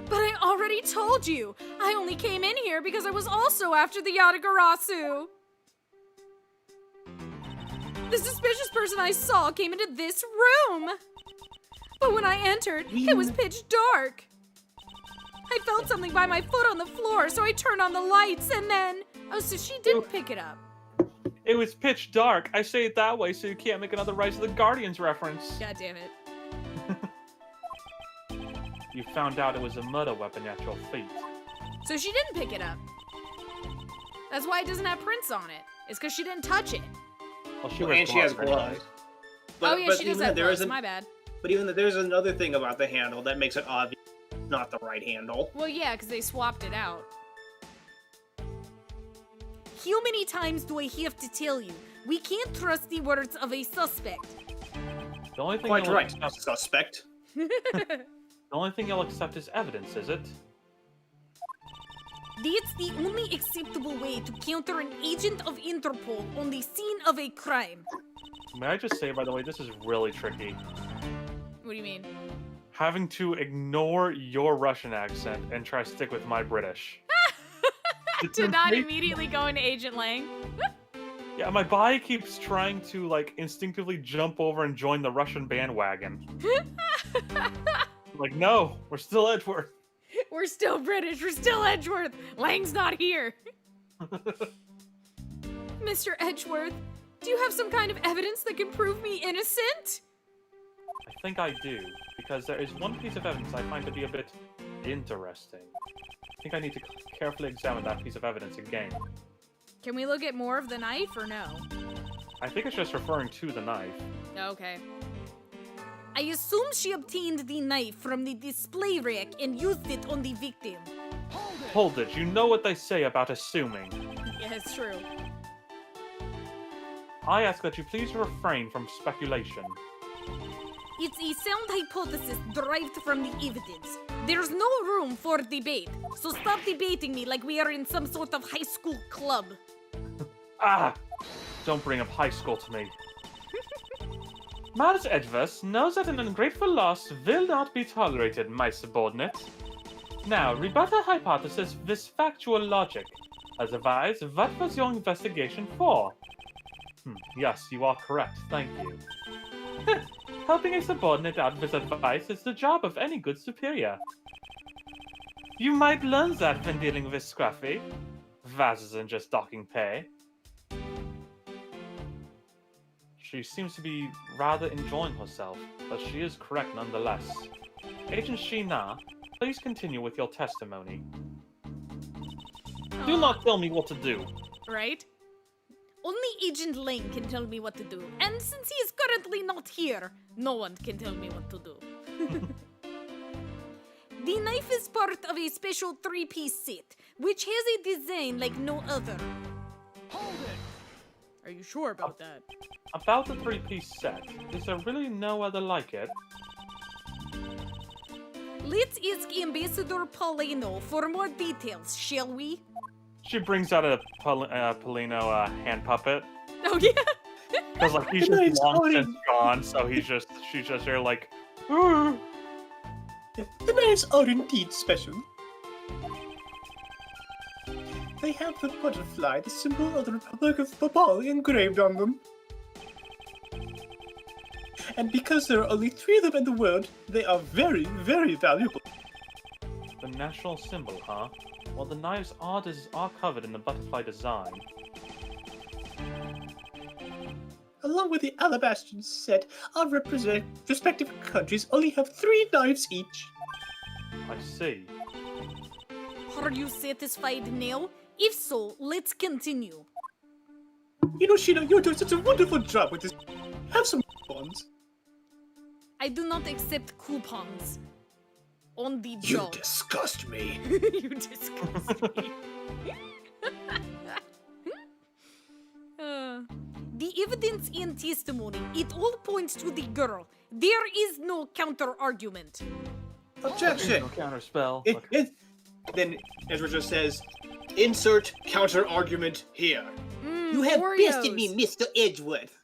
But I already told you! I only came in here because I was also after the Yatagarasu! The suspicious person I saw came into this room! But when I entered, it was pitch dark! I felt something by my foot on the floor, so I turned on the lights and then... Oh, so she didn't pick it up. It was pitch dark. I say it that way so you can't make another Rise of the Guardians reference. God damn it. You found out it was a murder weapon at your feet. So she didn't pick it up. That's why it doesn't have prints on it. It's because she didn't touch it. Well, And she has blood. Oh yeah, she does have there gloves. isn't- My bad. But even there's another thing about the handle that makes it obvious it's not the right handle. Well, yeah, because they swapped it out. How many times do I have to tell you? We can't trust the words of a suspect. The only thing Quite you'll right, accept- suspect. The only thing you'll accept is evidence, is it? That's the only acceptable way to counter an agent of Interpol on the scene of a crime. May I just say, by the way, this is really tricky. What do you mean? Having to ignore your Russian accent and try to stick with my British. To not immediately go into Agent Lang. Yeah, my body keeps trying to, instinctively jump over and join the Russian bandwagon. No, we're still Edgeworth. We're still British. We're still Edgeworth. Lang's not here. Mr. Edgeworth, do you have some kind of evidence that can prove me innocent? I think I do, because there is one piece of evidence I find to be a bit interesting. I think I need to carefully examine that piece of evidence again. Can we look at more of the knife or no? I think it's just referring to the knife. Okay. I assume she obtained the knife from the display rack and used it on the victim. Hold it, you know what they say about assuming. Yeah, it's true. I ask that you please refrain from speculation. It's a sound hypothesis derived from the evidence. There's no room for debate, so stop debating me like we are in some sort of high school club. Ah! Don't bring up high school to me. Miles Edgeworth knows that an ungrateful loss will not be tolerated, my subordinate. Now, rebut her hypothesis with factual logic. Otherwise, what was your investigation for? Yes, you are correct, thank you. Helping a subordinate out with advice is the job of any good superior. You might learn that when dealing with Scruffy, rather than just docking pay. She seems to be rather enjoying herself, but she is correct nonetheless. Agent Sheena, please continue with your testimony. Do not tell me what to do. Right? Only Agent Lane can tell me what to do, and since he is currently not here, no one can tell me what to do. The knife is part of a special 3-piece set, which has a design like no other. Hold it! Are you sure about that? About the 3-piece set, is there really no other like it? Let's ask Ambassador Paulino for more details, shall we? She brings out a Polino hand puppet. Oh yeah. Because like he's Nice, just long Tony. since gone, so she's just there like, "Ooh." The knives are indeed special. They have the butterfly, the symbol of the Republic of Babal, engraved on them. And because there are only 3 of them in the world, they are very, very valuable. The national symbol, huh? Well, the knives are covered in the butterfly design. Along with the alabaster set, our respective countries only have 3 knives each. I see. Are you satisfied now? If so, let's continue. You know, Sheena, you're doing such a wonderful job with this. Have some ones. I do not accept coupons. On the You job. disgust me. You disgust me. The evidence and testimony, it all points to the girl. There is no There's counter-argument. Objection. no counter spell. Then Ezra just says, insert counter argument here. You have bested Oreos. me, Mr. Edgeworth.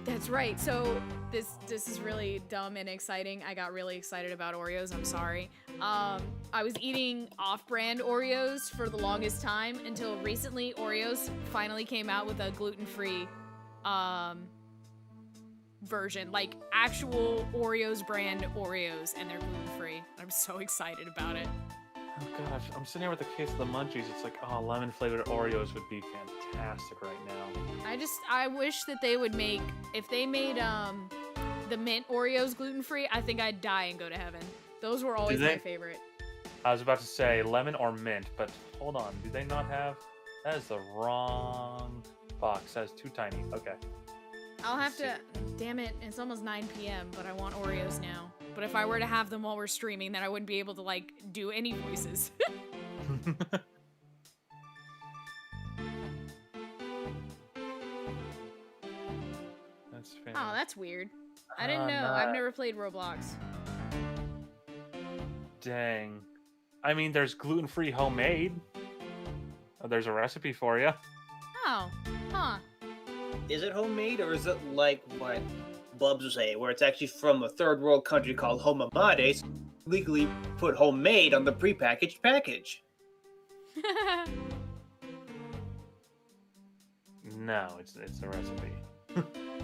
That's right. So this is really dumb and exciting. I got really excited about Oreos. I'm sorry. I was eating off-brand Oreos for the longest time until recently Oreos finally came out with a gluten-free version, like actual Oreos brand Oreos, and they're gluten-free. I'm so excited about it. Oh gosh, I'm sitting here with a case of the munchies. It's like, oh, lemon flavored Oreos would be fantastic right now. I wish that they would make, if they made the mint Oreos gluten-free, I think I'd die and go to heaven. Those were always they? my favorite. I was about to say lemon or mint, but hold on, do they not have? That is the wrong box. That is too tiny. Okay. I'll have to, damn it, it's almost 9 p.m., but I want Oreos now. But if I were to have them while we're streaming, then I wouldn't be able to, like, do any voices. That's fantastic. Oh, that's weird. I didn't know. no. I've never played Roblox. Dang. I mean, there's gluten-free homemade. Oh, there's a recipe for you. Oh, huh. Is it homemade or is it like what Bubs say, where it's actually from a third world country called Homamade, so legally put homemade on the prepackaged package? No, it's a recipe.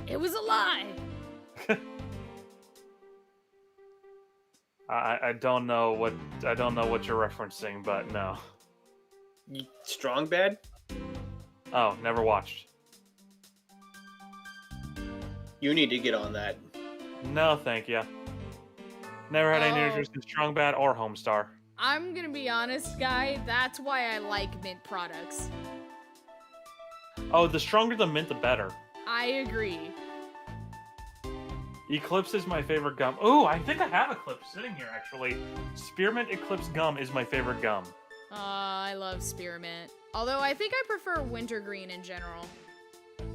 It was a lie. I don't know what you're referencing, but no. Strong bad? Oh, never watched. You need to get on that. No, thank you. Never had any Oh. interest in Strong Bad or Homestar. I'm gonna be honest, guy. That's why I like mint products. Oh, the stronger the mint, the better. I agree. Eclipse is my favorite gum. Oh, I think I have Eclipse sitting here, actually. Spearmint Eclipse gum is my favorite gum. I love spearmint. Although I think I prefer wintergreen in general.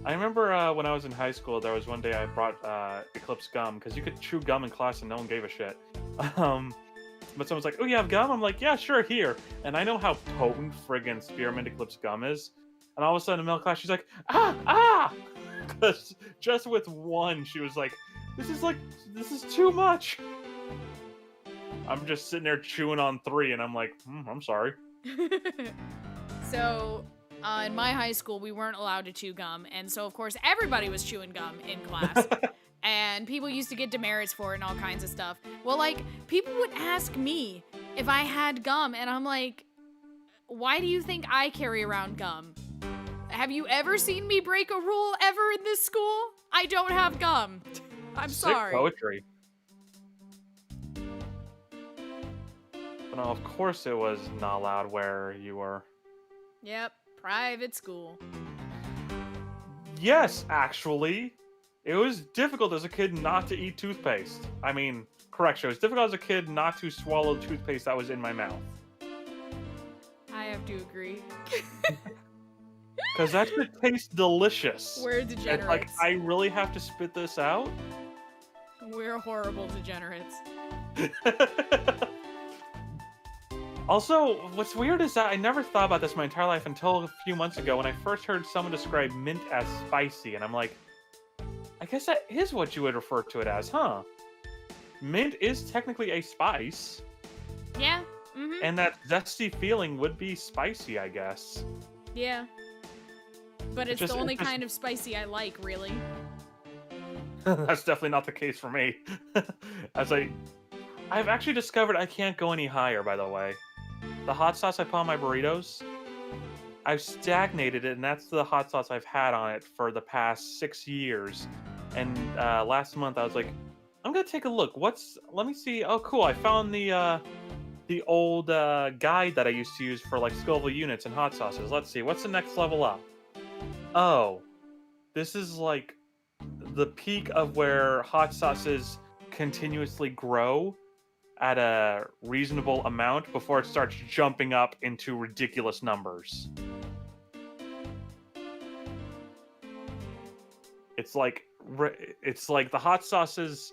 I remember when I was in high school, there was one day I brought Eclipse gum, because you could chew gum in class and no one gave a shit. But someone's like, oh, you have gum? I'm like, yeah, sure, here. And I know how potent friggin' Spearmint Eclipse gum is. And all of a sudden in middle class, she's like, ah! Because just with one, she was like, this is too much. I'm just sitting there chewing on 3, and I'm like, I'm sorry. So, in my high school, we weren't allowed to chew gum, and so of course everybody was chewing gum in class. And people used to get demerits for it and all kinds of stuff. Well, like, people would ask me if I had gum, and I'm like, why do you think I carry around gum? Have you ever seen me break a rule ever in this school? I don't have gum. I'm Sick sorry. poetry. But no, of course it was not allowed where you were. Yep, private school. Yes, actually. It was difficult as a kid not to eat toothpaste. I mean, correction, it was difficult as a kid not to swallow toothpaste that was in my mouth. I have to agree. Because that shit tastes delicious. We're It's degenerates. like, I really have to spit this out? We're horrible degenerates. Also, what's weird is that I never thought about this my entire life until a few months ago when I first heard someone describe mint as spicy, and I'm like, I guess that is what you would refer to it as, huh? Mint is technically a spice, Yeah. Mm-hmm. and that zesty feeling would be spicy, I guess. Yeah. But it's Just- the only it just- kind of spicy I like, really. That's definitely not the case for me. I've actually discovered I can't go any higher, by the way. The hot sauce I put on my burritos, I've stagnated it, and that's the hot sauce I've had on it for the past 6 years. And last month I was like, I'm gonna take a look. Let me see. Oh, cool! I found the old guide that I used to use for like Scoville units and hot sauces. Let's see, what's the next level up? Oh, this is like the peak of where hot sauces continuously grow at a reasonable amount before it starts jumping up into ridiculous numbers. It's like the hot sauces,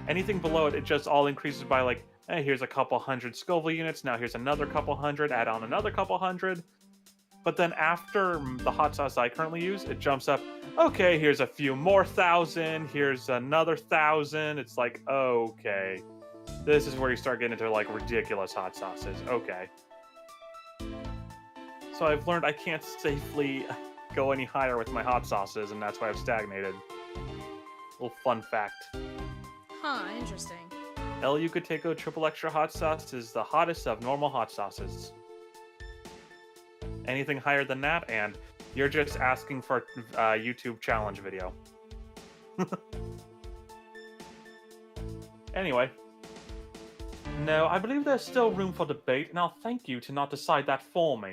anything below it, it just all increases by like, hey, here's a couple hundred Scoville units, now here's another couple hundred, add on another couple hundred. But then after the hot sauce I currently use, it jumps up, okay, here's a few more thousand, here's another 1,000. It's like, okay. This is where you start getting into like ridiculous hot sauces. Okay. So I've learned I can't safely go any higher with my hot sauces, and that's why I've stagnated. Little fun fact. Huh, interesting. El Yucateco Triple Extra Hot Sauce is the hottest of normal hot sauces. Anything higher than that, and you're just asking for a YouTube challenge video. Anyway. No, I believe there's still room for debate, and I'll thank you to not decide that for me.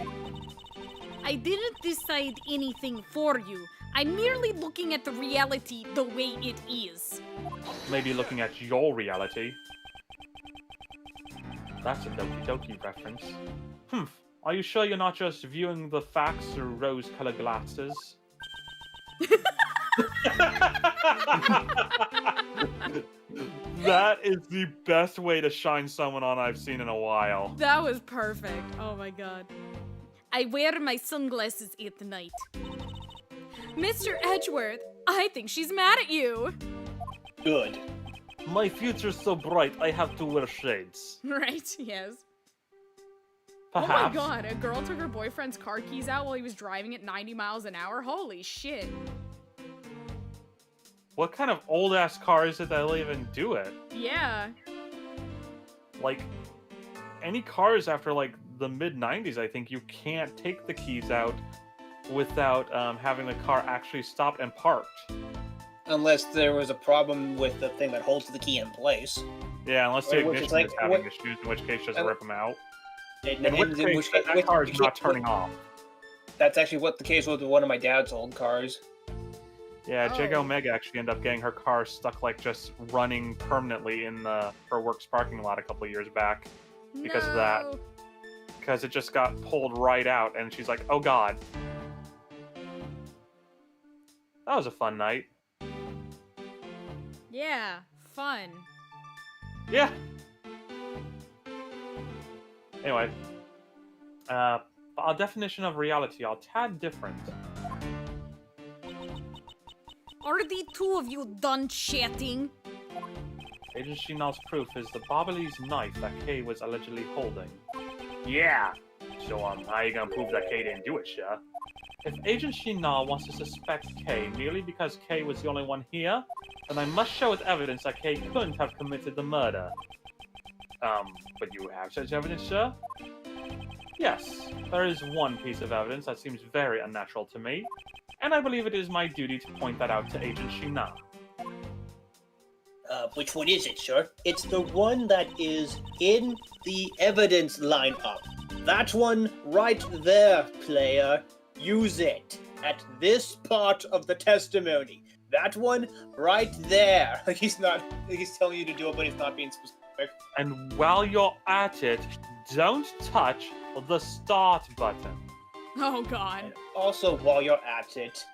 I didn't decide anything for you. I'm merely looking at the reality the way it is. Maybe looking at your reality. That's a Doki Doki reference. Are you sure you're not just viewing the facts through rose-colored glasses? That is the best way to shine someone on I've seen in a while. That was perfect. Oh my god. I wear my sunglasses at night. Mr. Edgeworth, I think she's mad at you. Good. My future's so bright, I have to wear shades. Right, yes. Perhaps. Oh my god, a girl took her boyfriend's car keys out while he was driving at 90 miles an hour? Holy shit. What kind of old-ass car is it that'll even do it? Yeah. Like, any cars after, like, the mid-90s, I think you can't take the keys out without having the car actually stopped and parked. Unless there was a problem with the thing that holds the key in place. Yeah, unless the Which is ignition like- is having what- issues, in which case just rip them out. In which case, that car is not turning off. That's actually what the case was with one of my dad's old cars. Yeah, Jig Oh. Omega actually ended up getting her car stuck, like, just running permanently in her work's parking lot a couple of years back. Because of that. No. Because it just got pulled right out, and she's like, oh god. That was a fun night. Yeah, fun. Yeah. Anyway. Our definition of reality are tad different. Are the two of you done chatting? Agent Shinal's proof is the Babalese knife that Kay was allegedly holding. Yeah. So, how you gonna prove that Kay didn't do it, sir? If Agent Shinal wants to suspect Kay merely because Kay was the only one here, then I must show with evidence that Kay couldn't have committed the murder. But you have such evidence, sir? Yes, there is one piece of evidence that seems very unnatural to me, and I believe it is my duty to point that out to Agent Shinal. Which one is it, sir? It's the one that is in the evidence lineup. That one right there, player. Use it. at this part of the testimony. That one right there. Like he's telling you to do it, but he's not being specific. And while you're at it, don't touch the start button. Oh God. And also, while you're at it,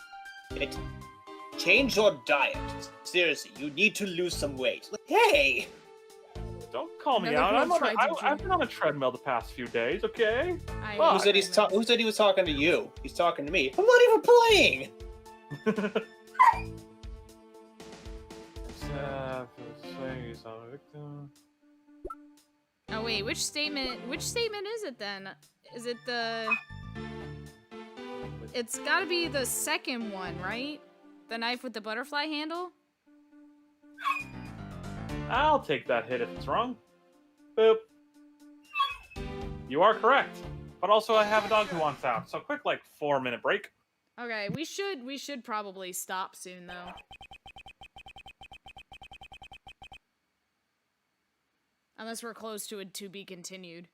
change your diet. Seriously, you need to lose some weight. Hey! Don't call me Another out. one tried to I've been on a treadmill the past few days, okay? Who said who said he was talking to you? He's talking to me. I'm not even playing! Oh wait, which statement is it then? Is it the... It's gotta be the second one, right? The knife with the butterfly handle? I'll take that hit if it's wrong. Boop. You are correct. But also I have a dog who wants out, so quick 4-minute break. Okay, we should probably stop soon though. Unless we're close to a to be continued.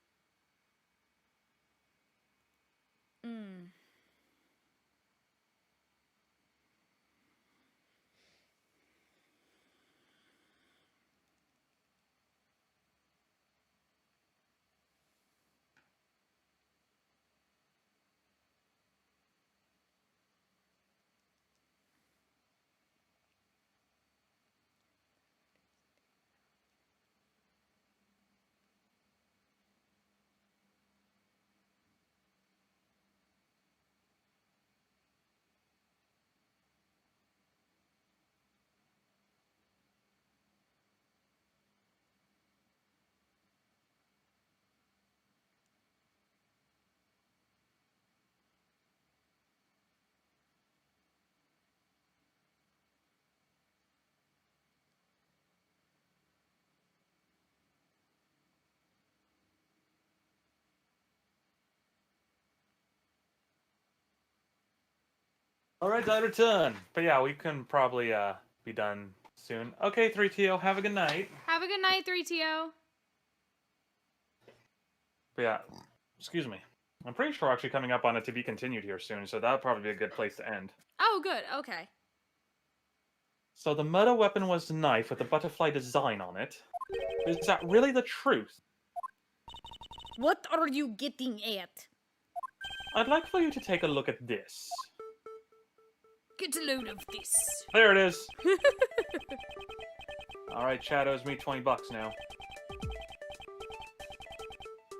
Alright, I return. But yeah, we can probably be done soon. Okay, 3TO, have a good night. Have a good night, 3TO. But yeah, excuse me. I'm pretty sure we're actually coming up on it to be continued here soon, so that'll probably be a good place to end. Oh, good. Okay. So the murder weapon was the knife with the butterfly design on it. Is that really the truth? What are you getting at? I'd like for you to take a look at this. Get a load of this. There it is. Alright, Chad owes me $20 now.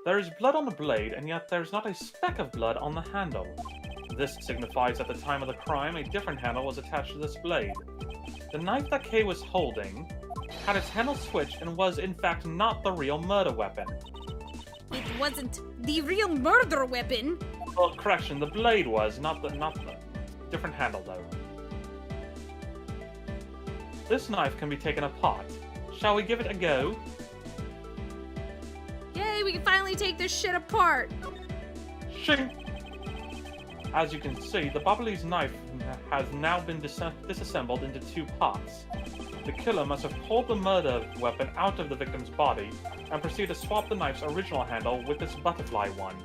There is blood on the blade, and yet there's not a speck of blood on the handle. This signifies at the time of the crime, a different handle was attached to this blade. The knife that Kay was holding had its handle switched and was in fact not the real murder weapon. It wasn't the real murder weapon. Well, correction, the blade was, not the different handle though. This knife can be taken apart. Shall we give it a go? Yay, we can finally take this shit apart. Shing! As you can see, the Babalese knife has now been disassembled into two parts. The killer must have pulled the murder weapon out of the victim's body and proceeded to swap the knife's original handle with this butterfly one.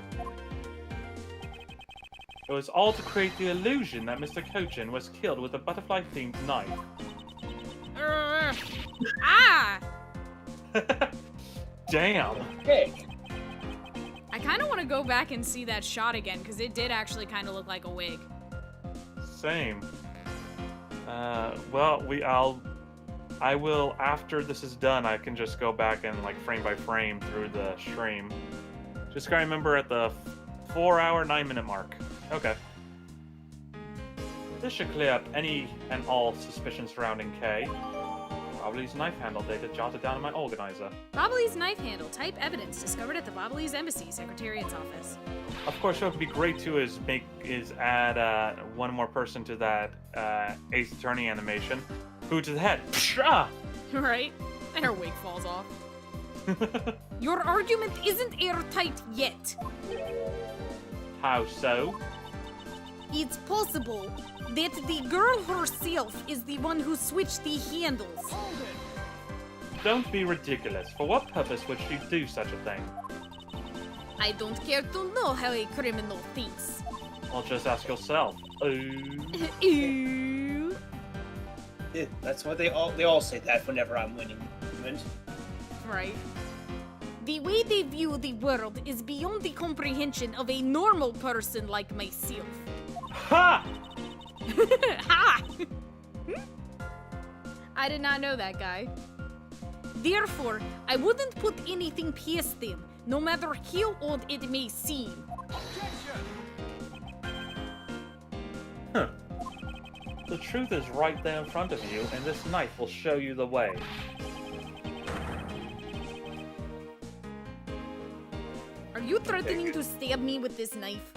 It was all to create the illusion that Mr. Cochin was killed with a butterfly-themed knife. Ah! Damn! Hey, I kind of want to go back and see that shot again, because it did actually kind of look like a wig. Same. Well, I will, after this is done, I can just go back and, frame by frame through the stream. Just gotta remember at the 4-hour, 9-minute mark. Okay. This should clear up any and all suspicion surrounding Kay. Babalese knife handle data jotted down in my organizer. Babalese knife handle. Type evidence discovered at the Babalese Embassy, Secretariat's office. Of course, what would be great too is add one more person to that Ace Attorney animation. Boot to the head. Psha! Right? And her wig falls off. Your argument isn't airtight yet. How so? It's possible that the girl herself is the one who switched the handles. Hold it. Don't be ridiculous. For what purpose would she do such a thing? I don't care to know how a criminal thinks. Well, just ask yourself. Ew. Yeah, that's what they all say that whenever I'm winning. Right. The way they view the world is beyond the comprehension of a normal person like myself. Ha! Ha! I did not know that guy. Therefore, I wouldn't put anything past them, no matter how odd it may seem. Huh. The truth is right there in front of you, and this knife will show you the way. Are you threatening to stab me with this knife?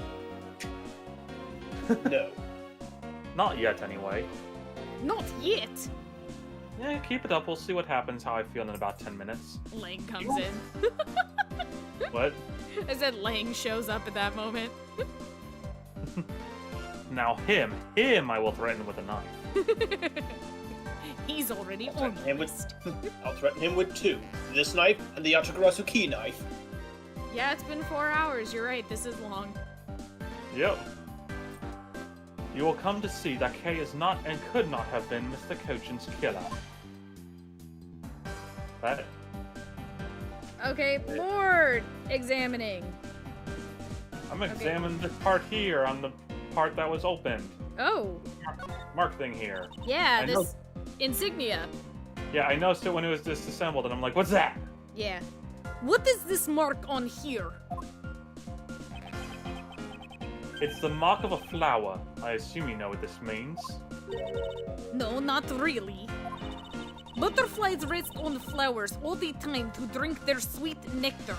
No. Not yet, anyway. Not yet. Yeah, keep it up. We'll see what happens, how I feel in about 10 minutes. Lang comes in. What? I said Lang shows up at that moment. Now him I will threaten with a knife. He's already on the list. I'll threaten him with 2. This knife and the Yatagarasu key knife. Yeah, it's been 4 hours. You're right. This is long. Yep. You will come to see that Kay is not and could not have been Mr. Cochin's killer. That? Okay, more examining. I'm examining this part here on the part that was opened. Oh, Mark thing here. yeah, I this know- insignia. Yeah, I noticed it when it was disassembled, and I'm like, what's that? Yeah. What is this mark on here? It's the mark of a flower. I assume you know what this means. No, not really. Butterflies rest on flowers all the time to drink their sweet nectar.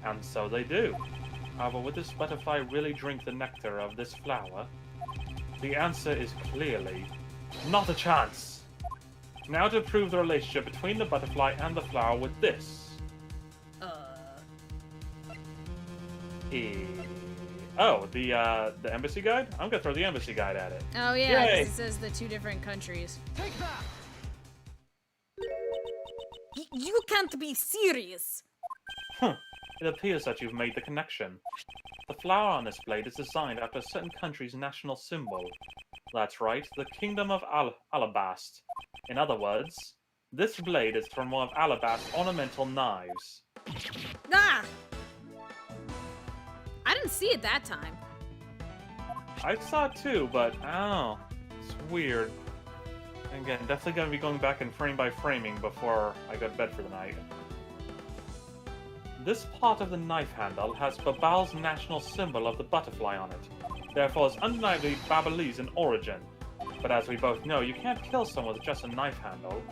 And so they do. However, would this butterfly really drink the nectar of this flower? The answer is clearly not a chance. Now to prove the relationship between the butterfly and the flower with this. Oh, the embassy guide? I'm gonna throw the embassy guide at it. Oh yeah, 'cause Yay. it says the 2 different countries. You can't be serious. It appears that you've made the connection. The flower on this blade is designed after a certain country's national symbol. That's right, the Kingdom of Alabast. In other words, this blade is from one of Alabast's ornamental knives. Ah! I didn't see it that time. I saw it too, but I don't know. It's weird. Again, definitely gonna be going back and frame by framing before I go to bed for the night. This part of the knife handle has Babal's national symbol of the butterfly on it. Therefore, it's undeniably Babalese in origin. But as we both know, you can't kill someone with just a knife handle.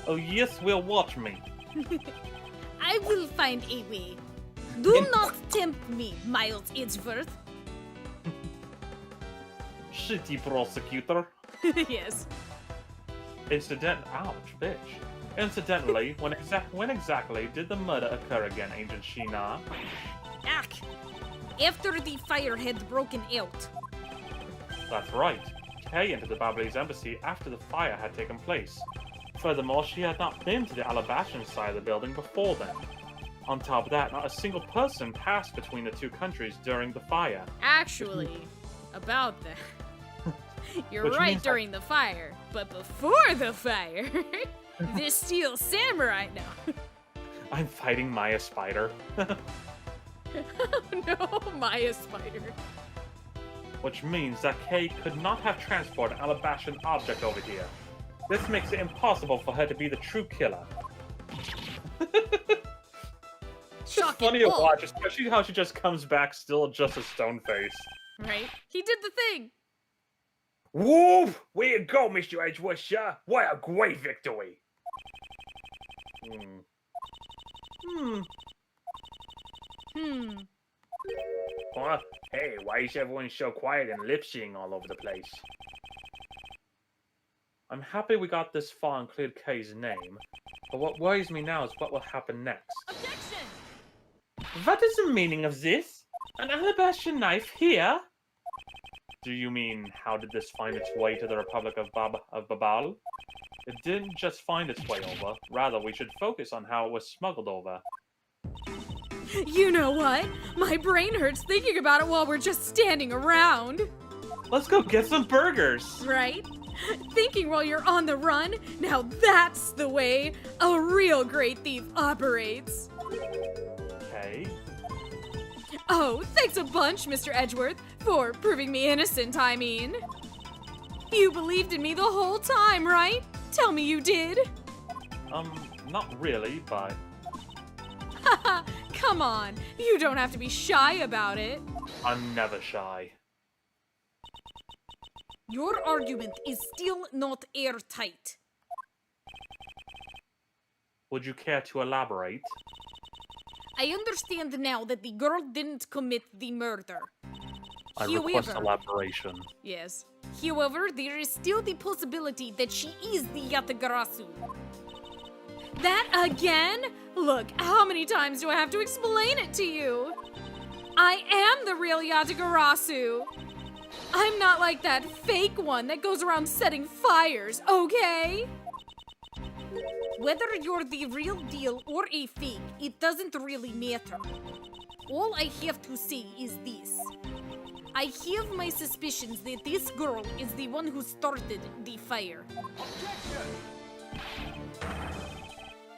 Oh yes, will watch me. I will find a way. Do not tempt me, Miles Edgeworth. Shitty prosecutor. Yes. Ouch, bitch. Incidentally, when exactly did the murder occur again, Agent Sheena? Ack! After the fire had broken out. That's right. Kay entered the Babalese embassy after the fire had taken place. Furthermore, she had not been to the Alabashan side of the building before then. On top of that, not a single person passed between the 2 countries during the fire. Actually, about that. You're Which right means during the fire, but before the fire, this steel samurai now. I'm fighting Maya Spider. No, Maya Spider. Which means that Kay could not have transported an Alabashan object over here. This makes it impossible for her to be the true killer. Shocking Funny to bull. watch, especially how she just comes back still just a stone face. Right? He did the thing. Whoop! Way to go, Mr. Edgeworth, sir. What a great victory. Huh? Hey, why is everyone so quiet and lip-syncing all over the place? I'm happy we got this far and cleared Kay's name, but what worries me now is what will happen next. Objection! What is the meaning of this? An alabaster knife here? Do you mean, how did this find its way to the Republic of Babal? It didn't just find its way over, rather we should focus on how it was smuggled over. You know what? My brain hurts thinking about it while we're just standing around. Let's go get some burgers. Right? Thinking while you're on the run? Now that's the way a real great thief operates. Okay. Oh, thanks a bunch, Mr. Edgeworth, for proving me innocent, I mean. You believed in me the whole time, right? Tell me you did. Not really, but... Haha, come on. You don't have to be shy about it. I'm never shy. Your argument is still not airtight. Would you care to elaborate? I understand now that the girl didn't commit the murder. I request However- elaboration. Yes. However, there is still the possibility that she is the Yatagarasu. That again? Look, how many times do I have to explain it to you? I am the real Yatagarasu. I'm not like that fake one that goes around setting fires, okay? Whether you're the real deal or a fake, it doesn't really matter. All I have to say is this. I have my suspicions that this girl is the one who started the fire.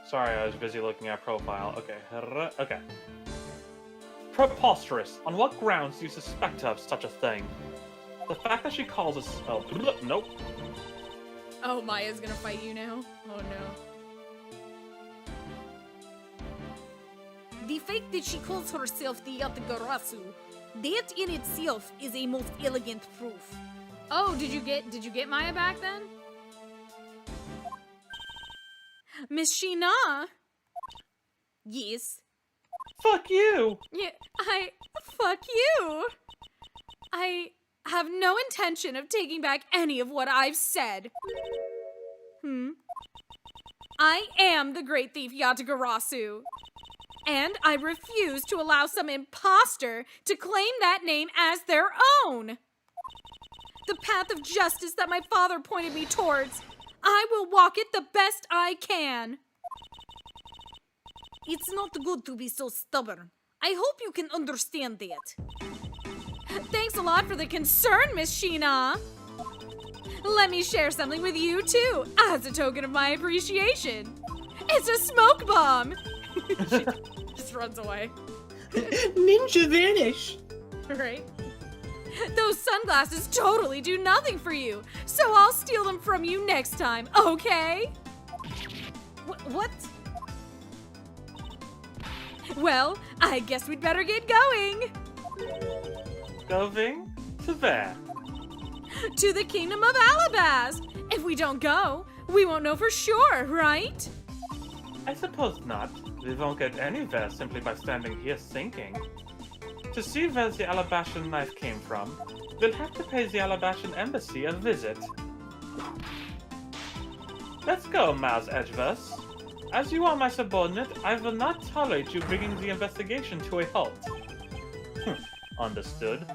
Sorry, I was busy looking at profile. Okay. Okay. Preposterous. On what grounds do you suspect her of such a thing? The fact that she calls us... Oh, nope. Oh, Maya's gonna fight you now? Oh no. The fact that she calls herself the Yatagarasu, that in itself is a most elegant proof. Oh, did you get Maya back then? Miss Sheena? Yes. Fuck you! Yeah, fuck you! I have no intention of taking back any of what I've said. I am the great thief Yatagarasu. And I refuse to allow some imposter to claim that name as their own. The path of justice that my father pointed me towards, I will walk it the best I can. It's not good to be so stubborn. I hope you can understand that. Thanks a lot for the concern, Miss Sheena. Let me share something with you, too, as a token of my appreciation. It's a smoke bomb. She just runs away. Ninja vanish. Right? Those sunglasses totally do nothing for you, so I'll steal them from you next time, okay? What? Well, I guess we'd better get going. Going to there. To the Kingdom of Alabast. If we don't go, we won't know for sure, right? I suppose not. We won't get anywhere simply by standing here thinking. To see where the Alabashan knife came from, we'll have to pay the Alabashan embassy a visit. Let's go, Miles Edgeworth. As you are my subordinate, I will not tolerate you bringing the investigation to a halt. Understood.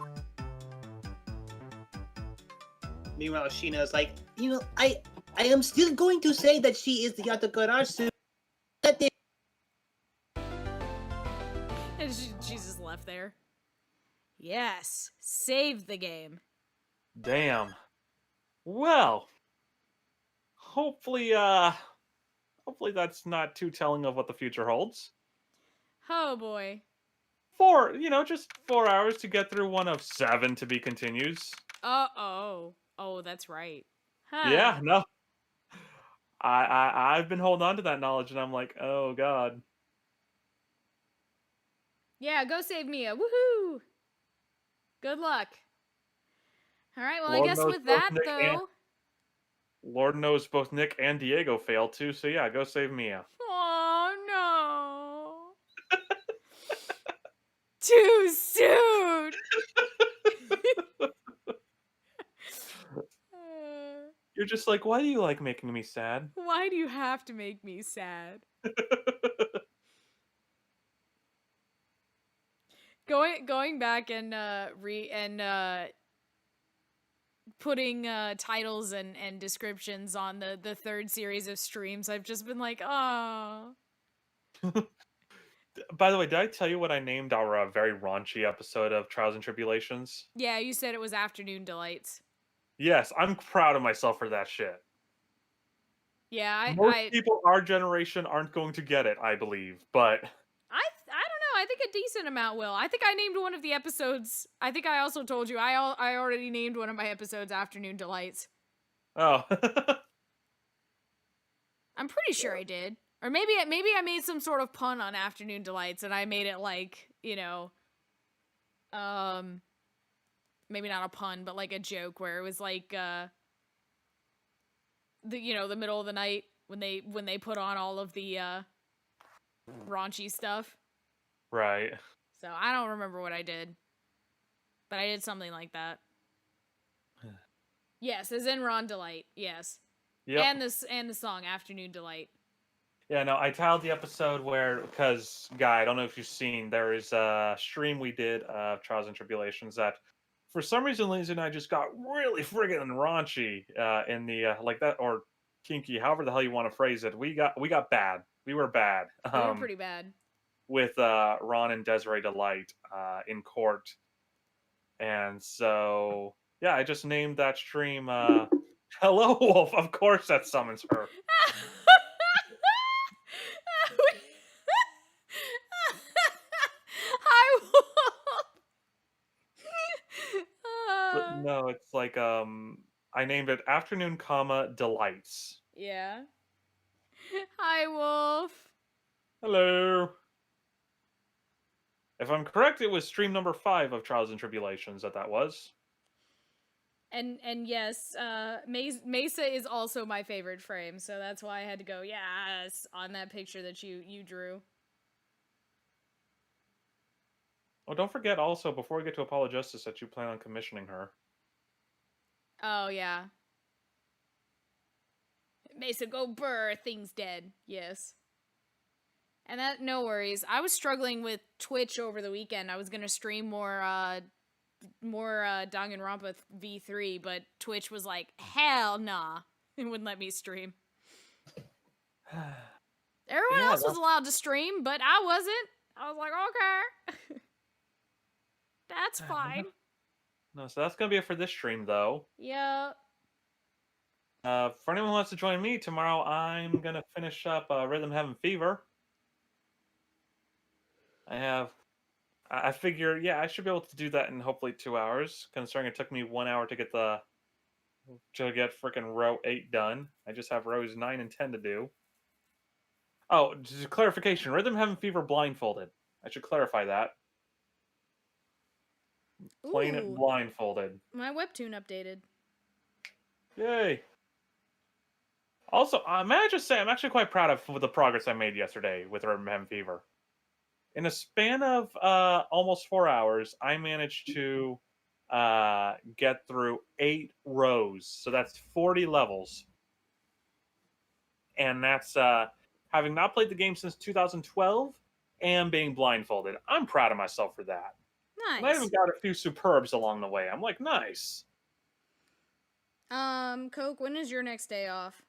Meanwhile, Sheena's like, I am still going to say that she is the Yatagarasu. That they And she's just left there. Yes, save the game. Damn. Well, hopefully that's not too telling of what the future holds. Oh boy. Just 4 hours to get through one of 7 to be continues. Uh-oh. Oh, that's right. Huh. Yeah, no. I've been holding on to that knowledge and I'm like, oh god. Yeah, go save Mia. Woohoo! Good luck. Alright, well, Lord I guess knows with both that, Nick and- though... Lord knows both Nick and Diego failed too, so yeah, go save Mia. Oh, no. Too soon! You're just like, why do you like making me sad? Why do you have to make me sad? Going back and putting titles and descriptions on the third series of streams, I've just been like, oh. By the way, did I tell you what I named our very raunchy episode of Trials and Tribulations? Yeah, you said it was Afternoon Delights. Yes, I'm proud of myself for that shit. Yeah, Most people our generation aren't going to get it, I believe, but I don't know. I think a decent amount will. I think I named one of the episodes. I think I also told you I already named one of my episodes Afternoon Delights. oh. I'm pretty sure I did. Or maybe I made some sort of pun on Afternoon Delights and I made it like, maybe not a pun, but like a joke where it was like the middle of the night when they put on all of the raunchy stuff. Right. So I don't remember what I did. But I did something like that. Yes, as in Ron Delight. Yes. Yep. And the song Afternoon Delight. Yeah, no, I titled the episode because, Guy, I don't know if you've seen, there is a stream we did of Trials and Tribulations that, for some reason, Lindsay and I just got really friggin' raunchy in the, like that, or kinky, however the hell you want to phrase it. We got bad. We were bad. We were pretty bad. With Ron and Desiree Delight in court. And so, yeah, I just named that stream Hello Wolf. Of course that summons her. Hi, But no, it's like I named it Afternoon, Delights. Yeah. Hi, Wolf. Hello. If I'm correct, it was stream number 5 of Trials and Tribulations that was. And yes, Mesa is also my favorite frame, so that's why I had to go yes on that picture that you drew. Oh, don't forget also, before we get to Apologistics, that you plan on commissioning her. Oh, yeah. Mesa, go burr, thing's dead. Yes. And that, no worries. I was struggling with Twitch over the weekend. I was gonna stream more Danganronpa V3, but Twitch was like, hell nah. It wouldn't let me stream. Everyone else was allowed to stream, but I wasn't. I was like, okay. That's fine. No, so that's going to be it for this stream, though. Yeah. For anyone who wants to join me, tomorrow I'm going to finish up Rhythm Heaven Fever. I figure, yeah, I should be able to do that in hopefully 2 hours, considering it took me 1 hour to get freaking row 8 done. I just have rows 9 and 10 to do. Oh, just a clarification, Rhythm Heaven Fever blindfolded. I should clarify that. Playing it blindfolded. My webtoon updated. Yay. Also, may I just say, I'm actually quite proud of the progress I made yesterday with Rhythm Heaven Fever. In a span of almost 4 hours, I managed to get through 8 rows. So that's 40 levels. And that's having not played the game since 2012 and being blindfolded. I'm proud of myself for that. Nice. And I even got a few superbs along the way. I'm like, nice. Coke, when is your next day off?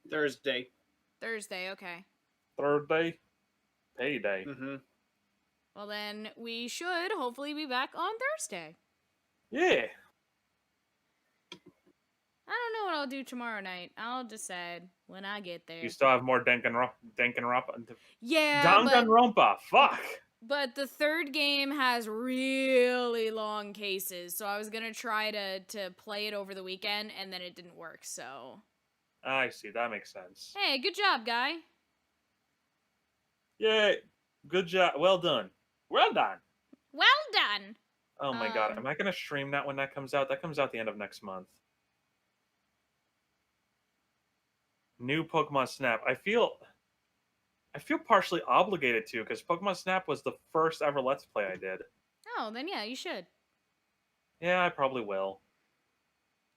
Thursday. Thursday, okay. Third day? Payday. Mm-hmm. Well, then we should hopefully be back on Thursday. Yeah. I don't know what I'll do tomorrow night. I'll decide when I get there. You still have more Danganronpa? Yeah, Danganronpa, fuck! But the third game has really long cases, so I was gonna try to play it over the weekend, and then it didn't work, so... I see, that makes sense. Hey, good job, guy. Yay! Good job. Well done. Well done. Well done. Oh my god, am I gonna stream that when that comes out? That comes out the end of next month. New Pokemon Snap. I feel partially obligated to, because Pokemon Snap was the first ever Let's Play I did. Oh, then yeah, you should. Yeah, I probably will.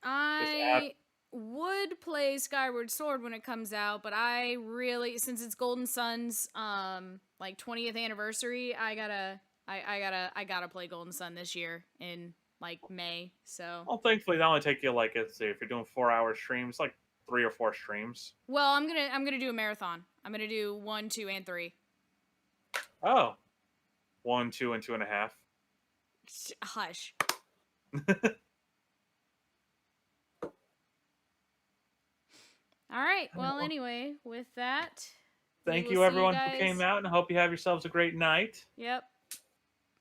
I would play Skyward Sword when it comes out, but I really, since it's Golden Sun's like 20th anniversary, I gotta play Golden Sun this year in like May. So. Well, thankfully that only take you like, let's see, if you're doing 4-hour streams, like 3 or 4 streams. Well, I'm gonna do a marathon. I'm gonna do 1, 2, and 3. Oh, 1, 2, and 2.5. Hush. All right. Well, anyway, with that, we Thank will you, see everyone who guys. came out, and I hope you have yourselves a great night. Yep.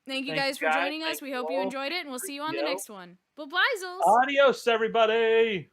Thank you Thank guys you, for guys. joining us. Thank We you hope you all. enjoyed Thank it, and we'll you, see you on the Rio. next one. Bye-bye, Zos. Adios, everybody.